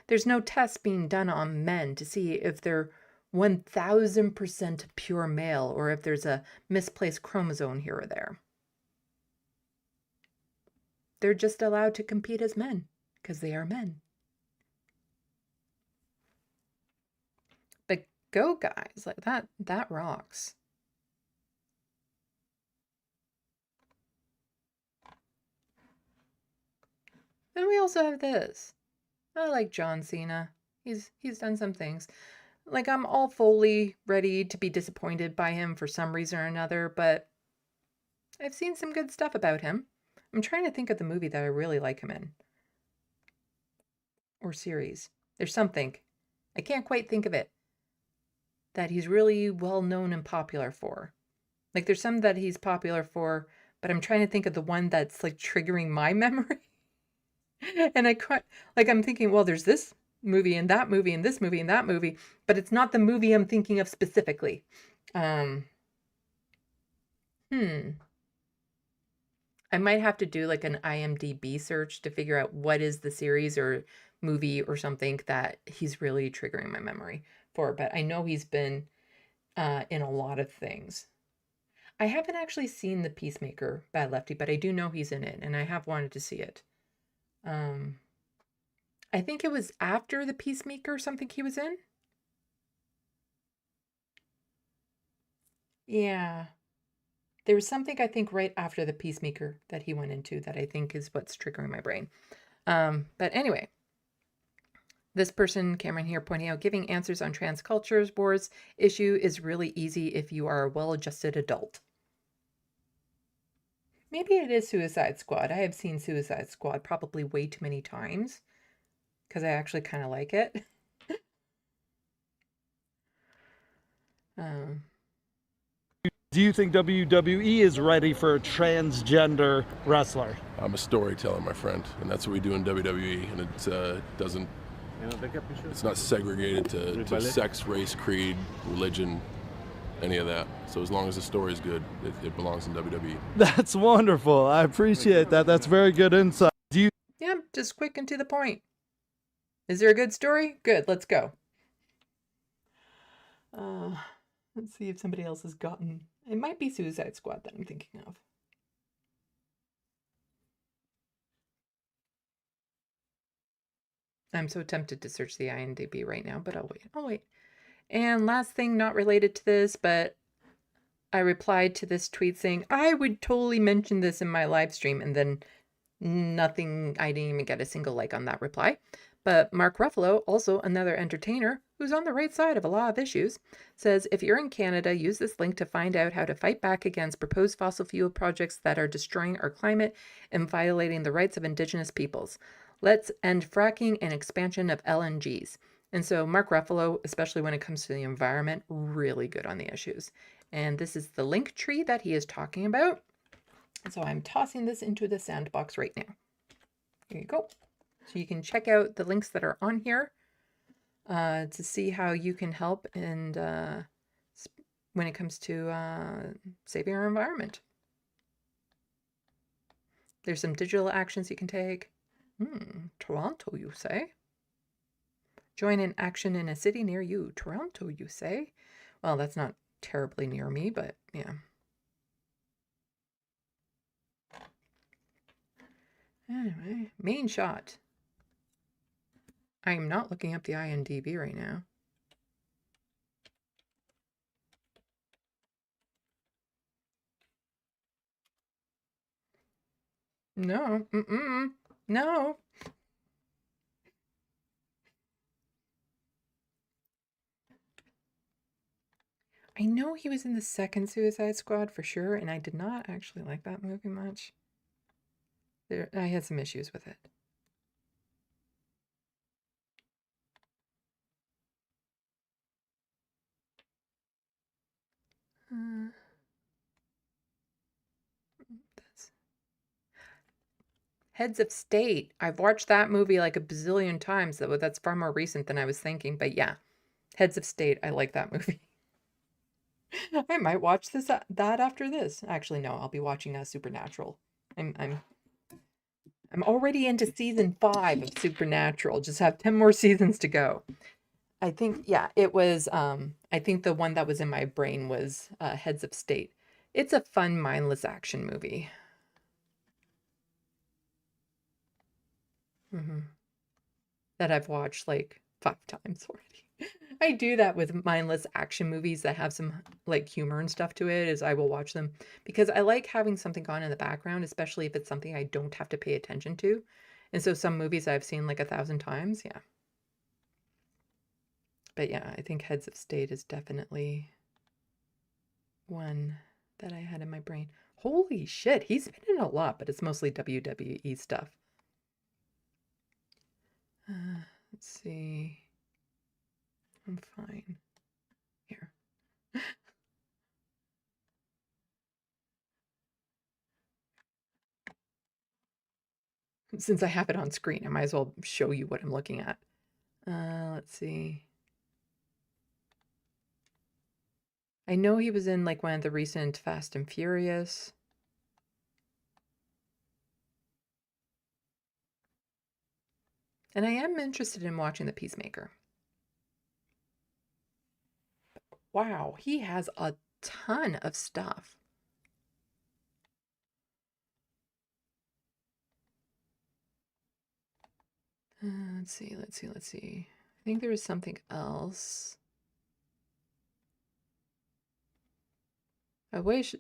There's no tests being done on men to see if they're 1000% pure male or if there's a misplaced chromosome here or there. They're just allowed to compete as men because they are men. But go guys, like that rocks. Then we also have this. I like John Cena. He's done some things. Like, I'm all fully ready to be disappointed by him for some reason or another, but I've seen some good stuff about him. I'm trying to think of the movie that I really like him in. Or series. There's something. I can't quite think of it. That he's really well known and popular for. Like, there's some that he's popular for, but I'm trying to think of the one that's like triggering my memory. And I'm thinking, well, there's this movie and that movie and this movie and that movie, but it's not the movie I'm thinking of specifically. I might have to do like an IMDb search to figure out what is the series or movie or something that he's really triggering my memory for. But I know he's been in a lot of things. I haven't actually seen The Peacemaker, Bad Lefty, but I do know he's in it, and I have wanted to see it. I think it was after The Peacemaker something he was in. Yeah. There was something, I think, right after The Peacemaker that he went into that I think is what's triggering my brain. But anyway, this person, Cameron here, pointing out, giving answers on trans cultures wars issue is really easy if you are a well-adjusted adult. Maybe it is Suicide Squad. I have seen Suicide Squad probably way too many times because I actually kind of like it.
Do you think WWE is ready for a transgender wrestler?
I'm a storyteller, my friend, and that's what we do in WWE, and it's not segregated to sex, race, creed, religion, any of that. So as long as the story is good, it belongs in WWE.
That's wonderful. I appreciate that. That's very good insight. Do you?
Yeah, just quick and to the point. Is there a good story? Good, let's go. Let's see if somebody else has gotten... It might be Suicide Squad that I'm thinking of. I'm so tempted to search the IMDb right now, but I'll wait. And last thing, not related to this, but I replied to this tweet saying, I would totally mention this in my live stream, and then nothing, I didn't even get a single like on that reply. But Mark Ruffalo, also another entertainer who's on the right side of a lot of issues, says, if you're in Canada, use this link to find out how to fight back against proposed fossil fuel projects that are destroying our climate and violating the rights of Indigenous peoples. Let's end fracking and expansion of LNGs. And so Mark Ruffalo, especially when it comes to the environment, really good on the issues. And this is the link tree that he is talking about. So I'm tossing this into the SandBox right now. Here you go. So you can check out the links that are on here to see how you can help and when it comes to saving our environment. There's some digital actions you can take. Toronto, you say? Join an action in a city near you. Toronto, you say? Well, that's not terribly near me, but yeah. Anyway, main shot. I am not looking up the IMDb right now. No, no. I know he was in the second Suicide Squad for sure, and I did not actually like that movie much. I had some issues with it. Heads of State. I've watched that movie like a bazillion times. That's far more recent than I was thinking. But yeah, Heads of State. I like that movie. I might watch that after this. Actually, no. I'll be watching Supernatural. I'm already into season 5 of Supernatural. Just have 10 more seasons to go. I think, yeah, it was, I think the one that was in my brain was Heads of State. It's a fun, mindless action movie. That I've watched like 5 times already. I do that with mindless action movies that have some like humor and stuff to it, is I will watch them because I like having something on in the background, especially if it's something I don't have to pay attention to. And so some movies I've seen like 1,000 times, yeah. But yeah, I think Heads of State is definitely one that I had in my brain. Holy shit, he's been in a lot, but it's mostly WWE stuff. Let's see. I'm fine. Here. Since I have it on screen, I might as well show you what I'm looking at. Let's see. I know he was in like one of the recent Fast and Furious. And I am interested in watching The Peacemaker. Wow, he has a ton of stuff. Let's see. I think there was something else. I wish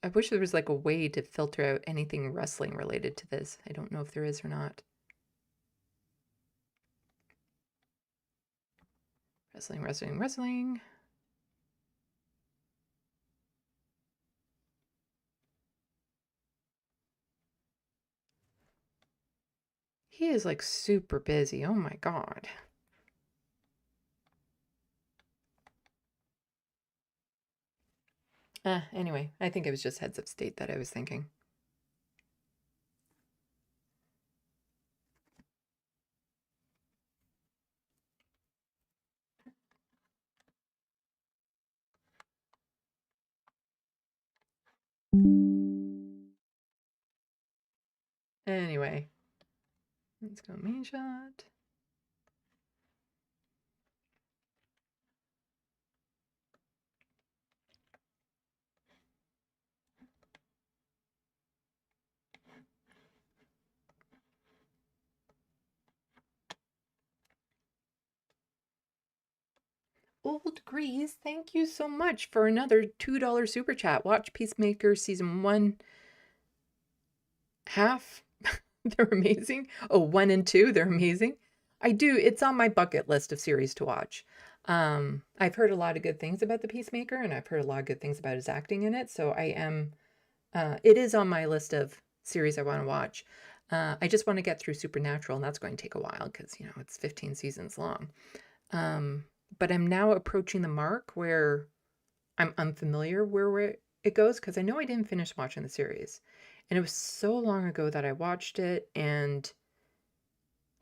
there was like a way to filter out anything wrestling related to this. I don't know if there is or not. Wrestling. He is like super busy. Oh my God. Anyway, I think it was just heads of state that I was thinking. Anyway, let's go main shot. Old Grease, thank you so much for another $2 super chat. Watch Peacemaker season 1 half. They're amazing. Oh, 1 and 2, they're amazing. I do. It's on my bucket list of series to watch. I've heard a lot of good things about the Peacemaker, and I've heard a lot of good things about his acting in it. So I am. It is on my list of series I want to watch. I just want to get through Supernatural, and that's going to take a while because it's 15 seasons long. But I'm now approaching the mark where I'm unfamiliar where it goes because I know I didn't finish watching the series. And it was so long ago that I watched it, and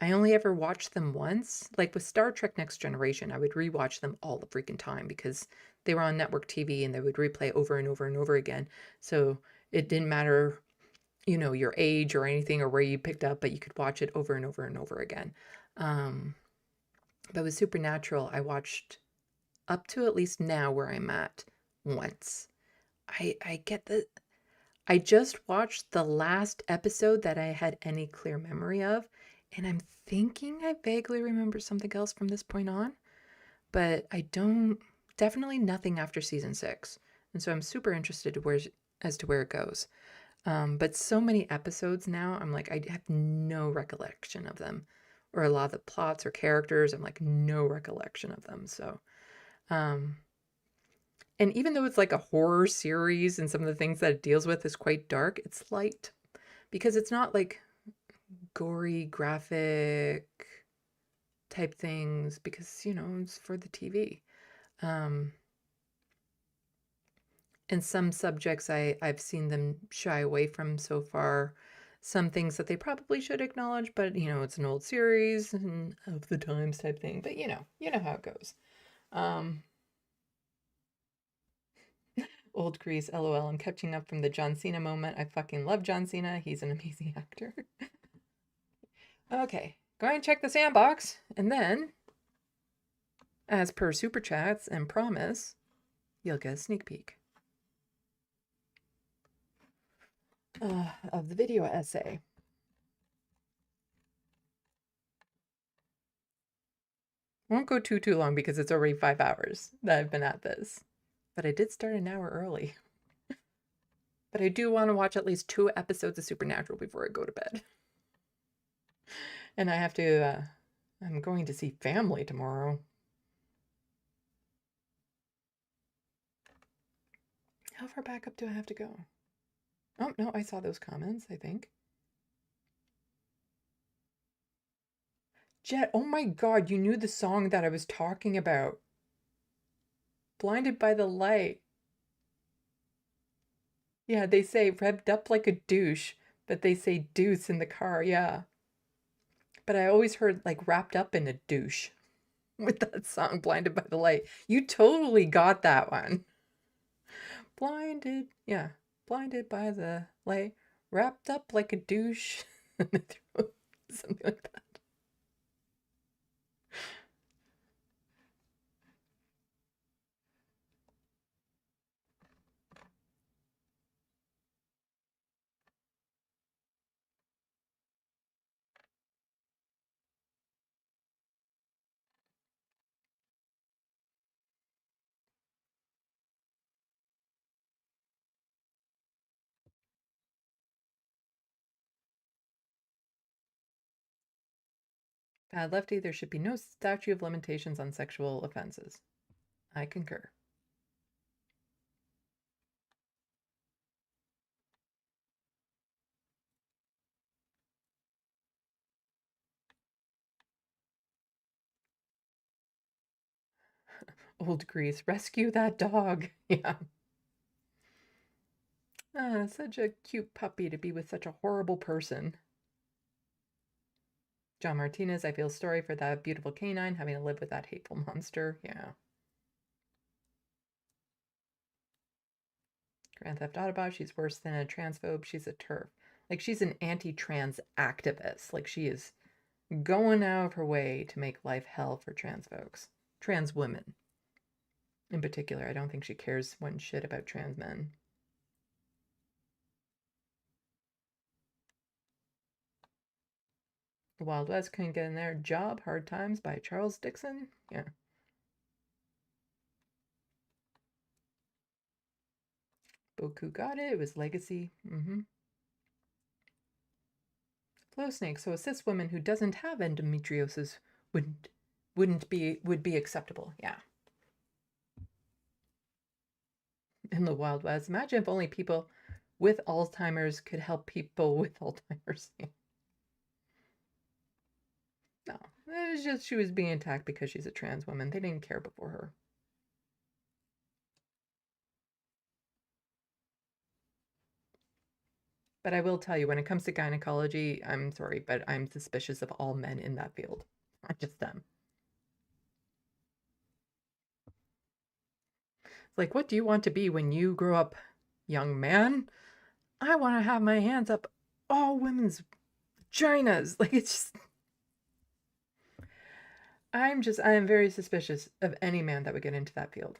I only ever watched them once. Like with Star Trek Next Generation, I would rewatch them all the freaking time because they were on network TV and they would replay over and over and over again. So it didn't matter, your age or anything or where you picked up, but you could watch it over and over and over again. But with Supernatural, I watched up to at least now where I'm at once. I get that. I just watched the last episode that I had any clear memory of, and I'm thinking I vaguely remember something else from this point on, but I don't, definitely nothing after season 6. And so I'm super interested as to where it goes. But so many episodes now, I'm like, I have no recollection of them, or a lot of the plots or characters, I'm like, no recollection of them. So, and even though it's like a horror series and some of the things that it deals with is quite dark, it's light because it's not like gory, graphic type things because, it's for the TV. And some subjects I've seen them shy away from so far. Some things that they probably should acknowledge, but, it's an old series and of the times type thing. But, you know how it goes. Old Grease, LOL. I'm catching up from the John Cena moment. I fucking love John Cena. He's an amazing actor. Okay, go ahead and check the SandBox. And then, as per Super Chats and promise, you'll get a sneak peek of the video essay. Won't go too long because it's already 5 hours that I've been at this. But I did start an hour early. But I do want to watch at least 2 episodes of Supernatural before I go to bed. And I have to, I'm going to see family tomorrow. How far back up do I have to go? Oh, no, I saw those comments, I think. Jet, oh my God, you knew the song that I was talking about. Blinded by the Light. Yeah, they say revved up like a douche, but they say deuce in the car, yeah. But I always heard like wrapped up in a douche with that song, Blinded by the Light. You totally got that one. Blinded, yeah. Blinded by the light, wrapped up like a douche. Something like that. Lefty, there should be no statute of limitations on sexual offenses. I concur. Old Grease, rescue that dog. Yeah. Such a cute puppy to be with such a horrible person. John Martinez, I feel sorry for that beautiful canine having to live with that hateful monster. Yeah. Grand Theft Autobot, she's worse than a transphobe. She's a TERF. Like, she's an anti-trans activist. Like, she is going out of her way to make life hell for trans folks. Trans women. In particular, I don't think she cares one shit about trans men. The Wild West couldn't get in there. Job, Hard Times by Charles Dixon. Yeah. Boku got it. It was Legacy. Flow Snake. So a cis woman who doesn't have endometriosis would be acceptable. Yeah. In the Wild West. Imagine if only people with Alzheimer's could help people with Alzheimer's. No, it was just she was being attacked because she's a trans woman. They didn't care before her. But I will tell you, when it comes to gynecology, I'm sorry, but I'm suspicious of all men in that field. Not just them. Like, what do you want to be when you grow up, young man? I want to have my hands up all women's vaginas. Like, it's just... I am very suspicious of any man that would get into that field.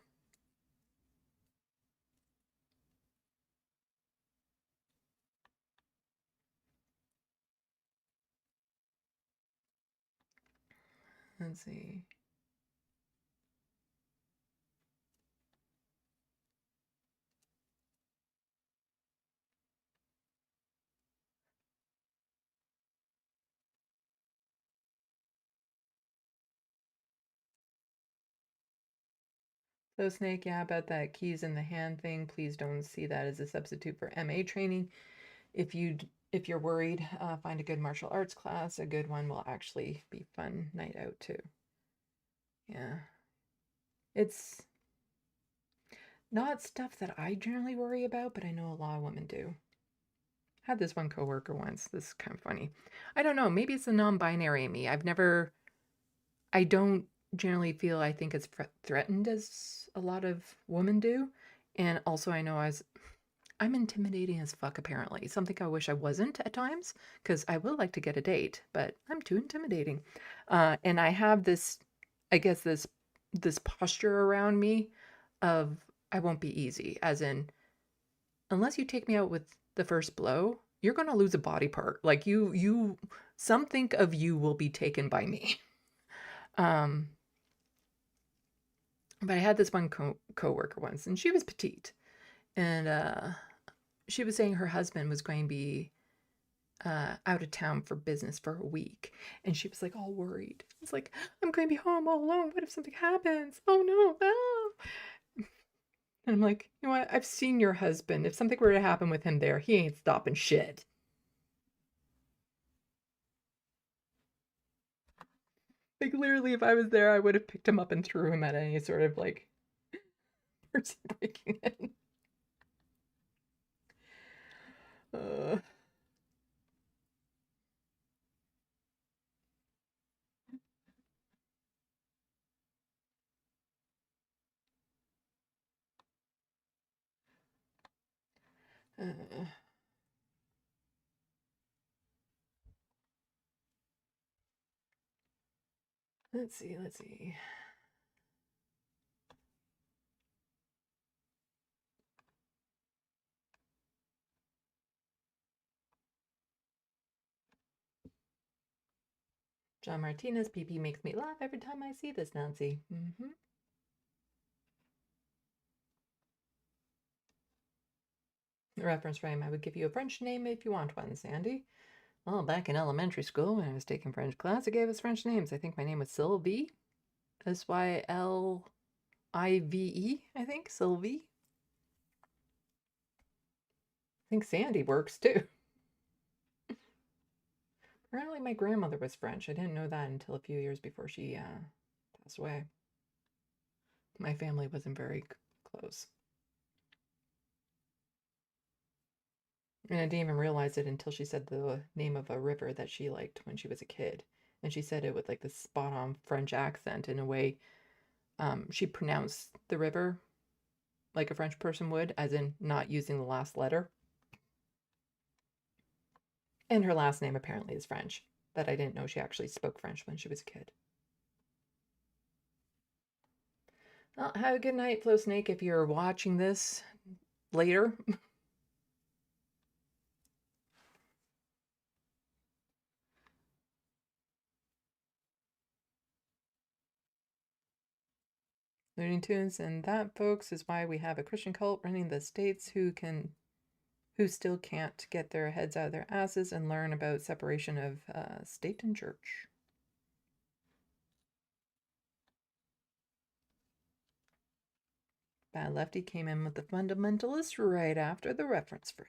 Let's see. So Snake, yeah, about that keys in the hand thing. Please don't see that as a substitute for MA training. If you're worried, find a good martial arts class. A good one will actually be fun night out too. Yeah. It's not stuff that I generally worry about, but I know a lot of women do. Had this one coworker once. This is kind of funny. I don't know. Maybe it's the non-binary in me. I don't generally feel I think it's threatened as a lot of women do. And also I know I'm intimidating as fuck, apparently. Something I wish I wasn't at times, because I will like to get a date, but I'm too intimidating. And I have this, I guess this posture around me of I won't be easy, as in, unless you take me out with the first blow, you're going to lose a body part. Like something of you will be taken by me. But I had this one coworker once, and she was petite, and she was saying her husband was going to be out of town for business for a week, and she was like all worried. It's like, I'm going to be home all alone. What if something happens? Oh no! Ah. And I'm like, you know what? I've seen your husband. If something were to happen with him there, he ain't stopping shit. Like, literally, if I was there, I would have picked him up and threw him at any sort of, like, person breaking in. Let's see. John Martinez, PP makes me laugh every time I see this, Nancy. The reference frame, I would give you a French name if you want one, Sandy. Well, back in elementary school when I was taking French class, it gave us French names. I think my name was Sylvie. Sylive, I think. Sylvie. I think Sandy works too. Apparently my grandmother was French. I didn't know that until a few years before she passed away. My family wasn't very close. And I didn't even realize it until she said the name of a river that she liked when she was a kid. And she said it with like this spot-on French accent in a way she pronounced the river like a French person would, as in not using the last letter. And her last name apparently is French, but I didn't know she actually spoke French when she was a kid. Well, have a good night, Flow Snake, if you're watching this later. Looney Tunes, and that, folks, is why we have a Christian cult running the states who still can't get their heads out of their asses and learn about separation of state and church. Bad Lefty came in with the fundamentalists right after the reference frame.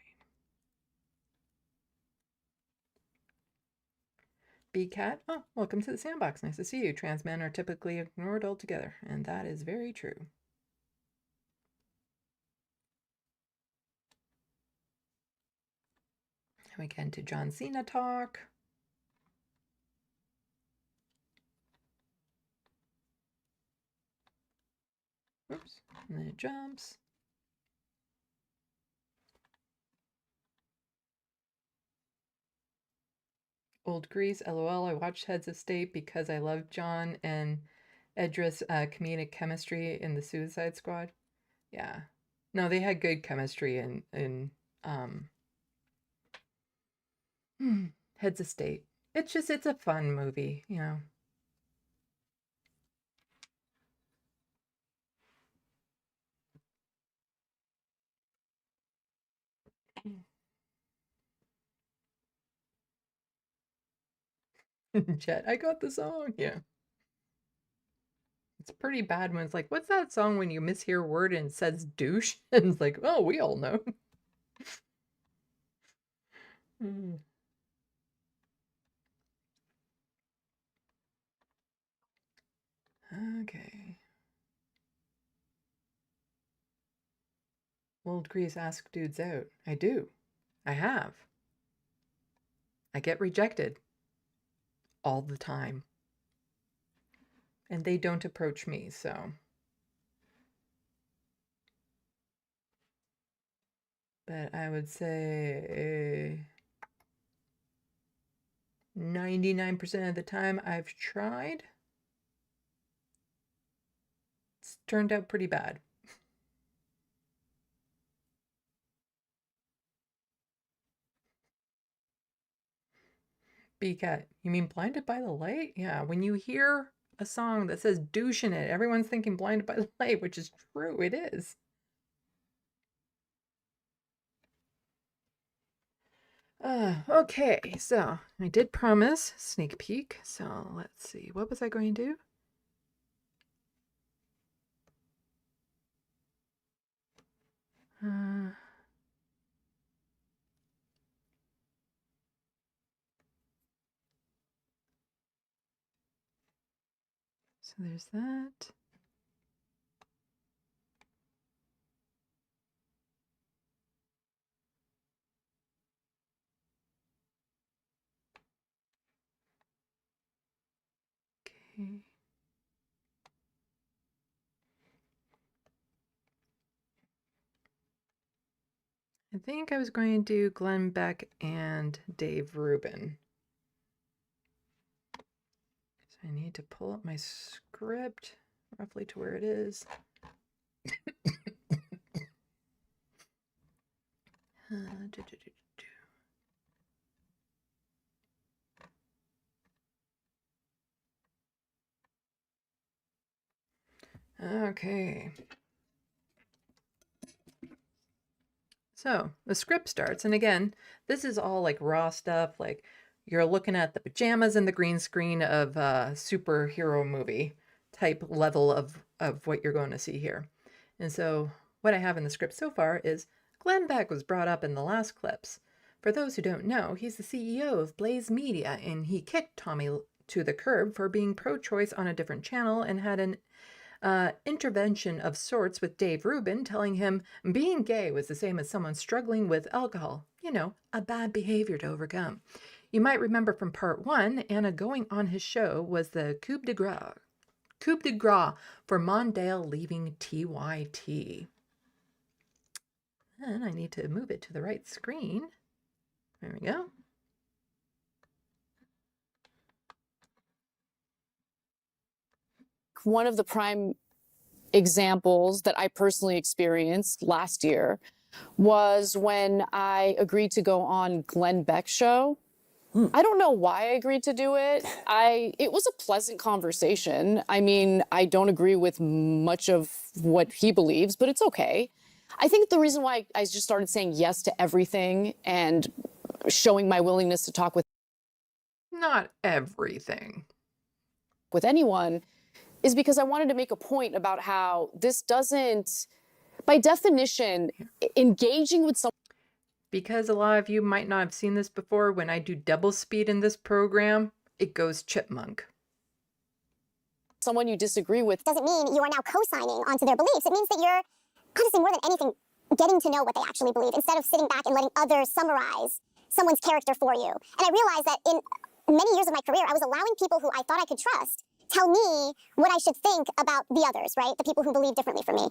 B-Cat, oh, welcome to the SandBox. Nice to see you. Trans men are typically ignored altogether, and that is very true. And we get into John Cena talk. Oops, and then it jumps. Old Grease, LOL. I watched Heads of State because I loved John and Edra's comedic chemistry in the Suicide Squad. Yeah. No, they had good chemistry in Heads of State. It's a fun movie, you know. Jet, I got the song. Yeah. It's pretty bad when it's like, what's that song when you mishear a word and it says douche? And it's like, oh, we all know. Okay. Old Grease ask dudes out. I do. I have. I get rejected. All the time. And they don't approach me, so. But I would say 99% of the time I've tried, it's turned out pretty bad. B-Cat, you mean Blinded by the Light? Yeah, when you hear a song that says douche in it, everyone's thinking Blinded by the Light, which is true, it is. Okay, so I did promise sneak peek, so let's see, what was I going to do? So there's that. Okay. I think I was going to do Glenn Beck and Dave Rubin. So I need to pull up my script roughly to where it is. Okay. So the script starts, and again, this is all like raw stuff, like you're looking at the pajamas and the green screen of a superhero movie type level of what you're going to see here. And so what I have in the script so far is Glenn Beck was brought up in the last clips. For those who don't know, he's the CEO of Blaze Media, and he kicked Tommy to the curb for being pro-choice on a different channel and had intervention of sorts with Dave Rubin, telling him being gay was the same as someone struggling with alcohol. You know, a bad behavior to overcome. You might remember from part 1, Anna going on his show was the coup de grace. Coup de grace for Mondale leaving TYT. And I need to move it to the right screen. There we go.
One of the prime examples that I personally experienced last year was when I agreed to go on Glenn Beck's show. I don't know why I agreed to do it. It was a pleasant conversation. I mean, I don't agree with much of what he believes, but it's okay. I think the reason why I just started saying yes to everything and showing my willingness to talk with
Not everything.
with anyone is because I wanted to make a point about how this doesn't, by definition, engaging with someone.
Because a lot of you might not have seen this before, when I do double speed in this program, it goes chipmunk.
Someone you disagree with
doesn't mean you are now co-signing onto their beliefs. It means that you're, honestly, more than anything, getting to know what they actually believe instead of sitting back and letting others summarize someone's character for you. And I realized that in many years of my career, I was allowing people who I thought I could trust tell me what I should think about the others, right? The people who believe differently from me.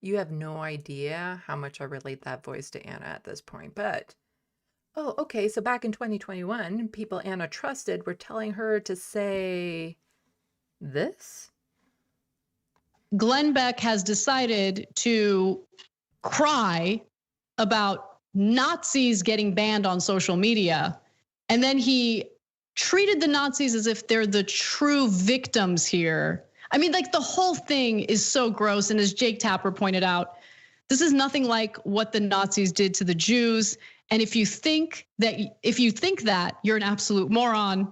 You have no idea how much I relate that voice to Anna at this point, but... Oh, okay, so back in 2021, people Anna trusted were telling her to say... this?
Glenn Beck has decided to cry about Nazis getting banned on social media, and then he treated the Nazis as if they're the true victims here. I mean, like, the whole thing is so gross. And as Jake Tapper pointed out, this is nothing like what the Nazis did to the Jews. And if you think that you're an absolute moron,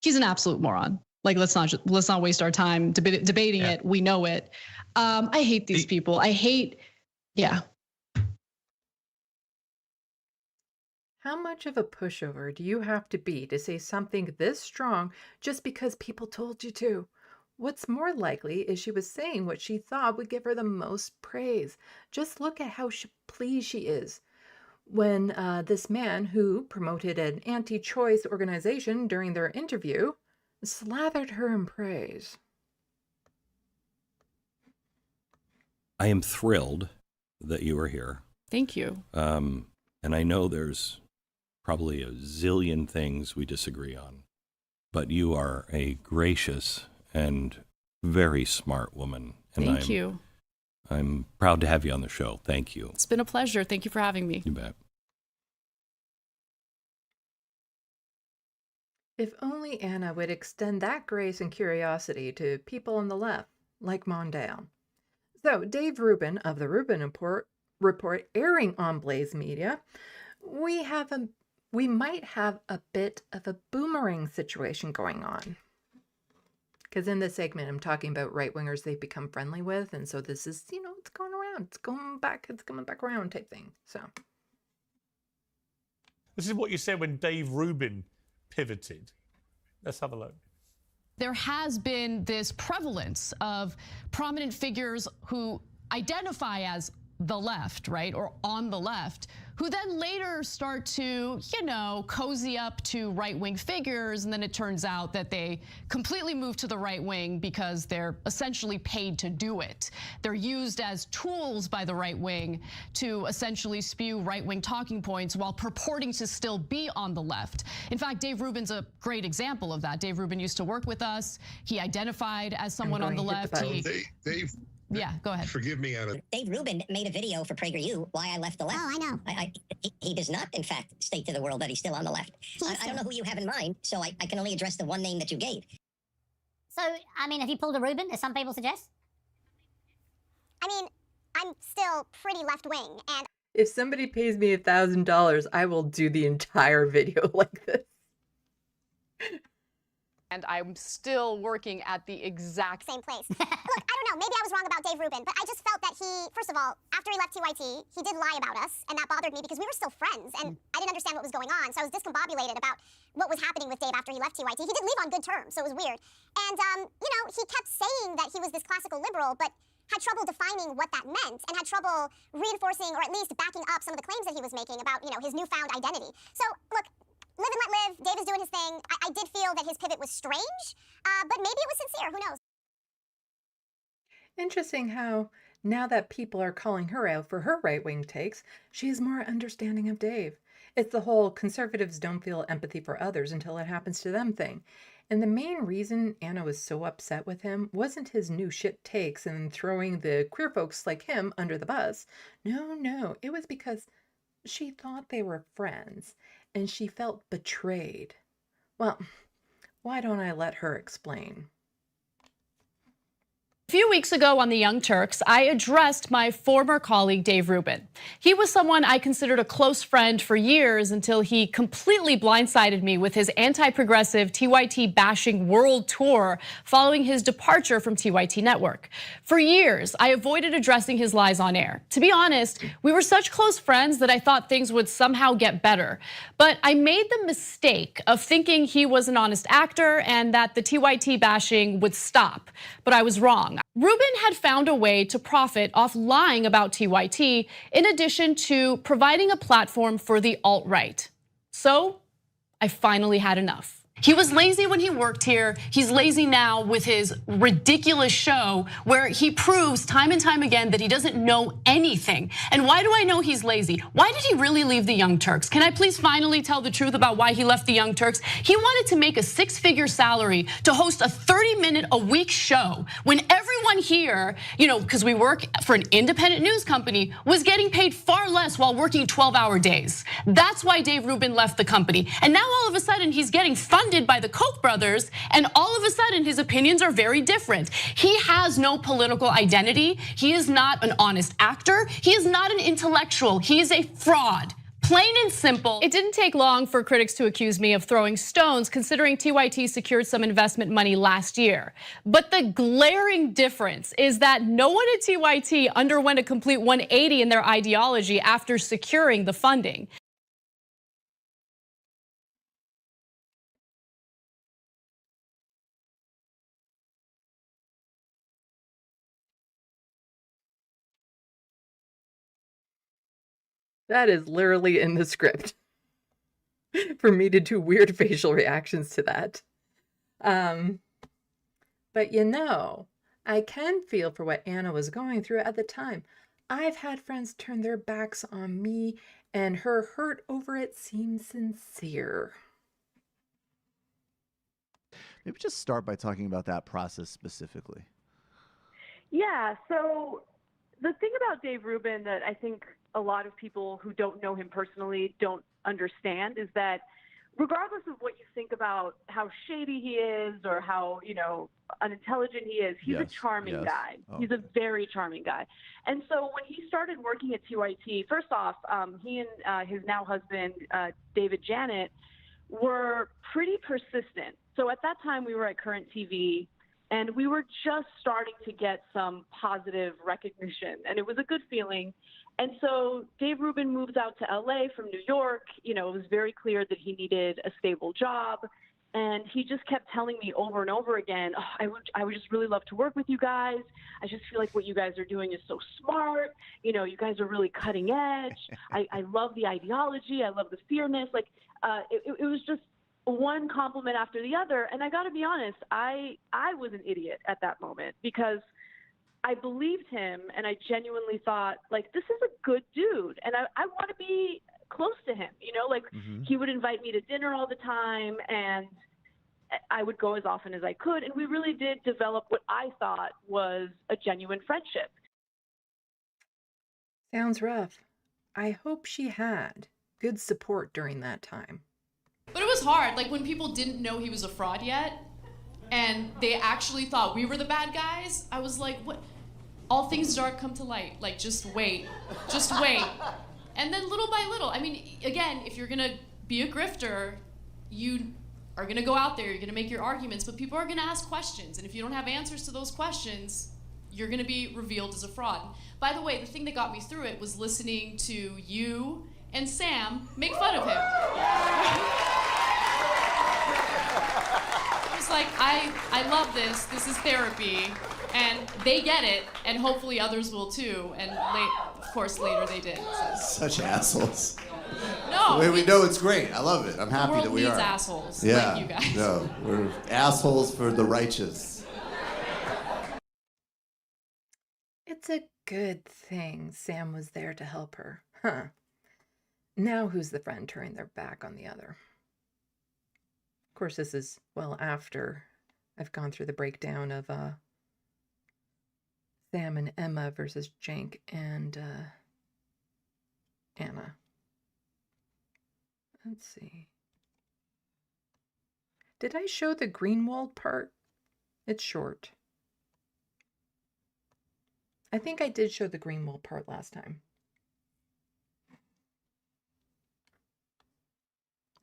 he's an absolute moron. Like, let's not waste our time debating it. We know it. I hate these people. Yeah.
How much of a pushover do you have to be to say something this strong just because people told you to? What's more likely is she was saying what she thought would give her the most praise. Just look at how pleased she is when this man who promoted an anti-choice organization during their interview slathered her in praise.
I am thrilled that you are here.
Thank you.
And I know there's probably a zillion things we disagree on, but you are a gracious and very smart woman. And
Thank you.
I'm proud to have you on the show. Thank you.
It's been a pleasure. Thank you for having me.
You bet.
If only Anna would extend that grace and curiosity to people on the left, like Mondale. So, Dave Rubin of the Rubin Report airing on Blaze Media, we might have a bit of a boomerang situation going on. Because in this segment, I'm talking about right-wingers they've become friendly with, and so this is, it's going around, it's coming back around type thing, so.
This is what you said when Dave Rubin pivoted. Let's have a look.
There has been this prevalence of prominent figures who identify as the left, right, or on the left, who then later start to, cozy up to right-wing figures, and then it turns out that they completely move to the right wing because they're essentially paid to do it. They're used as tools by the right wing to essentially spew right-wing talking points while purporting to still be on the left. In fact, Dave Rubin's a great example of that. Dave Rubin used to work with us. He identified as someone on the left. Yeah, go ahead.
Forgive me, Anna. Dave Rubin made a video for PragerU, Why I Left the Left. Oh, I know. He does not, in fact, state to the world that he's still on the left. I don't know who you have in mind, so I can only address the one name that you gave.
So, I mean, have you pulled a Rubin, as some people suggest? I mean, I'm still pretty left-wing, and...
If somebody pays me $1,000, I will do the entire video like this.
And I'm still working at the exact
same place. Look, I don't know, maybe I was wrong about Dave Rubin, but I just felt that he, first of all, after he left TYT, he did lie about us, and that bothered me because we were still friends, and I didn't understand what was going on, so I was discombobulated about what was happening with Dave after he left TYT. He did leave on good terms, so it was weird. And, you know, he kept saying that he was this classical liberal, but had trouble defining what that meant and had trouble reinforcing or at least backing up some of the claims that he was making about, you know, his newfound identity. So, look, live and let live. Dave is doing his thing. I did feel that his pivot was strange, but maybe it was sincere. Who knows?
Interesting how now that people are calling her out for her right-wing takes, she is more understanding of Dave. It's the whole conservatives don't feel empathy for others until it happens to them thing. And the main reason Anna was so upset with him wasn't his new shit takes and throwing the queer folks like him under the bus. No, it was because she thought they were friends and she felt betrayed. Well, why don't I let her explain?
A few weeks ago on the Young Turks, I addressed my former colleague, Dave Rubin. He was someone I considered a close friend for years until he completely blindsided me with his anti-progressive TYT bashing world tour following his departure from TYT Network. For years, I avoided addressing his lies on air. To be honest, we were such close friends that I thought things would somehow get better. But I made the mistake of thinking he was an honest actor and that the TYT bashing would stop. But I was wrong. Rubin had found a way to profit off lying about TYT in addition to providing a platform for the alt-right. So I finally had enough. He was lazy when he worked here. He's lazy now with his ridiculous show where he proves time and time again that he doesn't know anything. And why do I know he's lazy? Why did he really leave the Young Turks? Can I please finally tell the truth about why he left the Young Turks? He wanted to make a 6-figure salary to host a 30-minute-a-week show when everyone here, you know, because we work for an independent news company, was getting paid far less while working 12-hour days. That's why Dave Rubin left the company. And now all of a sudden he's getting funded by the Koch brothers, and all of a sudden his opinions are very different. He has no political identity. He is not an honest actor. He is not an intellectual. He is a fraud. Plain and simple. It didn't take long for critics to accuse me of throwing stones, considering TYT secured some investment money last year. But the glaring difference is that no one at TYT underwent a complete 180 in their ideology after securing the funding.
That is literally in the script for me to do weird facial reactions to that. But you know, I can feel for what Anna was going through at the time. I've had friends turn their backs on me, and her hurt over it seems sincere.
Maybe just start by talking about that process specifically.
Yeah, so the thing about Dave Rubin that I think a lot of people who don't know him personally don't understand is that regardless of what you think about how shady he is or how, you know, unintelligent he is, he's a charming guy. He's a very charming guy. And so when he started working at TYT, first off, he and his now husband, David Janet, were pretty persistent. So at that time we were at Current TV and we were just starting to get some positive recognition and it was a good feeling. And so Dave Rubin moves out to LA from New York. You know, it was very clear that he needed a stable job. And he just kept telling me over and over again, oh, I would just really love to work with you guys. I just feel like what you guys are doing is so smart. You know, you guys are really cutting edge. I love the ideology. I love the fairness. Like, it was just one compliment after the other. And I got to be honest, I was an idiot at that moment because I believed him and I genuinely thought, like, this is a good dude and I want to be close to him, you know, like he would invite me to dinner all the time and I would go as often as I could. And we really did develop what I thought was a genuine friendship.
Sounds rough. I hope she had good support during that time.
But it was hard, like when people didn't know he was a fraud yet and they actually thought we were the bad guys. I was like, what? All things dark come to light. Like, just wait. Just wait. And then little by little, I mean, again, if you're gonna be a grifter, you are gonna go out there, you're gonna make your arguments, but people are gonna ask questions. And if you don't have answers to those questions, you're gonna be revealed as a fraud. By the way, the thing that got me through it was listening to you and Sam make fun of him. I was like, I love this. This is therapy. And they get it, and hopefully others will too. And of course, later they did. So.
Such assholes.
No.
The way we know it's great. I love it. I'm
The
happy
world
that we
needs
are.
assholes
Yeah.
like you guys.
No, we're assholes for the righteous.
It's a good thing Sam was there to help her. Huh. Now who's the friend turning their back on the other? Of course, this is, well, after I've gone through the breakdown of Sam and Emma versus Cenk and Anna. Let's see. Did I show the Greenwald part? It's short. I think I did show the Greenwald part last time.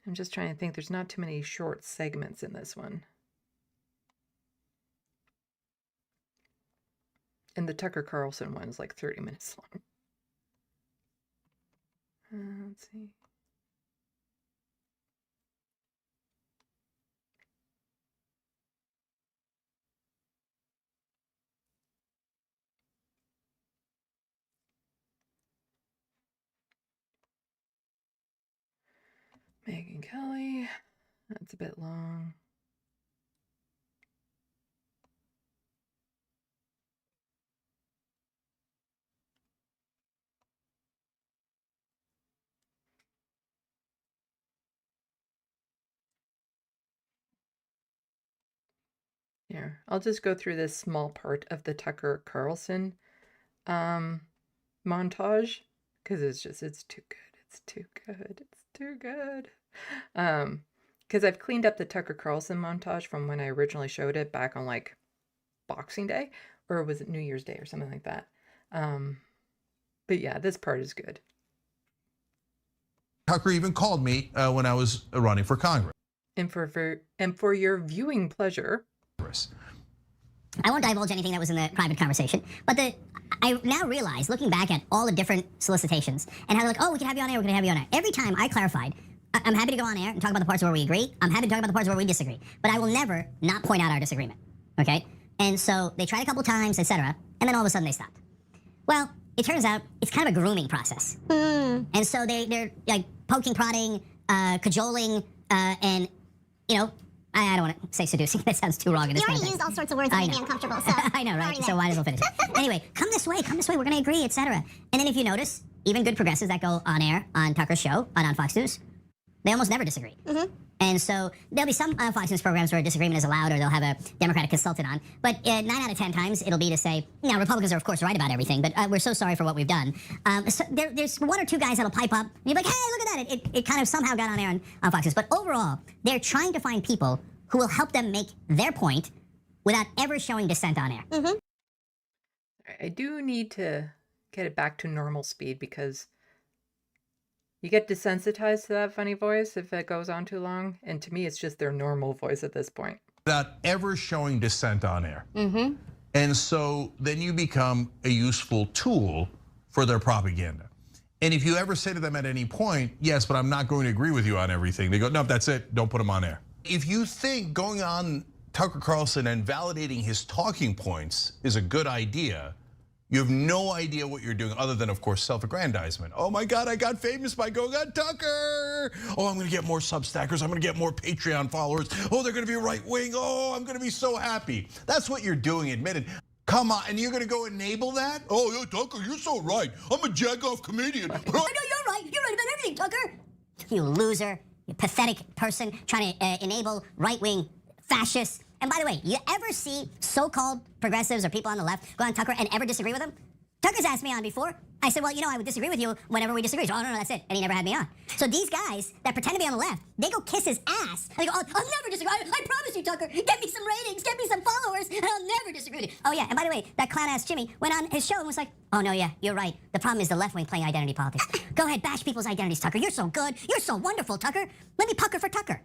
I'm just trying to think. There's not too many short segments in this one. And the Tucker Carlson one is like 30 minutes long. Let's see. Megyn Kelly. That's a bit long. Here, I'll just go through this small part of the Tucker Carlson montage because it's too good. It's too good. It's too good. Because I've cleaned up the Tucker Carlson montage from when I originally showed it back on like Boxing Day, or was it New Year's Day or something like that. But yeah, this part is good.
Tucker even called me when I was running for Congress.
And for your viewing pleasure.
I won't divulge anything that was in the private conversation, but I now realize, looking back at all the different solicitations and how they're like, oh, we can have you on air, we can have you on air. Every time I clarified, I'm happy to go on air and talk about the parts where we agree. I'm happy to talk about the parts where we disagree, but I will never not point out our disagreement, okay? And so they tried a couple times, etc., and then all of a sudden they stopped. Well, it turns out it's kind of a grooming process. And so they're like poking, prodding, cajoling, and, you know, I don't want to say seducing. That sounds too wrong in this
You already
context.
used all sorts of words that made me uncomfortable, so.
I know, right? So might as well finish it. Anyway, come this way, we're going to agree, etc. And then if you notice, even good progressives that go on air on Tucker's show, on Fox News, they almost never disagree. And so there'll be some Fox News programs where disagreement is allowed, or they'll have a Democratic consultant on. But 9 out of 10 times, it'll be to say, now, Republicans are, of course, right about everything, but we're so sorry for what we've done. So there's one or two guys that'll pipe up, and you're like, hey, look at that. It kind of somehow got on air on Fox News. But overall, they're trying to find people who will help them make their point without ever showing dissent on air.
I do need to get it back to normal speed because you get desensitized to that funny voice if it goes on too long. And to me, it's just their normal voice at this point.
Without ever showing dissent on air. And so then you become a useful tool for their propaganda. And if you ever say to them at any point, yes, but I'm not going to agree with you on everything, they go, no, that's it, don't put him on air. If you think going on Tucker Carlson and validating his talking points is a good idea, you have no idea what you're doing other than, of course, self-aggrandizement. Oh my God, I got famous by going on Tucker. Oh, I'm gonna get more Substackers. I'm gonna get more Patreon followers. Oh, they're gonna be right wing. Oh, I'm gonna be so happy. That's what you're doing, admitted. Come on, and you're gonna go enable that? Oh, yeah, Tucker, you're so right. I'm a jack-off comedian.
I know you're right. You're right about everything, Tucker. You loser. You pathetic person trying to enable right-wing fascists. And by the way, you ever see so-called progressives or people on the left go on Tucker and ever disagree with him? Tucker's asked me on before. I said, well, you know, I would disagree with you whenever we disagree. So, oh, no, that's it. And he never had me on. So these guys that pretend to be on the left, they go kiss his ass. And they go, oh, I'll never disagree. I promise you, Tucker. Get me some ratings. Get me some followers. And I'll never disagree with you. Oh, yeah. And by the way, that clown-ass Jimmy went on his show and was like, oh, no, yeah, you're right. The problem is the left wing playing identity politics. Go ahead, bash people's identities, Tucker. You're so good. You're so wonderful, Tucker. Let me pucker for Tucker.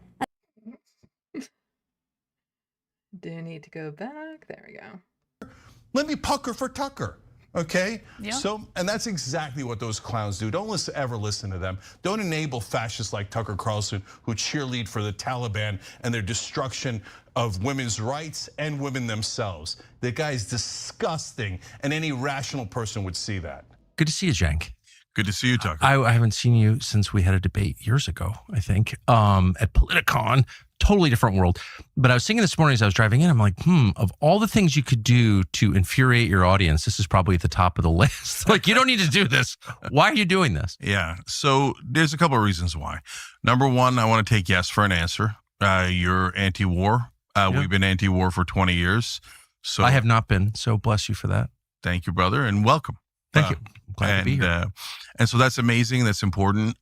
Do need to go back. There we go.
Let me pucker for Tucker. Okay?
Yeah.
So, and that's exactly what those clowns do. Don't ever listen to them. Don't enable fascists like Tucker Carlson who cheerlead for the Taliban and their destruction of women's rights and women themselves. The guy's disgusting, and any rational person would see that.
Good to see you, Cenk.
Good to see you, Tucker.
I haven't seen you since we had a debate years ago, I think, at Politicon. Totally different world. But I was thinking this morning as I was driving in, I'm like, of all the things you could do to infuriate your audience, this is probably at the top of the list. Like, you don't need to do this. Why are you doing this?
Yeah. So there's a couple of reasons why. Number one, I want to take yes for an answer. You're anti-war. We've been anti-war for 20 years. So
I have not been. So bless you for that.
Thank you, brother, and welcome.
Thank you. Glad to be here.
And so that's amazing. That's important.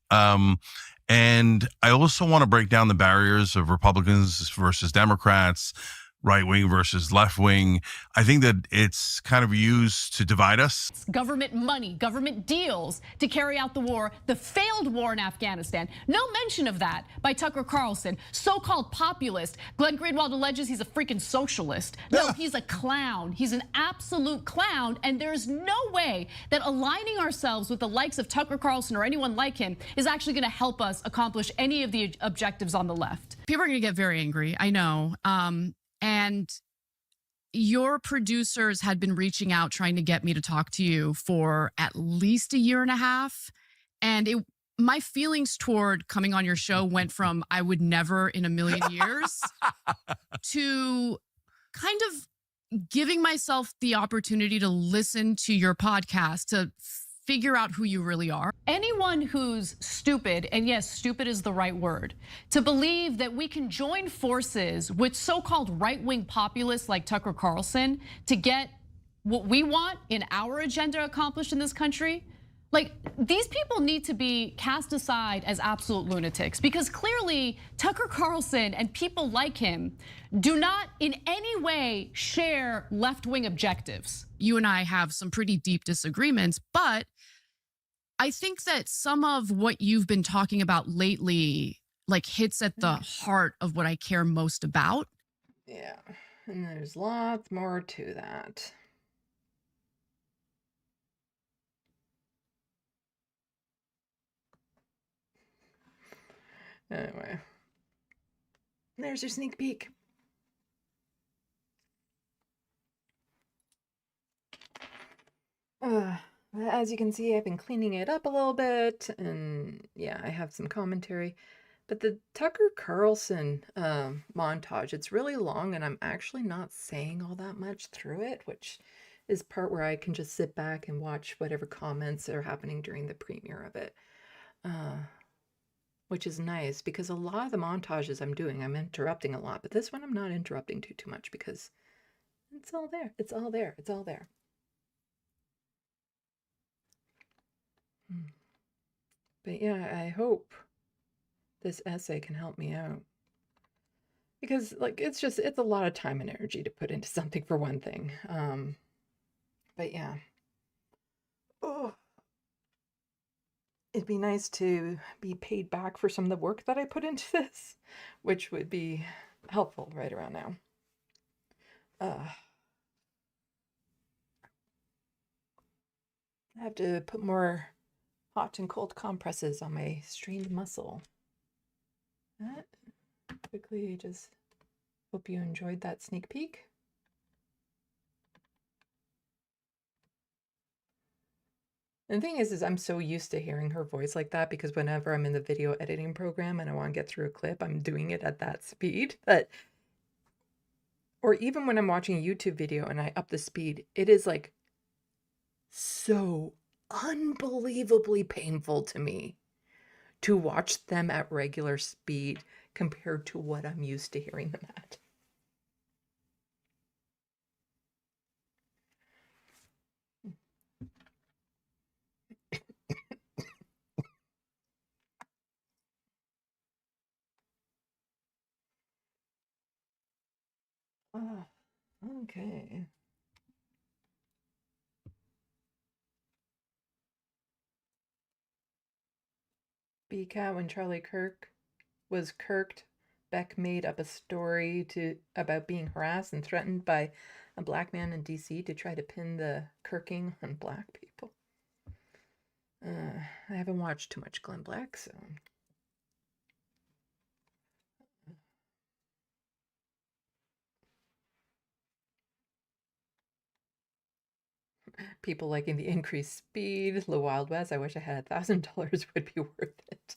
And I also want to break down the barriers of Republicans versus Democrats, right wing versus left wing. I think that it's kind of used to divide us.
Government money, government deals to carry out the war, the failed war in Afghanistan. No mention of that by Tucker Carlson, so-called populist. Glenn Greenwald alleges he's a freaking socialist. No, he's a clown. He's an absolute clown, and there's no way that aligning ourselves with the likes of Tucker Carlson or anyone like him is actually going to help us accomplish any of the objectives on the left. People are going to get very angry, I know. And your producers had been reaching out trying to get me to talk to you for at least a year and a half. And my feelings toward coming on your show went from I would never in a million years to kind of giving myself the opportunity to listen to your podcast, to figure out who you really are. Anyone who's stupid, and yes, stupid is the right word, to believe that we can join forces with so-called right-wing populists like Tucker Carlson to get what we want in our agenda accomplished in this country, like, these people need to be cast aside as absolute lunatics, because clearly Tucker Carlson and people like him do not in any way share left-wing objectives. You and I have some pretty deep disagreements, but I think that some of what you've been talking about lately like hits at the heart of what I care most about.
Yeah, and there's lots more to that. Anyway, there's your sneak peek. As you can see, I've been cleaning it up a little bit, and yeah, I have some commentary. But the Tucker Carlson montage, it's really long, and I'm actually not saying all that much through it, which is part where I can just sit back and watch whatever comments are happening during the premiere of it. Which is nice, because a lot of the montages I'm doing, I'm interrupting a lot, but this one I'm not interrupting too much because it's all there. It's all there. It's all there. But yeah, I hope this essay can help me out, because like it's a lot of time and energy to put into something for one thing. But yeah. Oh. It'd be nice to be paid back for some of the work that I put into this, which would be helpful right around now. I have to put more hot and cold compresses on my strained muscle. Quickly, just hope you enjoyed that sneak peek. And the thing is I'm so used to hearing her voice like that, because whenever I'm in the video editing program and I want to get through a clip, I'm doing it at that speed. Or even when I'm watching a YouTube video and I up the speed, it is like so unbelievably painful to me to watch them at regular speed compared to what I'm used to hearing them at. Oh, okay. BCAT, when Charlie Kirk was kirked, Beck made up a story about being harassed and threatened by a black man in DC to try to pin the kirking on black people. I haven't watched too much Glenn Black, so. People liking the increased speed, the Wild West. I wish I had $1,000 would be worth it.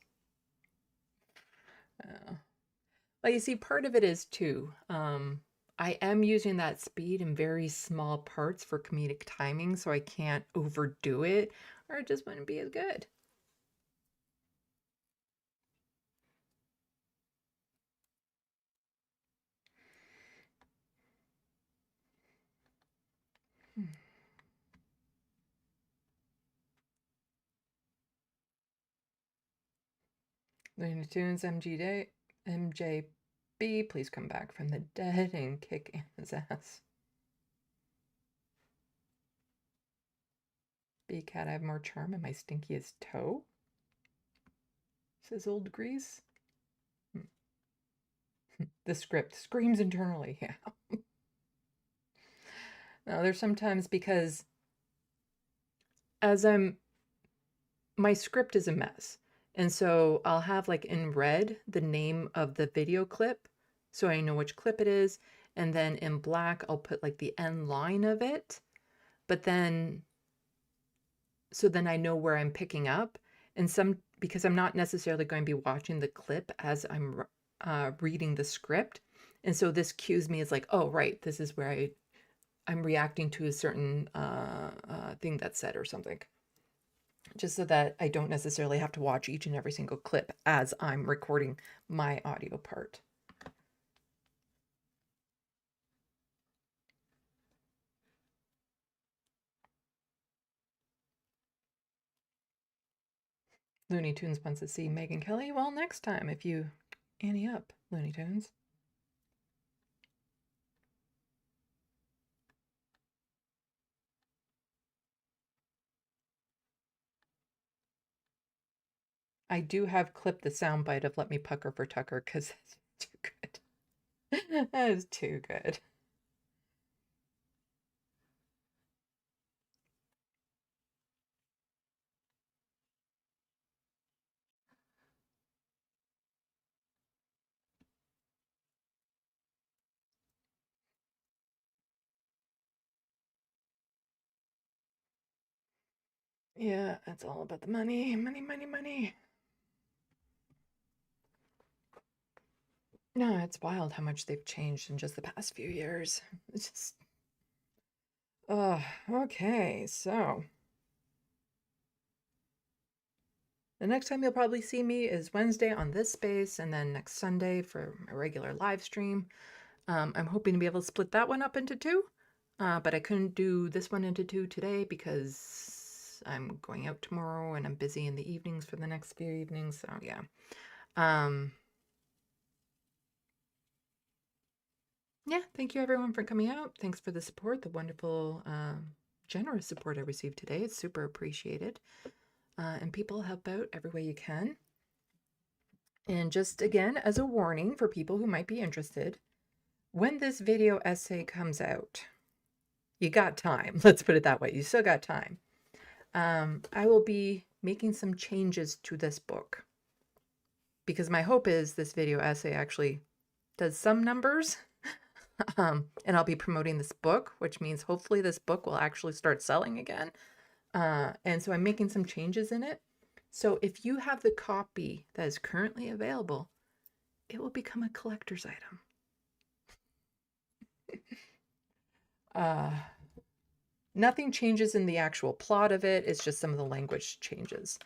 Well, you see, part of it is too, I am using that speed in very small parts for comedic timing, so I can't overdo it, or it just wouldn't be as good. Looney Tunes MJB, please come back from the dead and kick Anna's ass. B-Cat, I have more charm in my stinkiest toe, says Old Grease. The script screams internally, yeah. Now, there's sometimes because my script is a mess. And so I'll have like in red the name of the video clip so I know which clip it is. And then in black, I'll put like the end line of it. But then, so then I know where I'm picking up. And because I'm not necessarily going to be watching the clip as I'm reading the script. And so this cues me as like, oh, right, this is where I'm reacting to a certain thing that's said or something. Just so that I don't necessarily have to watch each and every single clip as I'm recording my audio part. Looney Tunes wants to see Megyn Kelly. Well, next time if you ante up, Looney Tunes. I do have clipped the soundbite of Let Me Pucker for Tucker because that's too good. That is too good. Yeah, it's all about the money, money, money, money. No, it's wild how much they've changed in just the past few years. It's just... okay, so... the next time you'll probably see me is Wednesday on this space, and then next Sunday for a regular live stream. I'm hoping to be able to split that one up into two, but I couldn't do this one into two today because I'm going out tomorrow and I'm busy in the evenings for the next few evenings, so yeah. Yeah, thank you everyone for coming out. Thanks for the support, the wonderful, generous support I received today. It's super appreciated. And people help out every way you can. And just again, as a warning for people who might be interested, when this video essay comes out, you got time. Let's put it that way. You still got time. I will be making some changes to this book because my hope is this video essay actually does some numbers. And I'll be promoting this book, which means hopefully this book will actually start selling again. And so I'm making some changes in it. So if you have the copy that is currently available, it will become a collector's item. Nothing changes in the actual plot of it. It's just some of the language changes.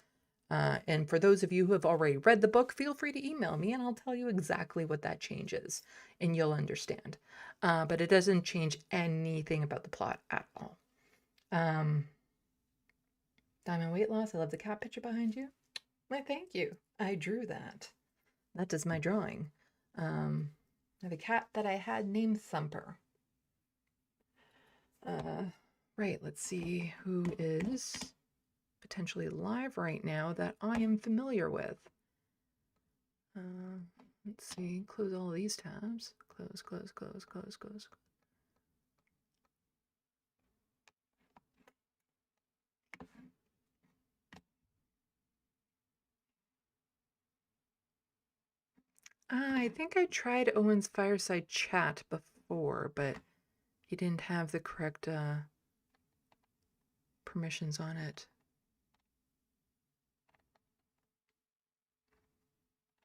And for those of you who have already read the book, feel free to email me and I'll tell you exactly what that change is and you'll understand. But it doesn't change anything about the plot at all. Diamond weight loss. I love the cat picture behind you. Why, thank you. I drew that. That is my drawing. I have a cat that I had named Thumper. Right, let's see who is potentially live right now that I am familiar with. Let's see, close all these tabs. Close, close, close, close, close. I think I tried Owen's fireside chat before, but he didn't have the correct permissions on it.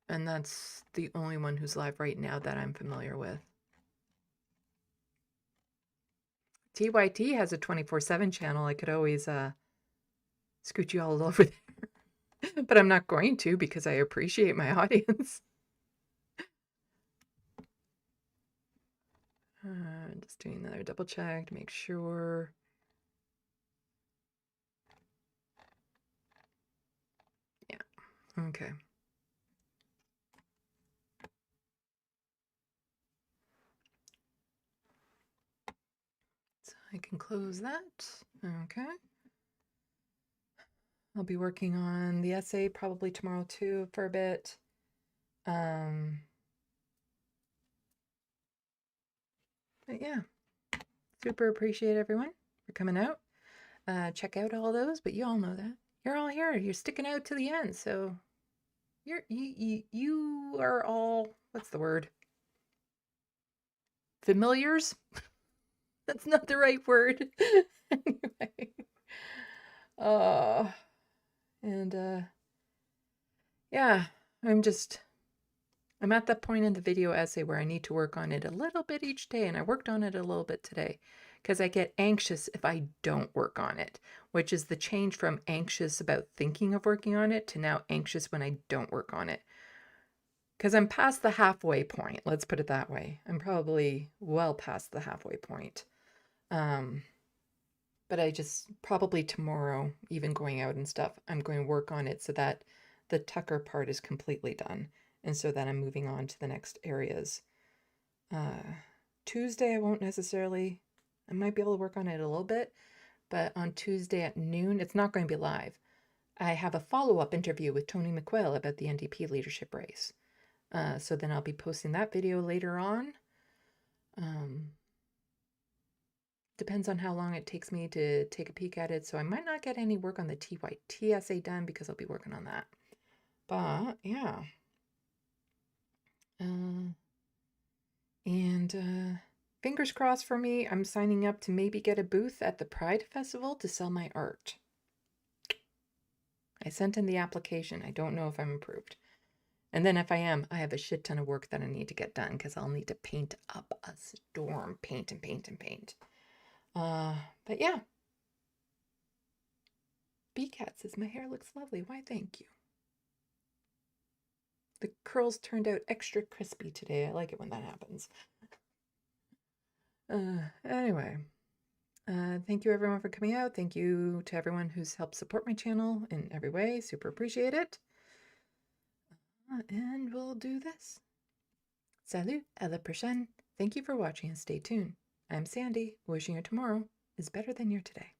And that's the only one who's live right now that I'm familiar with. TYT has a 24/7 channel. I could always scoot you all over there. But I'm not going to because I appreciate my audience. Just doing another double check to make sure. Yeah, okay. So I can close that. Okay. I'll be working on the essay probably tomorrow too for a bit. But yeah, super appreciate everyone for coming out. Check out all those, but you all know that. You're all here. You're sticking out to the end, so you are all, what's the word? Familiars? That's not the right word. Anyway. Yeah, I'm at that point in the video essay where I need to work on it a little bit each day, and I worked on it a little bit today because I get anxious if I don't work on it, which is the change from anxious about thinking of working on it to now anxious when I don't work on it. Because I'm past the halfway point, let's put it that way. I'm probably well past the halfway point. But I just, probably tomorrow, even going out and stuff, I'm going to work on it so that the Tucker part is completely done. And so that I'm moving on to the next areas. Tuesday, I won't necessarily, I might be able to work on it a little bit, but on Tuesday at noon, it's not going to be live. I have a follow-up interview with Tony McQuail about the NDP leadership race. So then I'll be posting that video later on. Depends on how long it takes me to take a peek at it. So I might not get any work on the TYT essay done because I'll be working on that. But yeah. Fingers crossed for me. I'm signing up to maybe get a booth at the Pride Festival to sell my art. I sent in the application. I don't know if I'm approved. And then if I am, I have a shit ton of work that I need to get done because I'll need to paint up a storm. Paint and paint and paint. But yeah. B-Cat says, my hair looks lovely. Why, thank you. The curls turned out extra crispy today. I like it when that happens. Anyway. Thank you everyone for coming out. Thank you to everyone who's helped support my channel in every way. Super appreciate it. And we'll do this. Salut, à la prochaine. Thank you for watching and stay tuned. I'm Sandy, wishing your tomorrow is better than your today.